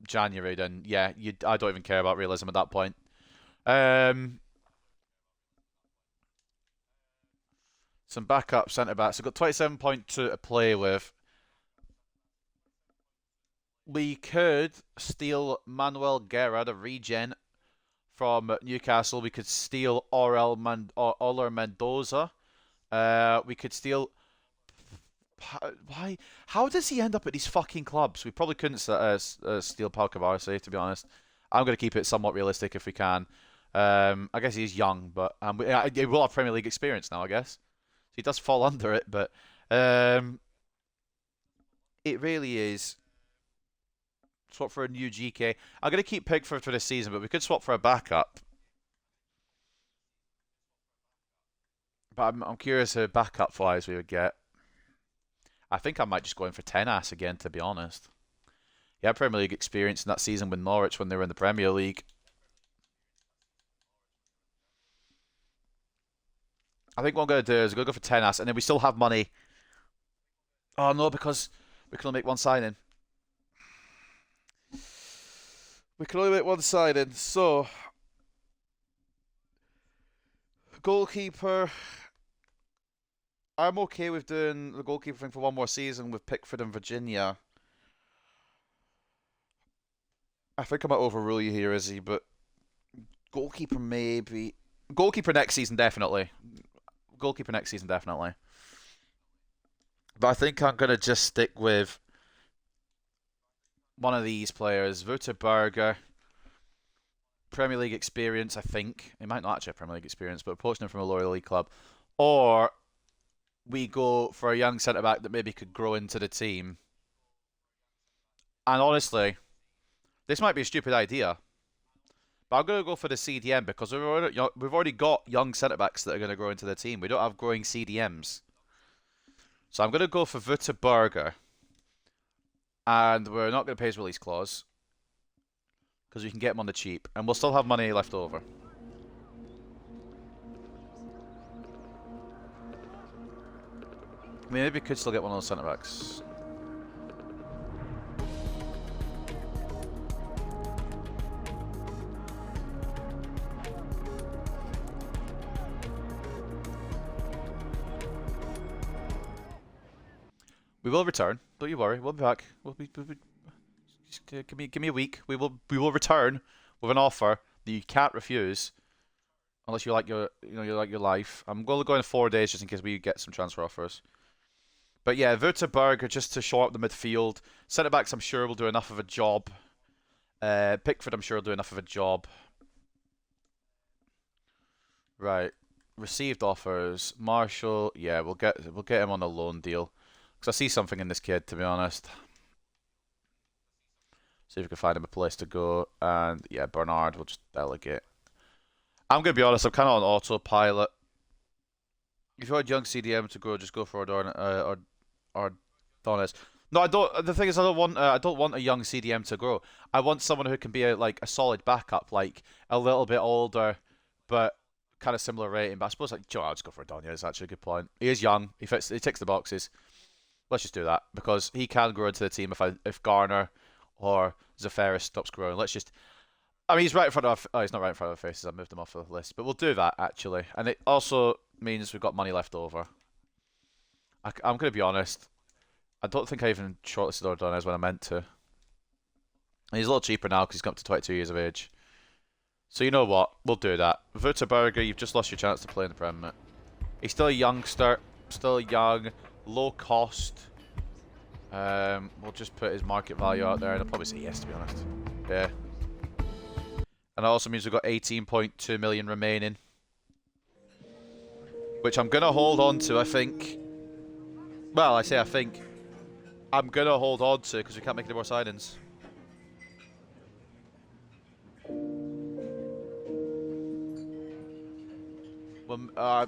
January, then yeah, I don't even care about realism at that point. Some backup centre backs. We've got 27.2 to play with. We could steal Manuel Guerra, the regen from Newcastle. We could steal Oler Mendoza. We could steal. Why? How does he end up at these fucking clubs? We probably couldn't steal Pau Cabarce, to be honest. I'm going to keep it somewhat realistic if we can. I guess he's young, but he will have Premier League experience now, I guess. So he does fall under it, but it really is. Swap for a new GK. I'm going to keep Pickford for this season, but we could swap for a backup. But I'm curious who backup-wise we would get. I think I might just go in for Tenas again, to be honest. He had Premier League experience in that season with Norwich when they were in the Premier League. I think what I'm going to do is I'm going to go for Tenas, and then we still have money. Oh, no, because we can only make one signing. We can only make one signing, so... Goalkeeper... I'm okay with doing the goalkeeper thing for one more season with Pickford and Virginia. I think I might overrule you here, Izzy, but goalkeeper maybe. Goalkeeper next season, definitely. Goalkeeper next season, definitely. But I think I'm going to just stick with one of these players. Wouterberger. Premier League experience, I think. He might not actually have Premier League experience, but poaching him from a lower league club. Or we go for a young centre back that maybe could grow into the team. And honestly, this might be a stupid idea, but I'm going to go for the CDM because we've already got young centre backs that are going to grow into the team. We don't have growing CDMs. So I'm going to go for Wouterberger. And we're not going to pay his release clause because we can get him on the cheap. And we'll still have money left over. I mean, maybe we could still get one of those centre backs. We will return. Don't you worry. We'll be back. Just give me a week. We will return with an offer that you can't refuse, unless you like your life. I'm going to go in 4 days just in case we get some transfer offers. But yeah, Wouterberger just to shore up the midfield. Centre backs, I'm sure will do enough of a job. Pickford, I'm sure will do enough of a job. Right, received offers. Marshall, yeah, we'll get him on a loan deal. Because I see something in this kid, to be honest. See if we can find him a place to go. And yeah, Bernard will just delegate. I'm going to be honest, I'm kind of on autopilot. If you want young CDM to go, just go for Ordonez. No, I don't. The thing is, I don't want a young CDM to grow. I want someone who can be a solid backup, like a little bit older, but kind of similar rating. But I suppose I'll just go for Ordonez. It's actually a good point. He is young. He ticks the boxes. Let's just do that because he can grow into the team if Garner or Zaferis stops growing. Let's just. I mean, he's right in front of. He's not right in front of our faces. I moved him off the list, but we'll do that actually, and it also means we've got money left over. I'm gonna be honest. I don't think I even shortlisted Ordonez when I meant to. And he's a little cheaper now because he's come up to 22 years of age. So you know what? We'll do that. Wouterberger, you've just lost your chance to play in the Prem, mate. He's still a youngster, still young. Low cost. We'll just put his market value out there and I'll probably say yes, to be honest. Yeah. And that also means we've got 18.2 million remaining. Which I'm going to hold on to, I think. Well, I say I think. I'm going to hold on to because we can't make any more signings. Well, I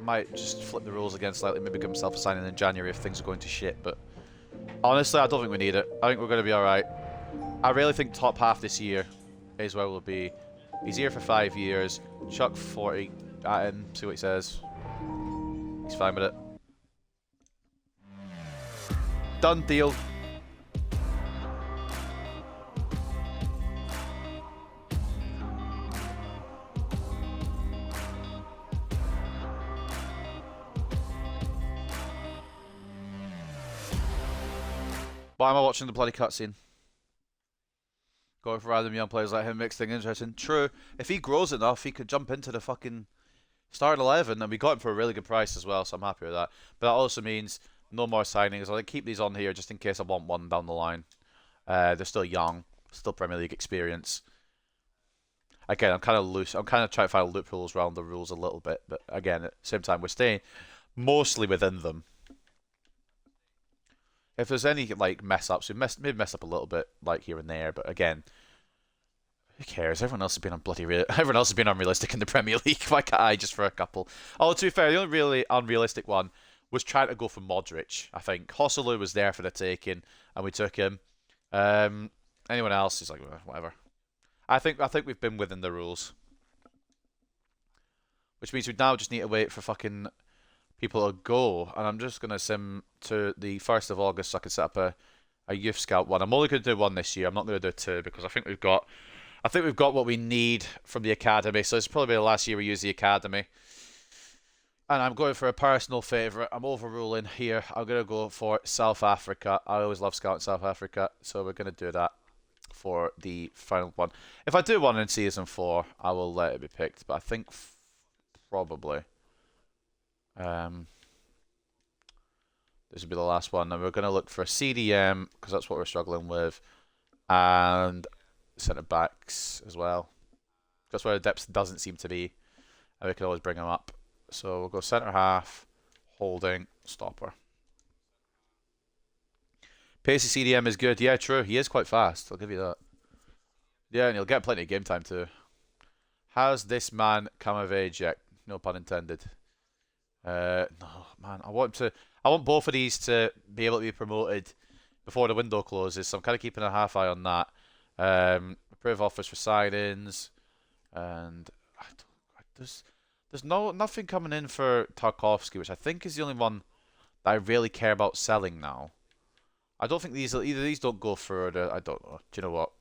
might just flip the rules again slightly, maybe give myself a signing in January if things are going to shit, but honestly, I don't think we need it. I think we're going to be alright. I really think top half this year is where we'll be. He's here for 5 years. Chuck 40 at him, see what he says. He's fine with it. Done deal. Why am I watching the bloody cutscene? Going for random young players like him makes things interesting. True. If he grows enough, he could jump into the fucking starting 11, and we got him for a really good price as well, so I'm happy with that. But that also means no more signings. I'll keep these on here just in case I want one down the line. They're still young, still Premier League experience. Again, I'm kind of loose. I'm kind of trying to find loopholes around the rules a little bit, but again, at the same time, we're staying mostly within them. If there's any mess ups, we maybe mess up a little bit here and there, but again, who cares? Everyone else has been everyone else has been unrealistic in the Premier League. Why can't I just for a couple? Oh, to be fair, the only really unrealistic one was trying to go for Modric. I think Hosselu was there for the taking, and we took him. Anyone else is like whatever. I think we've been within the rules, which means we now just need to wait for fucking people to go, and I'm just gonna sim to the 1st of August so I can set up a youth scout one. I'm only gonna do one this year. I'm not gonna do two because I think we've got what we need from the academy. So it's probably the last year we use the academy. And I'm going for a personal favourite. I'm overruling here. I'm gonna go for South Africa. I always love scouting South Africa, so we're gonna do that for the final one. If I do one in season 4, I will let it be picked. But I think probably. Um, this will be the last one, and we're going to look for a CDM because that's what we're struggling with, and centre backs as well. That's where the depth doesn't seem to be, and we can always bring them up. So we'll go centre half, holding, stopper. Pacey CDM is good. Yeah, true. He is quite fast. I'll give you that. Yeah, and he'll get plenty of game time too. Has this man come of age yet? No pun intended. No, man. I want both of these to be able to be promoted before the window closes. So I'm kind of keeping a half eye on that. Approve offers for signings, and there's nothing coming in for Tarkovsky, which I think is the only one that I really care about selling now. I don't think either these don't go further. I don't know. Do you know what?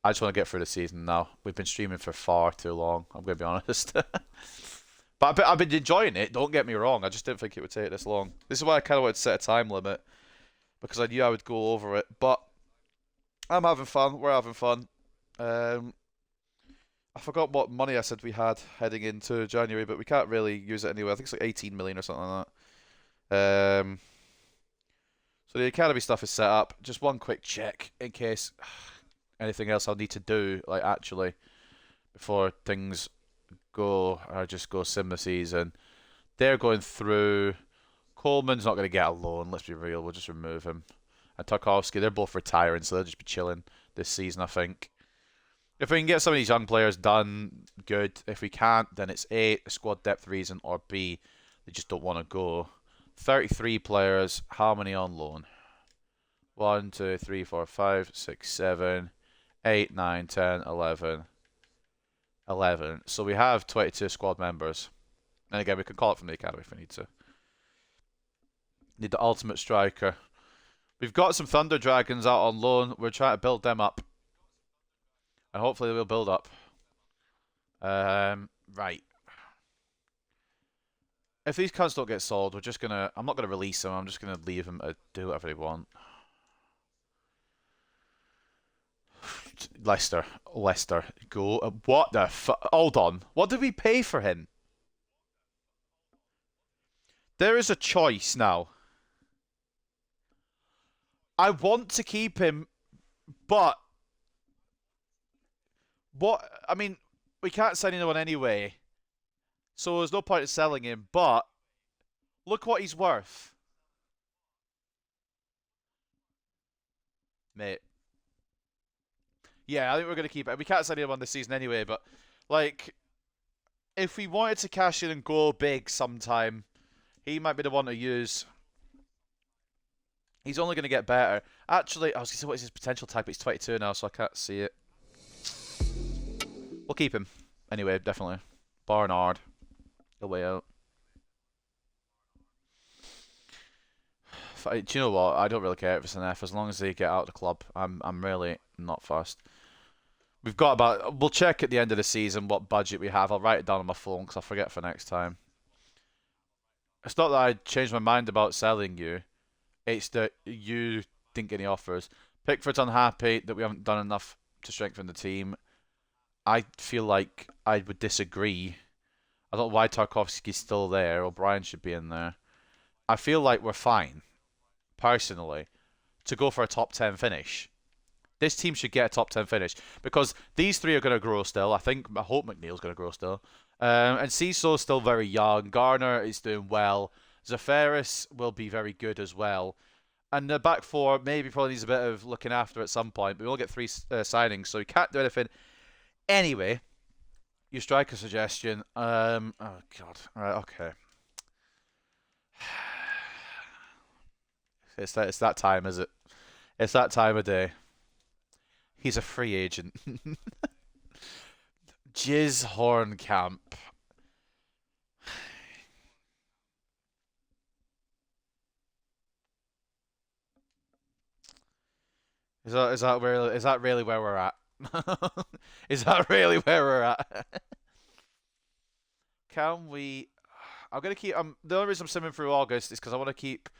I just want to get through the season now. We've been streaming for far too long. I'm going to be honest. But I've been enjoying it. Don't get me wrong. I just didn't think it would take this long. This is why I kind of wanted to set a time limit, because I knew I would go over it. But I'm having fun. We're having fun. I forgot what money I said we had heading into January, but we can't really use it anyway. I think it's like 18 million or something like that. So the academy stuff is set up. Just one quick check in case anything else I'll need to do, like actually, before things go or just go sim the season. They're going through. Coleman's not going to get a loan. Let's be real. We'll just remove him. And Tarkovsky, they're both retiring, so they'll just be chilling this season, I think. If we can get some of these young players done, good. If we can't, then it's A, a squad depth reason, or B, they just don't want to go. 33 players. How many on loan? 1, 2, 3, 4, 5, 6, 7, 8, 9, 10, 11. 11. So we have 22 squad members. And again, we can call it from the academy if we need to. Need the ultimate striker. We've got some Thunder Dragons out on loan. We're trying to build them up. And hopefully they will build up. Right. If these cunts don't get sold, we're just gonna... I'm not gonna release them. I'm just gonna leave them to do whatever they want. Leicester, go. What the fuck? Hold on. What did we pay for him? There is a choice now. I want to keep him, but what? I mean, we can't sign anyone anyway, so there's no point in selling him. But look what he's worth, mate. Yeah, I think we're gonna keep it. We can't sign anyone this season anyway, but like, if we wanted to cash in and go big sometime, he might be the one to use. He's only going to get better. Actually, I was going to say, what is his potential tag, but he's 22 now, so I can't see it. We'll keep him. Anyway, definitely. Barnard. The way out. Do you know what? I don't really care if it's an F, as long as they get out of the club. I'm really not fussed. We've got about... We'll check at the end of the season what budget we have. I'll write it down on my phone, because I'll forget for next time. It's not that I changed my mind about selling you. It's that you didn't get any offers. Pickford's unhappy that we haven't done enough to strengthen the team. I feel like I would disagree. I don't know why Tarkovsky's still there. O'Brien should be in there. I feel like we're fine, personally, to go for a top 10 finish. This team should get a top 10 finish because these three are going to grow still. I hope McNeil's going to grow still. And Cecil's still very young. Garner is doing well. Zafaris will be very good as well. And the back four maybe probably needs a bit of looking after at some point. But we will get 3 signings, so we can't do anything. Anyway, your striker suggestion. Oh, God. All right, okay. It's that time, is it? It's that time of day. He's a free agent. Jizz Hornkamp. Is that really where we're at? Is that really where we're at? Can we? I'm gonna keep. The only reason I'm simming through August is because I want to keep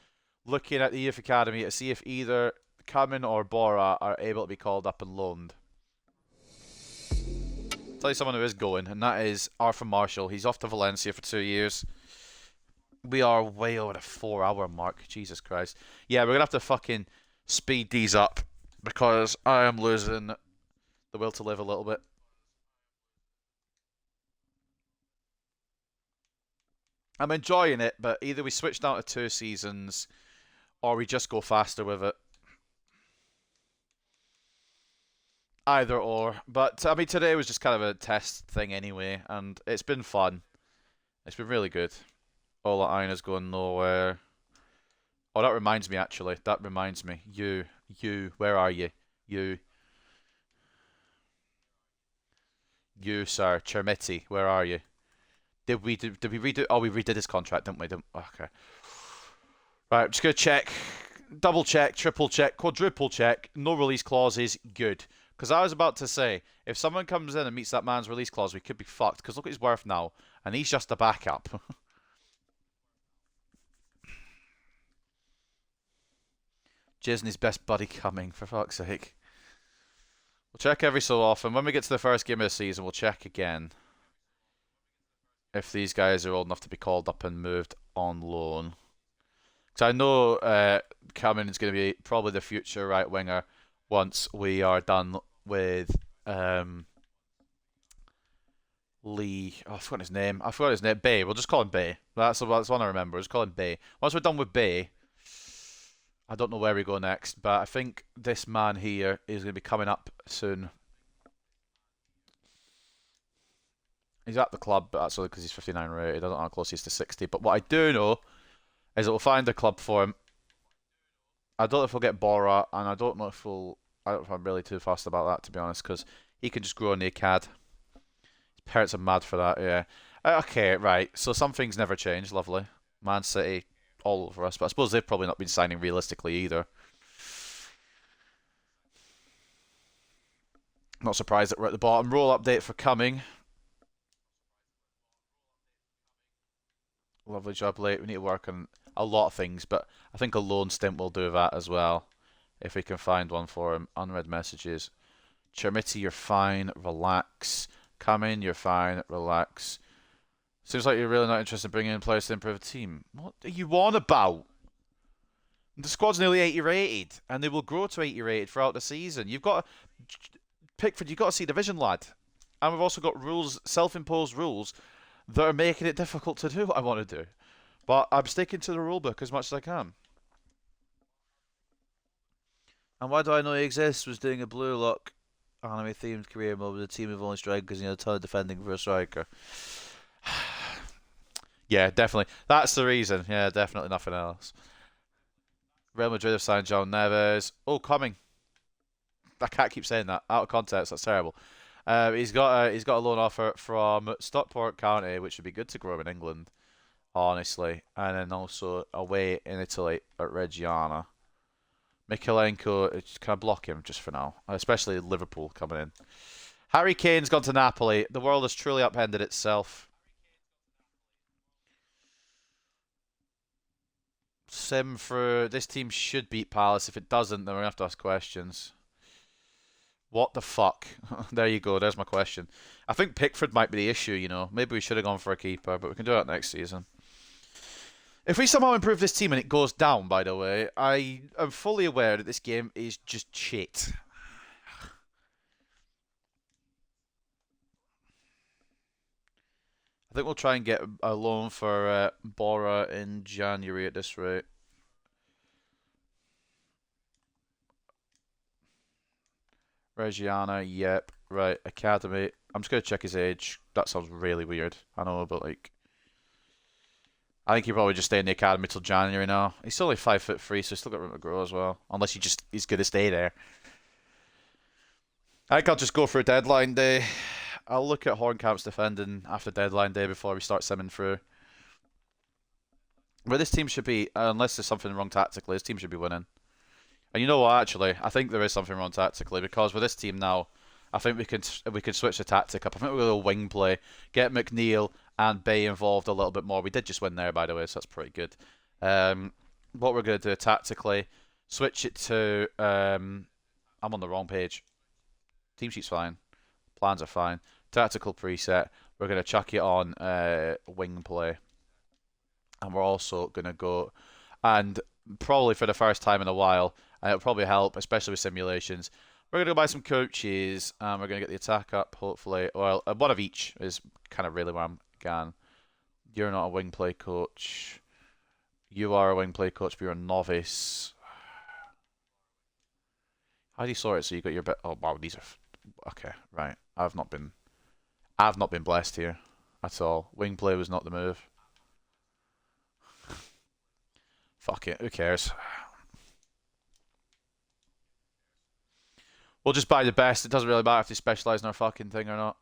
looking at the youth academy to see if either Kamin or Bora are able to be called up and loaned. Tell you someone who is going, and that is Arthur Marshall. He's off to Valencia for 2 years. We are way over the 4 hour mark. Jesus Christ. Yeah, we're gonna have to fucking speed these up because I am losing the will to live a little bit. I'm enjoying it, but either we switch down to 2 seasons or we just go faster with it. Either or. But, I mean, today was just kind of a test thing anyway, and it's been fun. It's been really good. All that iron is going nowhere. Oh, that reminds me, actually. That reminds me. You, where are you? You, sir. Chermiti, where are you? Did we redo? Oh, we redid his contract, didn't we? Okay. Right, I'm just gonna check, double check, triple check, quadruple check. No release clauses. Good. Because I was about to say, if someone comes in and meets that man's release clause, we could be fucked. Because look at his worth now, and he's just a backup. Disney's best buddy coming, for fuck's sake. We'll check every so often. When we get to the first game of the season, we'll check again if these guys are old enough to be called up and moved on loan. Because I know Cameron is going to be probably the future right winger once we are done with Lee. Oh, I forgot his name. Bay. We'll just call him Bay. That's one I remember. Just call him Bay. Once we're done with Bay, I don't know where we go next, but I think this man here is going to be coming up soon. He's at the club, but that's only because he's 59 rated. I don't know how close he is to 60. But what I do know is that we'll find a club for him. I don't know if we'll get Bora, and I don't know if we'll... I don't know if I'm really too fussed about that, to be honest, because he can just grow on the acad. His parents are mad for that, yeah. Okay, right. So some things never change. Lovely. Man City, all over us. But I suppose they've probably not been signing realistically either. Not surprised that we're at the bottom. Role update for coming. Lovely job late. We need to work on a lot of things, but I think a loan stint will do that as well. If we can find one for him. Unread messages. Chermiti, you're fine. Relax. Come in, you're fine. Relax. Seems like you're really not interested in bringing in players to improve the team. What are you on about? The squad's nearly 80 rated, and they will grow to 80 rated throughout the season. You've got Pickford, you've got to see division, lad. And we've also got rules, self-imposed rules, that are making it difficult to do what I want to do. But I'm sticking to the rulebook as much as I can. And why do I know he exists? Was doing a blue lock anime themed career mode with a team of only strikers and a ton of defending for a striker. Yeah, definitely. That's the reason. Yeah, definitely nothing else. Real Madrid have signed John Neves. Oh, coming. I can't keep saying that. Out of context, that's terrible. He's got a loan offer from Stockport County, which would be good to grow in England, honestly. And then also away in Italy at Reggiana. Mikalenko, can I block him just for now? Especially Liverpool coming in. Harry Kane's gone to Napoli. The world has truly upended itself. Sim through. This team should beat Palace. If it doesn't, then we're going to have to ask questions. What the fuck? There you go. There's my question. I think Pickford might be the issue, you know. Maybe we should have gone for a keeper, but we can do that next season. If we somehow improve this team and it goes down, by the way, I am fully aware that this game is just shit. I think we'll try and get a loan for Bora in January at this rate. Reggiana, yep. Right, Academy. I'm just going to check his age. That sounds really weird. I know, but like... I think he'll probably just stay in the academy till January now. He's only 5'3", so he's still got room to grow as well. Unless he's going to stay there. I think I'll just go for a deadline day. I'll look at Hornkamp's defending after deadline day before we start simming through. Where this team should be, unless there's something wrong tactically, this team should be winning. And you know what, actually, I think there is something wrong tactically, because with this team now, I think we can switch the tactic up. I think we're going to wing play, get McNeil and Bay involved a little bit more. We did just win there, by the way, so that's pretty good. What we're going to do tactically, switch it to... I'm on the wrong page. Team sheet's fine. Plans are fine. Tactical preset. We're going to chuck it on wing play. And we're also going to go, and probably for the first time in a while, and it'll probably help, especially with simulations, we're going to go buy some coaches, and we're going to get the attack up, hopefully. Well, one of each is kind of really where I'm going. You're not a wing play coach. You are a wing play coach, but you're a novice. How do you sort it so you got your bit? Oh wow, these are okay. Right, I've not been blessed here at all. Wing play was not the move. Fuck it, who cares? We'll just buy the best. It doesn't really matter if they specialise in our fucking thing or not.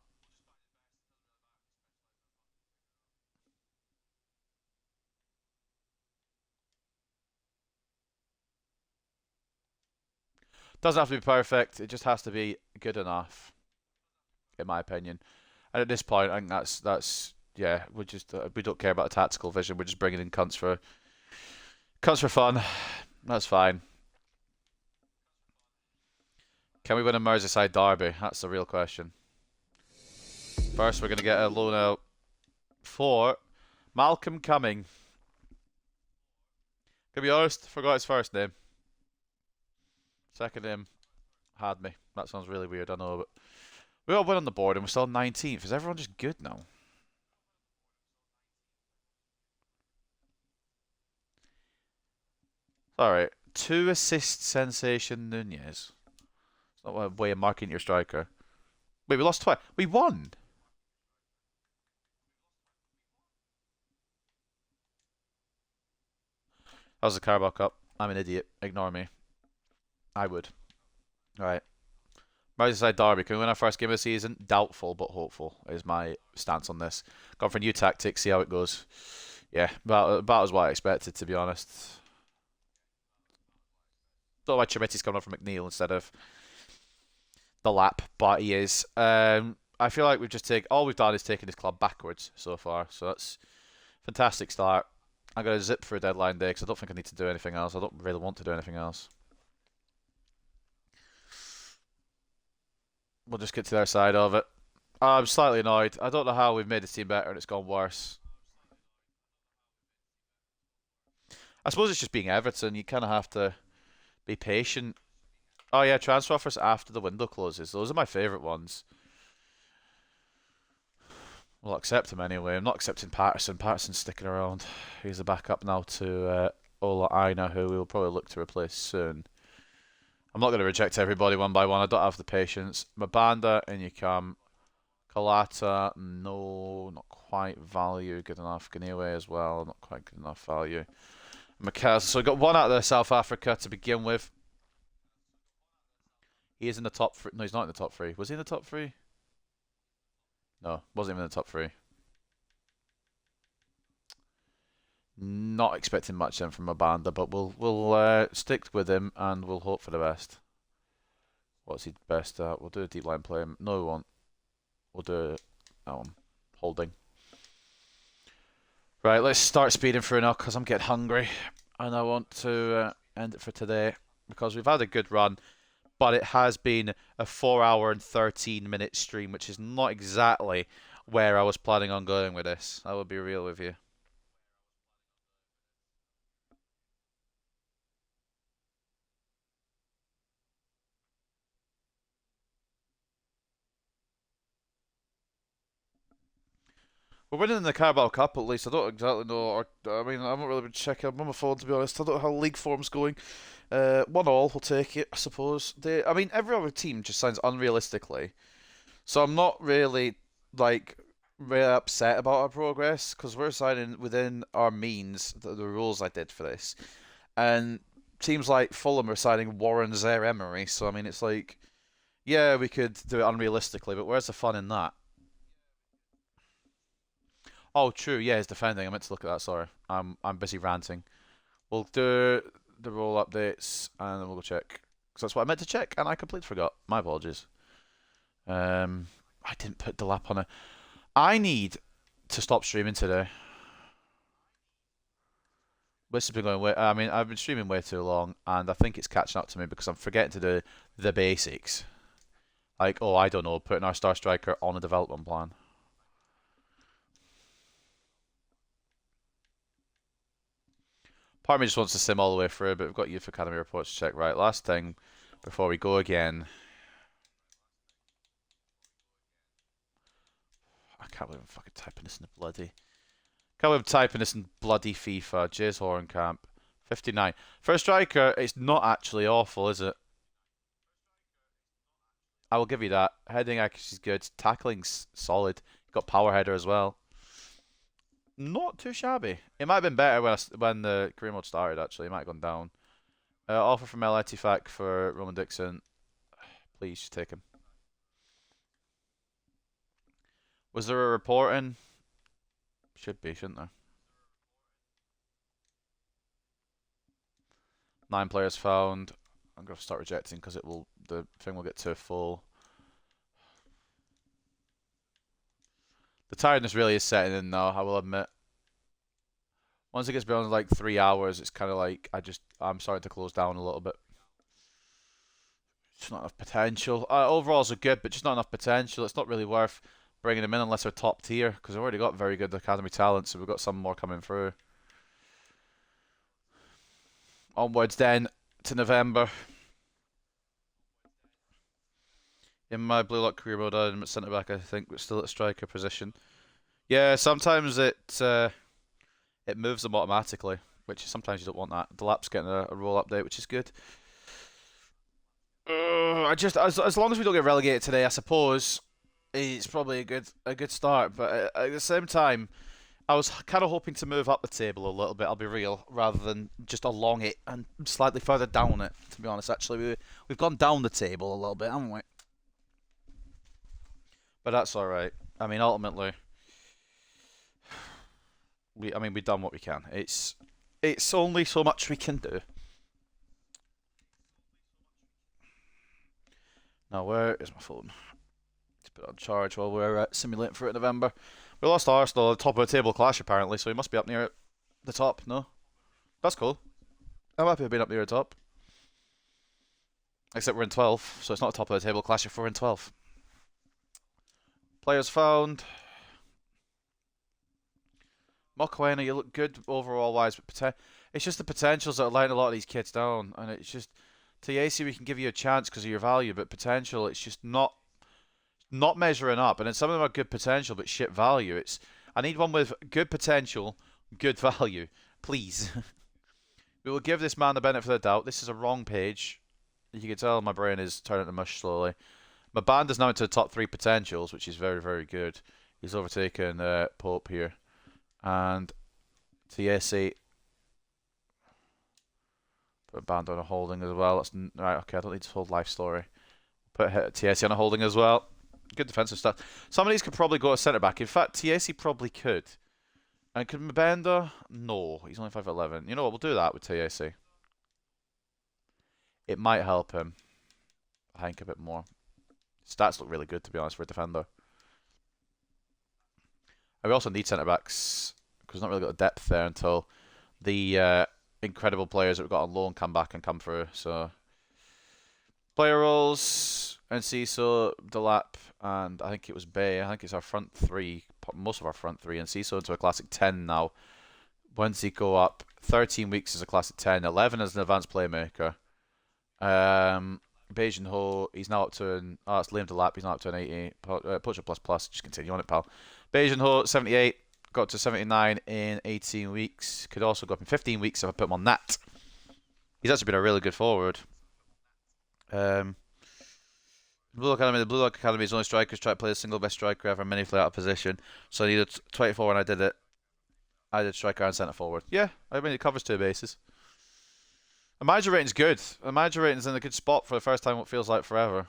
Doesn't have to be perfect. It just has to be good enough, in my opinion. And at this point, I think that's yeah. We don't care about the tactical vision. We're just bringing in cunts for fun. That's fine. Can we win a Merseyside derby? That's the real question. First, we're going to get a loan out for Malcolm Cumming. To be honest, forgot his first name. Second name had me. That sounds really weird, I know, but we all went on the board and we're still 19th. Is everyone just good now? Alright. 2 assist sensation Nunez. It's not a way of marking your striker. Wait, we lost twice. We won! That was the Carabao Cup. I'm an idiot. Ignore me. I would. Alright. Merseyside derby. Can we win our first game of the season? Doubtful, but hopeful is my stance on this. Gone for a new tactic, see how it goes. Yeah, about as what I expected, to be honest. Don't know why Chimitti's coming up from McNeil instead of the lap, but he is. I feel like all we've done is taken his club backwards so far, so that's a fantastic start. I'm going to zip for a deadline day because I don't think I need to do anything else. I don't really want to do anything else. We'll just get to their side of it. I'm slightly annoyed. I don't know how we've made this team better and it's gone worse. I suppose it's just being Everton. You kind of have to be patient. Oh yeah, transfer offers after the window closes. Those are my favourite ones. We'll accept him anyway. I'm not accepting Patterson. Patterson's sticking around. He's the backup now to Ola Aina, who we'll probably look to replace soon. I'm not going to reject everybody one by one. I don't have the patience. Mabanda, in you come. Kalata, no, not quite value. Good enough. Ganewe as well, not quite good enough value. McAllister. So we got one out of South Africa to begin with. He is in the top three. No, he's not in the top three. Was he in the top three? No, wasn't even in the top three. Not expecting much then from Mabanda, but we'll stick with him and we'll hope for the best. What's he best at? We'll do a deep line play. No, we won't. We'll do that one. Holding. Right, let's start speeding through now because I'm getting hungry and I want to end it for today because we've had a good run, but it has been a 4 hour and 13 minute stream, which is not exactly where I was planning on going with this. I will be real with you. We're winning in the Carabao Cup at least. I don't exactly know. I mean, I haven't really been checking. I'm on my phone to be honest. I don't know how league form's going. 1-1, we'll take it, I suppose. I mean, every other team just sounds unrealistically. So I'm not really like really upset about our progress because we're signing within our means the rules I did for this, and teams like Fulham are signing Warren Zaire-Emery. So I mean, it's like, yeah, we could do it unrealistically, but where's the fun in that? Oh, true. Yeah, he's defending. I meant to look at that. Sorry, I'm busy ranting. We'll do the roll updates and then we'll go check. Because that's what I meant to check and I completely forgot. My apologies. I didn't put the lap on it. I need to stop streaming today. This has been going way. I mean, I've been streaming way too long, and I think it's catching up to me because I'm forgetting to do the basics. Like, oh, I don't know, putting our star striker on a development plan. Part of me just wants to sim all the way through, but we've got Youth Academy reports to check. Right, last thing before we go again. I can't believe I'm fucking typing this in the bloody. Can't believe I'm typing this in bloody FIFA. Jays Horncamp, 59. For a striker, it's not actually awful, is it? I will give you that. Heading accuracy is good. Tackling's solid. Got power header as well. Not too shabby. It might have been better when the career mode started, actually. It might have gone down. Offer from El Etifak for Roman Dixon. Please take him. Was there a report in? Should be, shouldn't there? 9 players found. I'm going to start rejecting because the thing will get too full. The tiredness really is setting in now, I will admit. Once it gets beyond like 3 hours, it's kind of like I'm starting to close down a little bit. Just not enough potential. Overalls are good, but just not enough potential. It's not really worth bringing them in unless they're top tier, because we've already got very good academy talent, so we've got some more coming through. Onwards then to November. In my Blue Lock career mode, I'm at centre back, I think, but still at striker position. Yeah, sometimes it moves them automatically, which sometimes you don't want that. The lap's getting a roll update, which is good. As long as we don't get relegated today, I suppose it's probably a good start. But at the same time, I was kind of hoping to move up the table a little bit. I'll be real, rather than just along it and slightly further down it. To be honest, actually, we've gone down the table a little bit, haven't we? But that's all right. I mean, ultimately, we've done what we can. It's only so much we can do. Now, where is my phone? Let's put it on charge while we're simulating for it in November. We lost Arsenal at the top of the table clash, apparently, so he must be up near the top, no? That's cool. I'm happy with being up near the top. Except we're in 12th, so it's not a top of the table clash if we're in 12th. Players found. Mokwena, you look good overall wise, but it's just the potentials that are letting a lot of these kids down, and it's just TAC we can give you a chance because of your value, but potential it's just not measuring up. And then some of them are good potential but shit value. I need one with good potential, good value, please. We will give this man the benefit of the doubt. This is a wrong page. You can tell my brain is turning to mush slowly. My band is now into the top 3 potentials, which is very, very good. He's overtaken Pope here. And TSC put a band on a holding as well. That's right. Okay, I don't need to hold life story. Put TSC on a holding as well. Good defensive stuff. Some of these could probably go to centre back. In fact, TSC probably could. And could Mbenda? No, he's only 5'11". You know what? We'll do that with TSC. It might help him, I think, a bit more. Stats look really good, to be honest, for a defender. And we also need centre backs because we've not really got the depth there until the incredible players that we've got on loan come back and come through. So player roles, Enciso, Delap, and I think it was Bay. I think it's our front 3, most of our front 3. Enciso into a classic 10 now. When's he go up? 13 weeks as a classic 10, 11 as an advanced playmaker. Beijing Ho, he's now up to an. Oh, it's Liam Delap, he's now up to an 80. Poacher plus, just continue on it, pal. Beijing Ho, 78, got to 79 in 18 weeks. Could also go up in 15 weeks if I put him on that. He's actually been a really good forward. The Blue Lock Academy's only strikers try to play the single best striker ever, many play out of position. So I needed 24 and I did it. I did striker and centre forward. Yeah, I mean it covers 2 bases. The manager rating's good. The manager rating's in a good spot for the first time what feels like forever.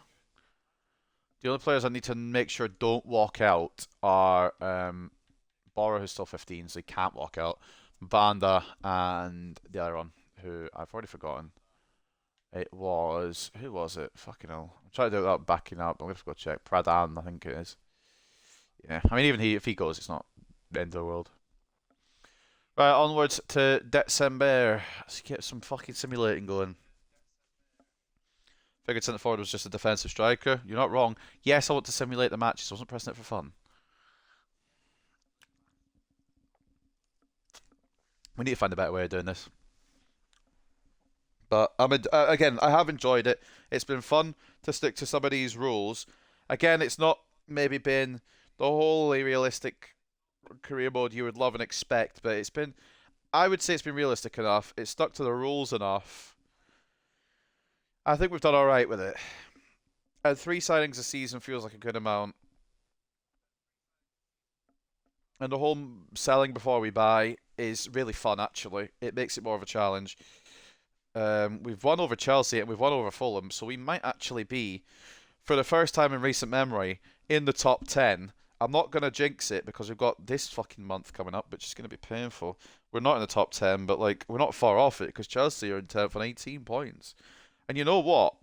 The only players I need to make sure don't walk out are Bora, who's still 15, so he can't walk out. Banda and the other one, who I've already forgotten. It was... Who was it? Fucking hell. I'm trying to do it without backing up. I'm going to go check. Pradhan, I think it is. Yeah, I mean, even if he goes, it's not the end of the world. Right, onwards to December. Let's get some fucking simulating going. Figured centre forward was just a defensive striker. You're not wrong. Yes, I want to simulate the matches. I wasn't pressing it for fun. We need to find a better way of doing this. But again, I have enjoyed it. It's been fun to stick to some of these rules. Again, it's not maybe been the wholly realistic career mode you would love and expect, but it's been, I would say it's been realistic enough. It's stuck to the rules enough. I think we've done all right with it. And 3 signings a season feels like a good amount. And the whole selling before we buy is really fun, actually. It makes it more of a challenge. We've won over Chelsea and we've won over Fulham, so we might actually be, for the first time in recent memory, in the top 10. I'm not going to jinx it because we've got this fucking month coming up, which is going to be painful. We're not in the top 10, but like we're not far off it because Chelsea are in 10th on 18 points. And you know what?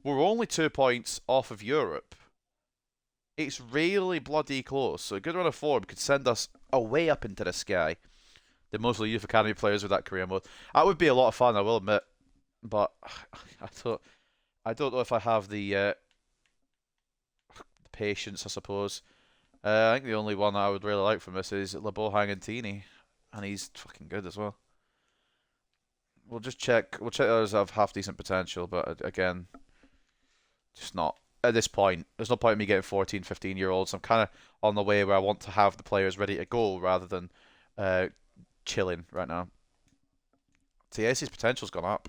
We're only 2 points off of Europe. It's really bloody close. So a good run of form could send us away up into the sky. The mostly youth academy players with that career mode. That would be a lot of fun, I will admit. But I don't know if I have the patience, I suppose. I think the only one that I would really like from this is Lebo Hangantini, and he's fucking good as well. We'll just check. We'll check those have half decent potential, but again, just not at this point. There's no point in me getting 14, 15-year-olds. I'm kind of on the way where I want to have the players ready to go rather than chilling right now. TS's potential's gone up.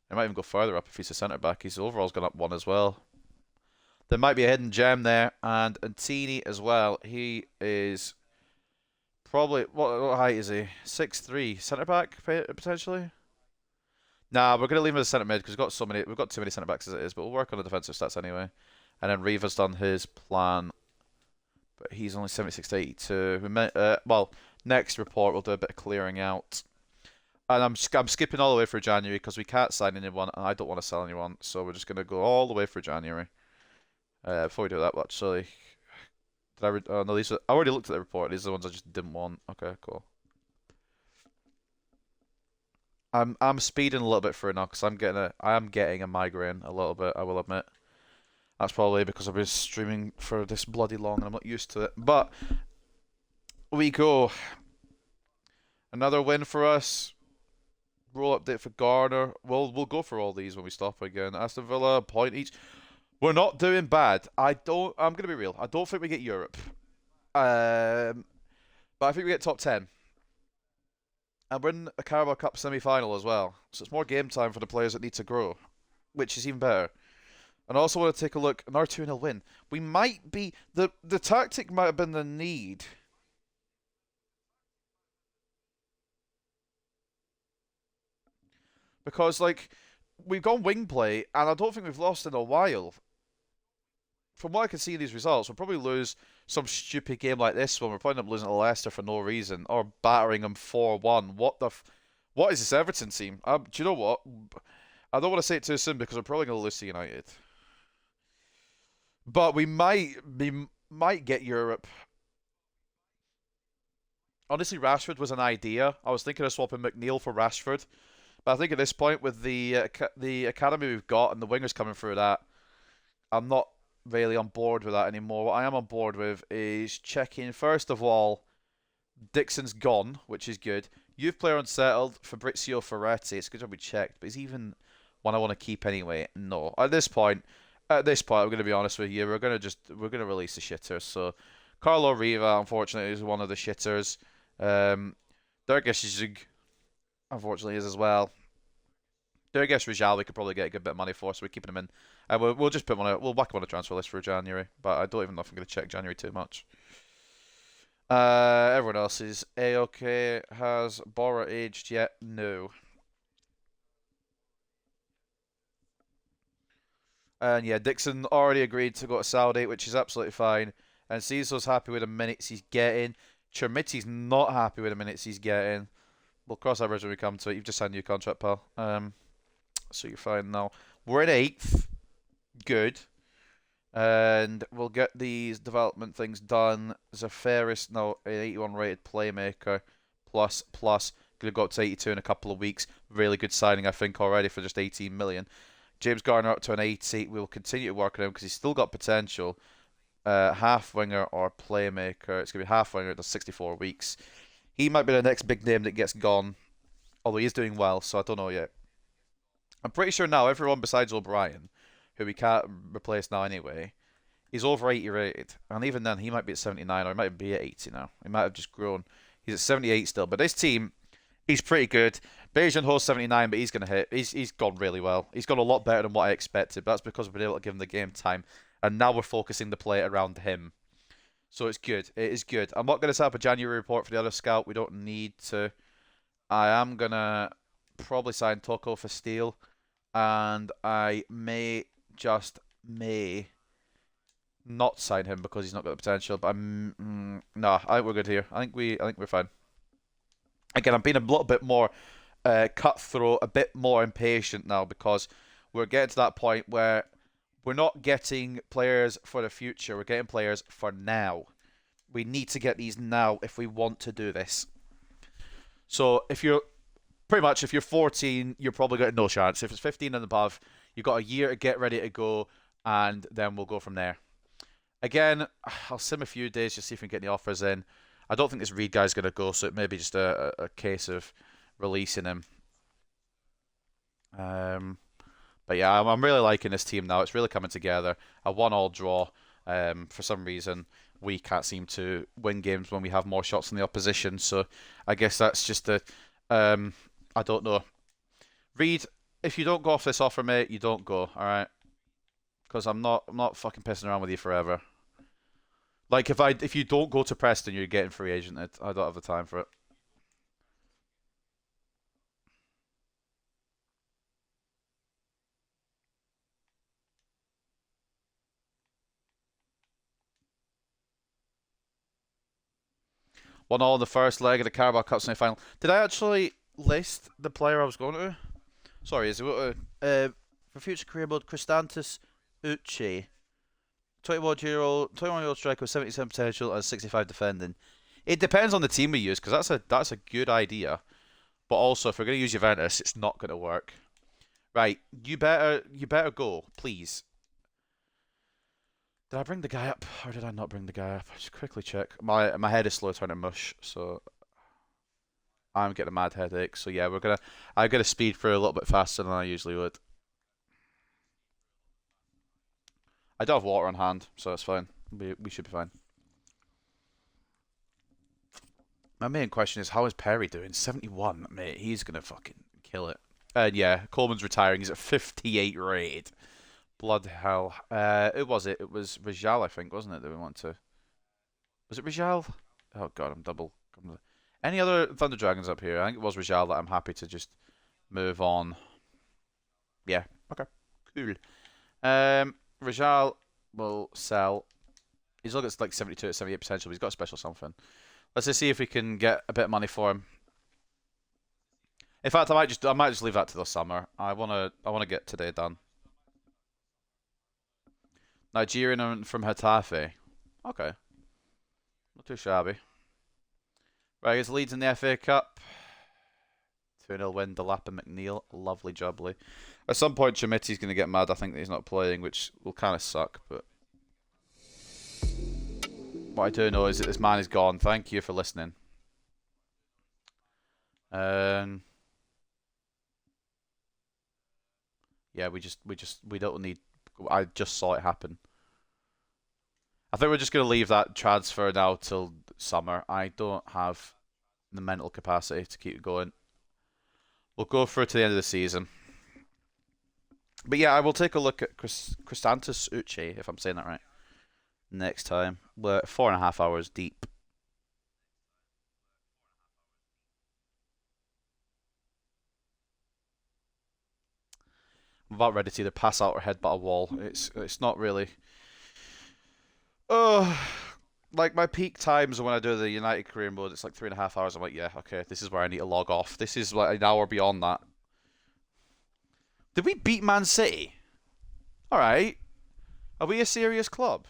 It might even go further up if he's a centre back. His overall's gone up 1 as well. There might be a hidden gem there, and Antini as well. He is probably what height is he? 6'3", centre back potentially. Nah, we're gonna leave him as centre mid because we've got too many centre backs as it is. But we'll work on the defensive stats anyway. And then Riva's done his plan, but he's only 76 to 82. Well, next report we'll do a bit of clearing out. And I'm skipping all the way through January because we can't sign anyone, and I don't want to sell anyone. So we're just gonna go all the way through January. Before we do that, actually, did I? No, I already looked at the report. These are the ones I just didn't want. Okay, cool. I'm speeding a little bit through now because I am getting a migraine a little bit. I will admit. That's probably because I've been streaming for this bloody long and I'm not used to it. But we go. Another win for us. Rule update for Garner. We'll go for all these when we stop again. Aston Villa, point each. We're not doing bad. I'm gonna be real. I don't think we get Europe. But I think we get top 10. And we're in a Carabao Cup semi-final as well. So it's more game time for the players that need to grow, which is even better. And I also want to take a look. Another 2-0 win. We might be the tactic might have been the need. Because like we've gone wing play and I don't think we've lost in a while. From what I can see in these results, we'll probably lose some stupid game like this one. We're probably up losing to Leicester for no reason or battering them 4-1. What is this Everton team? Do you know what? I don't want to say it too soon because we're probably going to lose to United. But we might get Europe. Honestly, Rashford was an idea. I was thinking of swapping McNeil for Rashford. But I think at this point, with the academy we've got and the wingers coming through that, I'm not really on board with that anymore. What I am on board with is checking, first of all, Dixon's gone, which is good. Youth player unsettled, Fabrizio Ferretti. It's a good job we checked, but he's even one I want to keep anyway. No. At this point, I'm going to be honest with you. We're going to release the shitters. So, Carlo Riva, unfortunately, is one of the shitters. Dirk Ishizug, unfortunately, is as well. Durgesh Rijal, we could probably get a good bit of money for, so we're keeping him in. We'll just we'll whack him on a transfer list for January, but I don't even know if I'm going to check January too much. Everyone else is A-OK. Has Bora aged yet? No. And yeah, Dixon already agreed to go to Saudi, which is absolutely fine. And Cecil's happy with the minutes he's getting. Chermiti's not happy with the minutes he's getting. We'll cross that bridge when we come to it. You've just signed a new contract, pal. So you're fine now. We're in 8th. Good. And we'll get these development things done. Zafaris now an 81 rated playmaker. Plus. Going to go up to 82 in a couple of weeks. Really good signing, I think, already for just 18 million. James Garner up to an 80. We'll continue to work on him because he's still got potential. Half winger or playmaker. It's going to be half winger. Does 64 weeks. He might be the next big name that gets gone, although he's doing well, so I don't know yet. I'm pretty sure now everyone besides O'Brien, who we can't replace now anyway, he's over 80 rated. And even then, he might be at 79 or he might be at 80 now. He might have just grown. He's at 78 still. But this team, he's pretty good. Beijing Ho's 79, but he's going to hit. He's gone really well. He's gone a lot better than what I expected. But that's because we've been able to give him the game time. And now we're focusing the play around him. So it's good. It is good. I'm not going to set up a January report for the other scout. We don't need to. I am going to probably sign Toko for Steele. And I may not sign him because he's not got the potential. But no, I think we're good here. I think we're fine. Again, I'm being a little bit more cutthroat, a bit more impatient now because we're getting to that point where we're not getting players for the future. We're getting players for now. We need to get these now if we want to do this. So if you're 14, you're probably got no chance. If it's 15 and above, you've got a year to get ready to go, and then we'll go from there. Again, I'll sim a few days just see if we can get any offers in. I don't think this Reed guy's going to go, so it may be just a case of releasing him. But yeah, I'm really liking this team now. It's really coming together. A 1-1 draw. For some reason, we can't seem to win games when we have more shots than the opposition. So I guess that's just I don't know. Reed, if you don't go off this offer, mate, you don't go. All right, because I'm not fucking pissing around with you forever. Like if you don't go to Preston, you're getting free agented. I don't have the time for it. One all in the first leg of the Carabao Cup semi-final. Did I actually list the player I was going to? Sorry, is it for future career mode? Christantis Uche, 21-year-old striker with 77 potential and 65 defending. It depends on the team we use because that's a good idea. But also, if we're going to use Juventus, it's not going to work. Right, you better go, please. Did I bring the guy up, or did I not bring the guy up? Just quickly check. My head is slow turning mush, so I'm getting a mad headache. So yeah, I'm gonna speed through a little bit faster than I usually would. I do have water on hand, so it's fine. We should be fine. My main question is, how is Perry doing? 71, mate. He's gonna fucking kill it. And yeah, Coleman's retiring. He's at 58 rated. Blood hell. Who was it? It was Rijal, I think, wasn't it, that we want to... Was it Rijal? Oh, God, I'm double... Any other Thunder Dragons up here? I think it was Rijal that I'm happy to just move on. Yeah, okay. Cool. Rijal will sell. He's looking at like 72 to 78 potential, but he's got a special something. Let's just see if we can get a bit of money for him. In fact, I might just leave that to the summer. I wanna get today done. Nigerian from Hetafe. Okay. Not too shabby. Right, his Leeds in the FA Cup. 2-0 win, Delap and McNeil. Lovely jubbly. At some point, Chamiti's going to get mad, I think, that he's not playing, which will kind of suck, but... What I do know is that this man is gone. Thank you for listening. Yeah, we don't need... I just saw it happen. I think we're just going to leave that transfer now till summer. I don't have the mental capacity to keep going. We'll go through to the end of the season. But yeah, I will take a look at Christantis Uche, if I'm saying that right, next time. We're 4.5 hours deep. I'm about ready to either pass out or headbutt a wall. It's not really... like my peak times when I do the United career mode, it's like 3.5 hours. I'm like, yeah, okay, this is where I need to log off. This is like an hour beyond that. Did we beat Man City? Alright. Are we a serious club?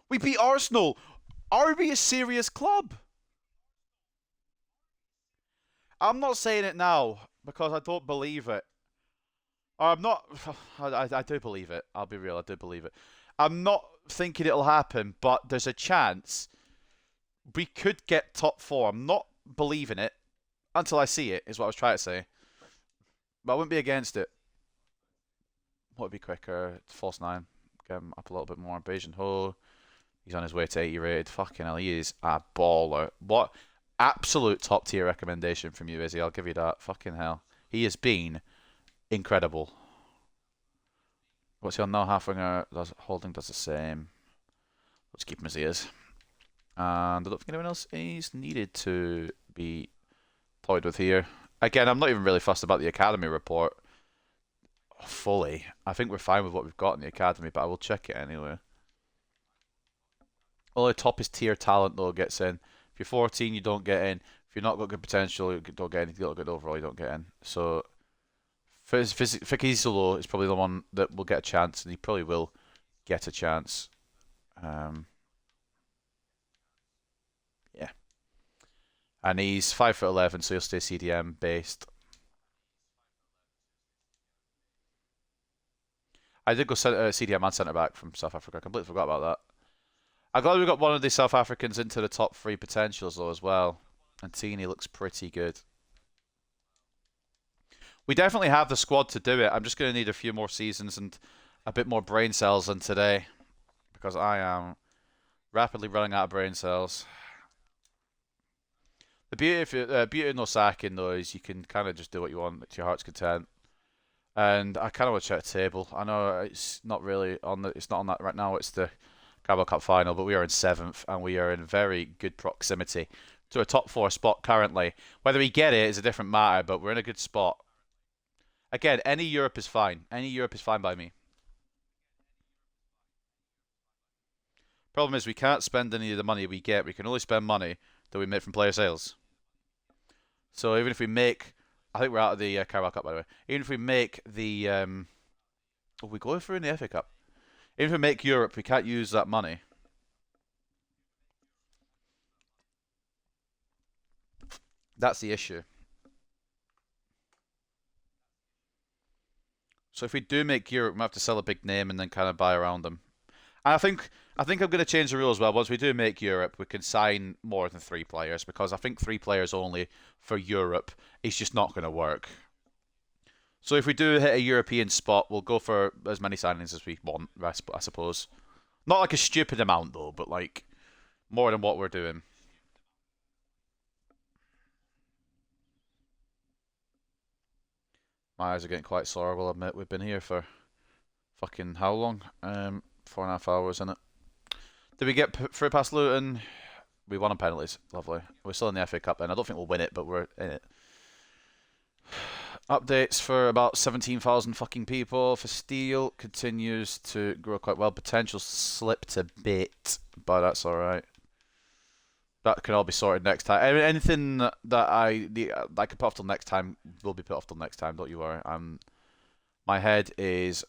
We beat Arsenal. Are we a serious club? I'm not saying it now. because I don't believe it. Or I'm not. I do believe it. I'll be real. I do believe it. I'm not thinking it'll happen, but there's a chance we could get top four. I'm not believing it until I see it. Is what I was trying to say. But I wouldn't be against it. What would be quicker? False nine. Get him up a little bit more. Bayesian Ho. He's on his way to 80 rated. Fucking hell, he is a baller. What absolute top tier recommendation from you, Izzy. I'll give you that. Fucking hell. He has been incredible. What's he on now? Halfwinger. Holding does the same. Let's keep him as he is. And I don't think anyone else is needed to be toyed with here. Again, I'm not even really fussed about the academy report fully. I think we're fine with what we've got in the academy, but I will check it anyway. Only toppest tier talent though gets in. If you're 14, you don't get in. If you're not got good potential, you don't get in. If you've got good overall, you don't get in. So Fikizolo is probably the one that will get a chance, and he probably will get a chance. Yeah. And he's 5'11", so he'll stay CDM based. I did go CDM and centre back from South Africa. I completely forgot about that. I'm glad we got one of the South Africans into the top 3 potentials though as well. And Tini looks pretty good. We definitely have the squad to do it. I'm just going to need a few more seasons and a bit more brain cells than today. Because I am rapidly running out of brain cells. The beauty of no sacking though is you can kind of just do what you want to your heart's content. And I kind of want to check the table. I know it's not really on it's not on that right now. It's the Carabao Cup final, but we are in 7th and we are in very good proximity to a top 4 spot currently. Whether we get it is a different matter, but we're in a good spot. Again, any Europe is fine. Any Europe is fine by me. Problem is we can't spend any of the money we get. We can only spend money that we make from player sales. So even if we make, I think we're out of the Carabao Cup by the way. Even if we make the, we go through in the FA Cup. Even if we make Europe, we can't use that money. That's the issue. So if we do make Europe, we might have to sell a big name and then kind of buy around them. And I think I'm going to change the rule as well. Once we do make Europe, we can sign more than 3 players because I think 3 players only for Europe is just not going to work. So if we do hit a European spot, we'll go for as many signings as we want, I suppose. Not like a stupid amount though, but like more than what we're doing. My eyes are getting quite sore, I will admit. We've been here for fucking how long? 4.5 hours, innit? Did we get through past Luton? We won on penalties. Lovely. We're still in the FA Cup then. I don't think we'll win it, but we're in it. Updates for about 17,000 fucking people. For Steel, continues to grow quite well. Potential slipped a bit, but that's alright. That can all be sorted next time. Anything that I can put off till next time will be put off till next time. Don't you worry. My head is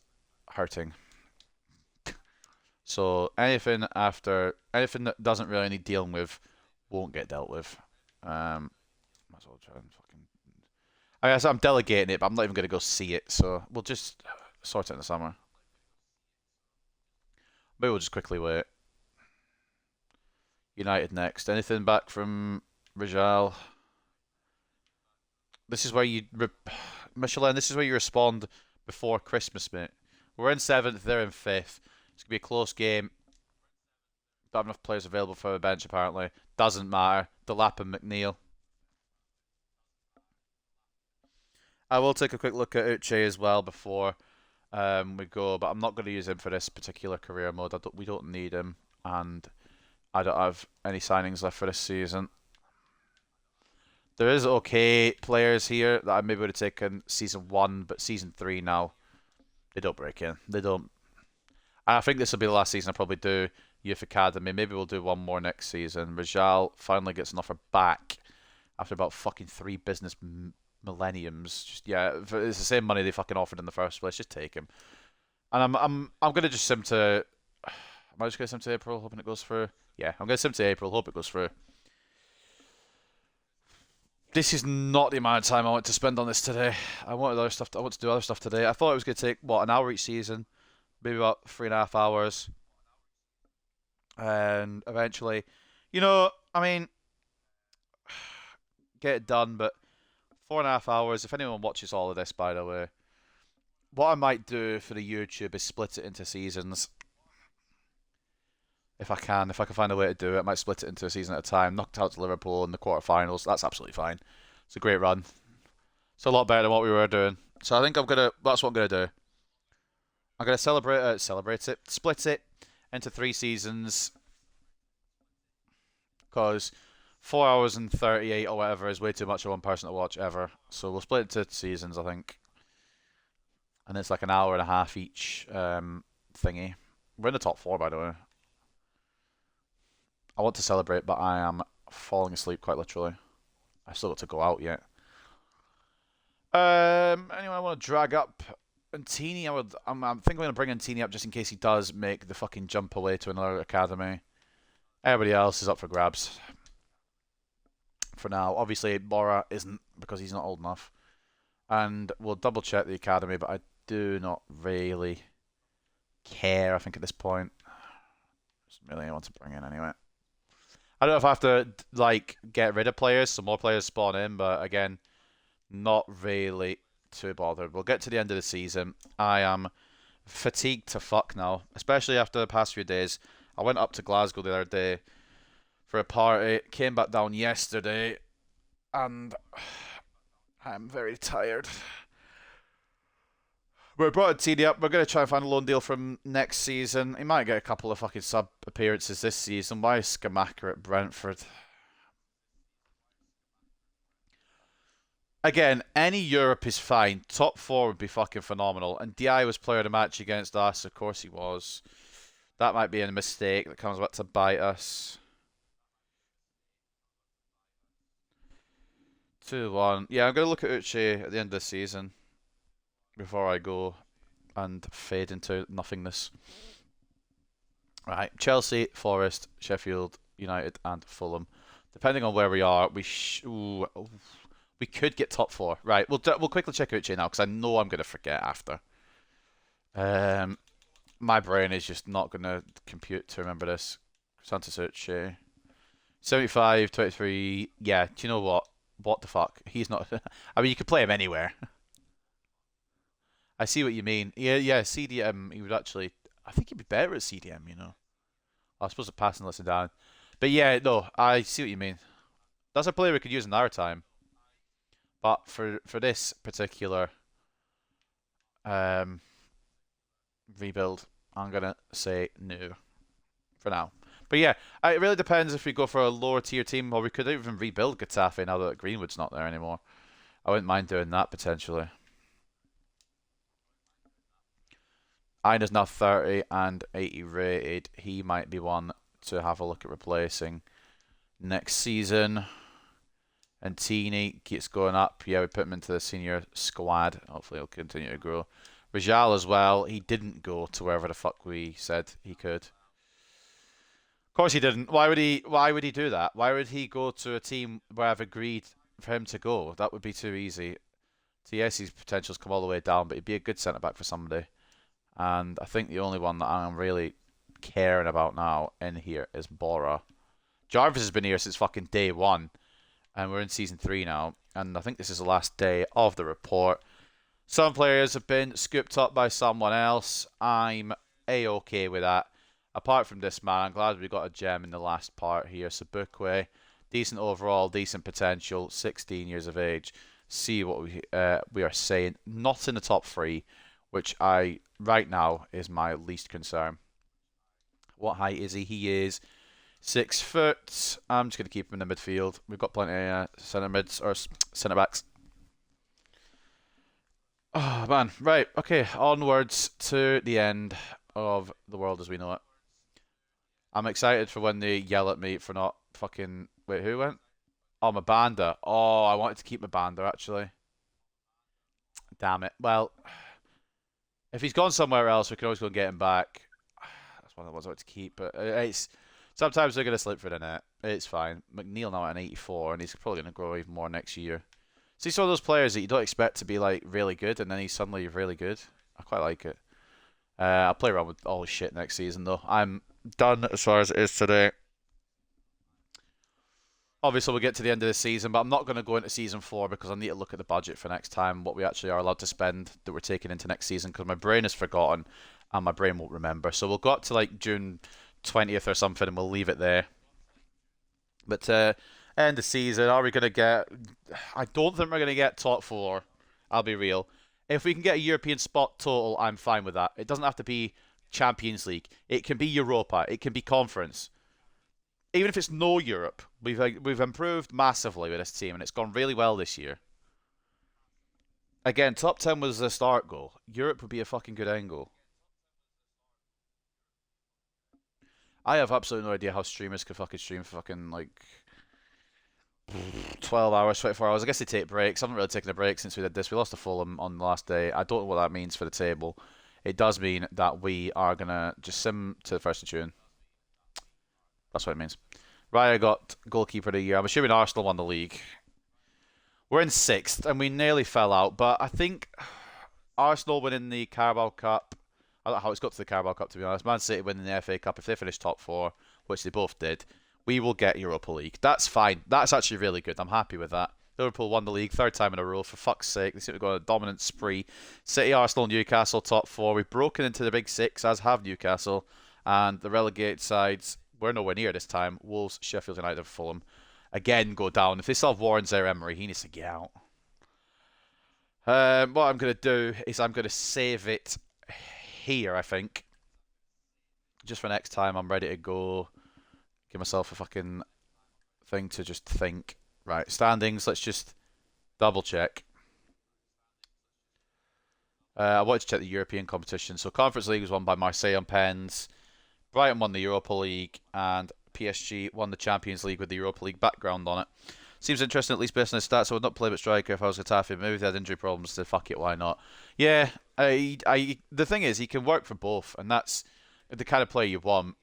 hurting. So anything that doesn't really need dealing with won't get dealt with. Might as well try and fucking. I guess I'm delegating it, but I'm not even going to go see it. So we'll just sort it in the summer. Maybe we'll just quickly wait. United next. Anything back from Rijal? This is where you... Michelin, this is where you respond before Christmas, mate. We're in 7th, they're in 5th. It's going to be a close game. Don't have enough players available for the bench, apparently. Doesn't matter. Delap and McNeil. I will take a quick look at Uche as well before we go, but I'm not going to use him for this particular career mode. We don't need him, and I don't have any signings left for this season. There is okay players here that I maybe would have taken season 1, but season 3 now, they don't break in. They don't. And I think this will be the last season I probably do Youth Academy. Maybe we'll do one more next season. Rajal finally gets an offer back after about fucking 3 business millenniums. Just yeah, it's the same money they fucking offered in the first place. Just take him. And I'm gonna just sim to. Am I just gonna sim to April, hoping it goes through? Yeah, I'm gonna sim to April, hope it goes through. This is not the amount of time I want to spend on this today. I wanted other stuff. I want to do other stuff today. I thought it was going to take what, an hour each season, maybe about 3.5 hours, and eventually, I mean, get it done. But 4.5 hours. If anyone watches all of this, by the way, what I might do for the YouTube is split it into seasons. If I can find a way to do it, I might split it into a season at a time. Knocked out to Liverpool in the quarterfinals. That's absolutely fine. It's a great run. It's a lot better than what we were doing. So I think I'm gonna. That's what I'm gonna do. I'm gonna celebrate it, split it into 3 seasons, because 4 hours and 38 or whatever is way too much for one person to watch ever. So we'll split it into seasons, I think, and it's like an hour and a half each thingy. We're in the top four, by the way. I want to celebrate, but I am falling asleep quite literally. I've still got to go out yet. Anyone I want to drag up? Antini, I'm thinking I'm going to bring Antini up just in case he does make the fucking jump away to another academy. Everybody else is up for grabs for now. Obviously, Bora isn't, because he's not old enough. And we'll double check the academy, but I do not really care, I think, at this point. Just really want to bring in anyway. I don't know if I have to like get rid of players so more players spawn in, but again, not really too bothered. We'll get to the end of the season. I am fatigued to fuck now, especially after the past few days. I went up to Glasgow the other day for a party, came back down yesterday, and I'm very tired. We brought TD up. We're going to try and find a loan deal from next season. He might get a couple of fucking sub appearances this season. Why is Skamaka at Brentford? Again, any Europe is fine. Top four would be fucking phenomenal. And DI was player of the match against us. Of course he was. That might be a mistake that comes back to bite us. 2-1. Yeah, I'm going to look at Uche at the end of the season before I go and fade into nothingness. Right, Chelsea, Forest, Sheffield United, and Fulham. Depending on where we are, we could get top four. Right, we'll quickly check Uche now because I know I'm going to forget after. My brain is just not going to compute to remember this. Santos Uche. 75, 23. Yeah, do you know what? What the fuck? He's not... I mean, you could play him anywhere. I see what you mean. Yeah, CDM, he would actually... I think he'd be better at CDM, you know. I suppose a passing listen down. But yeah, no, I see what you mean. That's a player we could use in our time. But for this particular rebuild, I'm going to say no for now. But yeah, it really depends if we go for a lower tier team, or we could even rebuild Getafe now that Greenwood's not there anymore. I wouldn't mind doing that potentially. Ina's now 30 and 80 rated. He might be one to have a look at replacing next season. And Teeny keeps going up. Yeah, we put him into the senior squad. Hopefully he'll continue to grow. Rajal as well. He didn't go to wherever the fuck we said he could. Of course he didn't. Why would he do that? Why would he go to a team where I've agreed for him to go? That would be too easy. TS's potential's come all the way down, but he'd be a good centre back for somebody. And I think the only one that I'm really caring about now in here is Bora. Jarvis has been here since fucking day one. And we're in season 3 now. And I think this is the last day of the report. Some players have been scooped up by someone else. I'm A-okay with that. Apart from this man, I'm glad we got a gem in the last part here. Sabukwe, decent overall, decent potential, 16 years of age. See what we are saying. Not in the top 3, which right now is my least concern. What height is he? He is 6 foot. I'm just going to keep him in the midfield. We've got plenty of centre mids or centre backs. Oh man, right, okay, onwards to the end of the world as we know it. I'm excited for when they yell at me for not fucking... Wait, who went? Oh, Mabanda. Oh, I wanted to keep Mabanda, actually. Damn it. Well, if he's gone somewhere else, we can always go and get him back. That's one of the ones I wanted to keep, but it's... Sometimes they're going to slip through the net. It's fine. McNeil now at an 84, and he's probably going to grow even more next year. See, some of those players that you don't expect to be like really good, and then he's suddenly really good. I quite like it. I'll play around with all this shit next season, though. I'm done as far as it is today. Obviously, we'll get to the end of the season, but I'm not going to go into season 4 because I need to look at the budget for next time, what we actually are allowed to spend that we're taking into next season, because my brain has forgotten and my brain won't remember. So we'll go up to like June 20th or something, and we'll leave it there. But end of season, are we going to get... I don't think we're going to get top 4. I'll be real. If we can get a European spot total, I'm fine with that. It doesn't have to be Champions League. It can be Europa. It can be Conference. Even if it's no Europe, we've improved massively with this team, and it's gone really well this year. Again, top 10 was the start goal. Europe would be a fucking good end goal. I have absolutely no idea how streamers could fucking stream for fucking like 12 hours, 24 hours. I guess they take breaks. I haven't really taken a break since we did this. We lost to Fulham on the last day. I don't know what that means for the table. It does mean that we are going to just sim to the first of June. That's what it means. Raya got goalkeeper of the year. I'm assuming Arsenal won the league. We're in 6th, and we nearly fell out. But I think Arsenal winning the Carabao Cup. I don't know how it's got to the Carabao Cup, to be honest. Man City winning the FA Cup. If they finish top 4, which they both did, we will get Europa League. That's fine. That's actually really good. I'm happy with that. Liverpool won the league 3rd time in a row. For fuck's sake, they seem to go on a dominant spree. City, Arsenal, Newcastle top 4. We've broken into the big 6, as have Newcastle. And the relegated sides, we're nowhere near this time. Wolves, Sheffield United, and Fulham again go down. If they still have Warren Zaire-Emery, he needs to get out. What I'm going to do is I'm going to save it here, I think. Just for next time, I'm ready to go. Give myself a fucking thing to just think. Right, standings, let's just double check. I wanted to check the European competition. So Conference League was won by Marseille on pens. Brighton won the Europa League, and PSG won the Champions League with the Europa League background on it. Seems interesting, at least based on his stats. I would not play but striker if I was Getafe. Maybe if they had injury problems, so fuck it, why not? Yeah, the thing is, he can work for both, and that's the kind of player you want.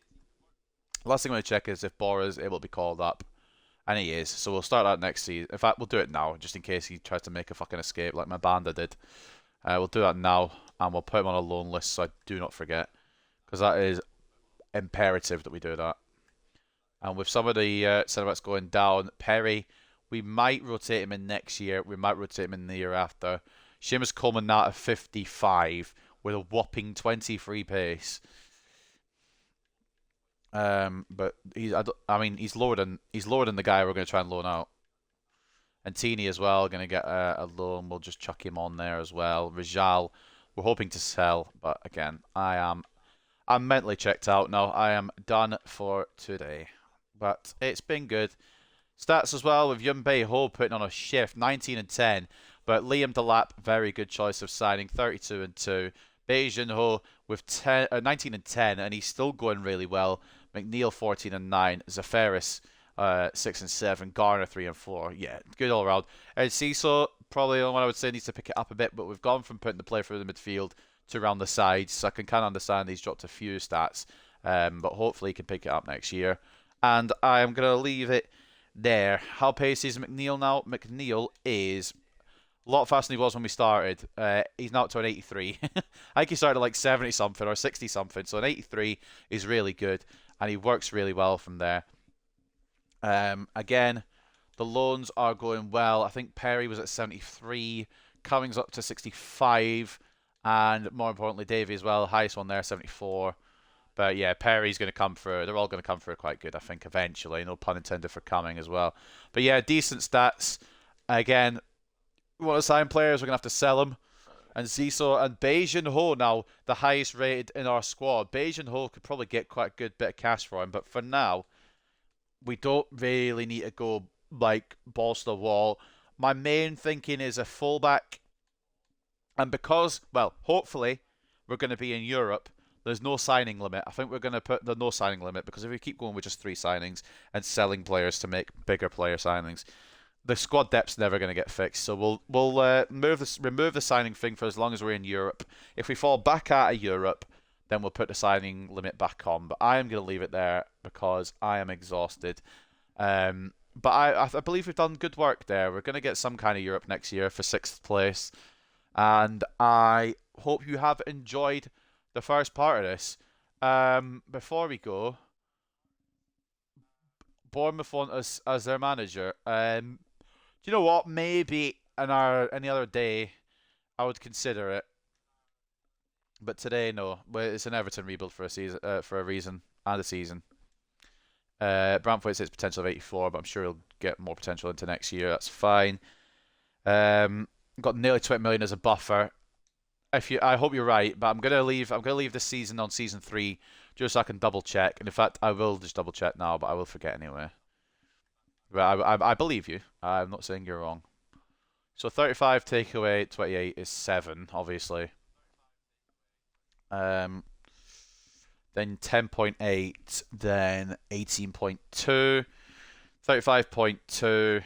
Last thing I want to check is if Bora's able to be called up, and he is. So we'll start that next season. In fact, we'll do it now, just in case he tries to make a fucking escape like my Banda did. We'll do that now, and we'll put him on a loan list so I do not forget, because that is imperative that we do that. And with some of the centre backs going down, Perry, we might rotate him in next year. We might rotate him in the year after. Seamus Coleman now at 55 with a whopping 23 pace. But he's lower than the guy we're going to try and loan out. And Tini as well, going to get a loan. We'll just chuck him on there as well. Rajal, we're hoping to sell, but again, I'm mentally checked out now. I am done for today. But it's been good. Stats as well with Yun Bei Ho putting on a shift, 19 and 10. But Liam Delap, very good choice of signing, 32 and 2. Beijing Ho with 19 and 10, and he's still going really well. McNeil 14 and 9. Zafaris 6 and 7. Garner 3 and 4. Yeah, good all around. And Ciso, probably the one I would say needs to pick it up a bit, but we've gone from putting the player through the midfield to around the sides, so I can kind of understand he's dropped a few stats, but hopefully he can pick it up next year. And I am going to leave it there. How pacey is McNeil now? McNeil is a lot faster than he was when we started. He's now up to an 83. I think he started at like 70 something or 60 something, so an 83 is really good, and he works really well from there. Again, the loans are going well. I think Perry was at 73, Cummings up to 65, and more importantly, Davey as well, highest one there, 74. But yeah, Perry's going to come through. They're all going to come through quite good, I think, eventually. No pun intended for coming as well. But yeah, decent stats. Again, we want to sign players, we're going to have to sell them. And Ziso and Beijing Ho now, the highest rated in our squad. Beijing Ho could probably get quite a good bit of cash for him. But for now, we don't really need to go like balls to the wall. My main thinking is a fullback. And because, well, hopefully, we're going to be in Europe, there's no signing limit. I think we're going to put the no signing limit, because if we keep going with just 3 signings and selling players to make bigger player signings, the squad depth's never going to get fixed. So we'll remove the signing thing for as long as we're in Europe. If we fall back out of Europe, then we'll put the signing limit back on. But I am going to leave it there because I am exhausted. But I believe we've done good work there. We're going to get some kind of Europe next year for 6th place. And I hope you have enjoyed the first part of this. Before we go, Bournemouth want us as their manager. Do you know what? Maybe any other day I would consider it. But today, no. Well, it's an Everton rebuild for a season, for a reason and a season. Brantford says potential of 84, but I'm sure he'll get more potential into next year. That's fine. Got nearly 20 million as a buffer. I hope you're right, but I'm gonna leave this season on season 3 just so I can double check. And in fact, I will just double check now, but I will forget anyway. But I believe you. I'm not saying you're wrong. So 35 take away 28 is 7, obviously. Then 10.8, then 18.2, 35.2,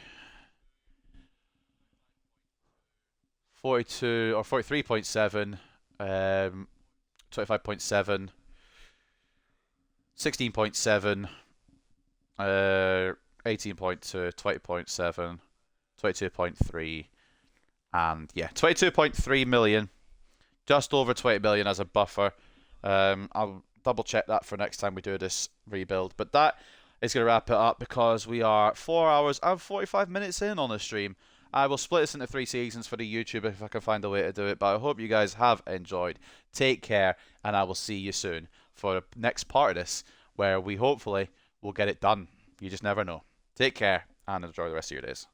42 or 43.7, 25.7, 16.7, 18.2, 20.7, 22.3, and yeah, 22.3 million. Just over 20 million as a buffer. I'll double check that for next time we do this rebuild. But that is going to wrap it up because we are 4 hours and 45 minutes in on the stream. I will split this into 3 seasons for the YouTube if I can find a way to do it. But I hope you guys have enjoyed. Take care, and I will see you soon for the next part of this where we hopefully will get it done. You just never know. Take care and enjoy the rest of your days.